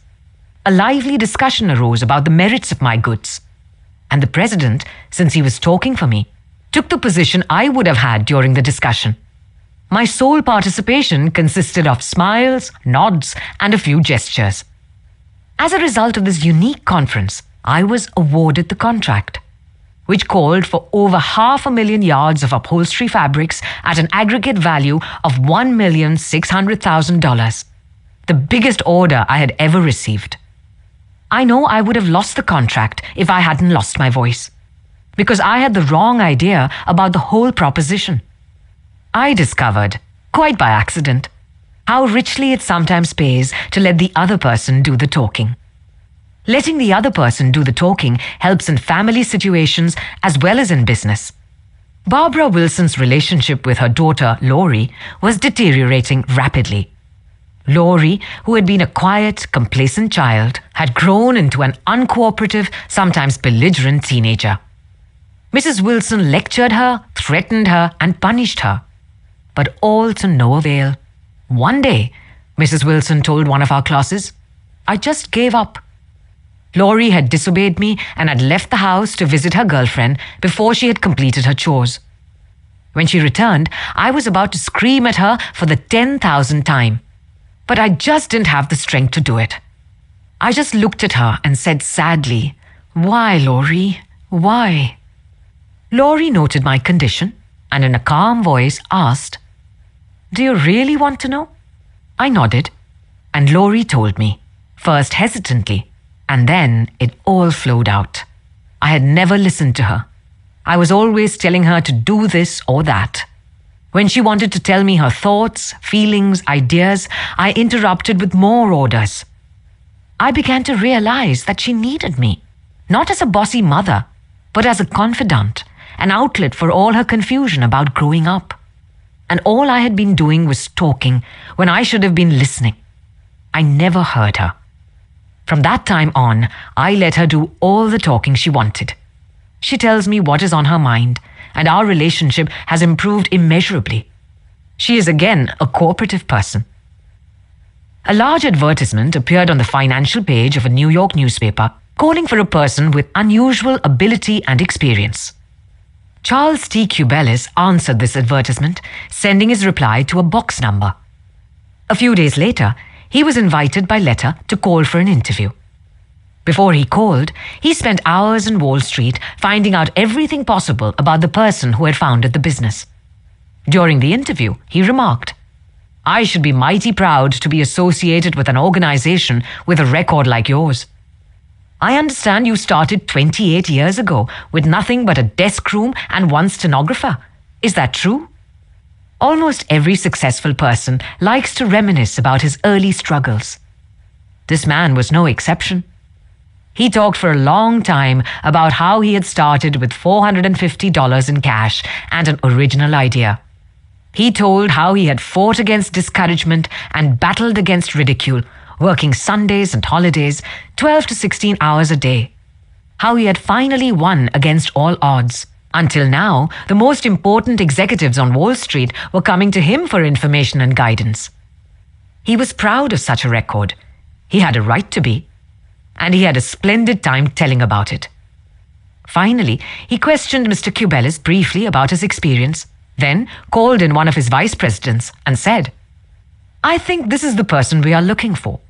A lively discussion arose about the merits of my goods. and the president, since he was talking for me, took the position I would have had during the discussion. My sole participation consisted of smiles, nods, and a few gestures. As a result of this unique conference, I was awarded the contract, which called for over 500,000 yards of upholstery fabrics at an aggregate value of $1,600,000, the biggest order I had ever received. I know I would have lost the contract if I hadn't lost my voice, because I had the wrong idea about the whole proposition. I discovered, quite by accident, how richly it sometimes pays to let the other person do the talking. Letting the other person do the talking helps in family situations as well as in business. Barbara Wilson's relationship with her daughter, Lori, was deteriorating rapidly. Lori, who had been a quiet, complacent child, had grown into an uncooperative, sometimes belligerent teenager. Mrs. Wilson lectured her, threatened her, and punished her, but all to no avail. One day, Mrs. Wilson told one of our classes, "I just gave up." Lori had disobeyed me and had left the house to visit her girlfriend before she had completed her chores. When she returned, I was about to scream at her for the 10,000th time, but I just didn't have the strength to do it. I just looked at her and said sadly, "Why, Lori? Why?" Lori noted my condition and in a calm voice asked, "Do you really want to know?" I nodded, and Lori told me, first hesitantly, and then it all flowed out. I had never listened to her. I was always telling her to do this or that. When she wanted to tell me her thoughts, feelings, ideas, I interrupted with more orders. I began to realize that she needed me, not as a bossy mother, but as a confidant, an outlet for all her confusion about growing up. And all I had been doing was talking when I should have been listening. I never heard her. From that time on, I let her do all the talking she wanted. She tells me what is on her mind, and our relationship has improved immeasurably. She is again a cooperative person. A large advertisement appeared on the financial page of a New York newspaper calling for a person with unusual ability and experience. Charles T. Cubelis answered this advertisement, sending his reply to a box number. A few days later, he was invited by letter to call for an interview. Before he called, he spent hours in Wall Street finding out everything possible about the person who had founded the business. During the interview, he remarked, "I should be mighty proud to be associated with an organization with a record like yours. I understand you started 28 years ago with nothing but a desk room and one stenographer. Is that true?" Almost every successful person likes to reminisce about his early struggles. This man was no exception. He talked for a long time about how he had started with $450 in cash and an original idea. He told how he had fought against discouragement and battled against ridicule, working Sundays and holidays, 12 to 16 hours a day. How he had finally won against all odds. Until now, the most important executives on Wall Street were coming to him for information and guidance. He was proud of such a record. He had a right to be. And he had a splendid time telling about it. Finally, he questioned Mr. Cubelis briefly about his experience, then called in one of his vice presidents and said, "I think this is the person we are looking for."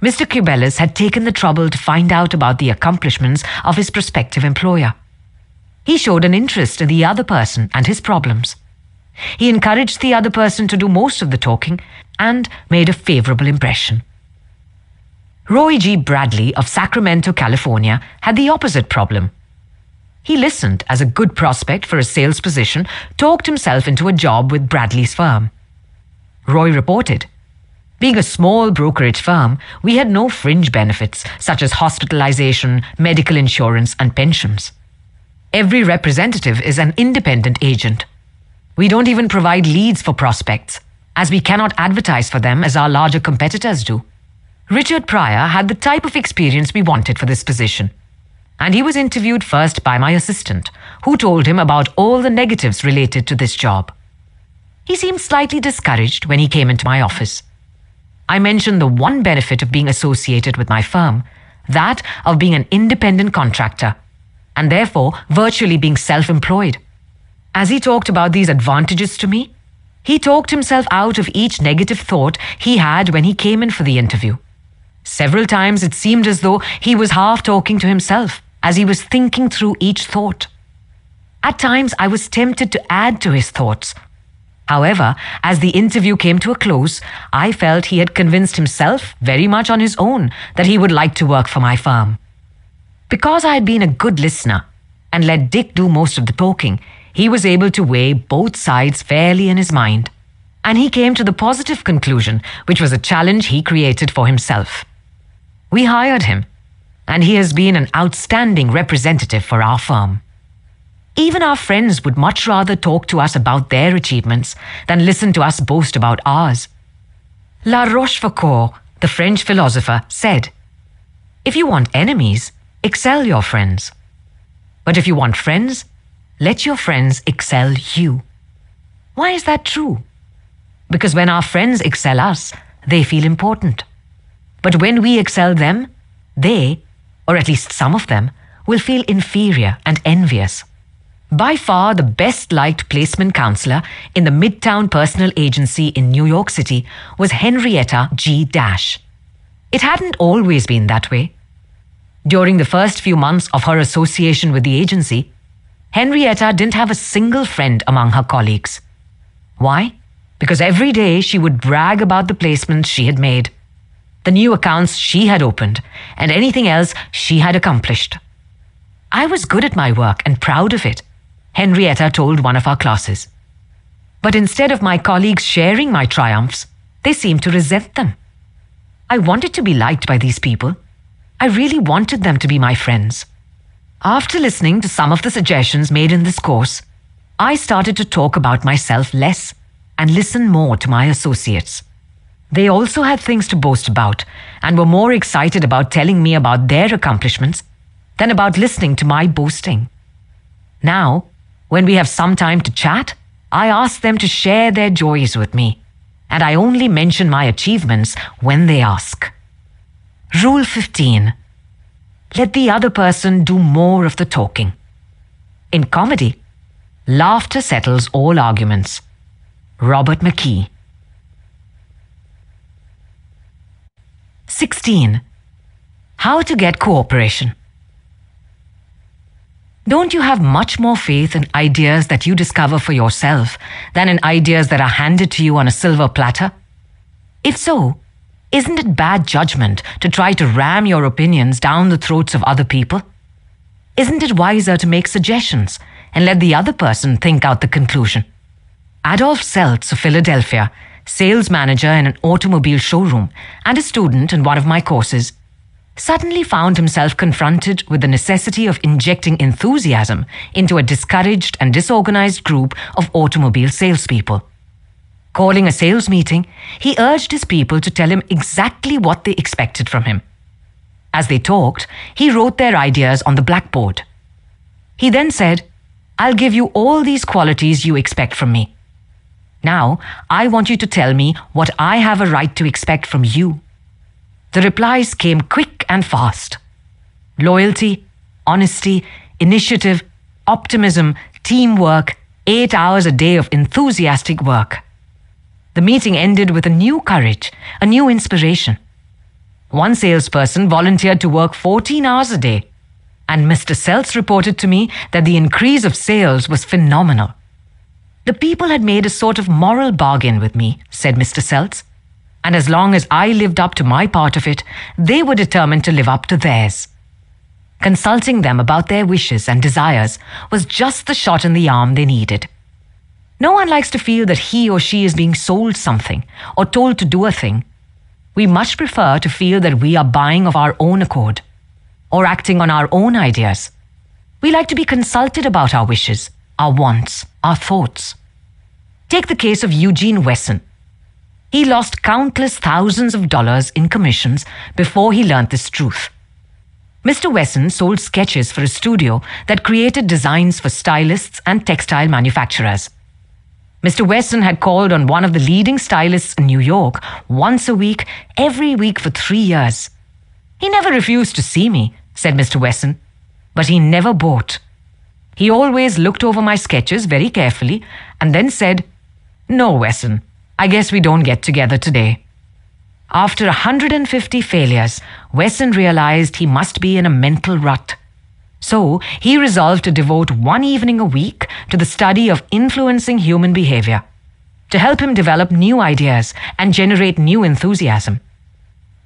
Mr. Cubelis had taken the trouble to find out about the accomplishments of his prospective employer. He showed an interest in the other person and his problems. He encouraged the other person to do most of the talking and made a favorable impression. Roy G. Bradley of Sacramento, California, had the opposite problem. He listened as a good prospect for a sales position, talked himself into a job with Bradley's firm. Roy reported, "Being a small brokerage firm, we had no fringe benefits such as hospitalization, medical insurance, and pensions. Every representative is an independent agent. We don't even provide leads for prospects, as we cannot advertise for them as our larger competitors do." Richard Pryor had the type of experience we wanted for this position, and he was interviewed first by my assistant, who told him about all the negatives related to this job. He seemed slightly discouraged when he came into my office. I mentioned the one benefit of being associated with my firm, that of being an independent contractor. and therefore virtually being self-employed. As he talked about these advantages to me, he talked himself out of each negative thought he had when he came in for the interview. Several times it seemed as though he was half talking to himself as he was thinking through each thought. At times I was tempted to add to his thoughts. However, as the interview came to a close, I felt he had convinced himself very much on his own that he would like to work for my firm. Because I had been a good listener and let Dick do most of the talking, he was able to weigh both sides fairly in his mind, and he came to the positive conclusion, which was a challenge he created for himself. We hired him, and he has been an outstanding representative for our firm. Even our friends would much rather talk to us about their achievements than listen to us boast about ours. La Rochefoucauld, the French philosopher, said, "If you want enemies, excel your friends. But if you want friends, let your friends excel you." Why is that true? Because when our friends excel us, they feel important. But when we excel them, they, or at least some of them, will feel inferior and envious. By far the best-liked placement counselor in the Midtown Personal Agency in New York City was Henrietta G. Dash. It hadn't always been that way. During the first few months of her association with the agency, Henrietta didn't have a single friend among her colleagues. Why? Because every day she would brag about the placements she had made, the new accounts she had opened, and anything else she had accomplished. I was good at my work and proud of it, Henrietta told one of our classes. But instead of my colleagues sharing my triumphs, they seemed to resent them. I wanted to be liked by these people. I really wanted them to be my friends. After listening to some of the suggestions made in this course, I started to talk about myself less and listen more to my associates. They also had things to boast about and were more excited about telling me about their accomplishments than about listening to my boasting. Now, when we have some time to chat, I ask them to share their joys with me, and I only mention my achievements when they ask. Rule 15. Let the other person do more of the talking. In comedy, laughter settles all arguments. Robert McKee. 16. How to get cooperation. Don't you have much more faith in ideas that you discover for yourself than in ideas that are handed to you on a silver platter? If so, isn't it bad judgment to try to ram your opinions down the throats of other people? Isn't it wiser to make suggestions and let the other person think out the conclusion? Adolf Seltz of Philadelphia, sales manager in an automobile showroom and a student in one of my courses, suddenly found himself confronted with the necessity of injecting enthusiasm into a discouraged and disorganized group of automobile salespeople. Calling a sales meeting, he urged his people to tell him exactly what they expected from him. As they talked, he wrote their ideas on the blackboard. He then said, "I'll give you all these qualities you expect from me. Now, I want you to tell me what I have a right to expect from you." The replies came quick and fast. Loyalty, honesty, initiative, optimism, teamwork, 8 hours a day of enthusiastic work. The meeting ended with a new courage, a new inspiration. One salesperson volunteered to work 14 hours a day, and Mr. Seltz reported to me that the increase of sales was phenomenal. "The people had made a sort of moral bargain with me," said Mr. Seltz, "and as long as I lived up to my part of it, they were determined to live up to theirs." Consulting them about their wishes and desires was just the shot in the arm they needed. No one likes to feel that he or she is being sold something or told to do a thing. We much prefer to feel that we are buying of our own accord or acting on our own ideas. We like to be consulted about our wishes, our wants, our thoughts. Take the case of Eugene Wesson. He lost countless thousands of dollars in commissions before he learned this truth. Mr. Wesson sold sketches for a studio that created designs for stylists and textile manufacturers. Mr. Wesson had called on one of the leading stylists in New York once a week, every week for 3 years. "He never refused to see me," said Mr. Wesson. but he never bought. He always looked over my sketches very carefully and then said, "No, Wesson, I guess we don't get together today." After 150 failures, Wesson realized he must be in a mental rut. So he resolved to devote one evening a week to the study of influencing human behavior, to help him develop new ideas and generate new enthusiasm.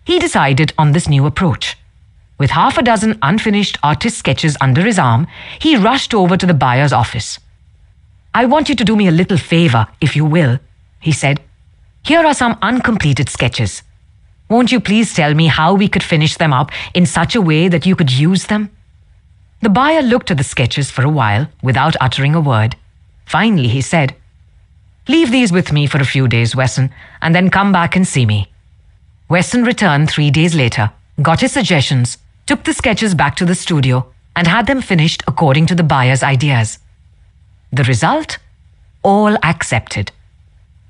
He decided on this new approach. With half a dozen unfinished artist sketches under his arm, he rushed over to the buyer's office. "I want you to do me a little favor, if you will," he said. "Here are some uncompleted sketches. Won't you please tell me how we could finish them up in such a way that you could use them?" The buyer looked at the sketches for a while without uttering a word. Finally, he said, "Leave these with me for a few days, Wesson, and then come back and see me." Wesson returned 3 days later, got his suggestions, took the sketches back to the studio, and had them finished according to the buyer's ideas. The result? All accepted.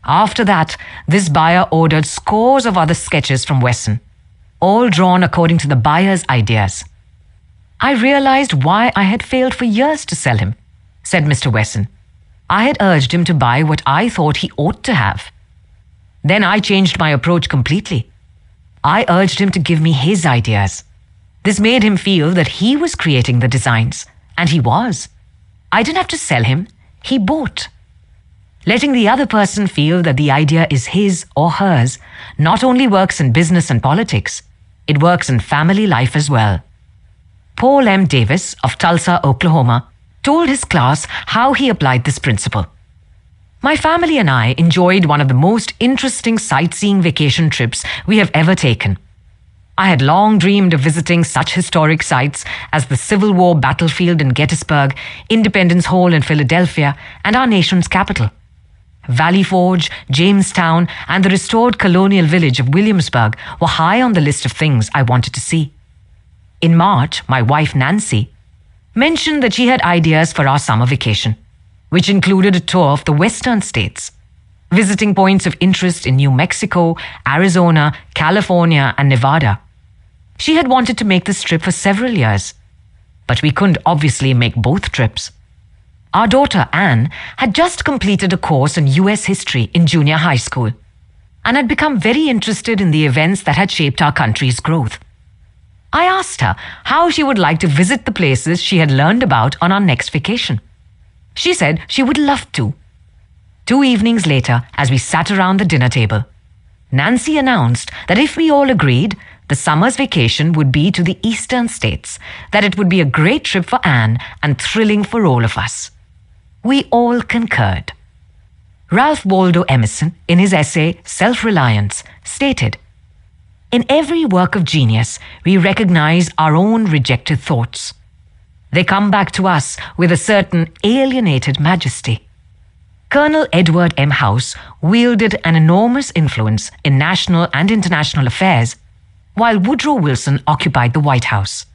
After that, this buyer ordered scores of other sketches from Wesson, all drawn according to the buyer's ideas. "I realized why I had failed for years to sell him," said Mr. Wesson. "I had urged him to buy what I thought he ought to have. Then I changed my approach completely. I urged him to give me his ideas. This made him feel that he was creating the designs, and he was. I didn't have to sell him, he bought. Letting the other person feel that the idea is his or hers not only works in business and politics, it works in family life as well." Paul M. Davis of Tulsa, Oklahoma, told his class how he applied this principle. "My family and I enjoyed one of the most interesting sightseeing vacation trips we have ever taken. I had long dreamed of visiting such historic sites as the Civil War battlefield in Gettysburg, Independence Hall in Philadelphia, and our nation's capital. Valley Forge, Jamestown, and the restored colonial village of Williamsburg were high on the list of things I wanted to see. In March, my wife Nancy mentioned that she had ideas for our summer vacation, which included a tour of the western states, visiting points of interest in New Mexico, Arizona, California, and Nevada. She had wanted to make this trip for several years, but we couldn't obviously make both trips. Our daughter Anne had just completed a course in U.S. history in junior high school and had become very interested in the events that had shaped our country's growth. I asked her how she would like to visit the places she had learned about on our next vacation. She said she would love to. 2 evenings later, as we sat around the dinner table, Nancy announced that if we all agreed, the summer's vacation would be to the eastern states, that it would be a great trip for Anne and thrilling for all of us. We all concurred. Ralph Waldo Emerson, in his essay Self-Reliance, stated, "In every work of genius, we recognize our own rejected thoughts. They come back to us with a certain alienated majesty." Colonel Edward M. House wielded an enormous influence in national and international affairs, while Woodrow Wilson occupied the White House.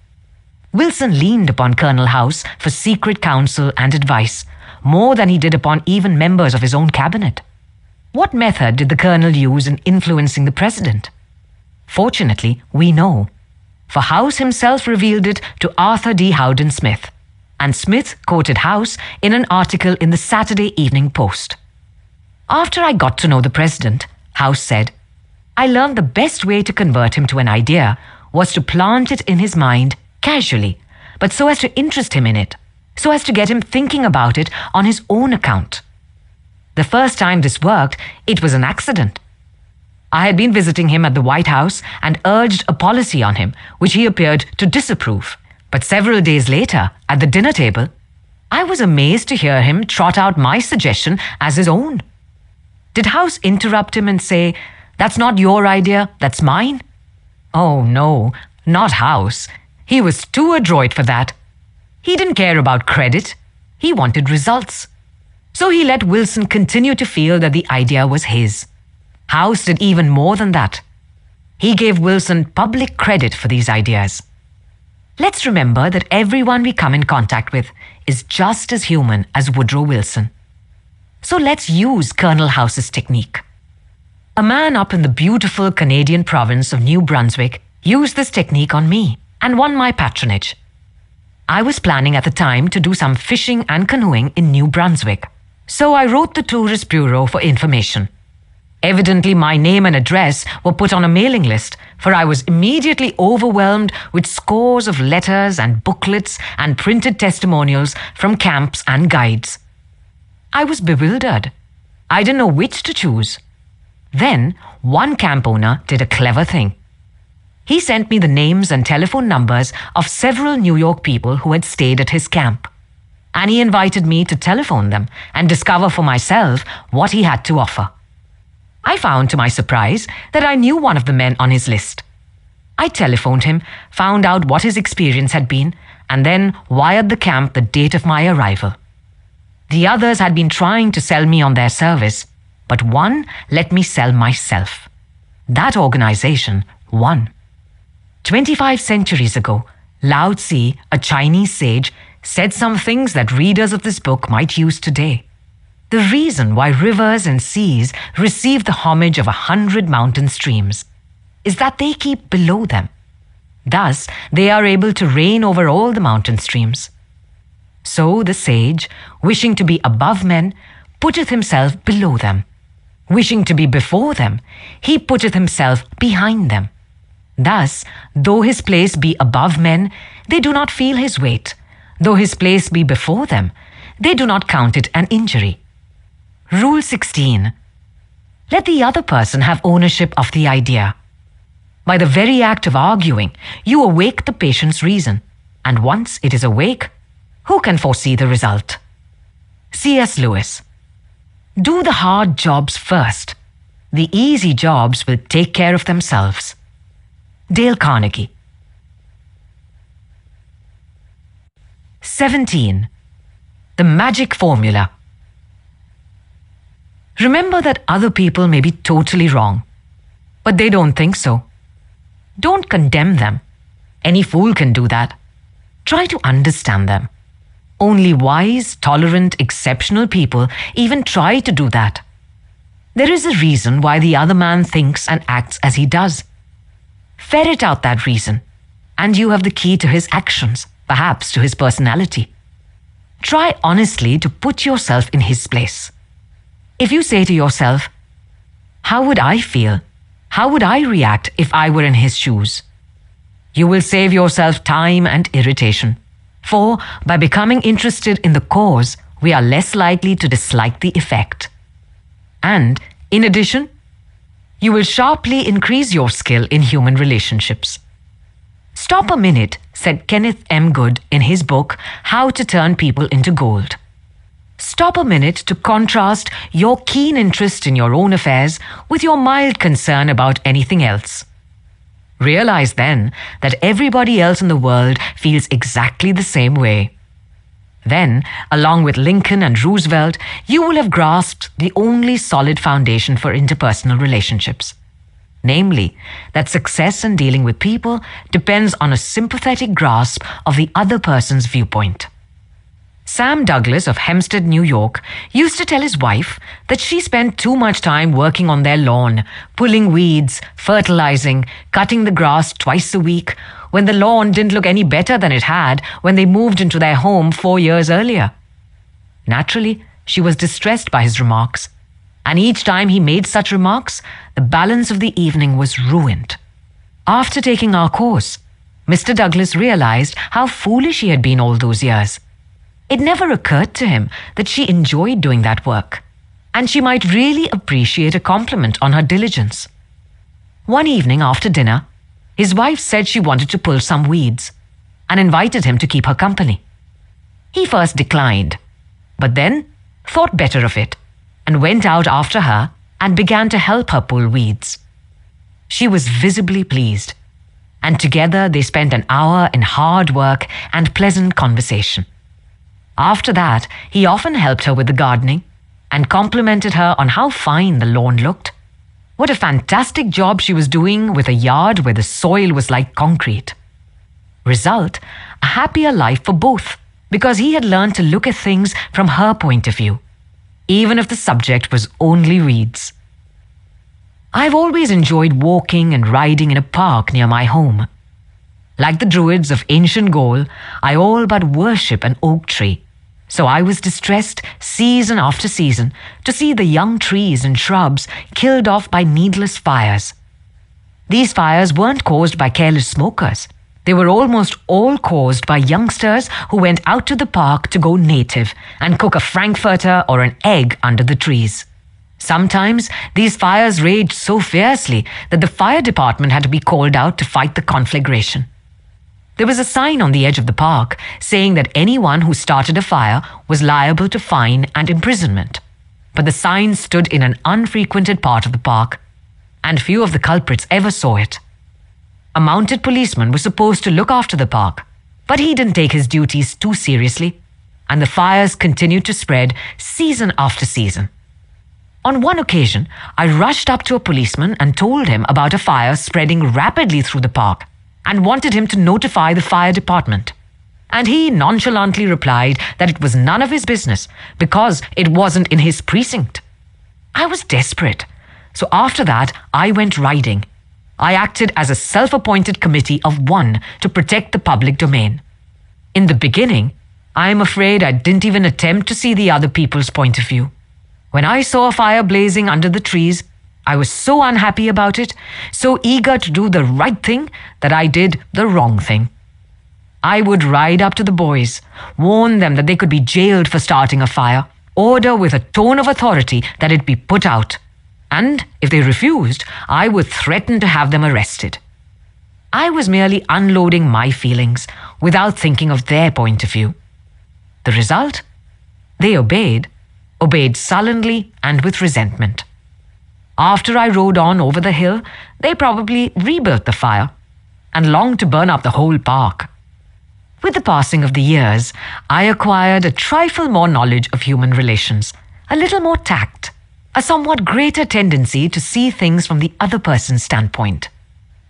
Wilson leaned upon Colonel House for secret counsel and advice, more than he did upon even members of his own cabinet. What method did the colonel use in influencing the president? Fortunately, we know, for House himself revealed it to Arthur D. Howden Smith, and Smith quoted House in an article in the Saturday Evening Post. "After I got to know the president," House said, "I learned the best way to convert him to an idea was to plant it in his mind casually, but so as to interest him in it, so as to get him thinking about it on his own account. The first time this worked, it was an accident. I had been visiting him at the White House and urged a policy on him, which he appeared to disapprove. But several days later, at the dinner table, I was amazed to hear him trot out my suggestion as his own. Did House interrupt him and say, 'That's not your idea, that's mine'? Oh no, not House. He was too adroit for that. He didn't care about credit. He wanted results. So he let Wilson continue to feel that the idea was his. House did even more than that. He gave Wilson public credit for these ideas. Let's remember that everyone we come in contact with is just as human as Woodrow Wilson. So let's use Colonel House's technique. A man up in the beautiful Canadian province of New Brunswick used this technique on me and won my patronage. I was planning at the time to do some fishing and canoeing in New Brunswick, so I wrote the tourist bureau for information. Evidently, my name and address were put on a mailing list, for I was immediately overwhelmed with scores of letters and booklets and printed testimonials from camps and guides. I was bewildered. I didn't know which to choose. Then, one camp owner did a clever thing. He sent me the names and telephone numbers of several New York people who had stayed at his camp, and he invited me to telephone them and discover for myself what he had to offer. I found to my surprise that I knew one of the men on his list. I telephoned him, found out what his experience had been, and then wired the camp the date of my arrival. The others had been trying to sell me on their service, but one let me sell myself. That organization won. 25 centuries ago, Lao Tzu, a Chinese sage, said some things that readers of this book might use today. The reason why rivers and seas receive the homage of 100 mountain streams is that they keep below them. Thus, they are able to reign over all the mountain streams. So the sage, wishing to be above men, putteth himself below them. Wishing to be before them, he putteth himself behind them. Thus, though his place be above men, they do not feel his weight. Though his place be before them, they do not count it an injury. Rule 16. Let the other person have ownership of the idea. By the very act of arguing, you awake the patient's reason, and once it is awake, who can foresee the result? C.S. Lewis. Do the hard jobs first. The easy jobs will take care of themselves. Dale Carnegie. 17. The magic formula. Remember that other people may be totally wrong, but they don't think so. Don't condemn them. Any fool can do that. Try to understand them. Only wise, tolerant, exceptional people even try to do that. There is a reason why the other man thinks and acts as he does. Ferret out that reason, and you have the key to his actions, perhaps to his personality. Try honestly to put yourself in his place. If you say to yourself, "How would I feel? How would I react if I were in his shoes?" you will save yourself time and irritation. For by becoming interested in the cause, we are less likely to dislike the effect. And, in addition, you will sharply increase your skill in human relationships. Stop a minute, said Kenneth M. Good in his book, How to Turn People into Gold. Stop a minute to contrast your keen interest in your own affairs with your mild concern about anything else. Realize then that everybody else in the world feels exactly the same way. Then, along with Lincoln and Roosevelt, you will have grasped the only solid foundation for interpersonal relationships. Namely, that success in dealing with people depends on a sympathetic grasp of the other person's viewpoint. Sam Douglas of Hempstead, New York, used to tell his wife that she spent too much time working on their lawn, pulling weeds, fertilizing, cutting the grass twice a week, when the lawn didn't look any better than it had when they moved into their home 4 years earlier. Naturally, she was distressed by his remarks, and each time he made such remarks, the balance of the evening was ruined. After taking our course, Mr. Douglas realized how foolish he had been all those years. It never occurred to him that she enjoyed doing that work, and she might really appreciate a compliment on her diligence. One evening after dinner, his wife said she wanted to pull some weeds and invited him to keep her company. He first declined, but then thought better of it and went out after her and began to help her pull weeds. She was visibly pleased, and together they spent an hour in hard work and pleasant conversation. After that, he often helped her with the gardening and complimented her on how fine the lawn looked. What a fantastic job she was doing with a yard where the soil was like concrete. Result, a happier life for both, because he had learned to look at things from her point of view, even if the subject was only weeds. I've always enjoyed walking and riding in a park near my home. Like the druids of ancient Gaul, I all but worship an oak tree. So I was distressed season after season to see the young trees and shrubs killed off by needless fires. These fires weren't caused by careless smokers. They were almost all caused by youngsters who went out to the park to go native and cook a frankfurter or an egg under the trees. Sometimes these fires raged so fiercely that the fire department had to be called out to fight the conflagration. There was a sign on the edge of the park saying that anyone who started a fire was liable to fine and imprisonment. But the sign stood in an unfrequented part of the park, and few of the culprits ever saw it. A mounted policeman was supposed to look after the park, but he didn't take his duties too seriously, and the fires continued to spread season after season. On one occasion, I rushed up to a policeman and told him about a fire spreading rapidly through the park and wanted him to notify the fire department. And he nonchalantly replied that it was none of his business because it wasn't in his precinct. I was desperate, so after that, I went riding. I acted as a self-appointed committee of one to protect the public domain. In the beginning, I am afraid I didn't even attempt to see the other people's point of view. When I saw a fire blazing under the trees, I was so unhappy about it, so eager to do the right thing, that I did the wrong thing. I would ride up to the boys, warn them that they could be jailed for starting a fire, order with a tone of authority that it be put out, and if they refused, I would threaten to have them arrested. I was merely unloading my feelings without thinking of their point of view. The result? They obeyed sullenly and with resentment. After I rode on over the hill, they probably rebuilt the fire and longed to burn up the whole park. With the passing of the years, I acquired a trifle more knowledge of human relations, a little more tact, a somewhat greater tendency to see things from the other person's standpoint.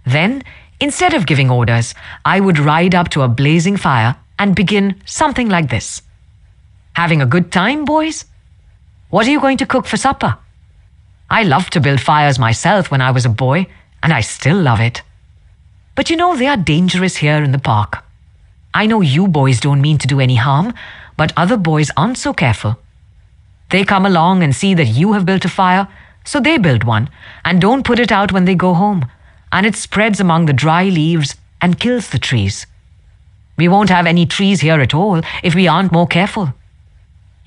Then, instead of giving orders, I would ride up to a blazing fire and begin something like this. Having a good time, boys? What are you going to cook for supper? I loved to build fires myself when I was a boy, and I still love it. But you know, they are dangerous here in the park. I know you boys don't mean to do any harm, but other boys aren't so careful. They come along and see that you have built a fire, so they build one, and don't put it out when they go home, and it spreads among the dry leaves and kills the trees. We won't have any trees here at all if we aren't more careful.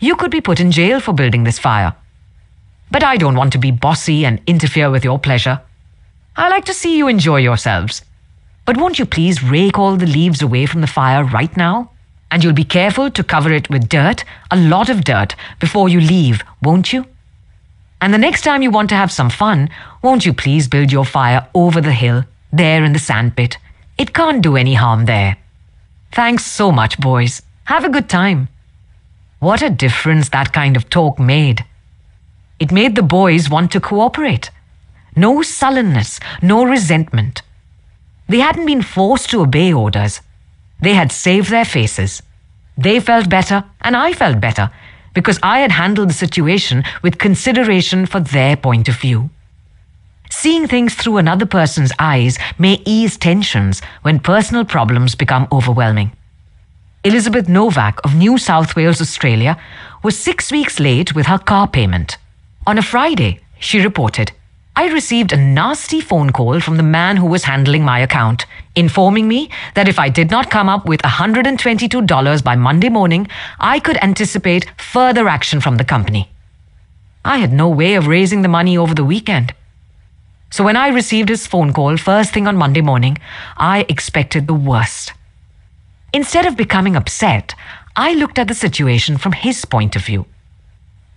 You could be put in jail for building this fire. But I don't want to be bossy and interfere with your pleasure. I like to see you enjoy yourselves. But won't you please rake all the leaves away from the fire right now? And you'll be careful to cover it with dirt, a lot of dirt, before you leave, won't you? And the next time you want to have some fun, won't you please build your fire over the hill, there in the sandpit? It can't do any harm there. Thanks so much, boys. Have a good time. What a difference that kind of talk made. It made the boys want to cooperate. No sullenness, no resentment. They hadn't been forced to obey orders. They had saved their faces. They felt better, and I felt better, because I had handled the situation with consideration for their point of view. Seeing things through another person's eyes may ease tensions when personal problems become overwhelming. Elizabeth Novak of New South Wales, Australia, was 6 weeks late with her car payment. On a Friday, she reported, I received a nasty phone call from the man who was handling my account, informing me that if I did not come up with $122 by Monday morning, I could anticipate further action from the company. I had no way of raising the money over the weekend. So when I received his phone call first thing on Monday morning, I expected the worst. Instead of becoming upset, I looked at the situation from his point of view.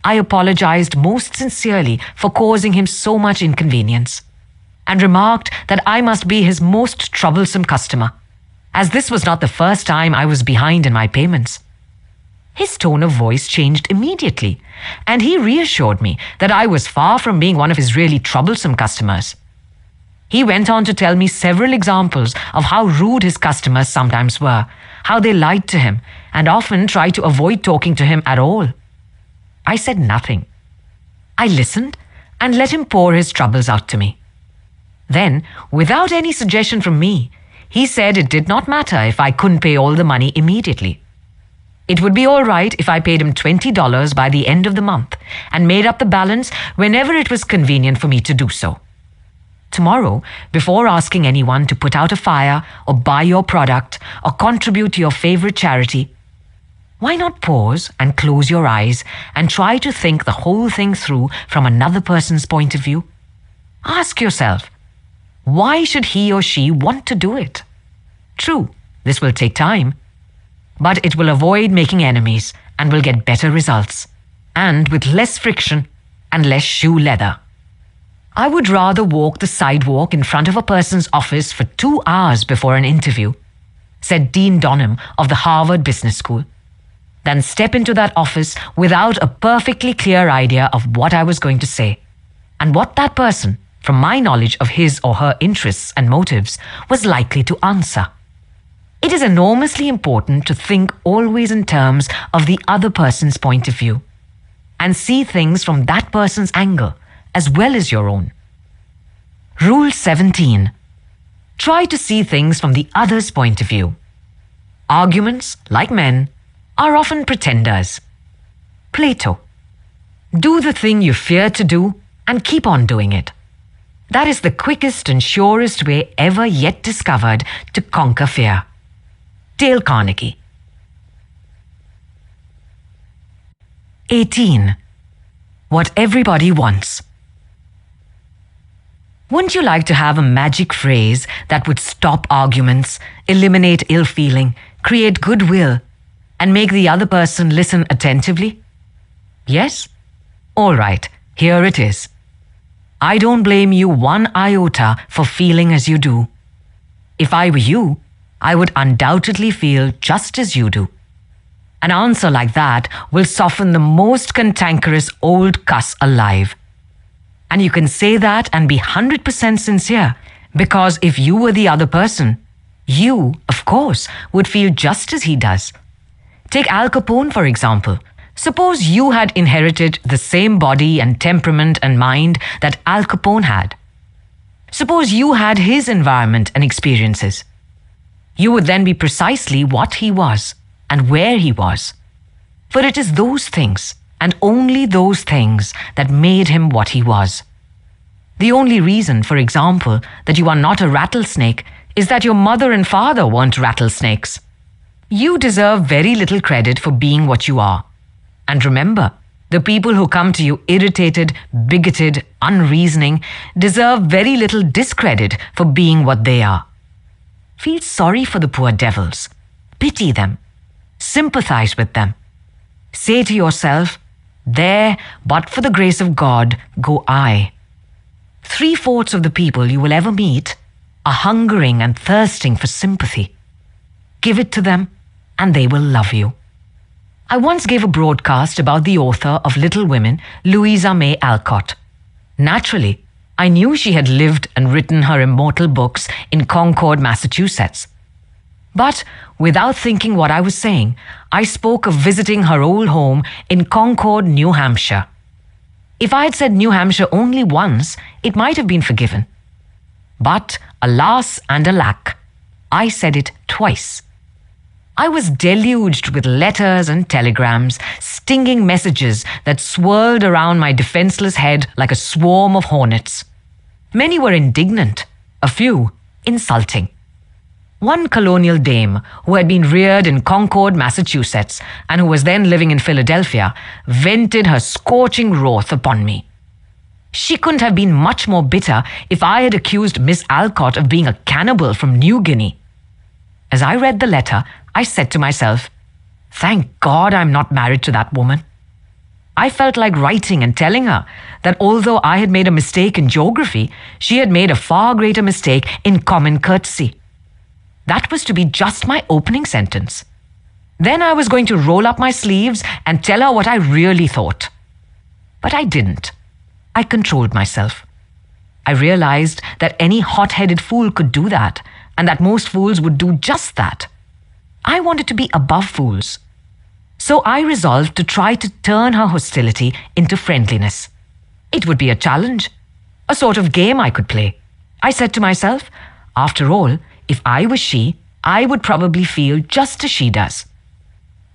I apologized most sincerely for causing him so much inconvenience, and remarked that I must be his most troublesome customer, as this was not the first time I was behind in my payments. His tone of voice changed immediately, and he reassured me that I was far from being one of his really troublesome customers. He went on to tell me several examples of how rude his customers sometimes were, how they lied to him, and often tried to avoid talking to him at all. I said nothing. I listened and let him pour his troubles out to me. Then, without any suggestion from me, He said it did not matter if I couldn't pay all the money immediately. It would be all right if I paid him $20 by the end of the month and made up the balance whenever it was convenient for me to do so. Tomorrow, before asking anyone to put out a fire or buy your product or contribute to your favorite charity, why not pause and close your eyes and try to think the whole thing through from another person's point of view? Ask yourself, why should he or she want to do it? True, this will take time, but it will avoid making enemies and will get better results, and with less friction and less shoe leather. I would rather walk the sidewalk in front of a person's office for 2 hours before an interview, said Dean Donham of the Harvard Business School, than step into that office without a perfectly clear idea of what I was going to say, and what that person, from my knowledge of his or her interests and motives, was likely to answer. It is enormously important to think always in terms of the other person's point of view, and see things from that person's angle as well as your own. Rule 17. Try to see things from the other's point of view. Arguments, like men, are often pretenders. Plato. Do the thing you fear to do and keep on doing it. That is the quickest and surest way ever yet discovered to conquer fear. Dale Carnegie. 18. What everybody wants. Wouldn't you like to have a magic phrase that would stop arguments, eliminate ill feeling, create goodwill, and make the other person listen attentively? Yes? All right, here it is. I don't blame you one iota for feeling as you do. If I were you, I would undoubtedly feel just as you do. An answer like that will soften the most cantankerous old cuss alive. And you can say that and be 100% sincere, because if you were the other person, you, of course, would feel just as he does. Take Al Capone, for example. Suppose you had inherited the same body and temperament and mind that Al Capone had. Suppose you had his environment and experiences. You would then be precisely what he was and where he was. For it is those things, and only those things, that made him what he was. The only reason, for example, that you are not a rattlesnake is that your mother and father weren't rattlesnakes. You deserve very little credit for being what you are. And remember, the people who come to you irritated, bigoted, unreasoning deserve very little discredit for being what they are. Feel sorry for the poor devils. Pity them. Sympathize with them. Say to yourself, there, but for the grace of God, go I. 3/4 of the people you will ever meet are hungering and thirsting for sympathy. Give it to them, and they will love you. I once gave a broadcast about the author of Little Women, Louisa May Alcott. Naturally, I knew she had lived and written her immortal books in Concord, Massachusetts. But without thinking what I was saying, I spoke of visiting her old home in Concord, New Hampshire. If I had said New Hampshire only once, it might have been forgiven. But, alas and alack, I said it twice. I was deluged with letters and telegrams, stinging messages that swirled around my defenseless head like a swarm of hornets. Many were indignant, a few insulting. One colonial dame, who had been reared in Concord, Massachusetts, and who was then living in Philadelphia, vented her scorching wrath upon me. She couldn't have been much more bitter if I had accused Miss Alcott of being a cannibal from New Guinea. As I read the letter, I said to myself, thank God I'm not married to that woman. I felt like writing and telling her that although I had made a mistake in geography, she had made a far greater mistake in common courtesy. That was to be just my opening sentence. Then I was going to roll up my sleeves and tell her what I really thought. But I didn't. I controlled myself. I realized that any hot-headed fool could do that, and that most fools would do just that. I wanted to be above fools. So I resolved to try to turn her hostility into friendliness. It would be a challenge, a sort of game I could play. I said to myself, after all, if I was she, I would probably feel just as she does.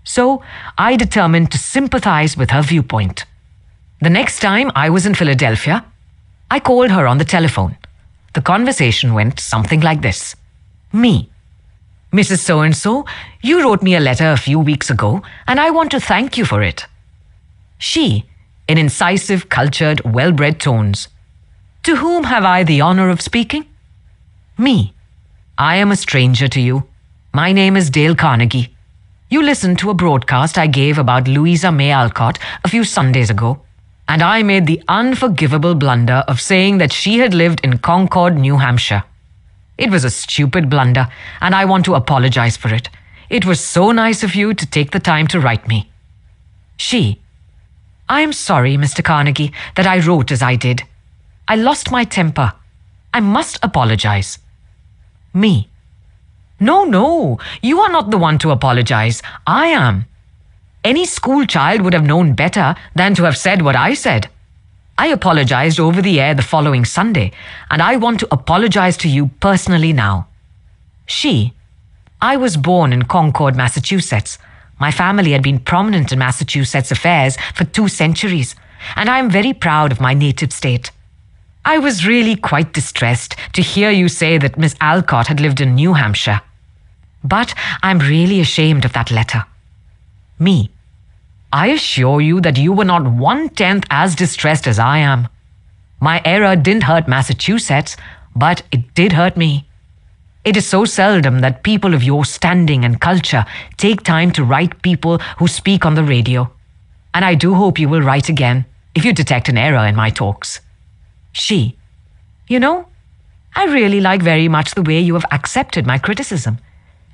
So I determined to sympathize with her viewpoint. The next time I was in Philadelphia, I called her on the telephone. The conversation went something like this. Me: Mrs. So-and-so, you wrote me a letter a few weeks ago, and I want to thank you for it. She, in incisive, cultured, well-bred tones. To whom have I the honor of speaking? Me: I am a stranger to you. My name is Dale Carnegie. You listened to a broadcast I gave about Louisa May Alcott a few Sundays ago, and I made the unforgivable blunder of saying that she had lived in Concord, New Hampshire. It was a stupid blunder, and I want to apologize for it. It was so nice of you to take the time to write me. She: I am sorry, Mr. Carnegie, that I wrote as I did. I lost my temper. I must apologize. Me: No, you are not the one to apologize. I am. Any school child would have known better than to have said what I said. I apologized over the air the following Sunday, and I want to apologize to you personally now. She: I was born in Concord, Massachusetts. My family had been prominent in Massachusetts affairs for 2 centuries, and I am very proud of my native state. I was really quite distressed to hear you say that Miss Alcott had lived in New Hampshire. But I'm really ashamed of that letter. Me: I assure you that you were not 1/10 as distressed as I am. My error didn't hurt Massachusetts, but it did hurt me. It is so seldom that people of your standing and culture take time to write people who speak on the radio. And I do hope you will write again if you detect an error in my talks. She: You know, I really like very much the way you have accepted my criticism.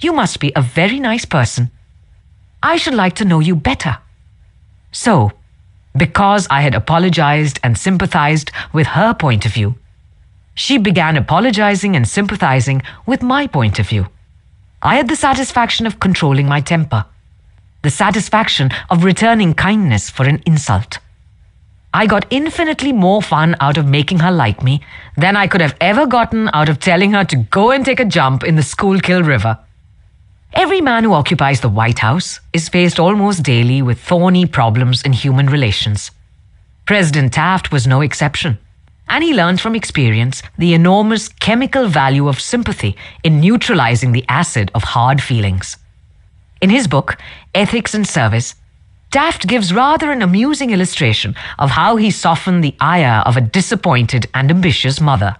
You must be a very nice person. I should like to know you better. So, because I had apologized and sympathized with her point of view, she began apologizing and sympathizing with my point of view. I had the satisfaction of controlling my temper, the satisfaction of returning kindness for an insult. I got infinitely more fun out of making her like me than I could have ever gotten out of telling her to go and take a jump in the Schuylkill River. Every man who occupies the White House is faced almost daily with thorny problems in human relations. President Taft was no exception, and he learned from experience the enormous chemical value of sympathy in neutralizing the acid of hard feelings. In his book, Ethics in Service, Taft gives rather an amusing illustration of how he softened the ire of a disappointed and ambitious mother.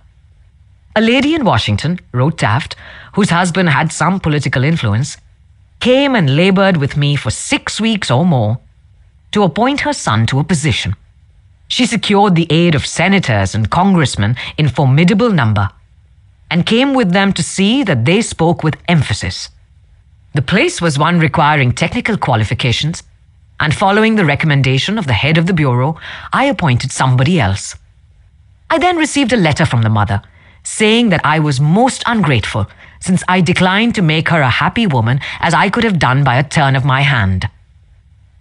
A lady in Washington, wrote Taft, whose husband had some political influence, came and labored with me for 6 weeks or more to appoint her son to a position. She secured the aid of senators and congressmen in formidable number and came with them to see that they spoke with emphasis. The place was one requiring technical qualifications, and following the recommendation of the head of the bureau, I appointed somebody else. I then received a letter from the mother saying that I was most ungrateful since I declined to make her a happy woman as I could have done by a turn of my hand.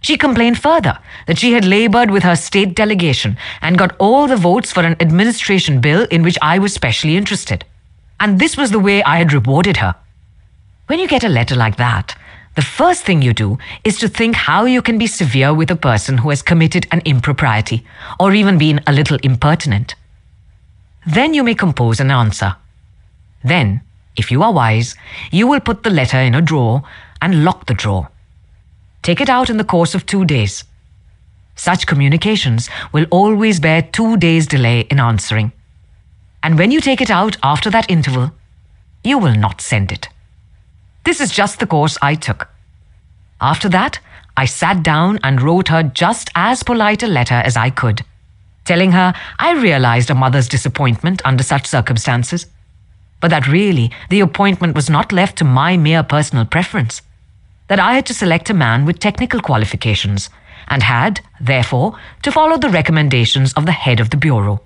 She complained further that she had labored with her state delegation and got all the votes for an administration bill in which I was specially interested. And this was the way I had rewarded her. When you get a letter like that, the first thing you do is to think how you can be severe with a person who has committed an impropriety or even been a little impertinent. Then you may compose an answer. Then, if you are wise, you will put the letter in a drawer and lock the drawer. Take it out in the course of 2 days. Such communications will always bear 2 days' delay in answering. And when you take it out after that interval, you will not send it. This is just the course I took. After that, I sat down and wrote her just as polite a letter as I could, telling her I realized a mother's disappointment under such circumstances, but that really the appointment was not left to my mere personal preference, that I had to select a man with technical qualifications and had, therefore, to follow the recommendations of the head of the bureau.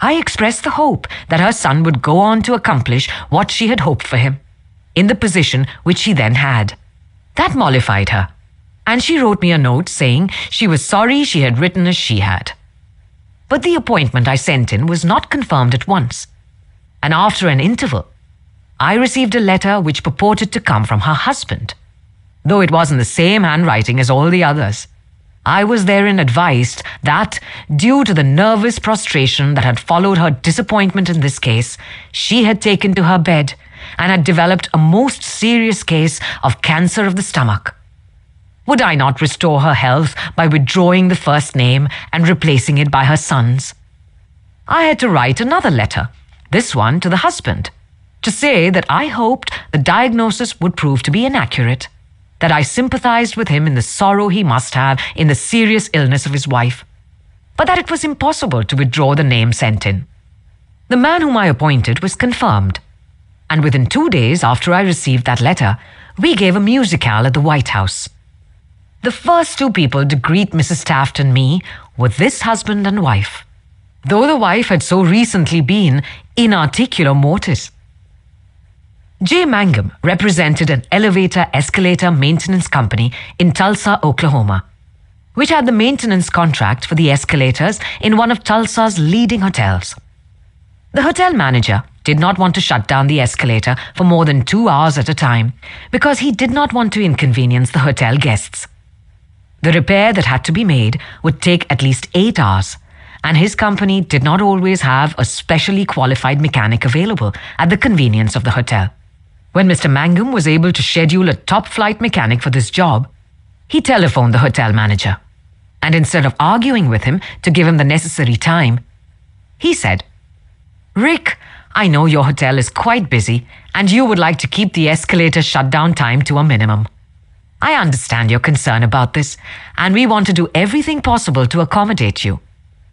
I expressed the hope that her son would go on to accomplish what she had hoped for him, in the position which she then had. That mollified her, and she wrote me a note saying she was sorry she had written as she had. But the appointment I sent in was not confirmed at once, and after an interval, I received a letter which purported to come from her husband, though it was in the same handwriting as all the others. I was therein advised that, due to the nervous prostration that had followed her disappointment in this case, she had taken to her bed and had developed a most serious case of cancer of the stomach. Would I not restore her health by withdrawing the first name and replacing it by her son's? I had to write another letter, this one to the husband, to say that I hoped the diagnosis would prove to be inaccurate, that I sympathized with him in the sorrow he must have in the serious illness of his wife, but that it was impossible to withdraw the name sent in. The man whom I appointed was confirmed, and within 2 days after I received that letter, we gave a musicale at the White House. The first 2 people to greet Mrs. Taft and me were this husband and wife, though the wife had so recently been in articulo mortis. J. Mangum represented an elevator-escalator maintenance company in Tulsa, Oklahoma, which had the maintenance contract for the escalators in one of Tulsa's leading hotels. The hotel manager did not want to shut down the escalator for more than 2 hours at a time because he did not want to inconvenience the hotel guests. The repair that had to be made would take at least 8 hours, and his company did not always have a specially qualified mechanic available at the convenience of the hotel. When Mr. Mangum was able to schedule a top-flight mechanic for this job, he telephoned the hotel manager, and instead of arguing with him to give him the necessary time, he said, "Rick, I know your hotel is quite busy and you would like to keep the escalator shutdown time to a minimum. I understand your concern about this, and we want to do everything possible to accommodate you.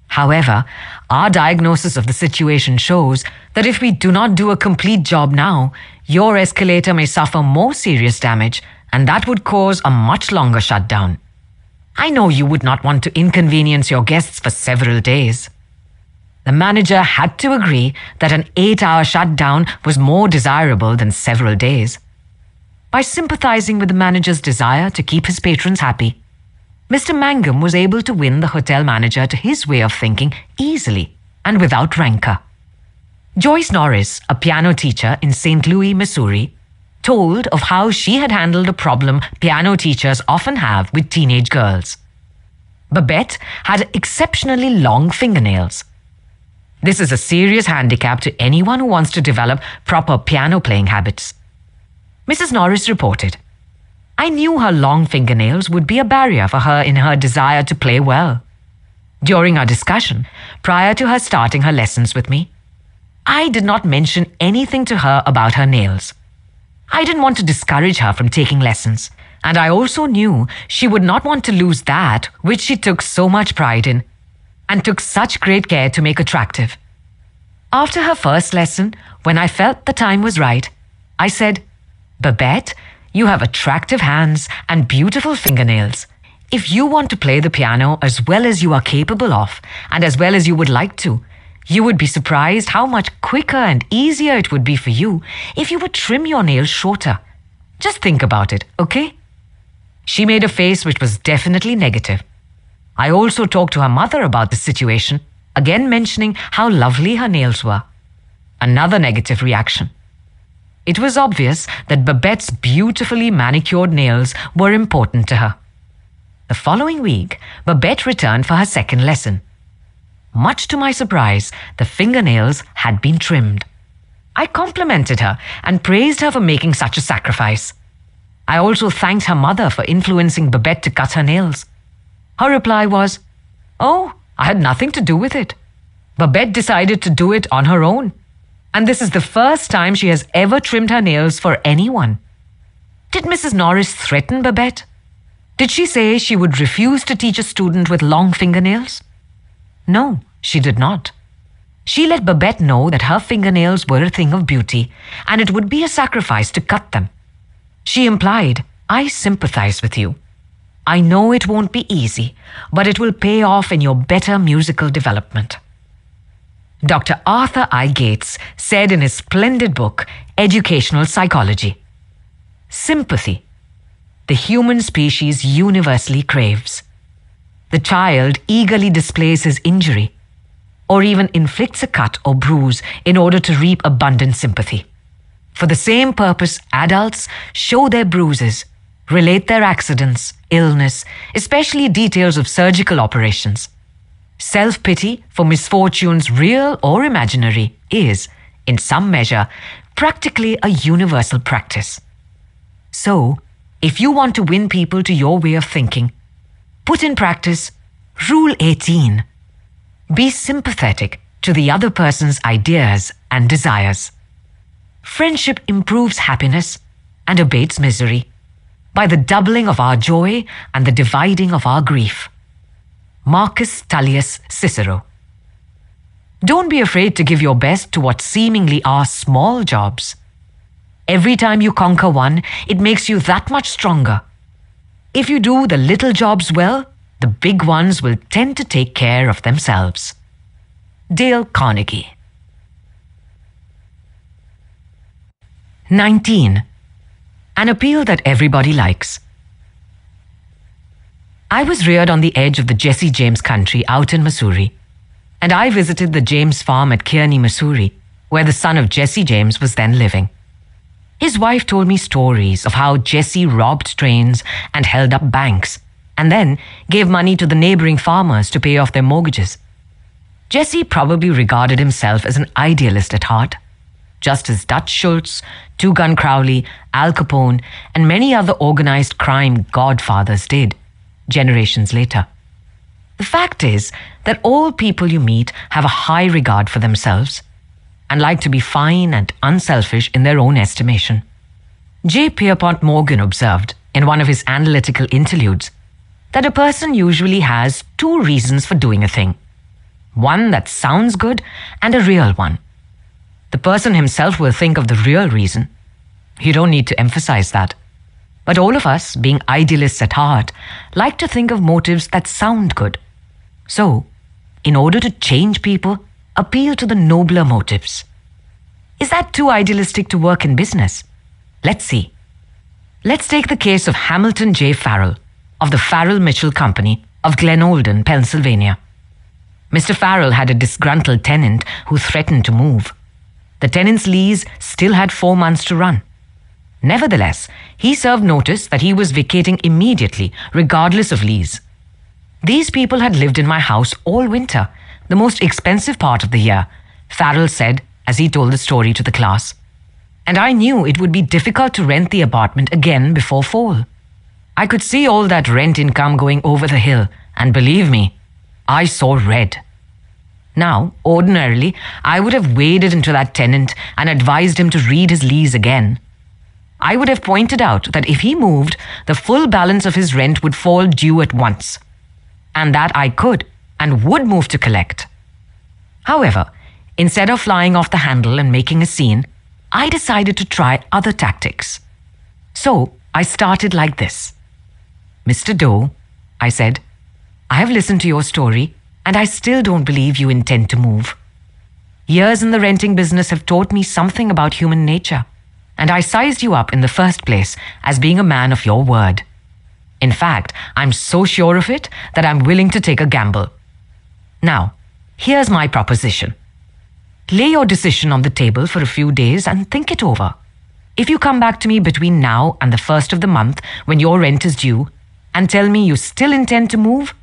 However, our diagnosis of the situation shows that if we do not do a complete job now, your escalator may suffer more serious damage, and that would cause a much longer shutdown. I know you would not want to inconvenience your guests for several days." The manager had to agree that an 8-hour shutdown was more desirable than several days. By sympathizing with the manager's desire to keep his patrons happy, Mr. Mangum was able to win the hotel manager to his way of thinking easily and without rancor. Joyce Norris, a piano teacher in St. Louis, Missouri, told of how she had handled a problem piano teachers often have with teenage girls. Babette had exceptionally long fingernails. This is a serious handicap to anyone who wants to develop proper piano playing habits. Mrs. Norris reported, "I knew her long fingernails would be a barrier for her in her desire to play well. During our discussion, prior to her starting her lessons with me, I did not mention anything to her about her nails. I didn't want to discourage her from taking lessons, and I also knew she would not want to lose that which she took so much pride in and took such great care to make attractive. After her first lesson, when I felt the time was right, I said, 'Babette, you have attractive hands and beautiful fingernails. If you want to play the piano as well as you are capable of, and as well as you would like to, you would be surprised how much quicker and easier it would be for you if you would trim your nails shorter. Just think about it, okay?' She made a face which was definitely negative. I also talked to her mother about the situation, again mentioning how lovely her nails were. Another negative reaction. It was obvious that Babette's beautifully manicured nails were important to her. The following week, Babette returned for her second lesson. Much to my surprise, the fingernails had been trimmed. I complimented her and praised her for making such a sacrifice. I also thanked her mother for influencing Babette to cut her nails. Her reply was, "Oh, I had nothing to do with it. Babette decided to do it on her own. And this is the first time she has ever trimmed her nails for anyone." Did Mrs. Norris threaten Babette? Did she say she would refuse to teach a student with long fingernails? No, she did not. She let Babette know that her fingernails were a thing of beauty, and it would be a sacrifice to cut them. She implied, "I sympathize with you. I know it won't be easy, but it will pay off in your better musical development." Dr. Arthur I. Gates said in his splendid book, Educational Psychology, "Sympathy, the human species universally craves. The child eagerly displays his injury, or even inflicts a cut or bruise in order to reap abundant sympathy. For the same purpose, adults show their bruises, relate their accidents, illness, especially details of surgical operations. Self-pity for misfortunes, real or imaginary, is, in some measure, practically a universal practice. So, if you want to win people to your way of thinking, put in practice Rule 18. Be sympathetic to the other person's ideas and desires. Friendship improves happiness and abates misery by the doubling of our joy and the dividing of our grief. Marcus Tullius Cicero. Don't be afraid to give your best to what seemingly are small jobs. Every time you conquer one, it makes you that much stronger. If you do the little jobs well, the big ones will tend to take care of themselves. Dale Carnegie. 19. An appeal that everybody likes. I was reared on the edge of the Jesse James country out in Missouri, and I visited the James farm at Kearney, Missouri, where the son of Jesse James was then living. His wife told me stories of how Jesse robbed trains and held up banks, and then gave money to the neighboring farmers to pay off their mortgages. Jesse probably regarded himself as an idealist at heart, just as Dutch Schultz, Two Gun Crowley, Al Capone, and many other organized crime godfathers did, generations later. The fact is that all people you meet have a high regard for themselves and like to be fine and unselfish in their own estimation. J. Pierpont Morgan observed in one of his analytical interludes that a person usually has two reasons for doing a thing. One that sounds good and a real one. The person himself will think of the real reason. You don't need to emphasize that. But all of us, being idealists at heart, like to think of motives that sound good. So, in order to change people, appeal to the nobler motives. Is that too idealistic to work in business? Let's see. Let's take the case of Hamilton J. Farrell of the Farrell Mitchell Company of Glenolden, Pennsylvania. Mr. Farrell had a disgruntled tenant who threatened to move. The tenant's lease still had 4 months to run. Nevertheless, he served notice that he was vacating immediately, regardless of lease. These people had lived in my house all winter, the most expensive part of the year, Farrell said as he told the story to the class. And I knew it would be difficult to rent the apartment again before fall. I could see all that rent income going over the hill, and believe me, I saw red. Now, ordinarily, I would have waded into that tenant and advised him to read his lease again. I would have pointed out that if he moved, the full balance of his rent would fall due at once, and that I could and would move to collect. However, instead of flying off the handle and making a scene, I decided to try other tactics. So, I started like this. Mr. Doe, I said, I have listened to your story, and I still don't believe you intend to move. Years in the renting business have taught me something about human nature, and I sized you up in the first place as being a man of your word. In fact, I'm so sure of it that I'm willing to take a gamble. Now, here's my proposition. Lay your decision on the table for a few days and think it over. If you come back to me between now and the first of the month when your rent is due and tell me you still intend to move,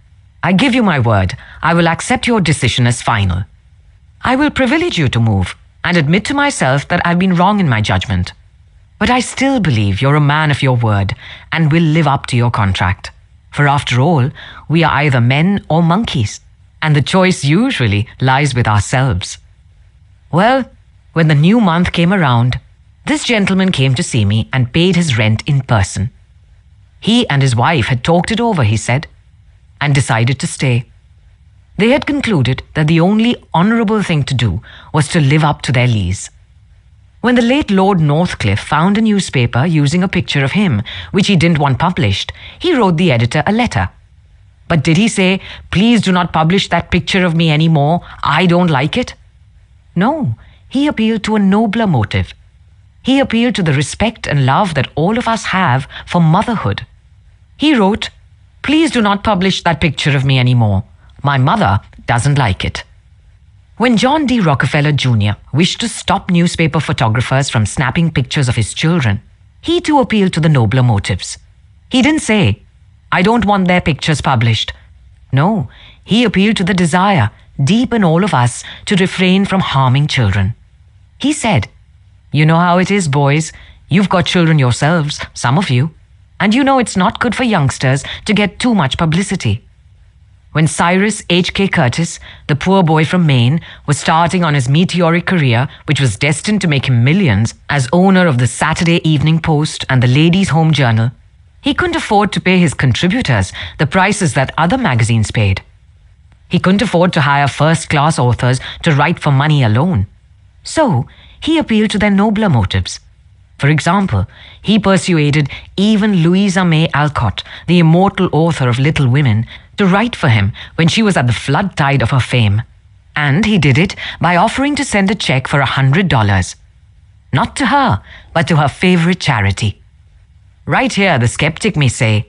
I give you my word, I will accept your decision as final. I will privilege you to move and admit to myself that I've been wrong in my judgment. But I still believe you're a man of your word and will live up to your contract. For after all, we are either men or monkeys, and the choice usually lies with ourselves. Well, when the new month came around, this gentleman came to see me and paid his rent in person. He and his wife had talked it over, he said, and decided to stay. They had concluded that the only honourable thing to do was to live up to their lease. When the late Lord Northcliffe found a newspaper using a picture of him, which he didn't want published, he wrote the editor a letter. But did he say, please do not publish that picture of me anymore, I don't like it? No, he appealed to a nobler motive. He appealed to the respect and love that all of us have for motherhood. He wrote, please do not publish that picture of me anymore. My mother doesn't like it. When John D. Rockefeller Jr. wished to stop newspaper photographers from snapping pictures of his children, he too appealed to the nobler motives. He didn't say, "I don't want their pictures published." No, he appealed to the desire, deep in all of us, to refrain from harming children. He said, "You know how it is, boys. You've got children yourselves, some of you, and you know it's not good for youngsters to get too much publicity." When Cyrus H.K. Curtis, the poor boy from Maine, was starting on his meteoric career, which was destined to make him millions as owner of the Saturday Evening Post and the Ladies' Home Journal, he couldn't afford to pay his contributors the prices that other magazines paid. He couldn't afford to hire first-class authors to write for money alone. So, he appealed to their nobler motives. For example, he persuaded even Louisa May Alcott, the immortal author of Little Women, to write for him when she was at the flood tide of her fame. And he did it by offering to send a check for $100. Not to her, but to her favorite charity. Right here, the skeptic may say,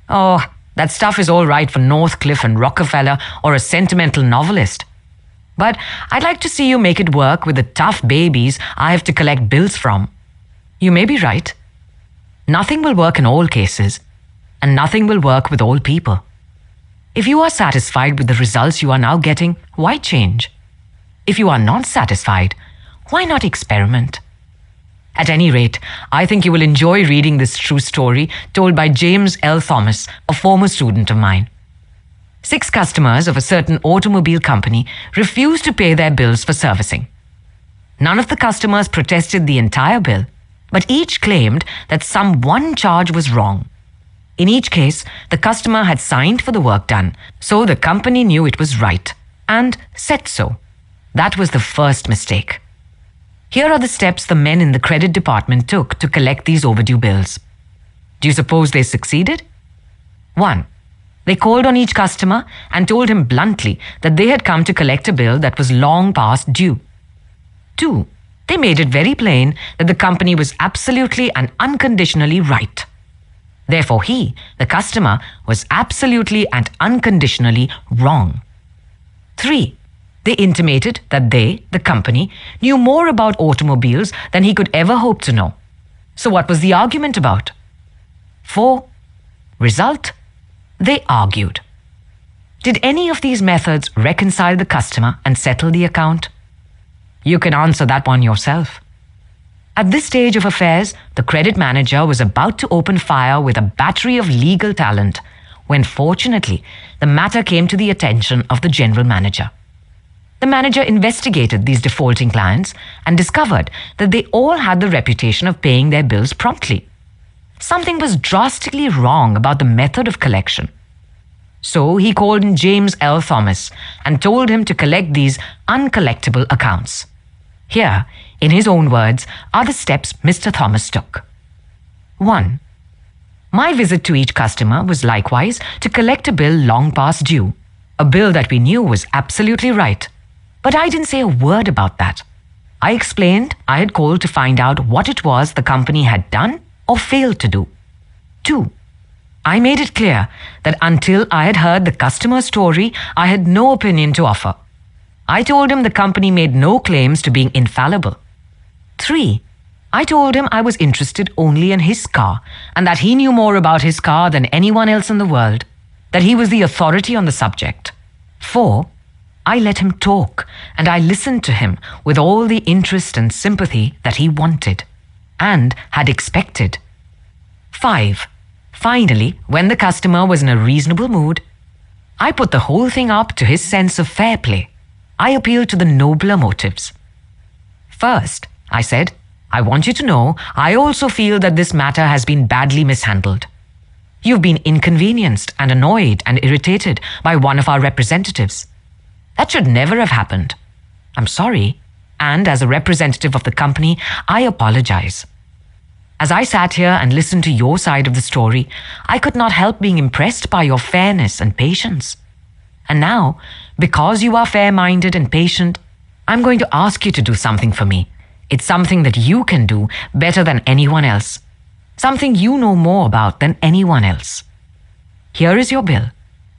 "Oh, that stuff is all right for Northcliffe and Rockefeller or a sentimental novelist. But I'd like to see you make it work with the tough babies I have to collect bills from." You may be right. Nothing will work in all cases, and nothing will work with all people. If you are satisfied with the results you are now getting, why change? If you are not satisfied, why not experiment? At any rate, I think you will enjoy reading this true story told by James L. Thomas, a former student of mine. 6 customers of a certain automobile company refused to pay their bills for servicing. None of the customers protested the entire bill, but each claimed that some one charge was wrong. In each case, the customer had signed for the work done, so the company knew it was right, and said so. That was the first mistake. Here are the steps the men in the credit department took to collect these overdue bills. Do you suppose they succeeded? 1. They called on each customer and told him bluntly that they had come to collect a bill that was long past due. 2. They made it very plain that the company was absolutely and unconditionally right. Therefore, he, the customer, was absolutely and unconditionally wrong. 3. They intimated that they, the company, knew more about automobiles than he could ever hope to know. So what was the argument about? 4. Result? They argued. Did any of these methods reconcile the customer and settle the account? You can answer that one yourself. At this stage of affairs, the credit manager was about to open fire with a battery of legal talent when, fortunately, the matter came to the attention of the general manager. The manager investigated these defaulting clients and discovered that they all had the reputation of paying their bills promptly. Something was drastically wrong about the method of collection. So he called in James L. Thomas and told him to collect these uncollectible accounts. Here, in his own words, are the steps Mr. Thomas took. 1. My visit to each customer was likewise to collect a bill long past due, a bill that we knew was absolutely right. But I didn't say a word about that. I explained I had called to find out what it was the company had done or failed to do. 2. I made it clear that until I had heard the customer's story, I had no opinion to offer. I told him the company made no claims to being infallible. 3. I told him I was interested only in his car and that he knew more about his car than anyone else in the world, that he was the authority on the subject. 4. I let him talk and I listened to him with all the interest and sympathy that he wanted and had expected. 5. Finally, when the customer was in a reasonable mood, I put the whole thing up to his sense of fair play. I appealed to the nobler motives. First, I said, I want you to know I also feel that this matter has been badly mishandled. You've been inconvenienced and annoyed and irritated by one of our representatives. That should never have happened. I'm sorry, and as a representative of the company, I apologize. As I sat here and listened to your side of the story, I could not help being impressed by your fairness and patience. And now, because you are fair-minded and patient, I'm going to ask you to do something for me. It's something that you can do better than anyone else. Something you know more about than anyone else. Here is your bill.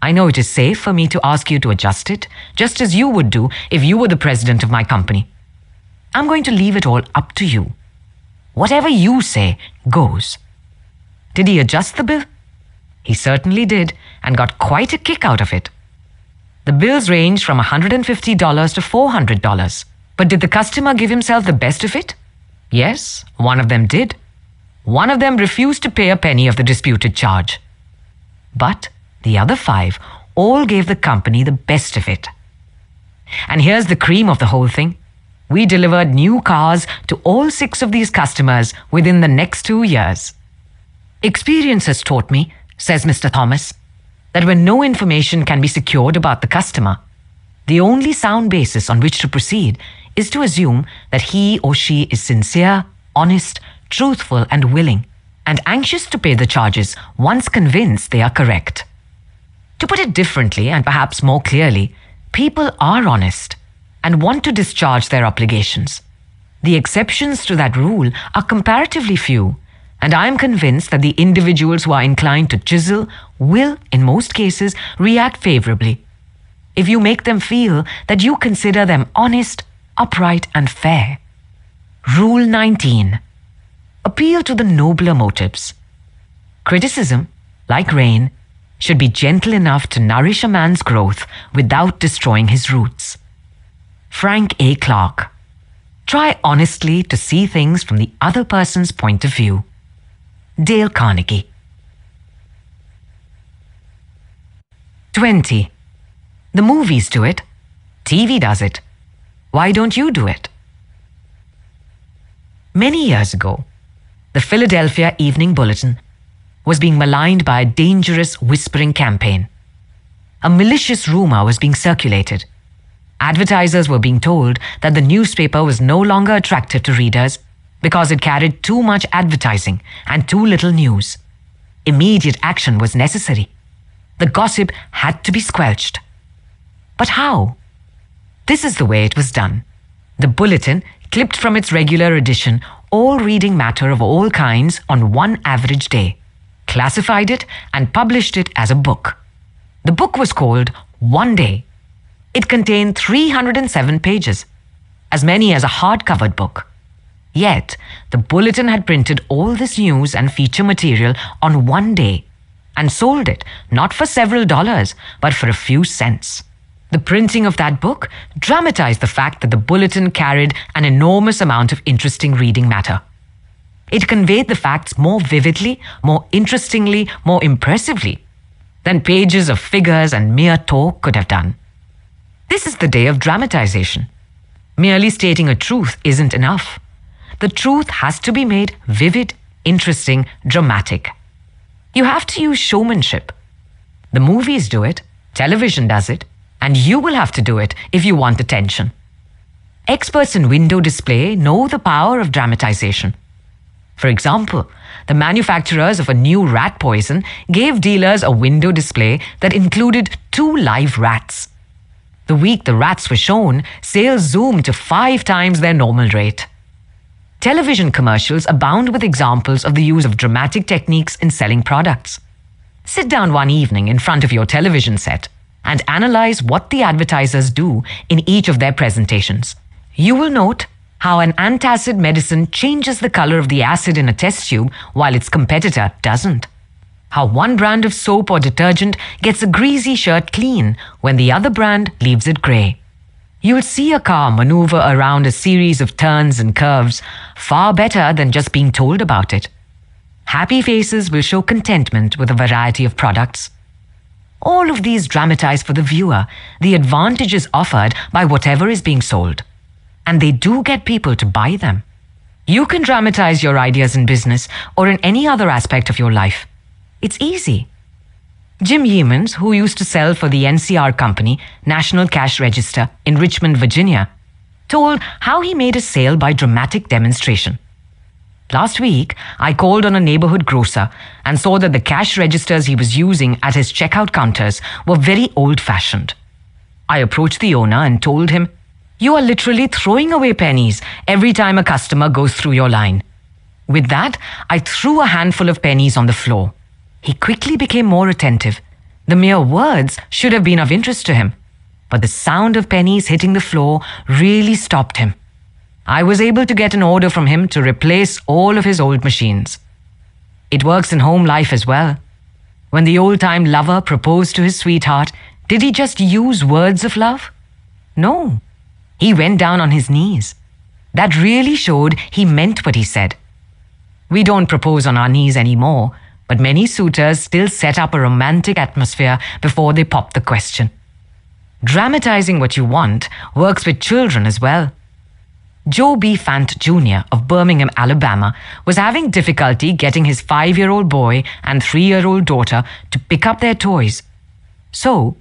I know it is safe for me to ask you to adjust it, just as you would do if you were the president of my company. I'm going to leave it all up to you. Whatever you say goes." Did he adjust the bill? He certainly did, and got quite a kick out of it. The bills ranged from $150 to $400. But did the customer give himself the best of it? Yes, one of them did. One of them refused to pay a penny of the disputed charge. But the other 5 all gave the company the best of it. And here's the cream of the whole thing. We delivered new cars to all 6 of these customers within the next 2 years. "Experience has taught me," says Mr. Thomas, "that when no information can be secured about the customer, the only sound basis on which to proceed is to assume that he or she is sincere, honest, truthful, and willing, and anxious to pay the charges once convinced they are correct." To put it differently and perhaps more clearly, people are honest and want to discharge their obligations. The exceptions to that rule are comparatively few, and I am convinced that the individuals who are inclined to chisel will, in most cases, react favorably if you make them feel that you consider them honest, upright, and fair. Rule 19. Appeal to the nobler motives. Criticism, like rain, should be gentle enough to nourish a man's growth without destroying his roots. Frank A. Clark. Try honestly to see things from the other person's point of view. Dale Carnegie. 20. The movies do it. TV does it. Why don't you do it? Many years ago, the Philadelphia Evening Bulletin was being maligned by a dangerous whispering campaign. A malicious rumor was being circulated. Advertisers were being told that the newspaper was no longer attractive to readers because it carried too much advertising and too little news. Immediate action was necessary. The gossip had to be squelched. But how? This is the way it was done. The bulletin clipped from its regular edition all reading matter of all kinds on one average day, classified it, and published it as a book. The book was called One Day. It contained 307 pages, as many as a hard-covered book. Yet, the bulletin had printed all this news and feature material on one day and sold it not for several dollars, but for a few cents. The printing of that book dramatized the fact that the bulletin carried an enormous amount of interesting reading matter. It conveyed the facts more vividly, more interestingly, more impressively than pages of figures and mere talk could have done. This is the day of dramatization. Merely stating a truth isn't enough. The truth has to be made vivid, interesting, dramatic. You have to use showmanship. The movies do it, television does it, and you will have to do it if you want attention. Experts in window display know the power of dramatization. For example, the manufacturers of a new rat poison gave dealers a window display that included 2 live rats. The week the rats were shown, sales zoomed to 5 times their normal rate. Television commercials abound with examples of the use of dramatic techniques in selling products. Sit down one evening in front of your television set and analyze what the advertisers do in each of their presentations. You will note how an antacid medicine changes the color of the acid in a test tube while its competitor doesn't. How one brand of soap or detergent gets a greasy shirt clean when the other brand leaves it gray. You'll see a car maneuver around a series of turns and curves far better than just being told about it. Happy faces will show contentment with a variety of products. All of these dramatize for the viewer the advantages offered by whatever is being sold. And they do get people to buy them. You can dramatize your ideas in business or in any other aspect of your life. It's easy. Jim Yeamans, who used to sell for the NCR company, National Cash Register, in Richmond, Virginia, told how he made a sale by dramatic demonstration. Last week, I called on a neighborhood grocer and saw that the cash registers he was using at his checkout counters were very old-fashioned. I approached the owner and told him, "You are literally throwing away pennies every time a customer goes through your line." With that, I threw a handful of pennies on the floor. He quickly became more attentive, The mere words should have been of interest to him, but the sound of pennies hitting the floor really stopped him. I was able to get an order from him to replace all of his old machines. It works in home life as well. When the old-time lover proposed to his sweetheart, did he just use words of love? No. He went down on his knees. That really showed he meant what he said. We don't propose on our knees anymore, but many suitors still set up a romantic atmosphere before they pop the question. Dramatizing what you want works with children as well. Joe B. Fant Jr. of Birmingham, Alabama, was having difficulty getting his 5-year-old boy and 3-year-old daughter to pick up their toys. So,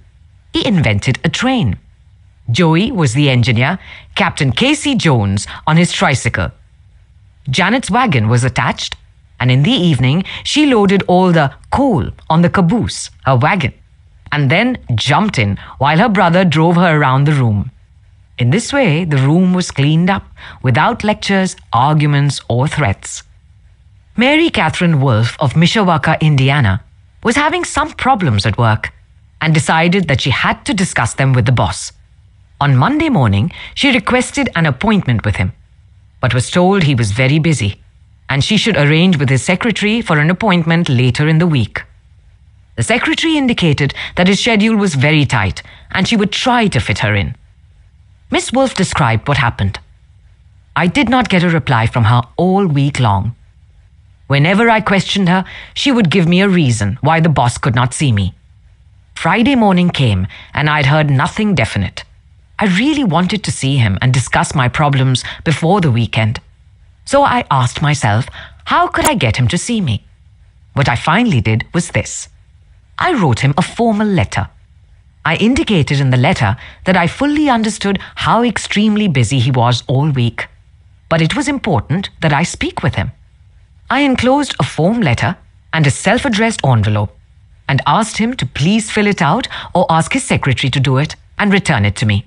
he invented a train. Joey was the engineer, Captain Casey Jones on his tricycle. Janet's wagon was attached, and in the evening, she loaded all the coal on the caboose, her wagon, and then jumped in while her brother drove her around the room. In this way, the room was cleaned up without lectures, arguments, or threats. Mary Catherine Wolfe of Mishawaka, Indiana, was having some problems at work and decided that she had to discuss them with the boss. On Monday morning, she requested an appointment with him, but was told he was very busy and she should arrange with his secretary for an appointment later in the week. The secretary indicated that his schedule was very tight and she would try to fit her in. Miss Wolfe described what happened. I did not get a reply from her all week long. Whenever I questioned her, she would give me a reason why the boss could not see me. Friday morning came and I'd heard nothing definite. I really wanted to see him and discuss my problems before the weekend. So I asked myself, how could I get him to see me? What I finally did was this. I wrote him a formal letter. I indicated in the letter that I fully understood how extremely busy he was all week, but it was important that I speak with him. I enclosed a form letter and a self-addressed envelope and asked him to please fill it out or ask his secretary to do it and return it to me.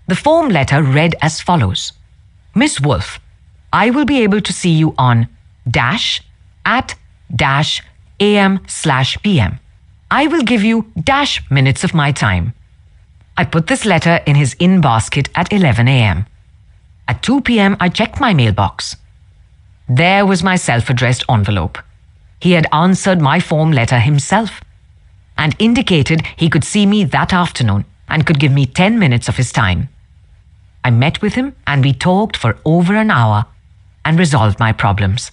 The form letter read as follows. Miss Wolfe, I will be able to see you on @am/pm. I will give you -minutes of my time. I put this letter in his in basket at 11 a.m. At 2 p.m. I checked my mailbox. There was my self-addressed envelope. He had answered my form letter himself and indicated he could see me that afternoon and could give me 10 minutes of his time. I met with him and we talked for over an hour and resolved my problems.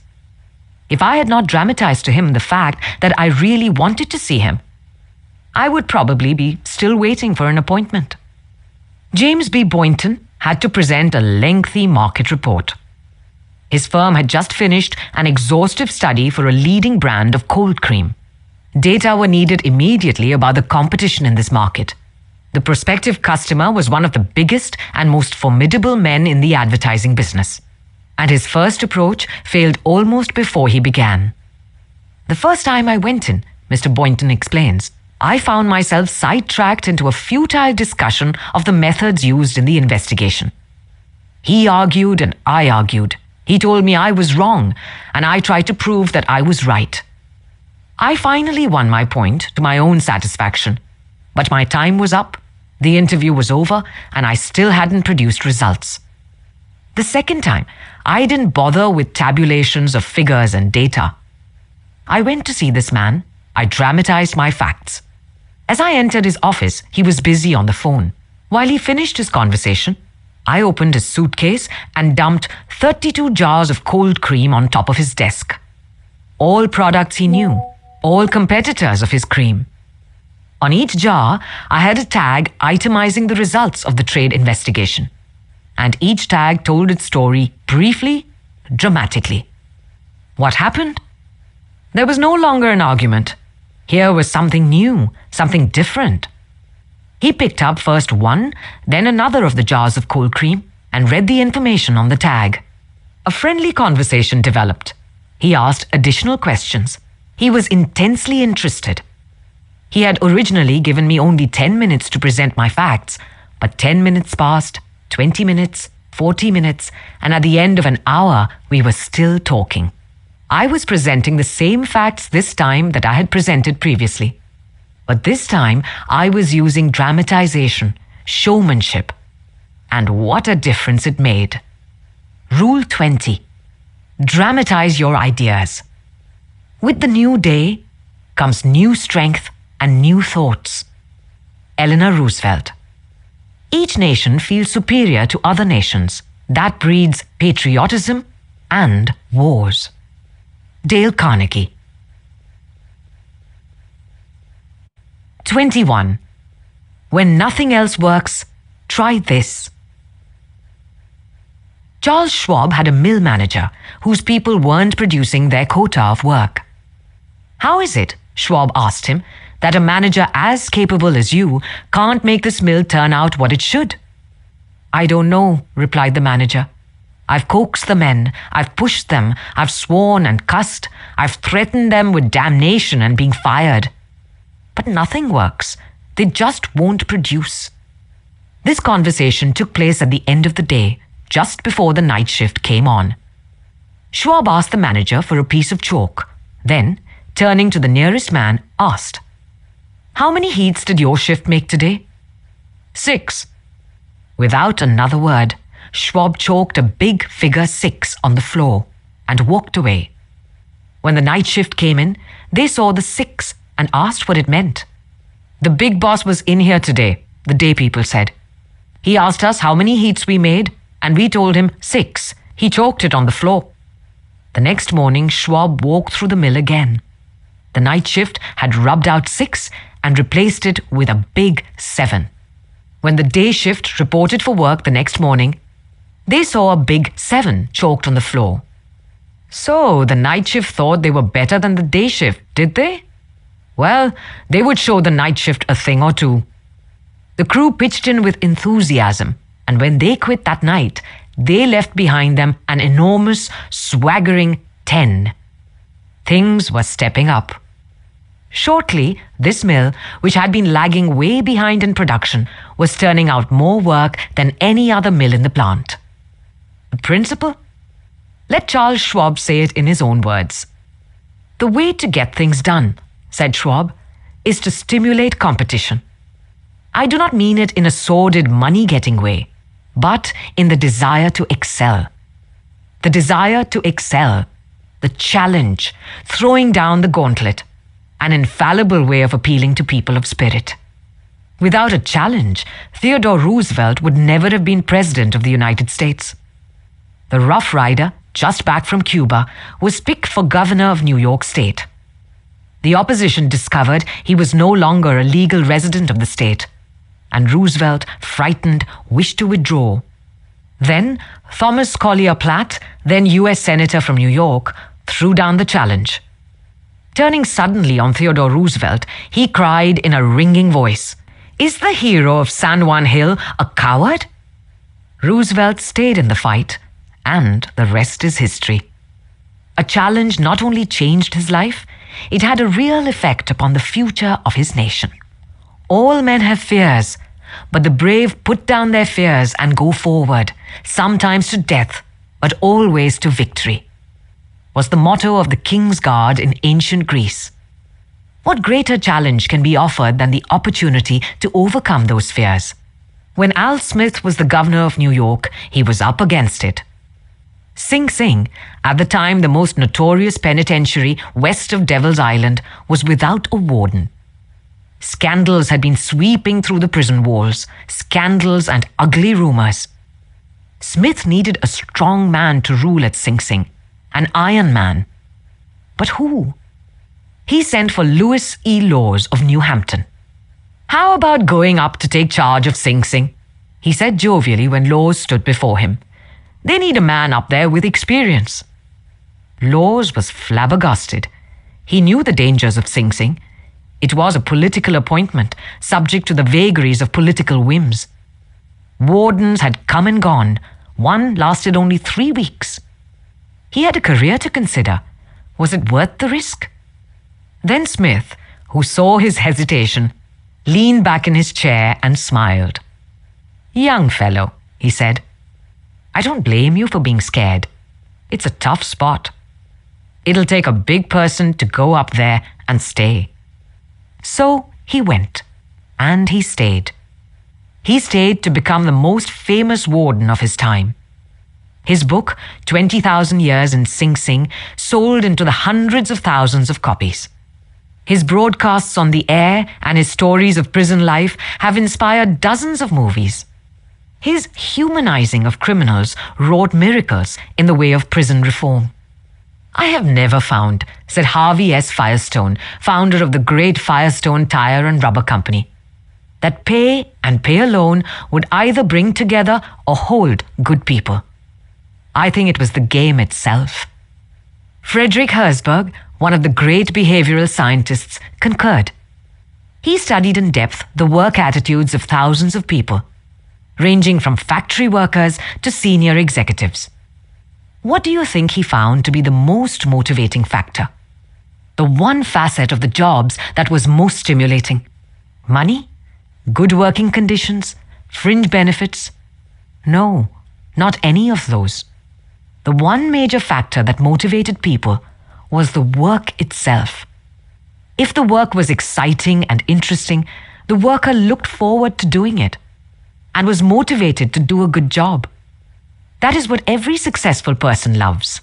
If I had not dramatized to him the fact that I really wanted to see him, I would probably be still waiting for an appointment. James B. Boynton had to present a lengthy market report. His firm had just finished an exhaustive study for a leading brand of cold cream. Data were needed immediately about the competition in this market. The prospective customer was one of the biggest and most formidable men in the advertising business, and his first approach failed almost before he began. The first time I went in, Mr. Boynton explains, I found myself sidetracked into a futile discussion of the methods used in the investigation. He argued and I argued. He told me I was wrong, and I tried to prove that I was right. I finally won my point to my own satisfaction, but my time was up, the interview was over, and I still hadn't produced results. The second time, I didn't bother with tabulations of figures and data. I went to see this man. I dramatized my facts. As I entered his office, he was busy on the phone. While he finished his conversation, I opened his suitcase and dumped 32 jars of cold cream on top of his desk. All products he knew, all competitors of his cream. On each jar, I had a tag itemizing the results of the trade investigation. And each tag told its story briefly, dramatically. What happened? There was no longer an argument. Here was something new, something different. He picked up first one, then another of the jars of cold cream and read the information on the tag. A friendly conversation developed. He asked additional questions. He was intensely interested. He had originally given me only 10 minutes to present my facts, but 10 minutes passed, 20 minutes, 40 minutes, and at the end of an hour, we were still talking. I was presenting the same facts this time that I had presented previously. But this time, I was using dramatization, showmanship. And what a difference it made. Rule 20. Dramatize your ideas. With the new day comes new strength and new thoughts. Eleanor Roosevelt. Each nation feels superior to other nations. That breeds patriotism and wars. Dale Carnegie. 21. When nothing else works, try this. Charles Schwab had a mill manager whose people weren't producing their quota of work. How is it, Schwab asked him, that a manager as capable as you can't make this mill turn out what it should? I don't know, replied the manager. I've coaxed the men, I've pushed them, I've sworn and cussed, I've threatened them with damnation and being fired. But nothing works. They just won't produce. This conversation took place at the end of the day, just before the night shift came on. Schwab asked the manager for a piece of chalk, then, turning to the nearest man, asked, How many heats did your shift make today? 6. Without another word, Schwab chalked a big figure 6 on the floor and walked away. When the night shift came in, they saw the 6 and asked what it meant. The big boss was in here today, the day people said. He asked us how many heats we made, and we told him 6. He chalked it on the floor. The next morning, Schwab walked through the mill again. The night shift had rubbed out 6 and replaced it with a big 7. When the day shift reported for work the next morning, they saw a big 7 chalked on the floor. So the night shift thought they were better than the day shift, did they? Well, they would show the night shift a thing or two. The crew pitched in with enthusiasm, and when they quit that night, they left behind them an enormous, swaggering 10. Things were stepping up. Shortly, this mill, which had been lagging way behind in production, was turning out more work than any other mill in the plant. The principle? Let Charles Schwab say it in his own words. The way to get things done, said Schwab, is to stimulate competition. I do not mean it in a sordid money-getting way, but in the desire to excel. The desire to excel, the challenge, throwing down the gauntlet, an infallible way of appealing to people of spirit. Without a challenge, Theodore Roosevelt would never have been President of the United States. The Rough Rider, just back from Cuba, was picked for governor of New York State. The opposition discovered he was no longer a legal resident of the state, and Roosevelt, frightened, wished to withdraw. Then Thomas Collier Platt, then U.S. Senator from New York, threw down the challenge. Turning suddenly on Theodore Roosevelt, he cried in a ringing voice, "Is the hero of San Juan Hill a coward?" Roosevelt stayed in the fight, and the rest is history. A challenge not only changed his life, it had a real effect upon the future of his nation. All men have fears, but the brave put down their fears and go forward, sometimes to death, but always to victory, was the motto of the King's Guard in ancient Greece. What greater challenge can be offered than the opportunity to overcome those fears? When Al Smith was the governor of New York, he was up against it. Sing Sing, at the time the most notorious penitentiary west of Devil's Island, was without a warden. Scandals had been sweeping through the prison walls, scandals and ugly rumors. Smith needed a strong man to rule at Sing Sing, an Iron Man. But who? He sent for Louis E. Laws of New Hampton. "How about going up to take charge of Sing Sing?" he said jovially when Laws stood before him. "They need a man up there with experience." Laws was flabbergasted. He knew the dangers of Sing Sing. It was a political appointment, subject to the vagaries of political whims. Wardens had come and gone. One lasted only 3 weeks. He had a career to consider. Was it worth the risk? Then Smith, who saw his hesitation, leaned back in his chair and smiled. "Young fellow," he said, "I don't blame you for being scared. It's a tough spot. It'll take a big person to go up there and stay. So he went, and he stayed. He stayed to become the most famous warden of his time. His book, 20,000 Years in Sing Sing, sold into the hundreds of thousands of copies. His broadcasts on the air and his stories of prison life have inspired dozens of movies. His humanizing of criminals wrought miracles in the way of prison reform. I have never found, said Harvey S. Firestone, founder of the great Firestone Tire and Rubber Company, that pay and pay alone would either bring together or hold good people. I think it was the game itself. Frederick Herzberg, one of the great behavioral scientists, concurred. He studied in depth the work attitudes of thousands of people, ranging from factory workers to senior executives. What do you think he found to be the most motivating factor? The one facet of the jobs that was most stimulating? Money? Good working conditions? Fringe benefits? No, not any of those. The one major factor that motivated people was the work itself. If the work was exciting and interesting, the worker looked forward to doing it and was motivated to do a good job. That is what every successful person loves.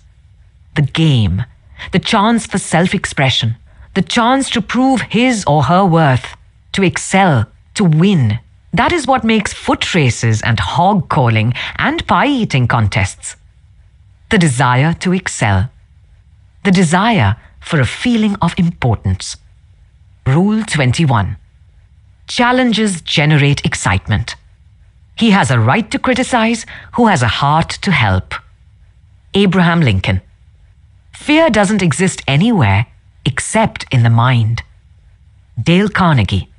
The game, the chance for self-expression, the chance to prove his or her worth, to excel, to win. That is what makes foot races and hog calling and pie-eating contests. The desire to excel. The desire for a feeling of importance. Rule 21. Challenges generate excitement. He has a right to criticize who has a heart to help. Abraham Lincoln. Fear doesn't exist anywhere except in the mind. Dale Carnegie.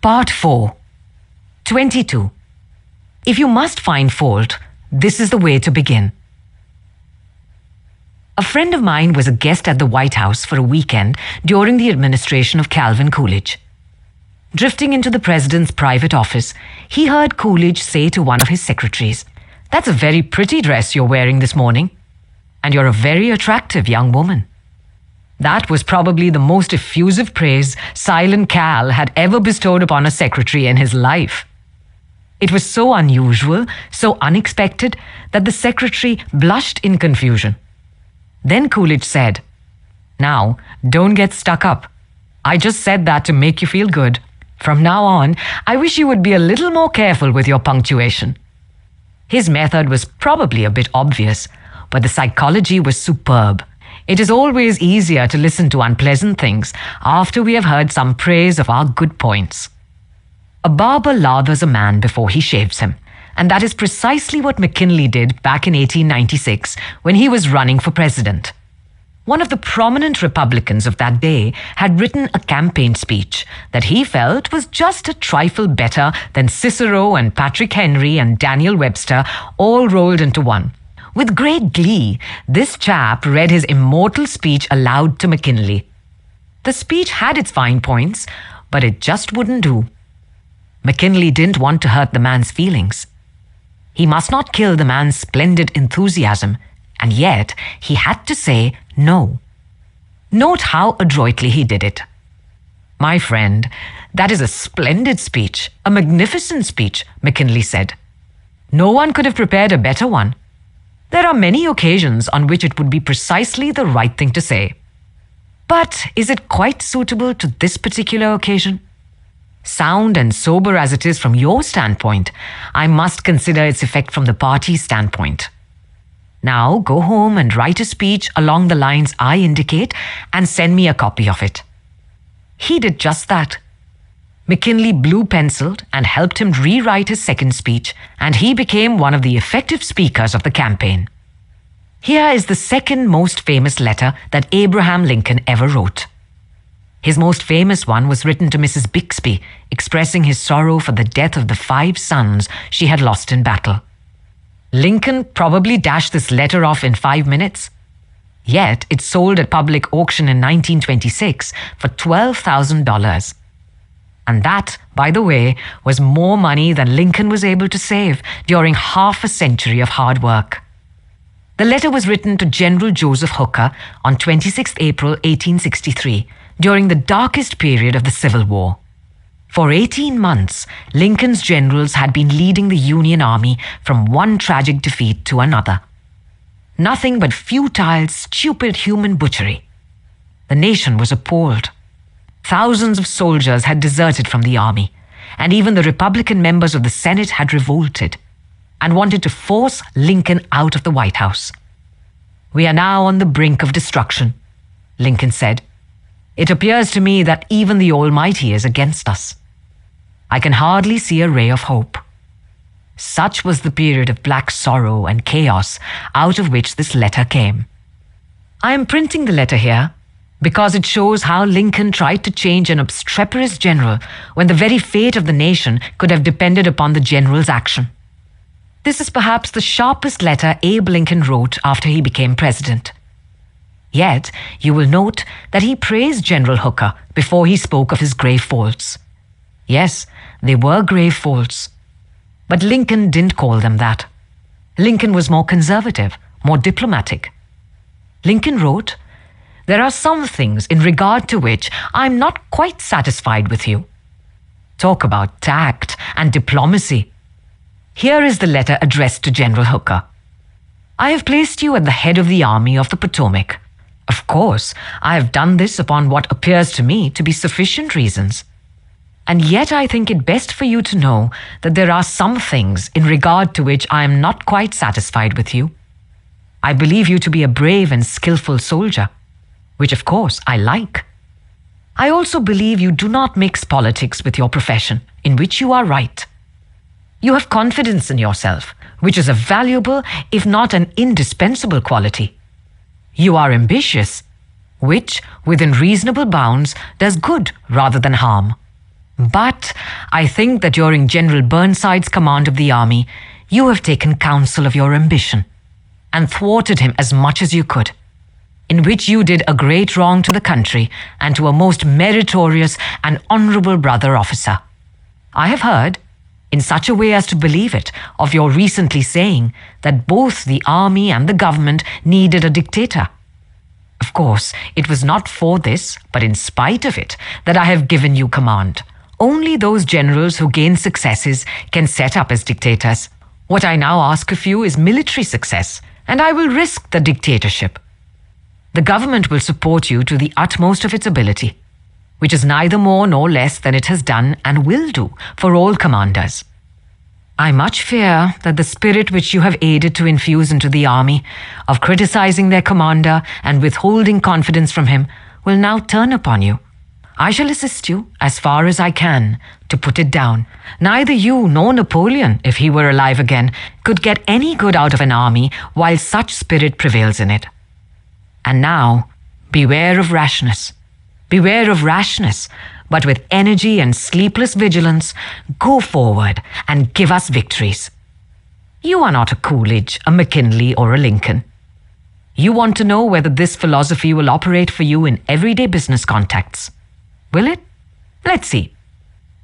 Part 4. 22. If you must find fault, this is the way to begin. A friend of mine was a guest at the White House for a weekend during the administration of Calvin Coolidge. Drifting into the president's private office, he heard Coolidge say to one of his secretaries, "That's a very pretty dress you're wearing this morning, and you're a very attractive young woman." That was probably the most effusive praise Silent Cal had ever bestowed upon a secretary in his life. It was so unusual, so unexpected, that the secretary blushed in confusion. Then Coolidge said, "Now, don't get stuck up. I just said that to make you feel good. From now on, I wish you would be a little more careful with your punctuation." His method was probably a bit obvious, but the psychology was superb. It is always easier to listen to unpleasant things after we have heard some praise of our good points. A barber lathers a man before he shaves him, and that is precisely what McKinley did back in 1896 when he was running for president. One of the prominent Republicans of that day had written a campaign speech that he felt was just a trifle better than Cicero and Patrick Henry and Daniel Webster all rolled into one. With great glee, this chap read his immortal speech aloud to McKinley. The speech had its fine points, but it just wouldn't do. McKinley didn't want to hurt the man's feelings. He must not kill the man's splendid enthusiasm, and yet he had to say no. Note how adroitly he did it. "My friend, that is a splendid speech, a magnificent speech," McKinley said. "No one could have prepared a better one. There are many occasions on which it would be precisely the right thing to say. But is it quite suitable to this particular occasion? Sound and sober as it is from your standpoint, I must consider its effect from the party's standpoint. Now go home and write a speech along the lines I indicate and send me a copy of it." He did just that. McKinley blue-penciled and helped him rewrite his second speech, and he became one of the effective speakers of the campaign. Here is the second most famous letter that Abraham Lincoln ever wrote. His most famous one was written to Mrs. Bixby, expressing his sorrow for the death of the 5 sons she had lost in battle. Lincoln probably dashed this letter off in 5 minutes. Yet it sold at public auction in 1926 for $12,000. And that, by the way, was more money than Lincoln was able to save during half a century of hard work. The letter was written to General Joseph Hooker on 26 April 1863, during the darkest period of the Civil War. For 18 months, Lincoln's generals had been leading the Union Army from one tragic defeat to another. Nothing but futile, stupid human butchery. The nation was appalled. Thousands of soldiers had deserted from the army, and even the Republican members of the Senate had revolted and wanted to force Lincoln out of the White House. "We are now on the brink of destruction," Lincoln said. "It appears to me that even the Almighty is against us. I can hardly see a ray of hope." Such was the period of black sorrow and chaos out of which this letter came. I am printing the letter here because it shows how Lincoln tried to change an obstreperous general when the very fate of the nation could have depended upon the general's action. This is perhaps the sharpest letter Abe Lincoln wrote after he became president. Yet, you will note that he praised General Hooker before he spoke of his grave faults. Yes, they were grave faults. But Lincoln didn't call them that. Lincoln was more conservative, more diplomatic. Lincoln wrote, "There are some things in regard to which I'm not quite satisfied with you." Talk about tact and diplomacy. Here is the letter addressed to General Hooker. "I have placed you at the head of the Army of the Potomac. Of course, I have done this upon what appears to me to be sufficient reasons. And yet I think it best for you to know that there are some things in regard to which I am not quite satisfied with you. I believe you to be a brave and skillful soldier, which of course I like. I also believe you do not mix politics with your profession, in which you are right. You have confidence in yourself, which is a valuable, if not an indispensable quality. You are ambitious, which, within reasonable bounds, does good rather than harm. But I think that during General Burnside's command of the army, you have taken counsel of your ambition and thwarted him as much as you could, in which you did a great wrong to the country and to a most meritorious and honorable brother officer. I have heard, in such a way as to believe it, of your recently saying that both the army and the government needed a dictator. Of course, it was not for this, but in spite of it, that I have given you command. Only those generals who gain successes can set up as dictators. What I now ask of you is military success, and I will risk the dictatorship. The government will support you to the utmost of its ability, which is neither more nor less than it has done and will do for all commanders. I much fear that the spirit which you have aided to infuse into the army, of criticizing their commander and withholding confidence from him, will now turn upon you. I shall assist you, as far as I can, to put it down. Neither you nor Napoleon, if he were alive again, could get any good out of an army while such spirit prevails in it. And now, beware of rashness. Beware of rashness, but with energy and sleepless vigilance, go forward and give us victories. You are not a Coolidge, a McKinley, or a Lincoln. You want to know whether this philosophy will operate for you in everyday business contacts. Will it? Let's see.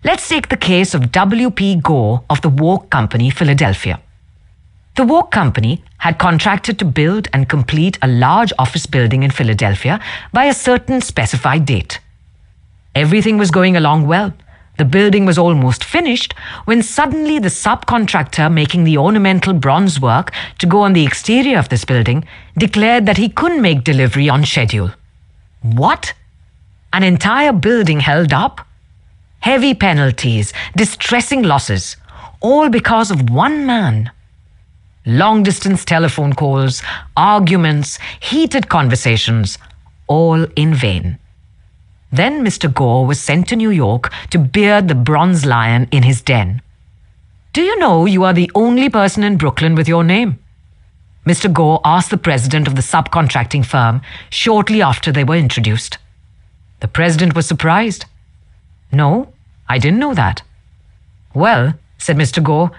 Let's take the case of W.P. Gore of the Walk Company, Philadelphia. The Walk Company had contracted to build and complete a large office building in Philadelphia by a certain specified date. Everything was going along well. The building was almost finished when suddenly the subcontractor making the ornamental bronze work to go on the exterior of this building declared that he couldn't make delivery on schedule. What? An entire building held up? Heavy penalties, distressing losses, all because of one man. Long-distance telephone calls, arguments, heated conversations, all in vain. Then Mr. Gore was sent to New York to beard the bronze lion in his den. Do you know you are the only person in Brooklyn with your name? Mr. Gore asked the president of the subcontracting firm shortly after they were introduced. The president was surprised. No, I didn't know that. Well, said Mr. Gore,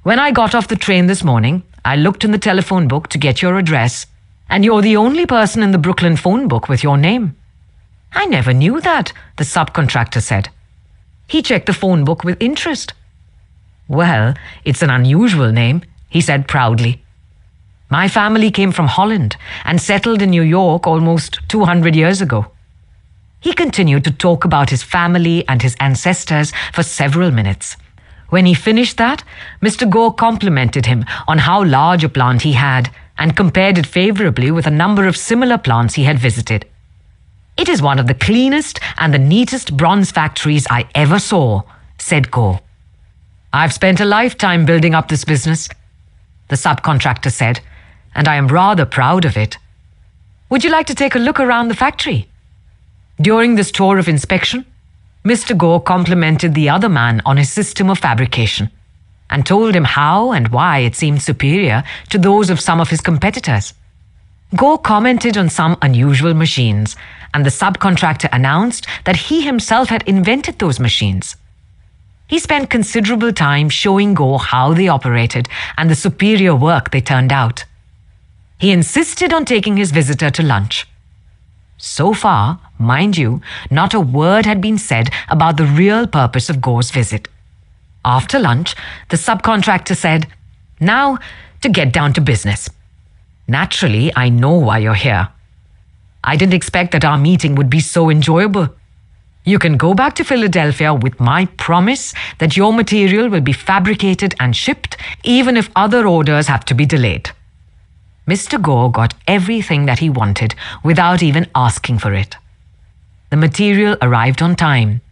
when I got off the train this morning, I looked in the telephone book to get your address, and you're the only person in the Brooklyn phone book with your name. I never knew that, the subcontractor said. He checked the phone book with interest. Well, it's an unusual name, he said proudly. My family came from Holland and settled in New York almost 200 years ago." He continued to talk about his family and his ancestors for several minutes. When he finished that, Mr. Gore complimented him on how large a plant he had and compared it favorably with a number of similar plants he had visited. "It is one of the cleanest and the neatest bronze factories I ever saw," said Gore. "I've spent a lifetime building up this business," the subcontractor said, "and I am rather proud of it. Would you like to take a look around the factory?" During this tour of inspection, Mr. Gore complimented the other man on his system of fabrication and told him how and why it seemed superior to those of some of his competitors. Gore commented on some unusual machines, and the subcontractor announced that he himself had invented those machines. He spent considerable time showing Gore how they operated and the superior work they turned out. He insisted on taking his visitor to lunch. So far, mind you, not a word had been said about the real purpose of Gore's visit. After lunch, the subcontractor said, "Now, to get down to business. Naturally, I know why you're here. I didn't expect that our meeting would be so enjoyable. You can go back to Philadelphia with my promise that your material will be fabricated and shipped, even if other orders have to be delayed." Mr. Gore got everything that he wanted without even asking for it. The material arrived on time,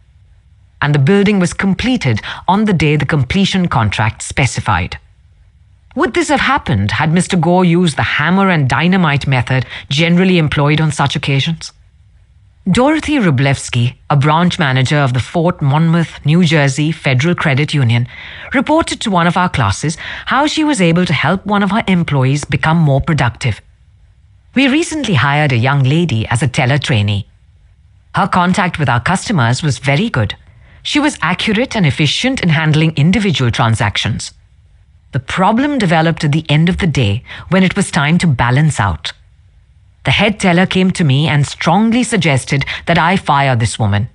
and the building was completed on the day the completion contract specified. Would this have happened had Mr. Gore used the hammer and dynamite method generally employed on such occasions? Dorothy Rublevsky, a branch manager of the Fort Monmouth, New Jersey Federal Credit Union, reported to one of our classes how she was able to help one of her employees become more productive. We recently hired a young lady as a teller trainee. Her contact with our customers was very good. She was accurate and efficient in handling individual transactions. The problem developed at the end of the day when it was time to balance out. The head teller came to me and strongly suggested that I fire this woman.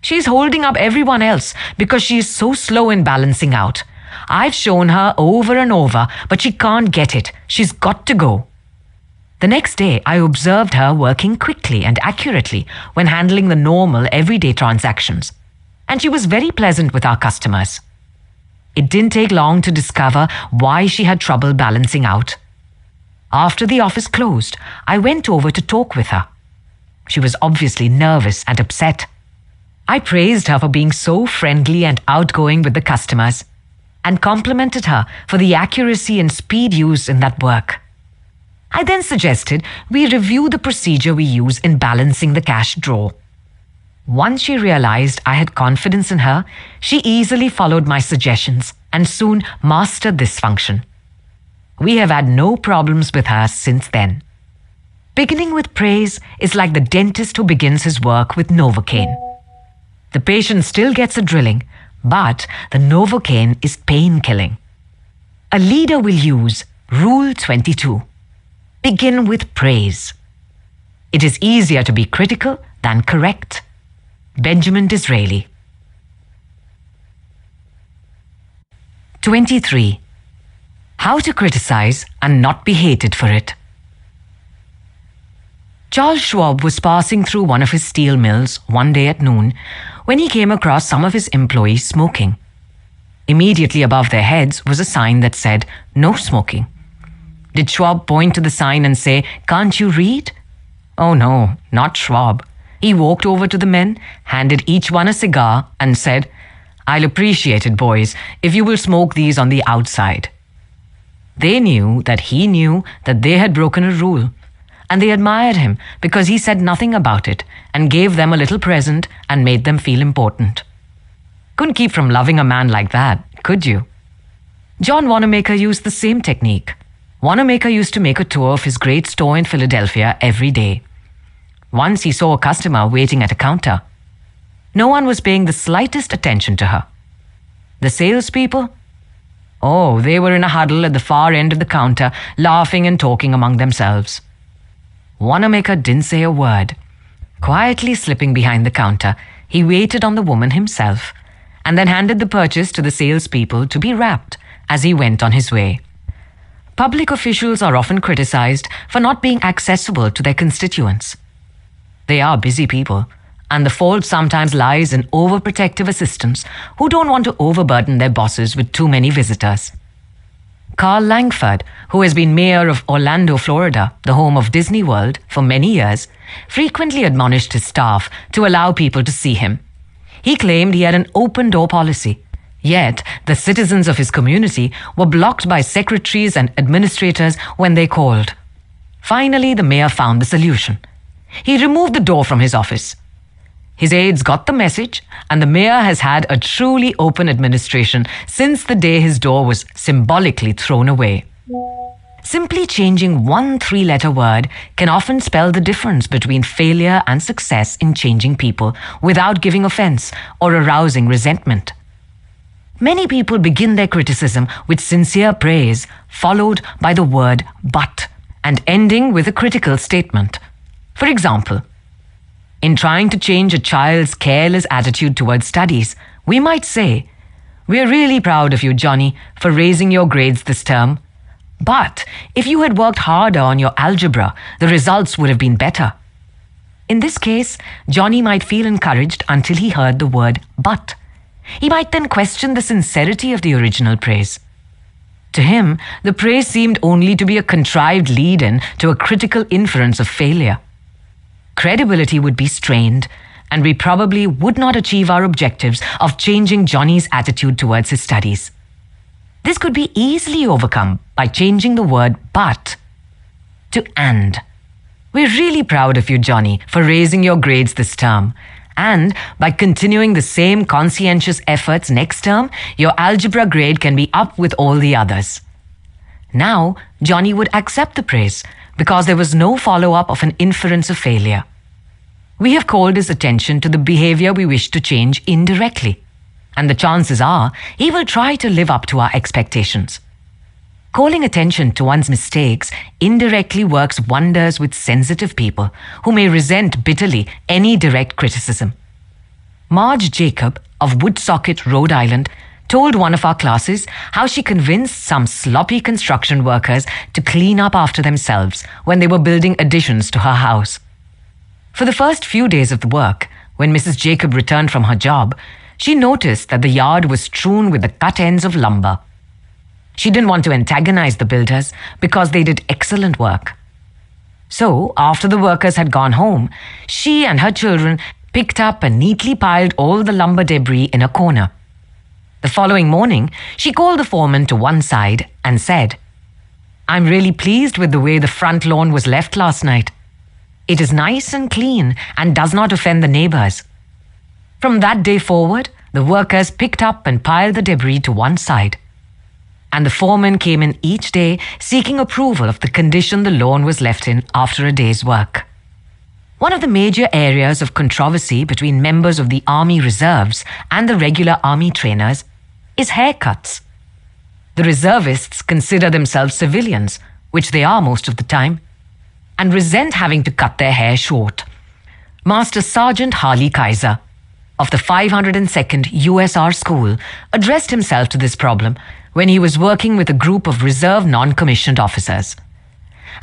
"She's holding up everyone else because she is so slow in balancing out. I've shown her over and over, but she can't get it. She's got to go." The next day, I observed her working quickly and accurately when handling the normal everyday transactions, and she was very pleasant with our customers. It didn't take long to discover why she had trouble balancing out. After the office closed, I went over to talk with her. She was obviously nervous and upset. I praised her for being so friendly and outgoing with the customers, and complimented her for the accuracy and speed used in that work. I then suggested we review the procedure we use in balancing the cash drawer. Once she realized I had confidence in her, she easily followed my suggestions and soon mastered this function. We have had no problems with her since then. Beginning with praise is like the dentist who begins his work with Novocaine. The patient still gets a drilling, but the Novocaine is pain-killing. A leader will use Rule 22. Begin with praise. It is easier to be critical than correct. Benjamin Disraeli. 23. How to criticize and not be hated for it. Charles Schwab was passing through one of his steel mills one day at noon when he came across some of his employees smoking. Immediately above their heads was a sign that said, "No smoking." Did Schwab point to the sign and say, "Can't you read?" Oh no, not Schwab. He walked over to the men, handed each one a cigar, and said, "I'll appreciate it, boys, if you will smoke these on the outside." They knew that he knew that they had broken a rule, and they admired him because he said nothing about it and gave them a little present and made them feel important. Couldn't keep from loving a man like that, could you? John Wanamaker used the same technique. Wanamaker used to make a tour of his great store in Philadelphia every day. Once he saw a customer waiting at a counter. No one was paying the slightest attention to her. The salespeople? Oh, they were in a huddle at the far end of the counter, laughing and talking among themselves. Wanamaker didn't say a word. Quietly slipping behind the counter, he waited on the woman himself, and then handed the purchase to the salespeople to be wrapped as he went on his way. public officials are often criticized for not being accessible to their constituents. They are busy people, and the fault sometimes lies in overprotective assistants who don't want to overburden their bosses with too many visitors. Carl Langford, who has been mayor of Orlando, Florida, the home of Disney World, for many years, frequently admonished his staff to allow people to see him. He claimed he had an open-door policy. Yet, the citizens of his community were blocked by secretaries and administrators when they called. Finally, the mayor found the solution. He removed the door from his office. His aides got the message, and the mayor has had a truly open administration since the day his door was symbolically thrown away. Simply changing one three-letter word can often spell the difference between failure and success in changing people without giving offense or arousing resentment. Many people begin their criticism with sincere praise, followed by the word but, and ending with a critical statement. For example, in trying to change a child's careless attitude towards studies, we might say, "We're really proud of you, Johnny, for raising your grades this term. But if you had worked harder on your algebra, the results would have been better." In this case, Johnny might feel encouraged until he heard the word but. He might then question the sincerity of the original praise. To him, the praise seemed only to be a contrived lead-in to a critical inference of failure. Credibility would be strained, and we probably would not achieve our objectives of changing Johnny's attitude towards his studies. This could be easily overcome by changing the word but to and. "We're really proud of you, Johnny, for raising your grades this term. And by continuing the same conscientious efforts next term, your algebra grade can be up with all the others." Now, Johnny would accept the praise because there was no follow-up of an inference of failure. We have called his attention to the behavior we wish to change indirectly, and the chances are he will try to live up to our expectations. Calling attention to one's mistakes indirectly works wonders with sensitive people who may resent bitterly any direct criticism. Marge Jacob of Woonsocket, Rhode Island, told one of our classes how she convinced some sloppy construction workers to clean up after themselves when they were building additions to her house. For the first few days of the work, when Mrs. Jacob returned from her job, she noticed that the yard was strewn with the cut ends of lumber. She didn't want to antagonize the builders because they did excellent work. So, after the workers had gone home, she and her children picked up and neatly piled all the lumber debris in a corner. The following morning, she called the foreman to one side and said, "I'm really pleased with the way the front lawn was left last night. It is nice and clean and does not offend the neighbors." From that day forward, the workers picked up and piled the debris to one side. And the foreman came in each day seeking approval of the condition the lawn was left in after a day's work. One of the major areas of controversy between members of the Army Reserves and the regular Army trainers is haircuts. The reservists consider themselves civilians, which they are most of the time, and resent having to cut their hair short. Master Sergeant Harley Kaiser of the 502nd USR School addressed himself to this problem when he was working with a group of reserve non-commissioned officers.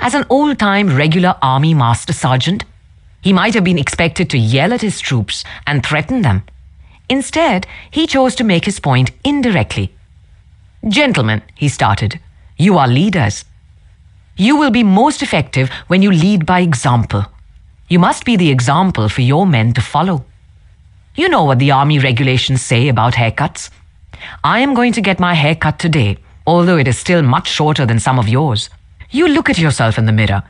As an old-time regular Army Master Sergeant, he might have been expected to yell at his troops and threaten them. Instead, he chose to make his point indirectly. "Gentlemen," he started, "you are leaders. You will be most effective when you lead by example. You must be the example for your men to follow. You know what the Army regulations say about haircuts. I am going to get my hair cut today, although it is still much shorter than some of yours. You look at yourself in the mirror,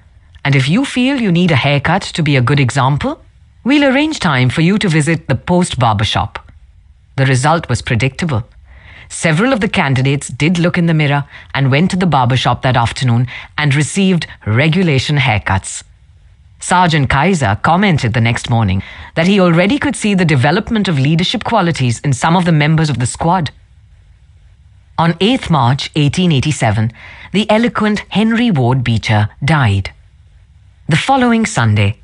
and if you feel you need a haircut to be a good example, we'll arrange time for you to visit the post barbershop." The result was predictable. Several of the candidates did look in the mirror and went to the barbershop that afternoon and received regulation haircuts. Sergeant Kaiser commented the next morning that he already could see the development of leadership qualities in some of the members of the squad. On 8th March 1887, the eloquent Henry Ward Beecher died. The following Sunday,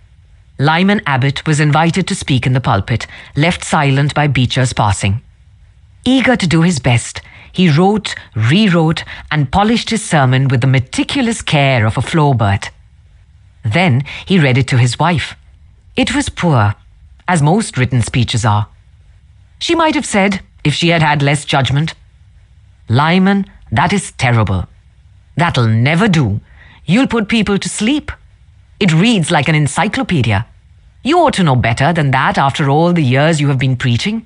Lyman Abbott was invited to speak in the pulpit, left silent by Beecher's passing. Eager to do his best, He wrote, rewrote, and polished his sermon with the meticulous care of a floorboard. Then he read it to his wife. It was poor, as most written speeches are. She might have said, if she had had less judgment, "Lyman, that is terrible. That'll never do. You'll put people to sleep. It reads like an encyclopedia. You ought to know better than that after all the years you have been preaching.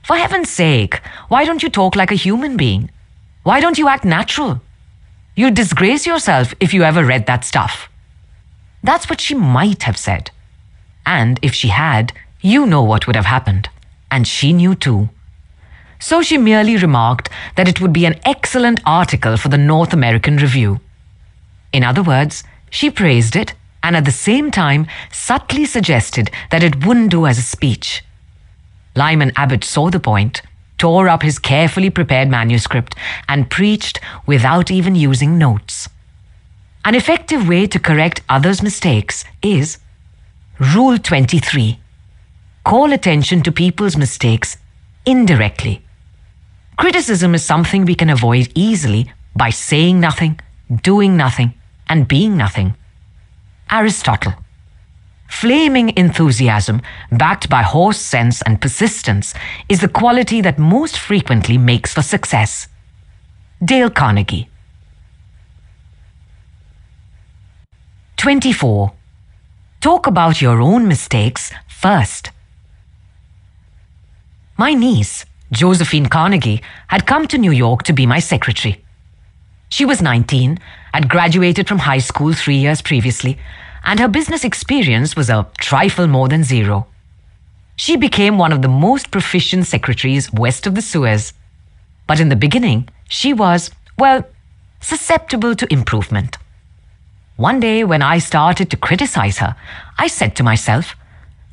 For heaven's sake, why don't you talk like a human being? Why don't you act natural? You'd disgrace yourself if you ever read that stuff." That's what she might have said. And if she had, you know what would have happened. And she knew too. So she merely remarked that it would be an excellent article for the North American Review. In other words, she praised it and at the same time subtly suggested that it wouldn't do as a speech. Lyman Abbott saw the point, tore up his carefully prepared manuscript, and preached without even using notes. An effective way to correct others' mistakes is Rule 23. Call attention to people's mistakes indirectly. Criticism is something we can avoid easily by saying nothing, doing nothing, and being nothing. Aristotle. Flaming enthusiasm, backed by horse sense and persistence, is the quality that most frequently makes for success. Dale Carnegie. 24. Talk about your own mistakes first. My niece, Josephine Carnegie, had come to New York to be my secretary. She was 19, had graduated from high school 3 years previously, and her business experience was a trifle more than zero. She became one of the most proficient secretaries west of the Suez. But in the beginning, she was, well, susceptible to improvement. One day when I started to criticize her, I said to myself,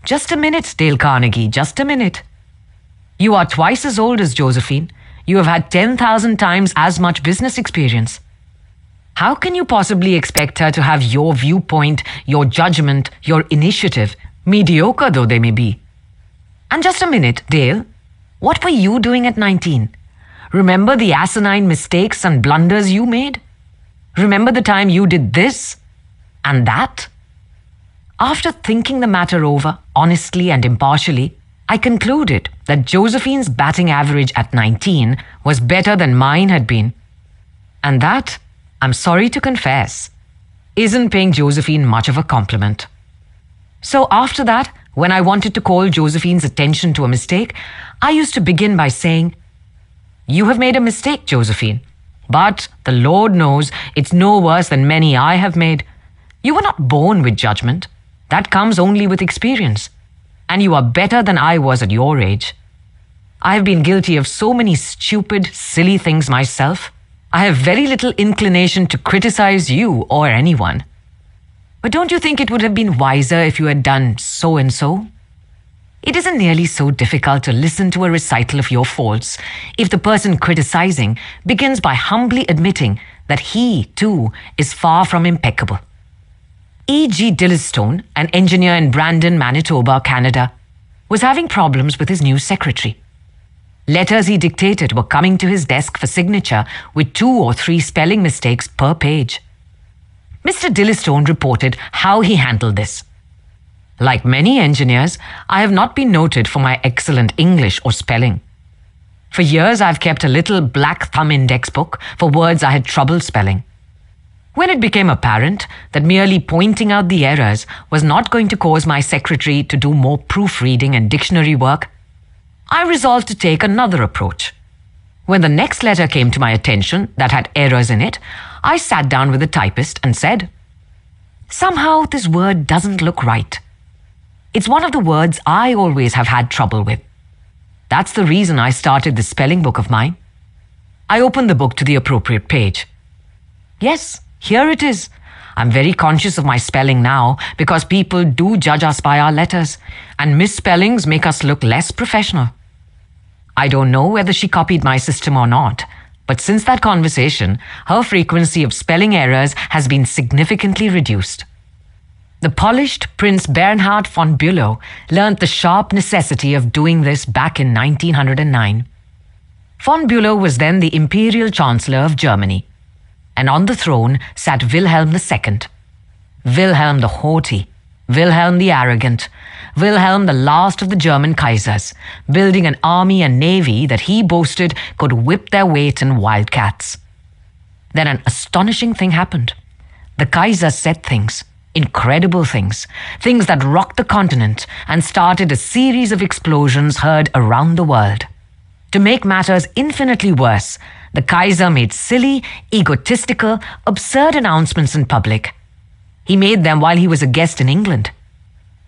"Just a minute, Dale Carnegie, just a minute. You are twice as old as Josephine. You have had 10,000 times as much business experience. How can you possibly expect her to have your viewpoint, your judgment, your initiative, mediocre though they may be? And just a minute, Dale, what were you doing at 19? Remember the asinine mistakes and blunders you made? Remember the time you did this and that?" After thinking the matter over honestly and impartially, I concluded that Josephine's batting average at 19 was better than mine had been. And that, I'm sorry to confess, isn't paying Josephine much of a compliment. So after that, when I wanted to call Josephine's attention to a mistake, I used to begin by saying, "You have made a mistake, Josephine. But the Lord knows it's no worse than many I have made. You were not born with judgment. That comes only with experience. And you are better than I was at your age. I have been guilty of so many stupid, silly things myself. I have very little inclination to criticize you or anyone. But don't you think it would have been wiser if you had done so and so? It isn't nearly so difficult to listen to a recital of your faults if the person criticizing begins by humbly admitting that he, too, is far from impeccable." E.G. Dillistone, an engineer in Brandon, Manitoba, Canada, was having problems with his new secretary. Letters he dictated were coming to his desk for signature with 2 or 3 spelling mistakes per page. Mr. Dillistone reported how he handled this. "Like many engineers, I have not been noted for my excellent English or spelling. For years I've kept a little black thumb index book for words I had trouble spelling. When it became apparent that merely pointing out the errors was not going to cause my secretary to do more proofreading and dictionary work, I resolved to take another approach. When the next letter came to my attention that had errors in it, I sat down with the typist and said, 'Somehow this word doesn't look right. It's one of the words I always have had trouble with. That's the reason I started this spelling book of mine.' I opened the book to the appropriate page. Yes, here it is. I'm very conscious of my spelling now because people do judge us by our letters, and misspellings make us look less professional. I don't know whether she copied my system or not, but since that conversation, her frequency of spelling errors has been significantly reduced. The polished Prince Bernhard von Bülow learned the sharp necessity of doing this back in 1909. Von Bülow was then the Imperial Chancellor of Germany, and on the throne sat Wilhelm II. Wilhelm the haughty, Wilhelm the arrogant, Wilhelm the last of the German Kaisers, building an army and navy that he boasted could whip their weight in wildcats. Then an astonishing thing happened. The Kaiser said things, incredible things, things that rocked the continent and started a series of explosions heard around the world. To make matters infinitely worse, the Kaiser made silly, egotistical, absurd announcements in public. He made them while he was a guest in England,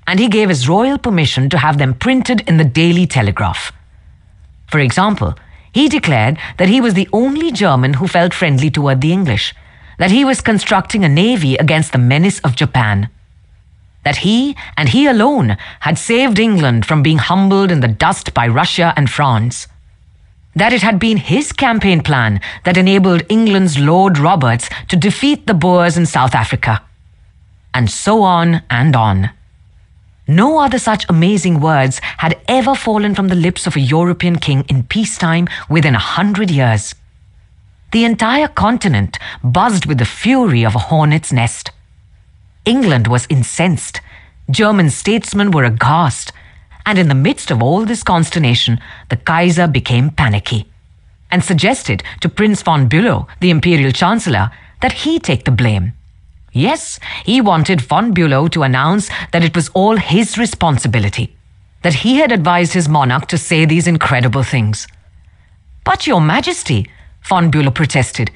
and he gave his royal permission to have them printed in the Daily Telegraph. For example, he declared that he was the only German who felt friendly toward the English, that he was constructing a navy against the menace of Japan, that he, and he alone, had saved England from being humbled in the dust by Russia and France, that it had been his campaign plan that enabled England's Lord Roberts to defeat the Boers in South Africa, and so on and on. No other such amazing words had ever fallen from the lips of a European king in peacetime within 100 years. The entire continent buzzed with the fury of a hornet's nest. England was incensed. German statesmen were aghast. And in the midst of all this consternation, the Kaiser became panicky and suggested to Prince von Bülow, the Imperial Chancellor, that he take the blame. Yes, he wanted von Bülow to announce that it was all his responsibility, that he had advised his monarch to say these incredible things. "But, Your Majesty," von Bülow protested,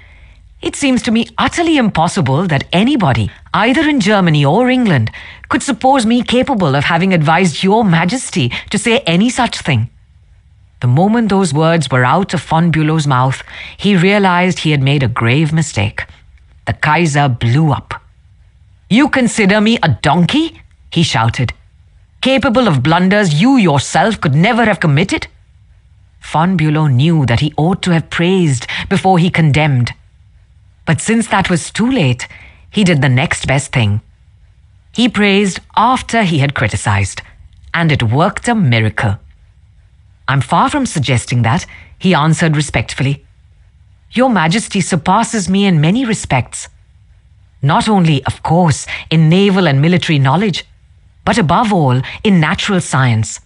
"it seems to me utterly impossible that anybody, either in Germany or England, could suppose me capable of having advised Your Majesty to say any such thing." The moment those words were out of von Bülow's mouth, he realized he had made a grave mistake. The Kaiser blew up. "You consider me a donkey?" he shouted. "Capable of blunders you yourself could never have committed?" Von Bülow knew that he ought to have praised before he condemned. But since that was too late, he did the next best thing. He praised after he had criticized, and it worked a miracle. "I'm far from suggesting that," he answered respectfully. "Your Majesty surpasses me in many respects. Not only, of course, in naval and military knowledge, but above all, in natural science.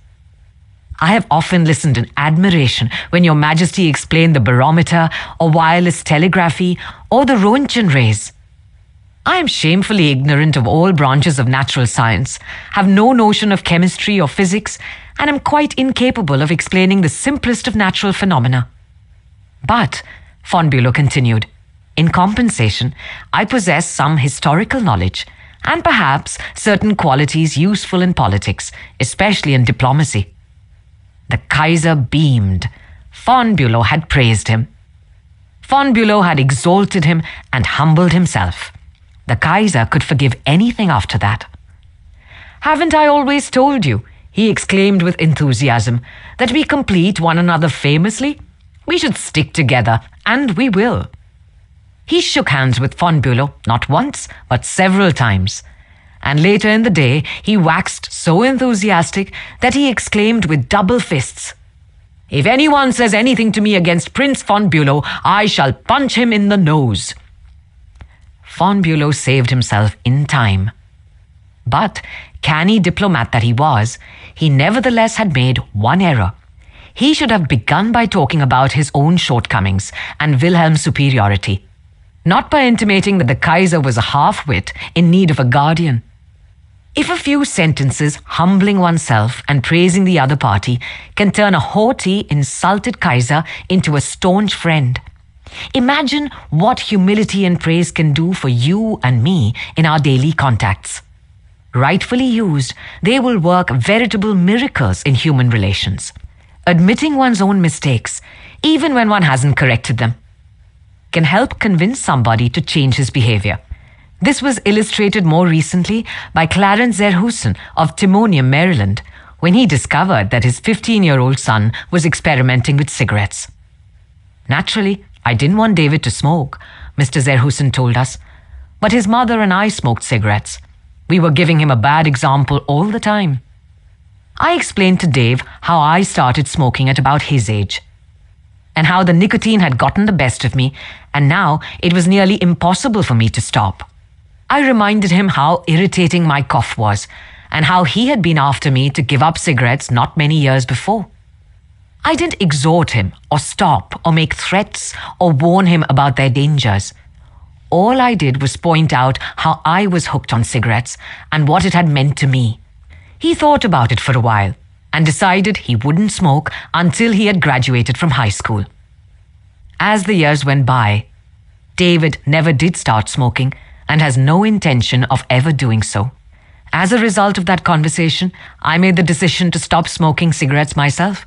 I have often listened in admiration when Your Majesty explained the barometer or wireless telegraphy or the Roentgen rays. I am shamefully ignorant of all branches of natural science, have no notion of chemistry or physics, and am quite incapable of explaining the simplest of natural phenomena. But," von Bülow continued, "in compensation, I possess some historical knowledge, and perhaps certain qualities useful in politics, especially in diplomacy." The Kaiser beamed. Von Bülow had praised him. Von Bülow had exalted him and humbled himself. The Kaiser could forgive anything after that. "Haven't I always told you," he exclaimed with enthusiasm, "that we complete one another famously? We should stick together, and we will." He shook hands with von Bülow not once, but several times. And later in the day, he waxed so enthusiastic that he exclaimed with double fists, "If anyone says anything to me against Prince von Bülow, I shall punch him in the nose." Von Bülow saved himself in time. But, canny diplomat that he was, he nevertheless had made one error. He should have begun by talking about his own shortcomings and Wilhelm's superiority, not by intimating that the Kaiser was a half-wit in need of a guardian. If a few sentences humbling oneself and praising the other party can turn a haughty, insulted Kaiser into a staunch friend, imagine what humility and praise can do for you and me in our daily contacts. Rightfully used, they will work veritable miracles in human relations. Admitting one's own mistakes, even when one hasn't corrected them, can help convince somebody to change his behavior. This was illustrated more recently by Clarence Zerhusen of Timonium, Maryland, when he discovered that his 15-year-old son was experimenting with cigarettes. "Naturally, I didn't want David to smoke," Mr. Zerhusen told us, "but his mother and I smoked cigarettes. We were giving him a bad example all the time." I explained to Dave how I started smoking at about his age. and how the nicotine had gotten the best of me, and now it was nearly impossible for me to stop. I reminded him how irritating my cough was, and how he had been after me to give up cigarettes not many years before. I didn't exhort him, or stop, or make threats, or warn him about their dangers. All I did was point out how I was hooked on cigarettes and what it had meant to me. He thought about it for a while and decided he wouldn't smoke until he had graduated from high school. As the years went by, David never did start smoking and has no intention of ever doing so. As a result of that conversation, I made the decision to stop smoking cigarettes myself.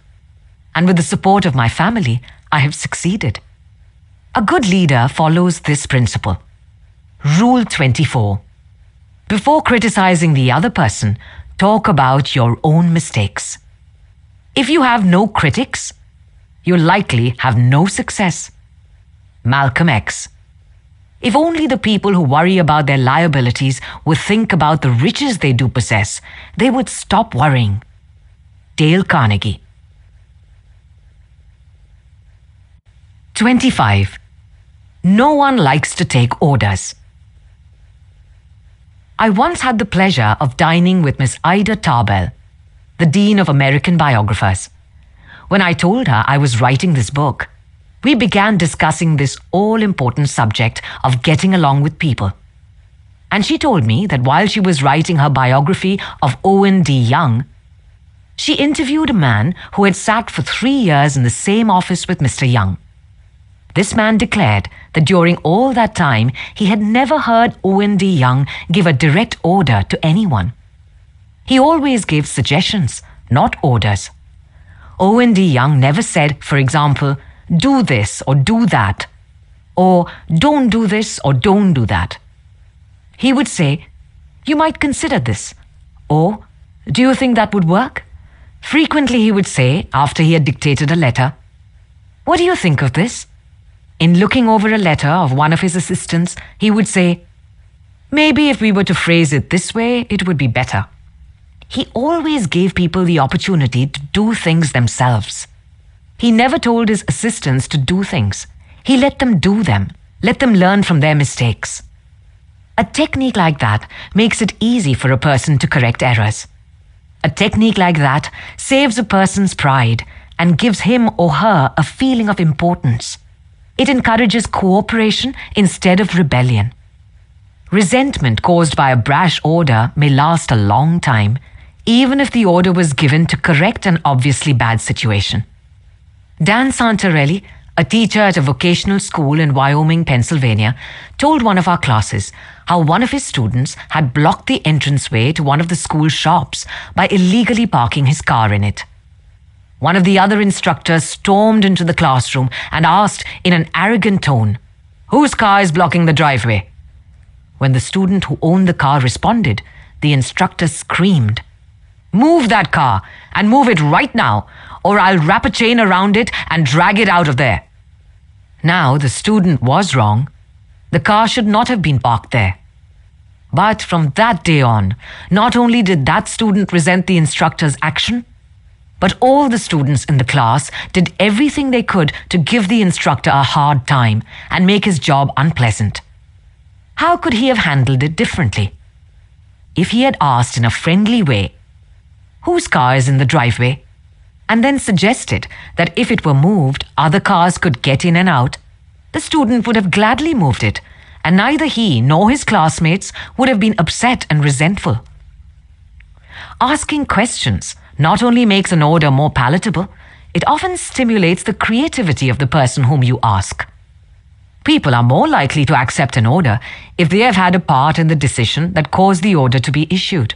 And with the support of my family, I have succeeded. A good leader follows this principle. Rule 24. Before criticizing the other person, talk about your own mistakes. If you have no critics, you'll likely have no success. Malcolm X. If only the people who worry about their liabilities would think about the riches they do possess, they would stop worrying. Dale Carnegie. 25. No one likes to take orders. I once had the pleasure of dining with Miss Ida Tarbell, the Dean of American Biographers. When I told her I was writing this book, we began discussing this all-important subject of getting along with people. And she told me that while she was writing her biography of Owen D. Young, she interviewed a man who had sat for 3 years in the same office with Mr. Young. This man declared that during all that time, he had never heard Owen D. Young give a direct order to anyone. He always gave suggestions, not orders. Owen D. Young never said, for example, do this or do that, or don't do this or don't do that. He would say, you might consider this, or do you think that would work? Frequently he would say, after he had dictated a letter, what do you think of this? In looking over a letter of one of his assistants, he would say, maybe if we were to phrase it this way, it would be better. He always gave people the opportunity to do things themselves. He never told his assistants to do things. He let them do them, let them learn from their mistakes. A technique like that makes it easy for a person to correct errors. A technique like that saves a person's pride and gives him or her a feeling of importance. It encourages cooperation instead of rebellion. Resentment caused by a brash order may last a long time, even if the order was given to correct an obviously bad situation. Dan Santarelli, a teacher at a vocational school in Wyoming, Pennsylvania, told one of our classes how one of his students had blocked the entranceway to one of the school shops by illegally parking his car in it. One of the other instructors stormed into the classroom and asked in an arrogant tone, "Whose car is blocking the driveway?" When the student who owned the car responded, the instructor screamed, "Move that car, and move it right now, or I'll wrap a chain around it and drag it out of there." Now, the student was wrong. The car should not have been parked there. But from that day on, not only did that student resent the instructor's action, but all the students in the class did everything they could to give the instructor a hard time and make his job unpleasant. How could he have handled it differently? If he had asked in a friendly way, "Whose car is in the driveway?" and then suggested that if it were moved, other cars could get in and out, the student would have gladly moved it, and neither he nor his classmates would have been upset and resentful. Asking questions not only makes an order more palatable, it often stimulates the creativity of the person whom you ask. People are more likely to accept an order if they have had a part in the decision that caused the order to be issued.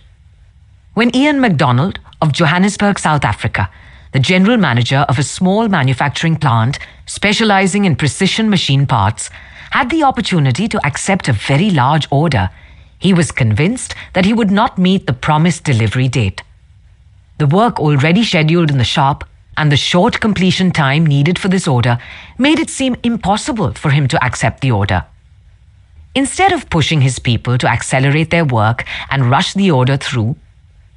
When Ian MacDonald of Johannesburg, South Africa, the general manager of a small manufacturing plant specializing in precision machine parts, had the opportunity to accept a very large order, he was convinced that he would not meet the promised delivery date. The work already scheduled in the shop and the short completion time needed for this order made it seem impossible for him to accept the order. Instead of pushing his people to accelerate their work and rush the order through,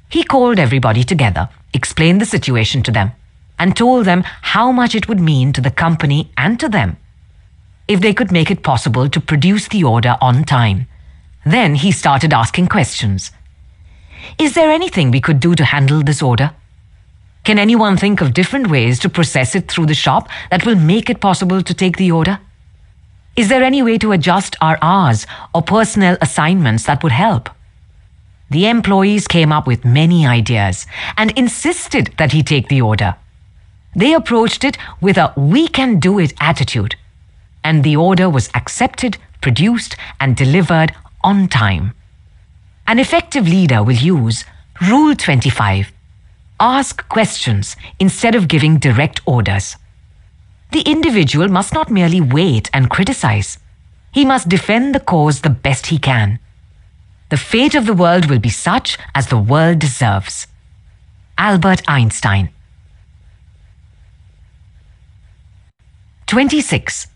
he called everybody together, explained the situation to them, and told them how much it would mean to the company and to them if they could make it possible to produce the order on time. Then he started asking questions. Is there anything we could do to handle this order? Can anyone think of different ways to process it through the shop that will make it possible to take the order? Is there any way to adjust our hours or personnel assignments that would help? The employees came up with many ideas and insisted that he take the order. They approached it with a "we can do it" attitude, and the order was accepted, produced, and delivered on time. An effective leader will use Rule 25. Ask questions instead of giving direct orders. The individual must not merely wait and criticize. He must defend the cause the best he can. The fate of the world will be such as the world deserves. Albert Einstein. 26.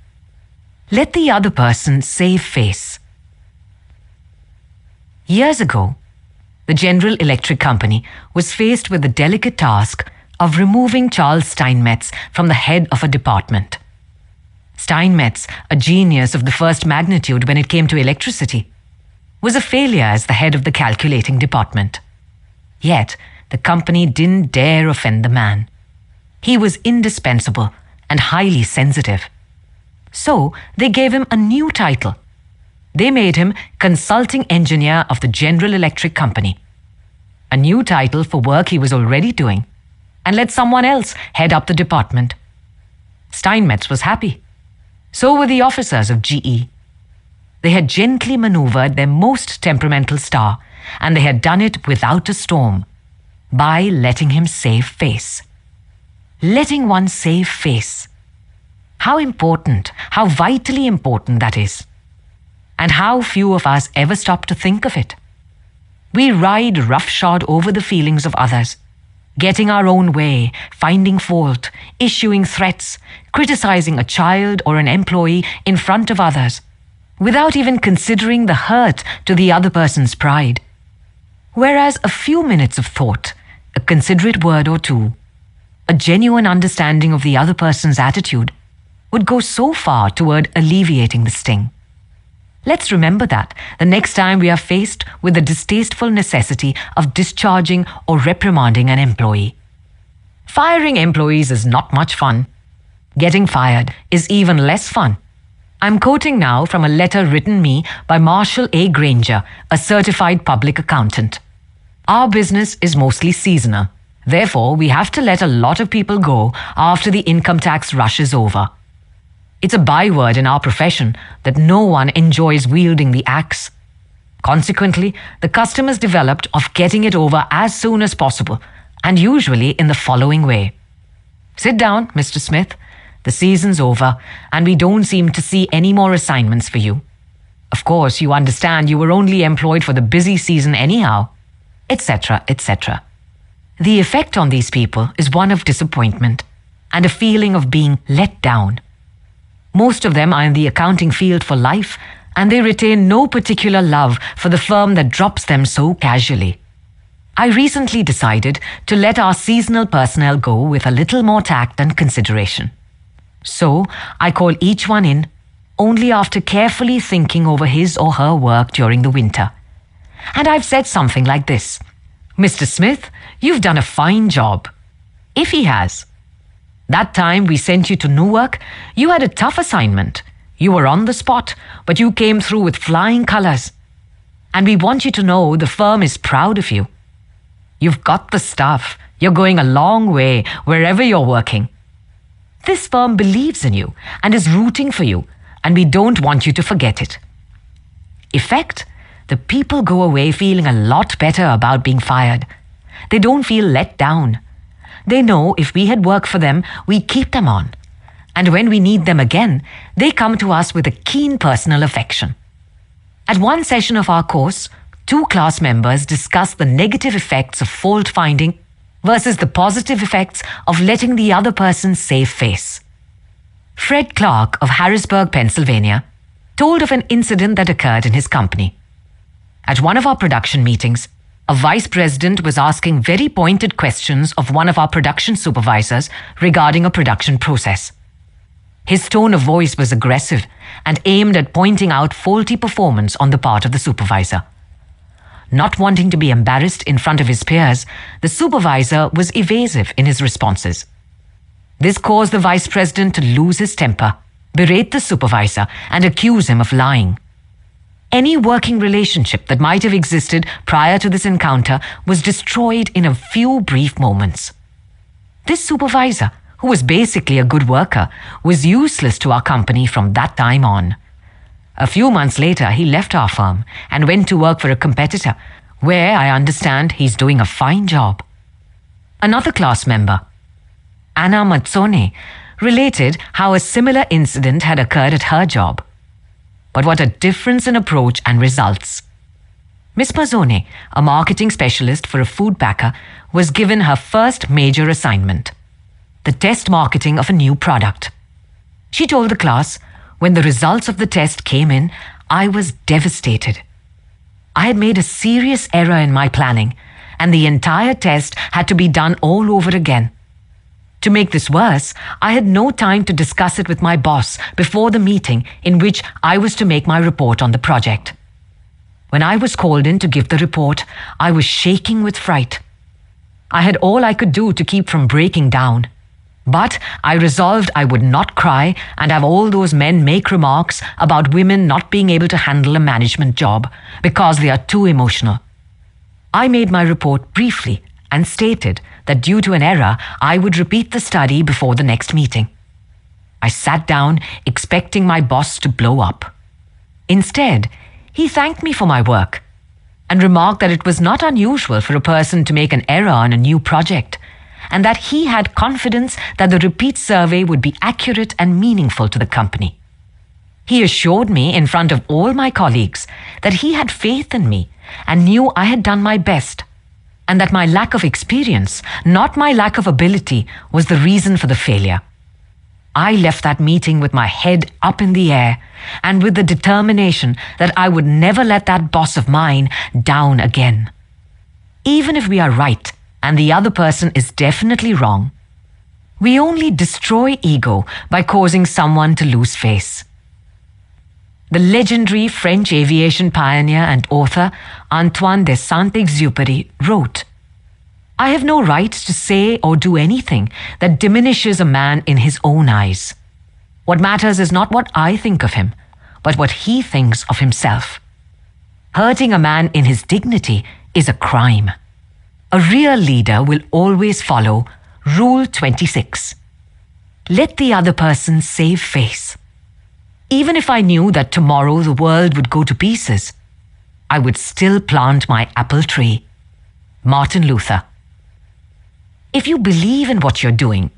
Let the other person save face. Years ago, the General Electric Company was faced with the delicate task of removing Charles Steinmetz from the head of a department. Steinmetz, a genius of the first magnitude when it came to electricity, was a failure as the head of the calculating department. Yet, the company didn't dare offend the man. He was indispensable and highly sensitive. So, they gave him a new title. They made him Consulting Engineer of the General Electric Company, a new title for work he was already doing, and let someone else head up the department. Steinmetz was happy. So were the officers of GE. They had gently maneuvered their most temperamental star, and they had done it without a storm, by letting him save face. Letting one save face. How important, how vitally important that is. And how few of us ever stop to think of it. We ride roughshod over the feelings of others, getting our own way, finding fault, issuing threats, criticizing a child or an employee in front of others, without even considering the hurt to the other person's pride. Whereas a few minutes of thought, a considerate word or two, a genuine understanding of the other person's attitude would go so far toward alleviating the sting. Let's remember that the next time we are faced with the distasteful necessity of discharging or reprimanding an employee. Firing employees is not much fun. Getting fired is even less fun. I'm quoting now from a letter written me by Marshall A. Granger, a certified public accountant. Our business is mostly seasonal. Therefore, we have to let a lot of people go after the income tax rush is over. It's a byword in our profession that no one enjoys wielding the axe. Consequently, the customers developed of getting it over as soon as possible, and usually in the following way. Sit down, Mr. Smith. The season's over, and we don't seem to see any more assignments for you. Of course, you understand you were only employed for the busy season anyhow, etc., etc. The effect on these people is one of disappointment and a feeling of being let down. Most of them are in the accounting field for life, and they retain no particular love for the firm that drops them so casually. I recently decided to let our seasonal personnel go with a little more tact and consideration. So, I call each one in only after carefully thinking over his or her work during the winter. And I've said something like this: Mr. Smith, you've done a fine job. If he has. That time we sent you to Newark, you had a tough assignment. You were on the spot, but you came through with flying colors. And we want you to know the firm is proud of you. You've got the stuff. You're going a long way wherever you're working. This firm believes in you and is rooting for you, and we don't want you to forget it. Effect: the people go away feeling a lot better about being fired. They don't feel let down. They know if we had work for them, we keep them on. And when we need them again, they come to us with a keen personal affection. At one session of our course, 2 class members discussed the negative effects of fault finding versus the positive effects of letting the other person save face. Fred Clark of Harrisburg, Pennsylvania, told of an incident that occurred in his company. At one of our production meetings, a vice president was asking very pointed questions of one of our production supervisors regarding a production process. His tone of voice was aggressive and aimed at pointing out faulty performance on the part of the supervisor. Not wanting to be embarrassed in front of his peers, the supervisor was evasive in his responses. This caused the vice president to lose his temper, berate the supervisor, and accuse him of lying. Any working relationship that might have existed prior to this encounter was destroyed in a few brief moments. This supervisor, who was basically a good worker, was useless to our company from that time on. A few months later, he left our firm and went to work for a competitor, where I understand he's doing a fine job. Another class member, Anna Mazzone, related how a similar incident had occurred at her job. But what a difference in approach and results. Miss Mazzone, a marketing specialist for a food packer, was given her first major assignment, the test marketing of a new product. She told the class, when the results of the test came in, I was devastated. I had made a serious error in my planning, and the entire test had to be done all over again. To make this worse, I had no time to discuss it with my boss before the meeting in which I was to make my report on the project. When I was called in to give the report, I was shaking with fright. I had all I could do to keep from breaking down. But I resolved I would not cry and have all those men make remarks about women not being able to handle a management job because they are too emotional. I made my report briefly and stated that due to an error, I would repeat the study before the next meeting. I sat down expecting my boss to blow up. Instead, he thanked me for my work and remarked that it was not unusual for a person to make an error on a new project, and that he had confidence that the repeat survey would be accurate and meaningful to the company. He assured me in front of all my colleagues that he had faith in me and knew I had done my best, and that my lack of experience, not my lack of ability, was the reason for the failure. I left that meeting with my head up in the air and with the determination that I would never let that boss of mine down again. Even if we are right and the other person is definitely wrong, we only destroy ego by causing someone to lose face. The legendary French aviation pioneer and author Antoine de Saint-Exupéry wrote, "I have no right to say or do anything that diminishes a man in his own eyes. What matters is not what I think of him, but what he thinks of himself. Hurting a man in his dignity is a crime. A real leader will always follow Rule 26. Let the other person save face. Even if I knew that tomorrow the world would go to pieces, I would still plant my apple tree." Martin Luther. If you believe in what you're doing,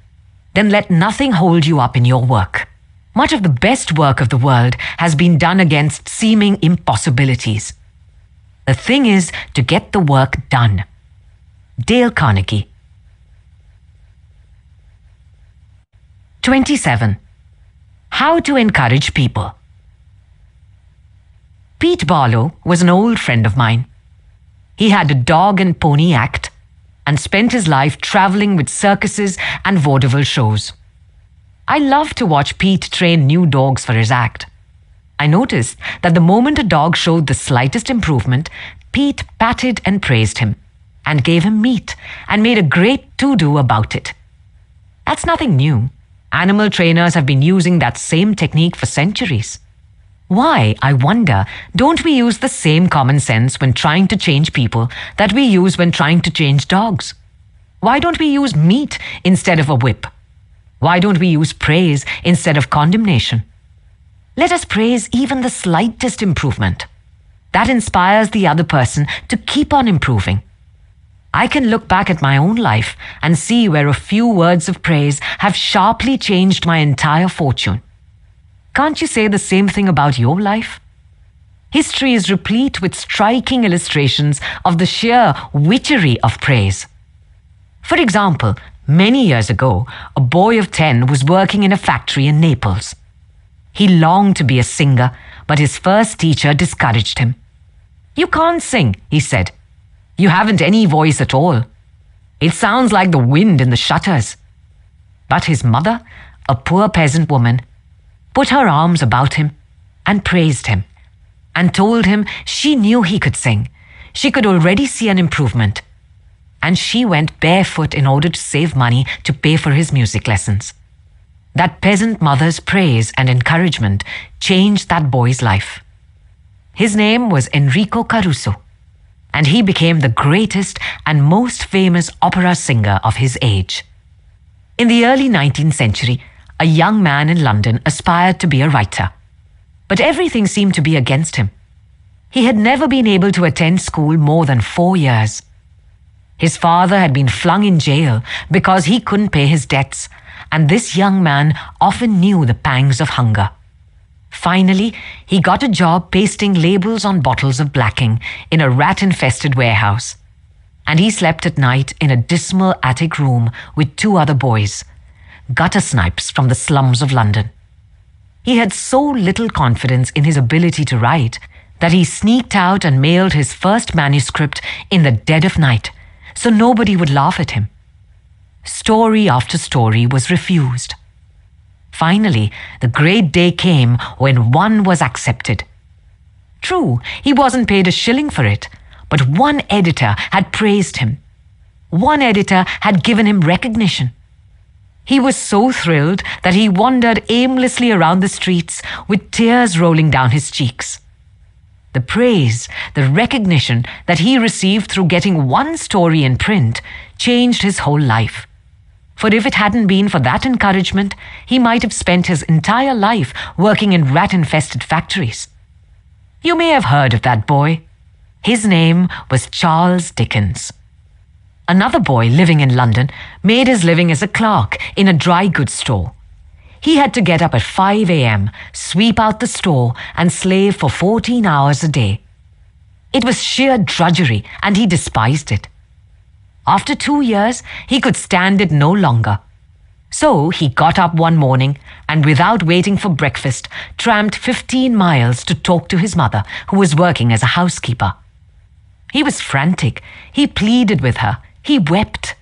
then let nothing hold you up in your work. Much of the best work of the world has been done against seeming impossibilities. The thing is to get the work done. Dale Carnegie. 27. How to encourage people. Pete Barlow was an old friend of mine. He had a dog and pony act and spent his life traveling with circuses and vaudeville shows. I loved to watch Pete train new dogs for his act. I noticed that the moment a dog showed the slightest improvement, Pete patted and praised him and gave him meat and made a great to-do about it. That's nothing new. Animal trainers have been using that same technique for centuries. Why, I wonder, don't we use the same common sense when trying to change people that we use when trying to change dogs? Why don't we use meat instead of a whip? Why don't we use praise instead of condemnation? Let us praise even the slightest improvement. That inspires the other person to keep on improving. I can look back at my own life and see where a few words of praise have sharply changed my entire fortune. Can't you say the same thing about your life? History is replete with striking illustrations of the sheer witchery of praise. For example, many years ago, a boy of 10 was working in a factory in Naples. He longed to be a singer, but his first teacher discouraged him. "You can't sing," he said. You haven't any voice at all. It sounds like the wind in the shutters." But his mother, a poor peasant woman, put her arms about him and praised him and told him she knew he could sing. She could already see an improvement. And she went barefoot in order to save money to pay for his music lessons. That peasant mother's praise and encouragement changed that boy's life. His name was Enrico Caruso, and he became the greatest and most famous opera singer of his age. In the early 19th century, a young man in London aspired to be a writer, but everything seemed to be against him. He had never been able to attend school more than 4 years. His father had been flung in jail because he couldn't pay his debts, and this young man often knew the pangs of hunger. Finally, he got a job pasting labels on bottles of blacking in a rat-infested warehouse, and he slept at night in a dismal attic room with 2 other boys, gutter snipes from the slums of London. He had so little confidence in his ability to write that he sneaked out and mailed his first manuscript in the dead of night, so nobody would laugh at him. Story after story was refused. Finally, the great day came when one was accepted. True, he wasn't paid a shilling for it, but one editor had praised him. One editor had given him recognition. He was so thrilled that he wandered aimlessly around the streets with tears rolling down his cheeks. The praise, the recognition that he received through getting one story in print changed his whole life. For if it hadn't been for that encouragement, he might have spent his entire life working in rat-infested factories. You may have heard of that boy. His name was Charles Dickens. Another boy living in London made his living as a clerk in a dry goods store. He had to get up at 5 a.m., sweep out the store, and slave for 14 hours a day. It was sheer drudgery, and he despised it. After 2 years, he could stand it no longer. So he got up one morning and, without waiting for breakfast, tramped 15 miles to talk to his mother, who was working as a housekeeper. He was frantic. He pleaded with her. He wept.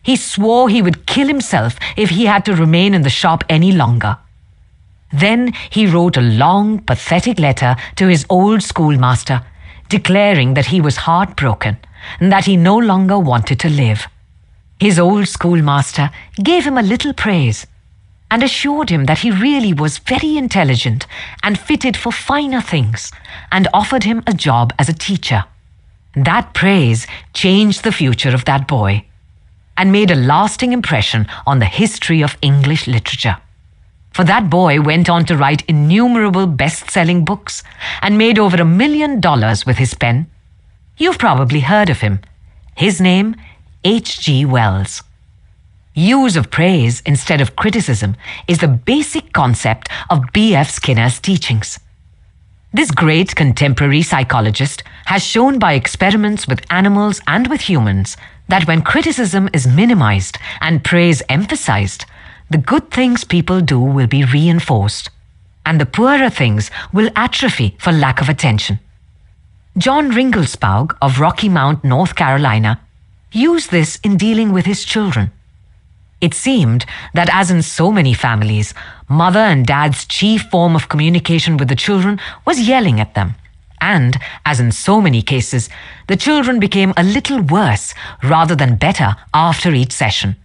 He swore he would kill himself if he had to remain in the shop any longer. Then he wrote a long, pathetic letter to his old schoolmaster, declaring that he was heartbroken and that he no longer wanted to live. His old schoolmaster gave him a little praise and assured him that he really was very intelligent and fitted for finer things, and offered him a job as a teacher. That praise changed the future of that boy and made a lasting impression on the history of English literature. For that boy went on to write innumerable best-selling books and made over $1 million with his pen. You've probably heard of him. His name, H.G. Wells. Use of praise instead of criticism is the basic concept of B.F. Skinner's teachings. This great contemporary psychologist has shown by experiments with animals and with humans that when criticism is minimized and praise emphasized, the good things people do will be reinforced, and the poorer things will atrophy for lack of attention. John Ringelspaug of Rocky Mount, North Carolina, used this in dealing with his children. It seemed that, as in so many families, mother and dad's chief form of communication with the children was yelling at them. And, as in so many cases, the children became a little worse rather than better after each session.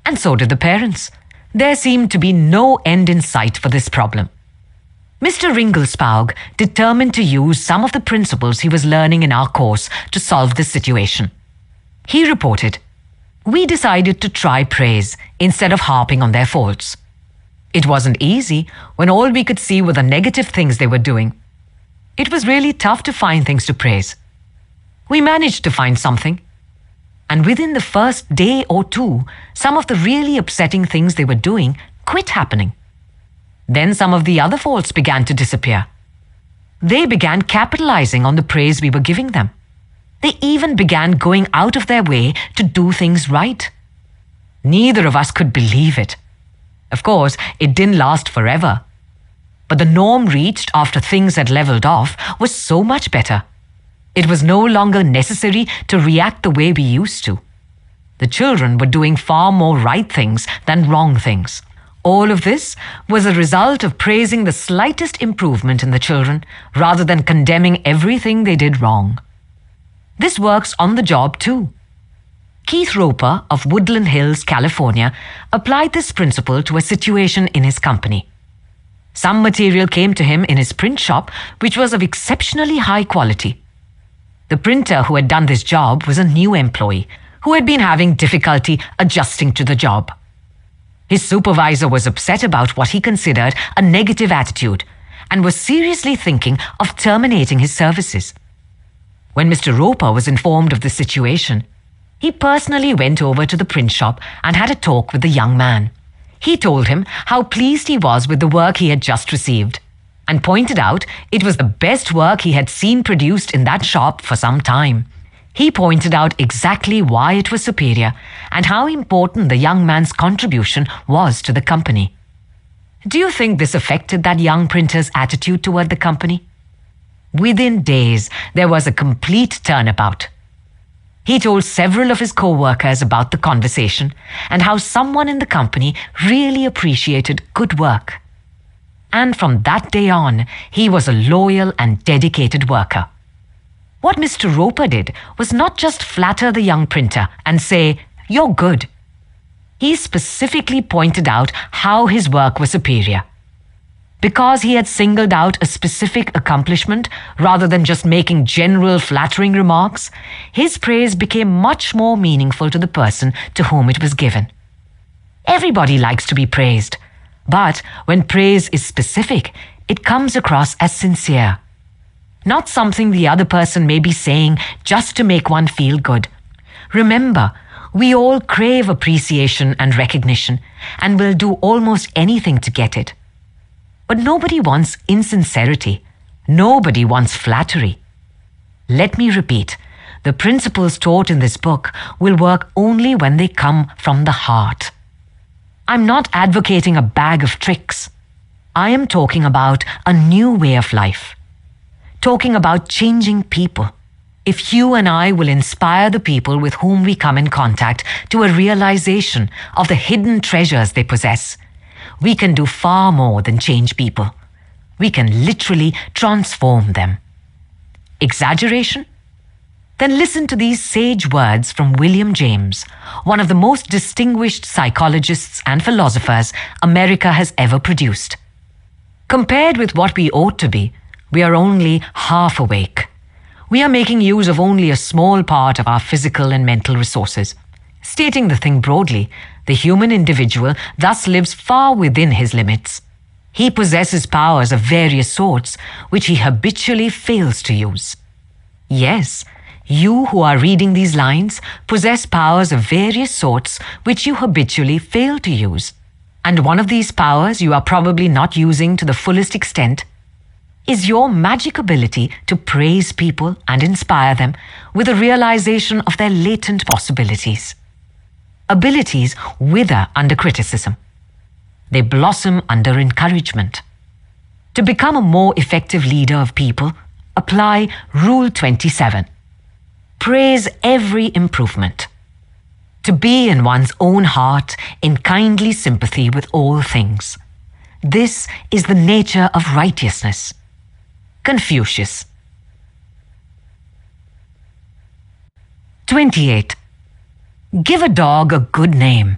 And so did the parents. There seemed to be no end in sight for this problem. Mr. Ringelspaug determined to use some of the principles he was learning in our course to solve this situation. He reported, "We decided to try praise instead of harping on their faults. It wasn't easy when all we could see were the negative things they were doing. It was really tough to find things to praise. We managed to find something. And within the first day or two, some of the really upsetting things they were doing quit happening. Then some of the other faults began to disappear. They began capitalizing on the praise we were giving them. They even began going out of their way to do things right. Neither of us could believe it. Of course, it didn't last forever. But the norm reached after things had leveled off was so much better. It was no longer necessary to react the way we used to. The children were doing far more right things than wrong things. All of this was a result of praising the slightest improvement in the children rather than condemning everything they did wrong. This works on the job too. Keith Roper of Woodland Hills, California, applied this principle to a situation in his company. Some material came to him in his print shop which was of exceptionally high quality. The printer who had done this job was a new employee who had been having difficulty adjusting to the job. His supervisor was upset about what he considered a negative attitude and was seriously thinking of terminating his services. When Mr. Roper was informed of the situation, he personally went over to the print shop and had a talk with the young man. He told him how pleased he was with the work he had just received and pointed out it was the best work he had seen produced in that shop for some time. He pointed out exactly why it was superior and how important the young man's contribution was to the company. Do you think this affected that young printer's attitude toward the company? Within days, there was a complete turnabout. He told several of his co-workers about the conversation and how someone in the company really appreciated good work. And from that day on, he was a loyal and dedicated worker. What Mr. Roper did was not just flatter the young printer and say, "You're good." He specifically pointed out how his work was superior. Because he had singled out a specific accomplishment rather than just making general flattering remarks, his praise became much more meaningful to the person to whom it was given. Everybody likes to be praised, but when praise is specific, it comes across as sincere. Not something the other person may be saying just to make one feel good. Remember, we all crave appreciation and recognition and will do almost anything to get it. But nobody wants insincerity. Nobody wants flattery. Let me repeat, the principles taught in this book will work only when they come from the heart. I'm not advocating a bag of tricks. I am talking about a new way of life. Talking about changing people. If you and I will inspire the people with whom we come in contact to a realization of the hidden treasures they possess, we can do far more than change people. We can literally transform them. Exaggeration? Then listen to these sage words from William James, one of the most distinguished psychologists and philosophers America has ever produced. Compared with what we ought to be, we are only half awake. We are making use of only a small part of our physical and mental resources. Stating the thing broadly, the human individual thus lives far within his limits. He possesses powers of various sorts, which he habitually fails to use. Yes, you who are reading these lines possess powers of various sorts which you habitually fail to use. And one of these powers you are probably not using to the fullest extent is your magic ability to praise people and inspire them with a realization of their latent possibilities. Abilities wither under criticism. They blossom under encouragement. To become a more effective leader of people, apply Rule 27. Praise every improvement. To be in one's own heart in kindly sympathy with all things. This is the nature of righteousness. Confucius. 28. Give a dog a good name.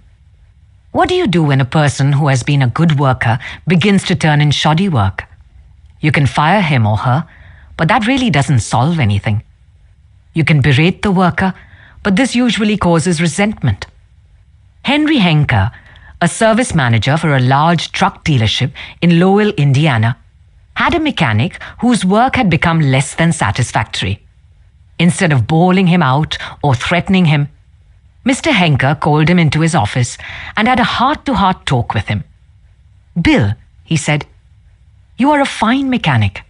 What do you do when a person who has been a good worker begins to turn in shoddy work? You can fire him or her, but that really doesn't solve anything. You can berate the worker, but this usually causes resentment. Henry Henker, a service manager for a large truck dealership in Lowell, Indiana, had a mechanic whose work had become less than satisfactory. Instead of bawling him out or threatening him, Mr. Henker called him into his office and had a heart-to-heart talk with him. "Bill," he said, "you are a fine mechanic.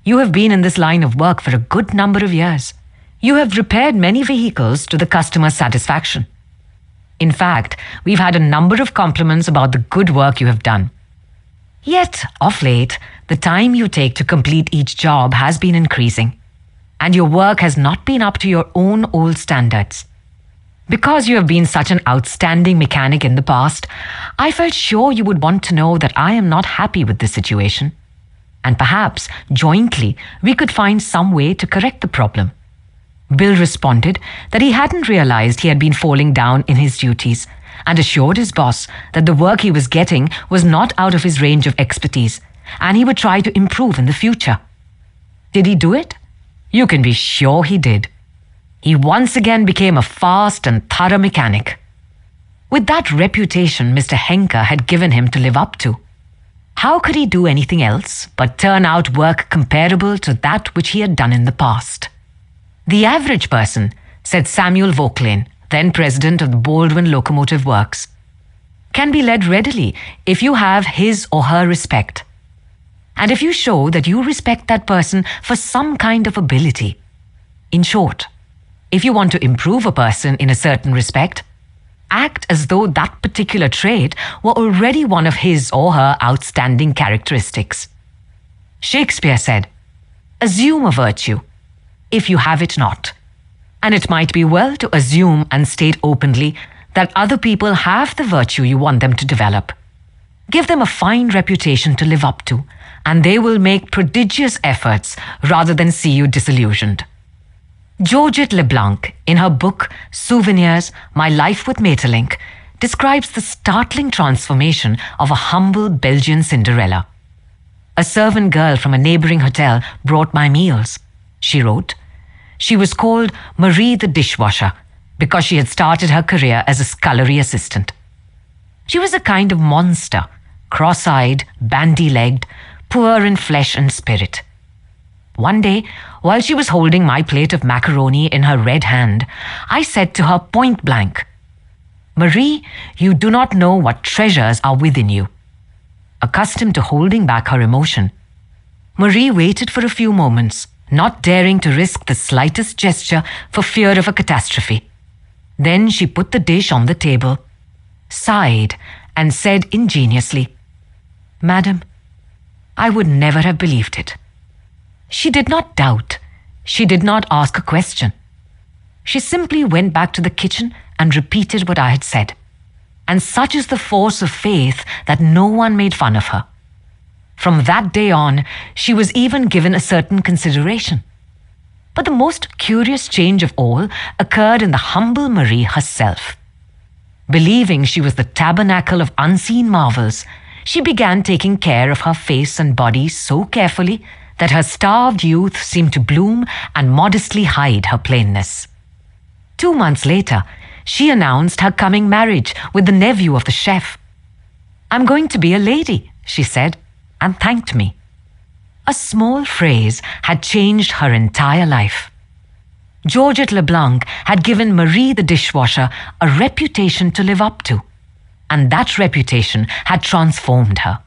You have been in this line of work for a good number of years. You have repaired many vehicles to the customer's satisfaction. In fact, we've had a number of compliments about the good work you have done. Yet, of late, the time you take to complete each job has been increasing. and your work has not been up to your own old standards. Because you have been such an outstanding mechanic in the past, I felt sure you would want to know that I am not happy with this situation. And perhaps, jointly, we could find some way to correct the problem. Bill responded that he hadn't realized he had been falling down in his duties and assured his boss that the work he was getting was not out of his range of expertise and he would try to improve in the future. Did he do it? You can be sure he did. He once again became a fast and thorough mechanic. With that reputation Mr. Henker had given him to live up to, how could he do anything else but turn out work comparable to that which he had done in the past? The average person, said Samuel Vauquelin, then president of the Baldwin Locomotive Works, can be led readily if you have his or her respect. And if you show that you respect that person for some kind of ability. In short, if you want to improve a person in a certain respect, act as though that particular trait were already one of his or her outstanding characteristics. Shakespeare said, "Assume a virtue, if you have it not." And it might be well to assume and state openly that other people have the virtue you want them to develop. Give them a fine reputation to live up to, and they will make prodigious efforts rather than see you disillusioned. Georgette Leblanc, in her book Souvenirs, My Life with Maeterlinck, describes the startling transformation of a humble Belgian Cinderella. "A servant girl from a neighboring hotel brought my meals," she wrote. She was called Marie the dishwasher because she had started her career as a scullery assistant. She was a kind of monster, cross-eyed, bandy-legged, poor in flesh and spirit. One day, while she was holding my plate of macaroni in her red hand, I said to her point blank, "Marie, you do not know what treasures are within you." Accustomed to holding back her emotion, Marie waited for a few moments, not daring to risk the slightest gesture for fear of a catastrophe. Then she put the dish on the table, sighed, and said ingeniously, "Madam, I would never have believed it." She did not doubt. She did not ask a question. She simply went back to the kitchen and repeated what I had said. And such is the force of faith that no one made fun of her. From that day on, she was even given a certain consideration. But the most curious change of all occurred in the humble Marie herself. Believing she was the tabernacle of unseen marvels, she began taking care of her face and body so carefully that her starved youth seemed to bloom and modestly hide her plainness. 2 months later, she announced her coming marriage with the nephew of the chef. "I'm going to be a lady," she said, and thanked me. A small phrase had changed her entire life. Georgette Leblanc had given Marie the dishwasher a reputation to live up to, and that reputation had transformed her.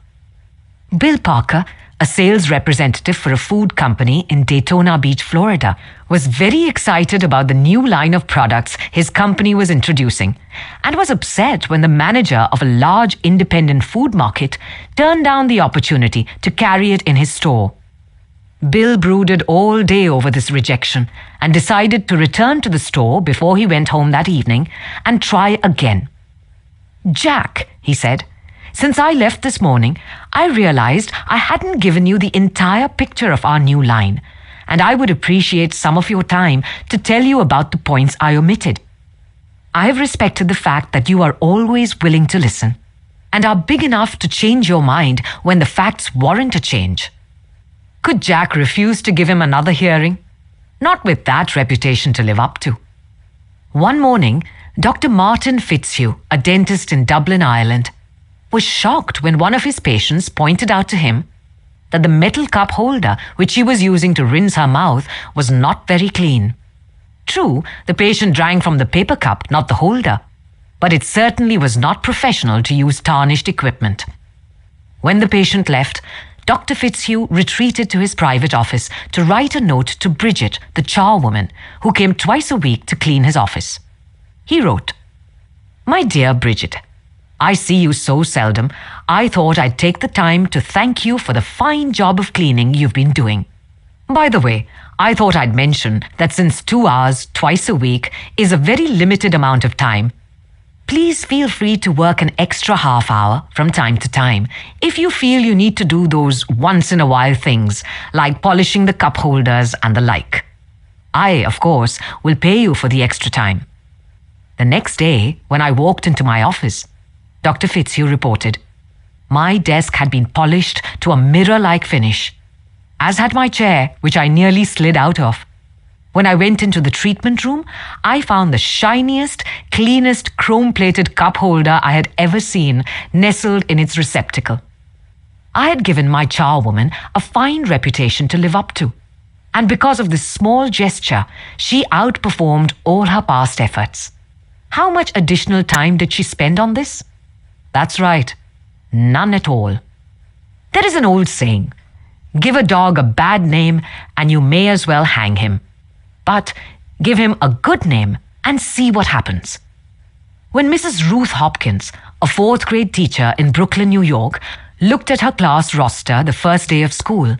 Bill Parker, a sales representative for a food company in Daytona Beach, Florida, was very excited about the new line of products his company was introducing and was upset when the manager of a large independent food market turned down the opportunity to carry it in his store. Bill brooded all day over this rejection and decided to return to the store before he went home that evening and try again. "Jack," he said, "since I left this morning, I realized I hadn't given you the entire picture of our new line, and I would appreciate some of your time to tell you about the points I omitted. I have respected the fact that you are always willing to listen, and are big enough to change your mind when the facts warrant a change." Could Jack refuse to give him another hearing? Not with that reputation to live up to. One morning, Dr. Martin Fitzhugh, a dentist in Dublin, Ireland, was shocked when one of his patients pointed out to him that the metal cup holder which she was using to rinse her mouth was not very clean. True, the patient drank from the paper cup, not the holder, but it certainly was not professional to use tarnished equipment. When the patient left, Dr. Fitzhugh retreated to his private office to write a note to Bridget, the charwoman, who came twice a week to clean his office. He wrote, "My dear Bridget, I see you so seldom, I thought I'd take the time to thank you for the fine job of cleaning you've been doing. By the way, I thought I'd mention that since 2 hours twice a week is a very limited amount of time, please feel free to work an extra half hour from time to time if you feel you need to do those once-in-a-while things like polishing the cup holders and the like. I, of course, will pay you for the extra time. The next day, when I walked into my office, Dr. Fitzhugh reported, my desk had been polished to a mirror-like finish, as had my chair, which I nearly slid out of. When I went into the treatment room, I found the shiniest, cleanest chrome-plated cup holder I had ever seen nestled in its receptacle. I had given my charwoman a fine reputation to live up to, and because of this small gesture, she outperformed all her past efforts. How much additional time did she spend on this? That's right, none at all. There is an old saying, give a dog a bad name and you may as well hang him. But give him a good name and see what happens. When Mrs. Ruth Hopkins, a 4th grade teacher in Brooklyn, New York, looked at her class roster the first day of school,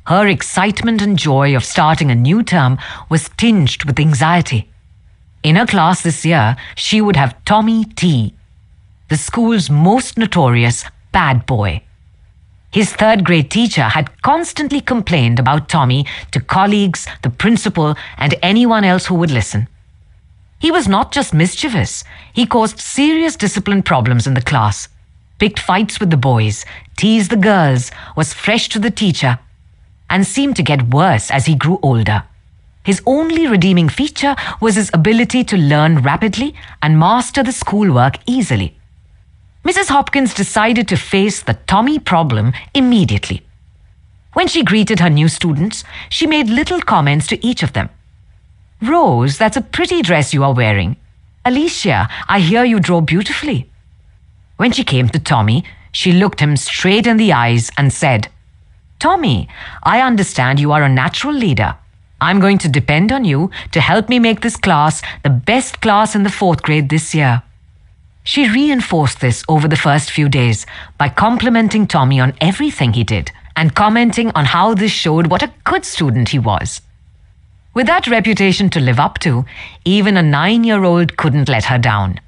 her excitement and joy of starting a new term was tinged with anxiety. In her class this year, she would have Tommy T, the school's most notorious bad boy. His 3rd grade teacher had constantly complained about Tommy to colleagues, the principal, and anyone else who would listen. He was not just mischievous, he caused serious discipline problems in the class, picked fights with the boys, teased the girls, was fresh to the teacher, and seemed to get worse as he grew older. His only redeeming feature was his ability to learn rapidly and master the schoolwork easily. Mrs. Hopkins decided to face the Tommy problem immediately. When she greeted her new students, she made little comments to each of them. Rose, that's a pretty dress you are wearing. Alicia, I hear you draw beautifully. When she came to Tommy, she looked him straight in the eyes and said, Tommy, I understand you are a natural leader. I'm going to depend on you to help me make this class the best class in the 4th grade this year. She reinforced this over the first few days by complimenting Tommy on everything he did and commenting on how this showed what a good student he was. With that reputation to live up to, even a 9-year-old couldn't let her down.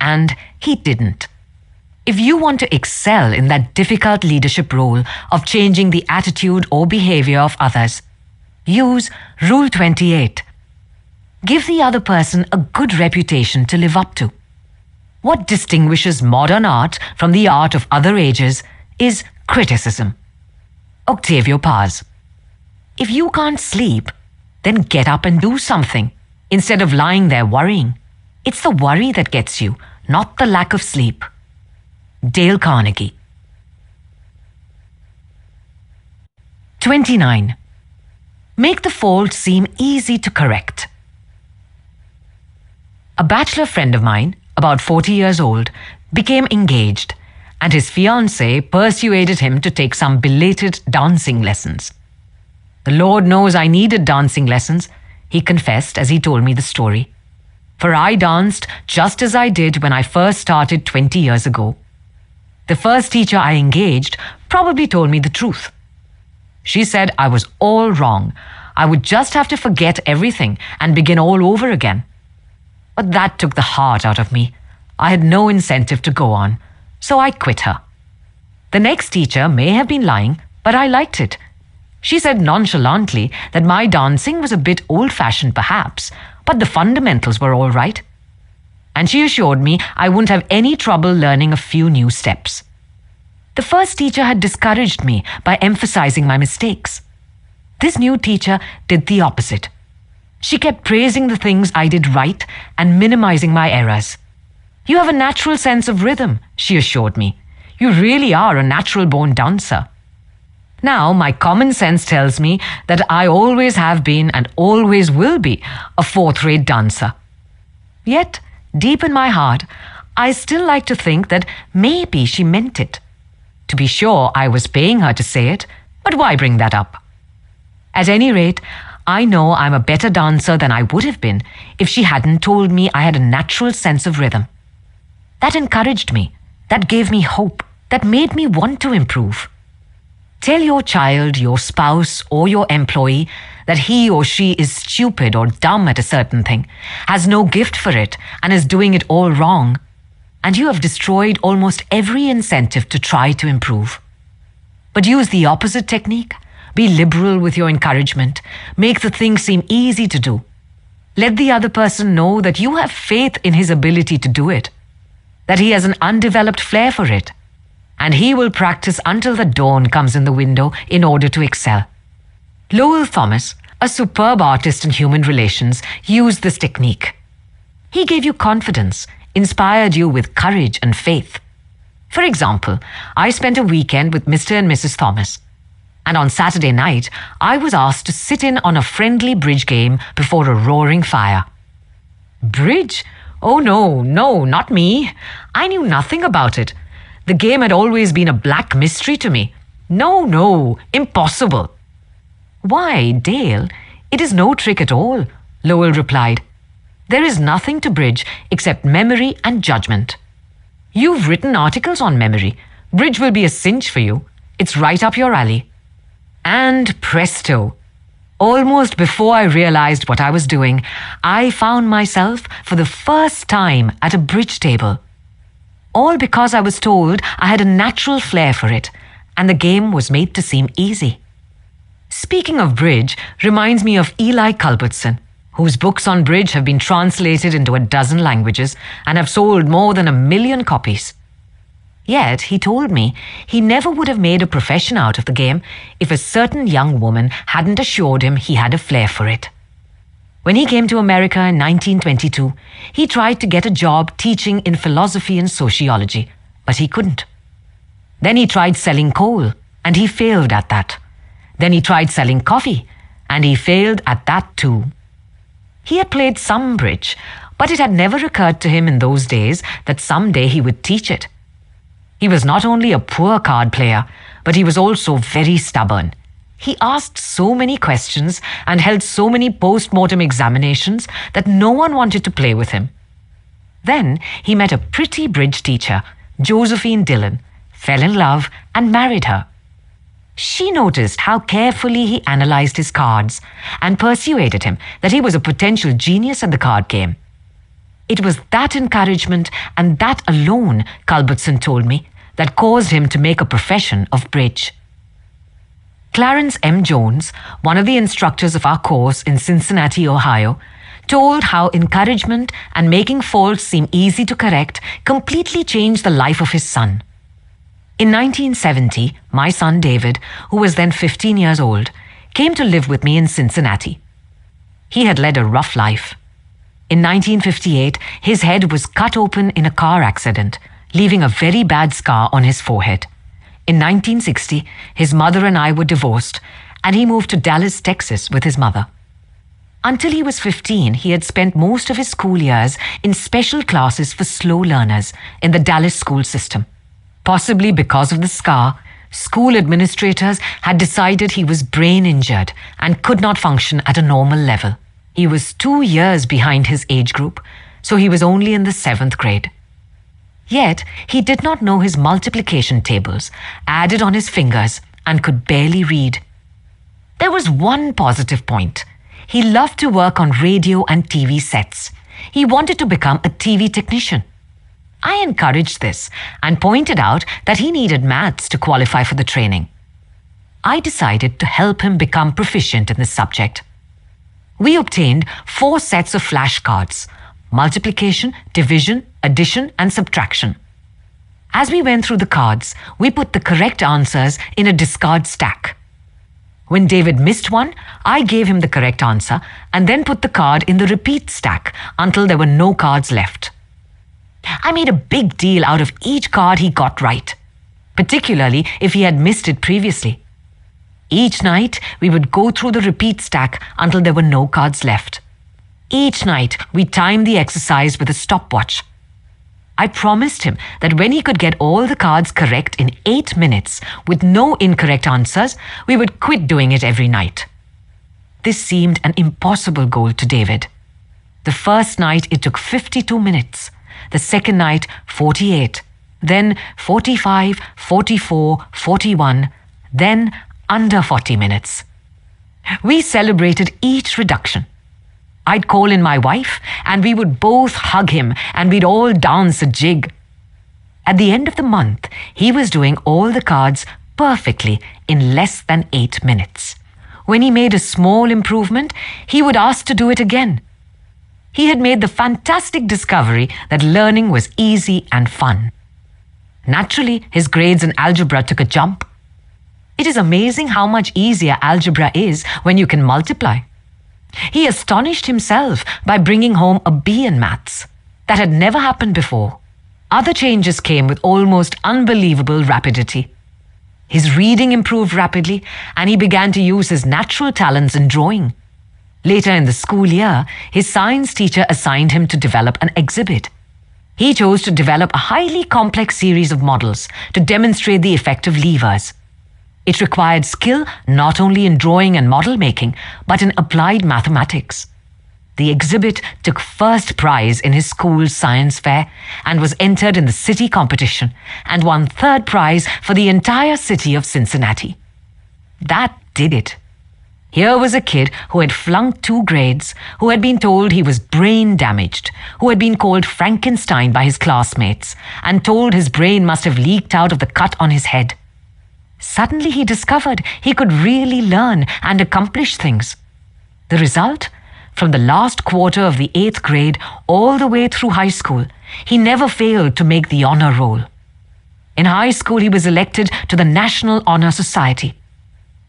And he didn't. If you want to excel in that difficult leadership role of changing the attitude or behavior of others, use Rule 28. Give the other person a good reputation to live up to. What distinguishes modern art from the art of other ages is criticism. Octavio Paz. If you can't sleep, then get up and do something instead of lying there worrying. It's the worry that gets you, not the lack of sleep. Dale Carnegie. 29. Make the fault seem easy to correct. A bachelor friend of mine, about 40 years old, became engaged, and his fiancée persuaded him to take some belated dancing lessons. The Lord knows I needed dancing lessons, he confessed as he told me the story. For I danced just as I did when I first started 20 years ago. The first teacher I engaged probably told me the truth. She said I was all wrong. I would just have to forget everything and begin all over again. But that took the heart out of me. I had no incentive to go on, so I quit her. The next teacher may have been lying, but I liked it. She said nonchalantly that my dancing was a bit old-fashioned perhaps, but the fundamentals were all right. And she assured me I wouldn't have any trouble learning a few new steps. The first teacher had discouraged me by emphasizing my mistakes. This new teacher did the opposite. She kept praising the things I did right and minimizing my errors. You have a natural sense of rhythm, she assured me. You really are a natural-born dancer. Now, my common sense tells me that I always have been and always will be a fourth-rate dancer. Yet, deep in my heart, I still like to think that maybe she meant it. To be sure, I was paying her to say it, but why bring that up? At any rate, I know I'm a better dancer than I would have been if she hadn't told me I had a natural sense of rhythm. That encouraged me, that gave me hope, that made me want to improve. Tell your child, your spouse, or your employee that he or she is stupid or dumb at a certain thing, has no gift for it, and is doing it all wrong, and you have destroyed almost every incentive to try to improve. But use the opposite technique. Be liberal with your encouragement. Make the thing seem easy to do. Let the other person know that you have faith in his ability to do it, that he has an undeveloped flair for it, and he will practice until the dawn comes in the window in order to excel. Lowell Thomas, a superb artist in human relations, used this technique. He gave you confidence, inspired you with courage and faith. For example, I spent a weekend with Mr. and Mrs. Thomas, and on Saturday night, I was asked to sit in on a friendly bridge game before a roaring fire. Bridge? Oh no, not me. I knew nothing about it. The game had always been a black mystery to me. No, impossible. Why, Dale, it is no trick at all, Lowell replied. There is nothing to bridge except memory and judgment. You've written articles on memory. Bridge will be a cinch for you. It's right up your alley. And presto! Almost before I realized what I was doing, I found myself for the first time at a bridge table. All because I was told I had a natural flair for it, and the game was made to seem easy. Speaking of bridge reminds me of Eli Culbertson, whose books on bridge have been translated into 12 languages and have sold more than 1 million copies. Yet, he told me he never would have made a profession out of the game if a certain young woman hadn't assured him he had a flair for it. When he came to America in 1922, he tried to get a job teaching in philosophy and sociology, but he couldn't. Then he tried selling coal, and he failed at that. Then he tried selling coffee, and he failed at that too. He had played some bridge, but it had never occurred to him in those days that someday he would teach it. He was not only a poor card player, but he was also very stubborn. He asked so many questions and held so many post-mortem examinations that no one wanted to play with him. Then he met a pretty bridge teacher, Josephine Dillon, fell in love and married her. She noticed how carefully he analyzed his cards and persuaded him that he was a potential genius at the card game. It was that encouragement and that alone, Culbertson told me, that caused him to make a profession of bridge. Clarence M. Jones, one of the instructors of our course in Cincinnati, Ohio, told how encouragement and making faults seem easy to correct completely changed the life of his son. In 1970, my son David, who was then 15 years old, came to live with me in Cincinnati. He had led a rough life. In 1958, his head was cut open in a car accident, leaving a very bad scar on his forehead. In 1960, his mother and I were divorced, and he moved to Dallas, Texas with his mother. Until he was 15, he had spent most of his school years in special classes for slow learners in the Dallas school system. Possibly because of the scar, school administrators had decided he was brain injured and could not function at a normal level. He was 2 years behind his age group, so he was only in the 7th grade. Yet, he did not know his multiplication tables, added on his fingers, and could barely read. There was one positive point. He loved to work on radio and TV sets. He wanted to become a TV technician. I encouraged this and pointed out that he needed maths to qualify for the training. I decided to help him become proficient in this subject. We obtained 4 sets of flashcards: multiplication, division, addition, and subtraction. As we went through the cards, we put the correct answers in a discard stack. When David missed one, I gave him the correct answer and then put the card in the repeat stack until there were no cards left. I made a big deal out of each card he got right, particularly if he had missed it previously. Each night, we would go through the repeat stack until there were no cards left. Each night, we timed the exercise with a stopwatch. I promised him that when he could get all the cards correct in 8 minutes with no incorrect answers, we would quit doing it every night. This seemed an impossible goal to David. The first night, it took 52 minutes. The second night, 48. Then 45, 44, 41. Then under 40 minutes. We celebrated each reduction. I'd call in my wife, and we would both hug him, and we'd all dance a jig. At the end of the month, he was doing all the cards perfectly in less than 8 minutes. When he made a small improvement, he would ask to do it again. He had made the fantastic discovery that learning was easy and fun. Naturally, his grades in algebra took a jump. It is amazing how much easier algebra is when you can multiply. He astonished himself by bringing home a B in maths. That had never happened before. Other changes came with almost unbelievable rapidity. His reading improved rapidly, and he began to use his natural talents in drawing. Later in the school year, his science teacher assigned him to develop an exhibit. He chose to develop a highly complex series of models to demonstrate the effect of levers. It required skill not only in drawing and model making, but in applied mathematics. The exhibit took first prize in his school's science fair and was entered in the city competition and won third prize for the entire city of Cincinnati. That did it. Here was a kid who had flunked 2 grades, who had been told he was brain damaged, who had been called Frankenstein by his classmates, and told his brain must have leaked out of the cut on his head. Suddenly he discovered he could really learn and accomplish things. The result? From the last quarter of the 8th grade all the way through high school, he never failed to make the honor roll. In high school, he was elected to the National Honor Society.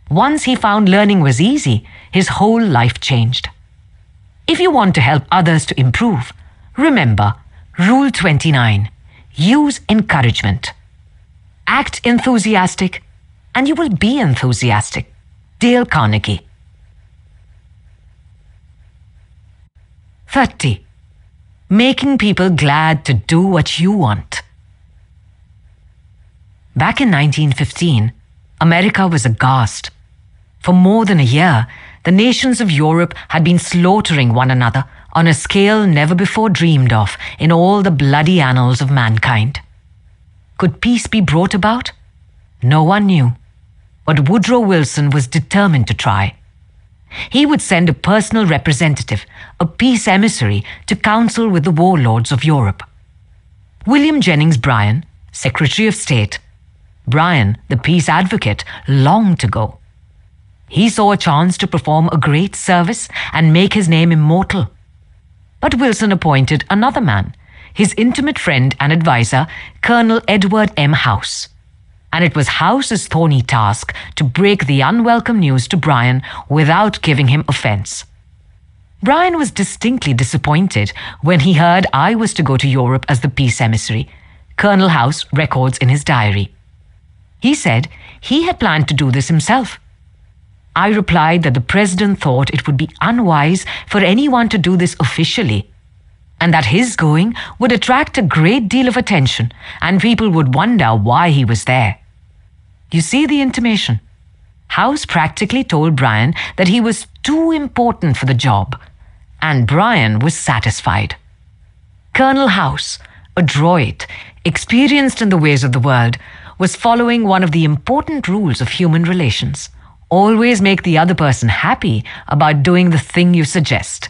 Once he found learning was easy, his whole life changed. If you want to help others to improve, remember Rule 29. Use encouragement. Act enthusiastic, and you will be enthusiastic. Dale Carnegie. 30. Making people glad to do what you want. Back in 1915, America was aghast. For more than a year, the nations of Europe had been slaughtering one another on a scale never before dreamed of in all the bloody annals of mankind. Could peace be brought about? No one knew. But Woodrow Wilson was determined to try. He would send a personal representative, a peace emissary, to counsel with the warlords of Europe. William Jennings Bryan, Secretary of State. Bryan, the peace advocate, longed to go. He saw a chance to perform a great service and make his name immortal. But Wilson appointed another man, his intimate friend and advisor, Colonel Edward M. House. And it was House's thorny task to break the unwelcome news to Bryan without giving him offense. Bryan was distinctly disappointed when he heard I was to go to Europe as the peace emissary, Colonel House records in his diary. He said he had planned to do this himself. I replied that the president thought it would be unwise for anyone to do this officially, and that his going would attract a great deal of attention and people would wonder why he was there. You see the intimation? House practically told Bryan that he was too important for the job, and Bryan was satisfied. Colonel House, adroit, experienced in the ways of the world, was following one of the important rules of human relations. Always make the other person happy about doing the thing you suggest.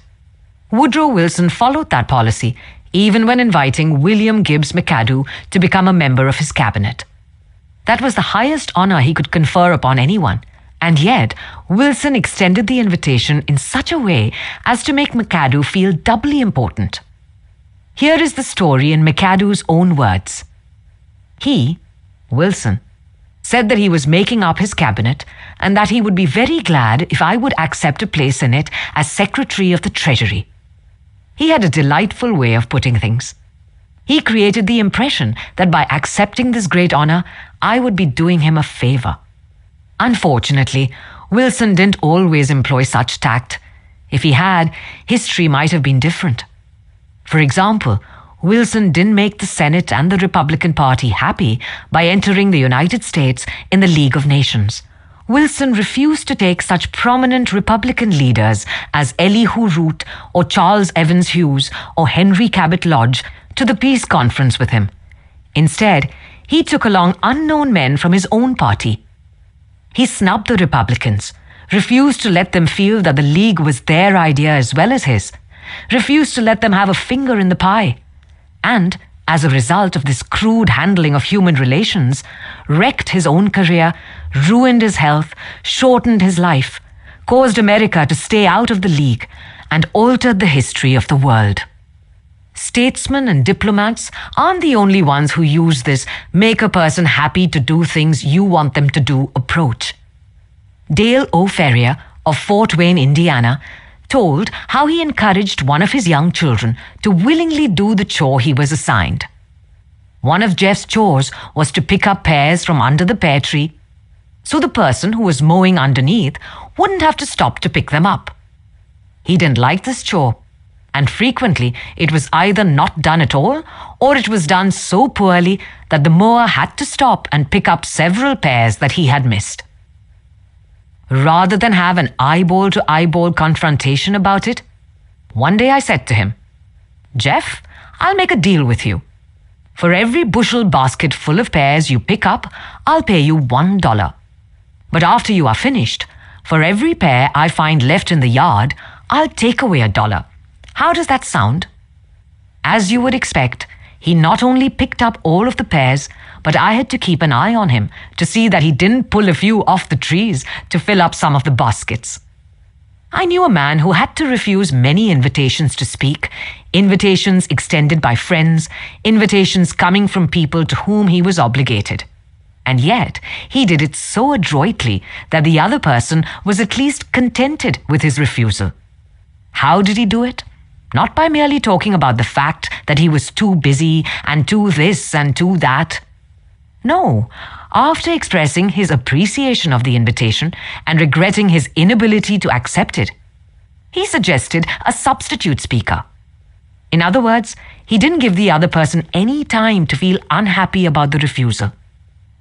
Woodrow Wilson followed that policy, even when inviting William Gibbs McAdoo to become a member of his cabinet. That was the highest honor he could confer upon anyone, and yet Wilson extended the invitation in such a way as to make McAdoo feel doubly important. Here is the story in McAdoo's own words. He, Wilson, said that he was making up his cabinet and that he would be very glad if I would accept a place in it as Secretary of the Treasury. He had a delightful way of putting things. He created the impression that by accepting this great honor, I would be doing him a favor. Unfortunately, Wilson didn't always employ such tact. If he had, history might have been different. For example, Wilson didn't make the Senate and the Republican Party happy by entering the United States in the League of Nations. Wilson refused to take such prominent Republican leaders as Elihu Root or Charles Evans Hughes or Henry Cabot Lodge to the peace conference with him. Instead, he took along unknown men from his own party. He snubbed the Republicans, refused to let them feel that the league was their idea as well as his, refused to let them have a finger in the pie, and, as a result of this crude handling of human relations, wrecked his own career, ruined his health, shortened his life, caused America to stay out of the league, and altered the history of the world. Statesmen and diplomats aren't the only ones who use this make a person happy to do things you want them to do approach. Dale O. Ferrier of Fort Wayne, Indiana, told how he encouraged one of his young children to willingly do the chore he was assigned. One of Jeff's chores was to pick up pears from under the pear tree, so the person who was mowing underneath wouldn't have to stop to pick them up. He didn't like this chore, and frequently it was either not done at all or it was done so poorly that the mower had to stop and pick up several pears that he had missed. Rather than have an eyeball-to-eyeball confrontation about it, one day I said to him, "Jeff, I'll make a deal with you. For every bushel basket full of pears you pick up, I'll pay you $1. But after you are finished, for every pear I find left in the yard, I'll take away $1. How does that sound?" As you would expect, he not only picked up all of the pears, but I had to keep an eye on him to see that he didn't pull a few off the trees to fill up some of the baskets. I knew a man who had to refuse many invitations to speak, invitations extended by friends, invitations coming from people to whom he was obligated. And yet, he did it so adroitly that the other person was at least contented with his refusal. How did he do it? Not by merely talking about the fact that he was too busy and too this and too that. No, after expressing his appreciation of the invitation and regretting his inability to accept it, he suggested a substitute speaker. In other words, he didn't give the other person any time to feel unhappy about the refusal.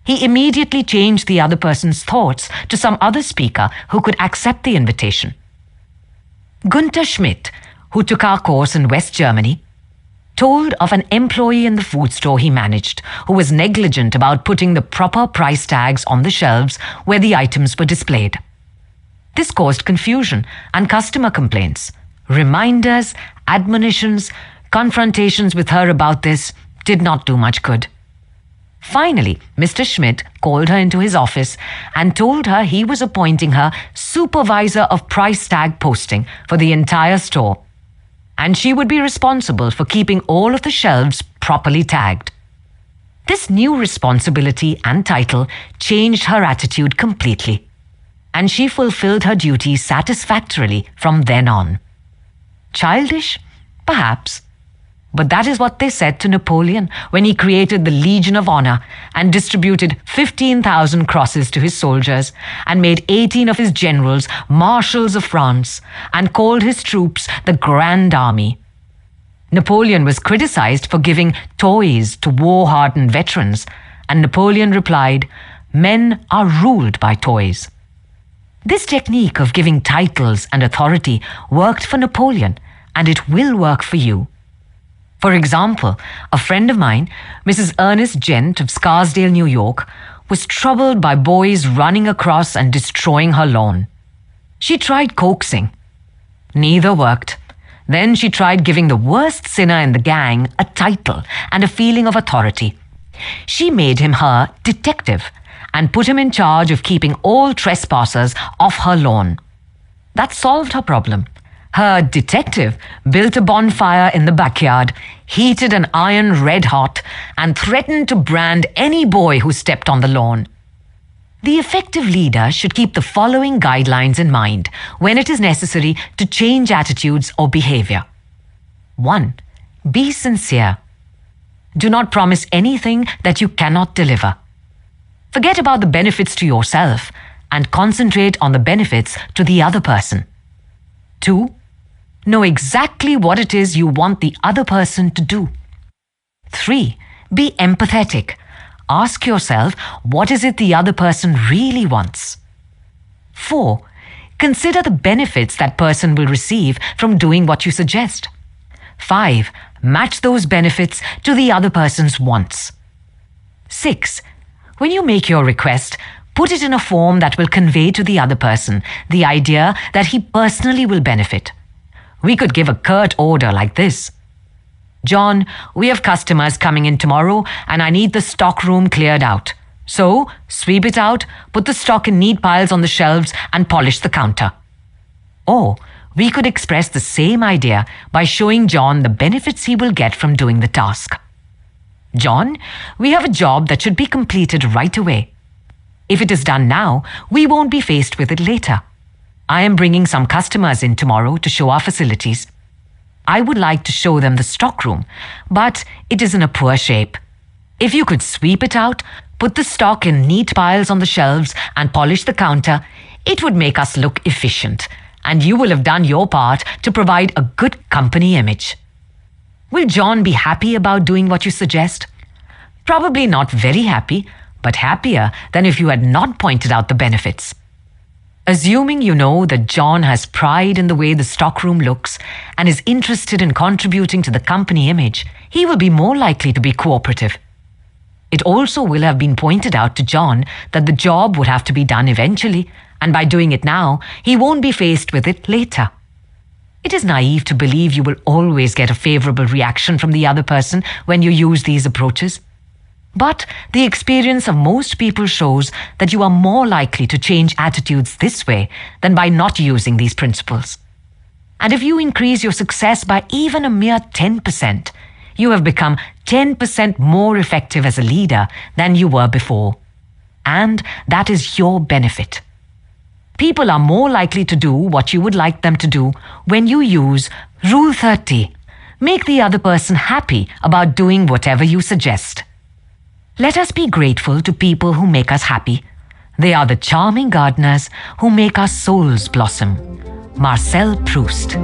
He immediately changed the other person's thoughts to some other speaker who could accept the invitation. Gunther Schmidt, who took our course in West Germany, told of an employee in the food store he managed who was negligent about putting the proper price tags on the shelves where the items were displayed. This caused confusion and customer complaints. Reminders, admonitions, confrontations with her about this did not do much good. Finally, Mr. Schmidt called her into his office and told her he was appointing her supervisor of price tag posting for the entire store, and she would be responsible for keeping all of the shelves properly tagged. This new responsibility and title changed her attitude completely, and she fulfilled her duties satisfactorily from then on. Childish? Perhaps. But that is what they said to Napoleon when he created the Legion of Honor and distributed 15,000 crosses to his soldiers and made 18 of his generals marshals of France and called his troops the Grand Army. Napoleon was criticized for giving toys to war-hardened veterans, and Napoleon replied, "Men are ruled by toys." This technique of giving titles and authority worked for Napoleon, and it will work for you. For example, a friend of mine, Mrs. Ernest Gent of Scarsdale, New York, was troubled by boys running across and destroying her lawn. She tried coaxing. Neither worked. Then she tried giving the worst sinner in the gang a title and a feeling of authority. She made him her detective and put him in charge of keeping all trespassers off her lawn. That solved her problem. Her detective built a bonfire in the backyard, heated an iron red hot, and threatened to brand any boy who stepped on the lawn. The effective leader should keep the following guidelines in mind when it is necessary to change attitudes or behavior. 1. Be sincere. Do not promise anything that you cannot deliver. Forget about the benefits to yourself and concentrate on the benefits to the other person. 2. Know exactly what it is you want the other person to do. 3. Be empathetic. Ask yourself, what is it the other person really wants? 4. Consider the benefits that person will receive from doing what you suggest. 5. Match those benefits to the other person's wants. 6. When you make your request, Put it in a form that will convey to the other person the idea that he personally will benefit. We could give a curt order like this: John, we have customers coming in tomorrow and I need the stock room cleared out. So, sweep it out, put the stock in neat piles on the shelves and polish the counter. Or, we could express the same idea by showing John the benefits he will get from doing the task. John, we have a job that should be completed right away. If it is done now, we won't be faced with it later. I am bringing some customers in tomorrow to show our facilities. I would like to show them the stockroom, but it is in a poor shape. If you could sweep it out, put the stock in neat piles on the shelves and polish the counter, it would make us look efficient, and you will have done your part to provide a good company image. Will John be happy about doing what you suggest? Probably not very happy, but happier than if you had not pointed out the benefits. Assuming you know that John has pride in the way the stockroom looks and is interested in contributing to the company image, he will be more likely to be cooperative. It also will have been pointed out to John that the job would have to be done eventually, and by doing it now, he won't be faced with it later. It is naive to believe you will always get a favorable reaction from the other person when you use these approaches. But the experience of most people shows that you are more likely to change attitudes this way than by not using these principles. And if you increase your success by even a mere 10%, you have become 10% more effective as a leader than you were before. And that is your benefit. People are more likely to do what you would like them to do when you use Rule 30. Make the other person happy about doing whatever you suggest. Let us be grateful to people who make us happy. They are the charming gardeners who make our souls blossom. Marcel Proust.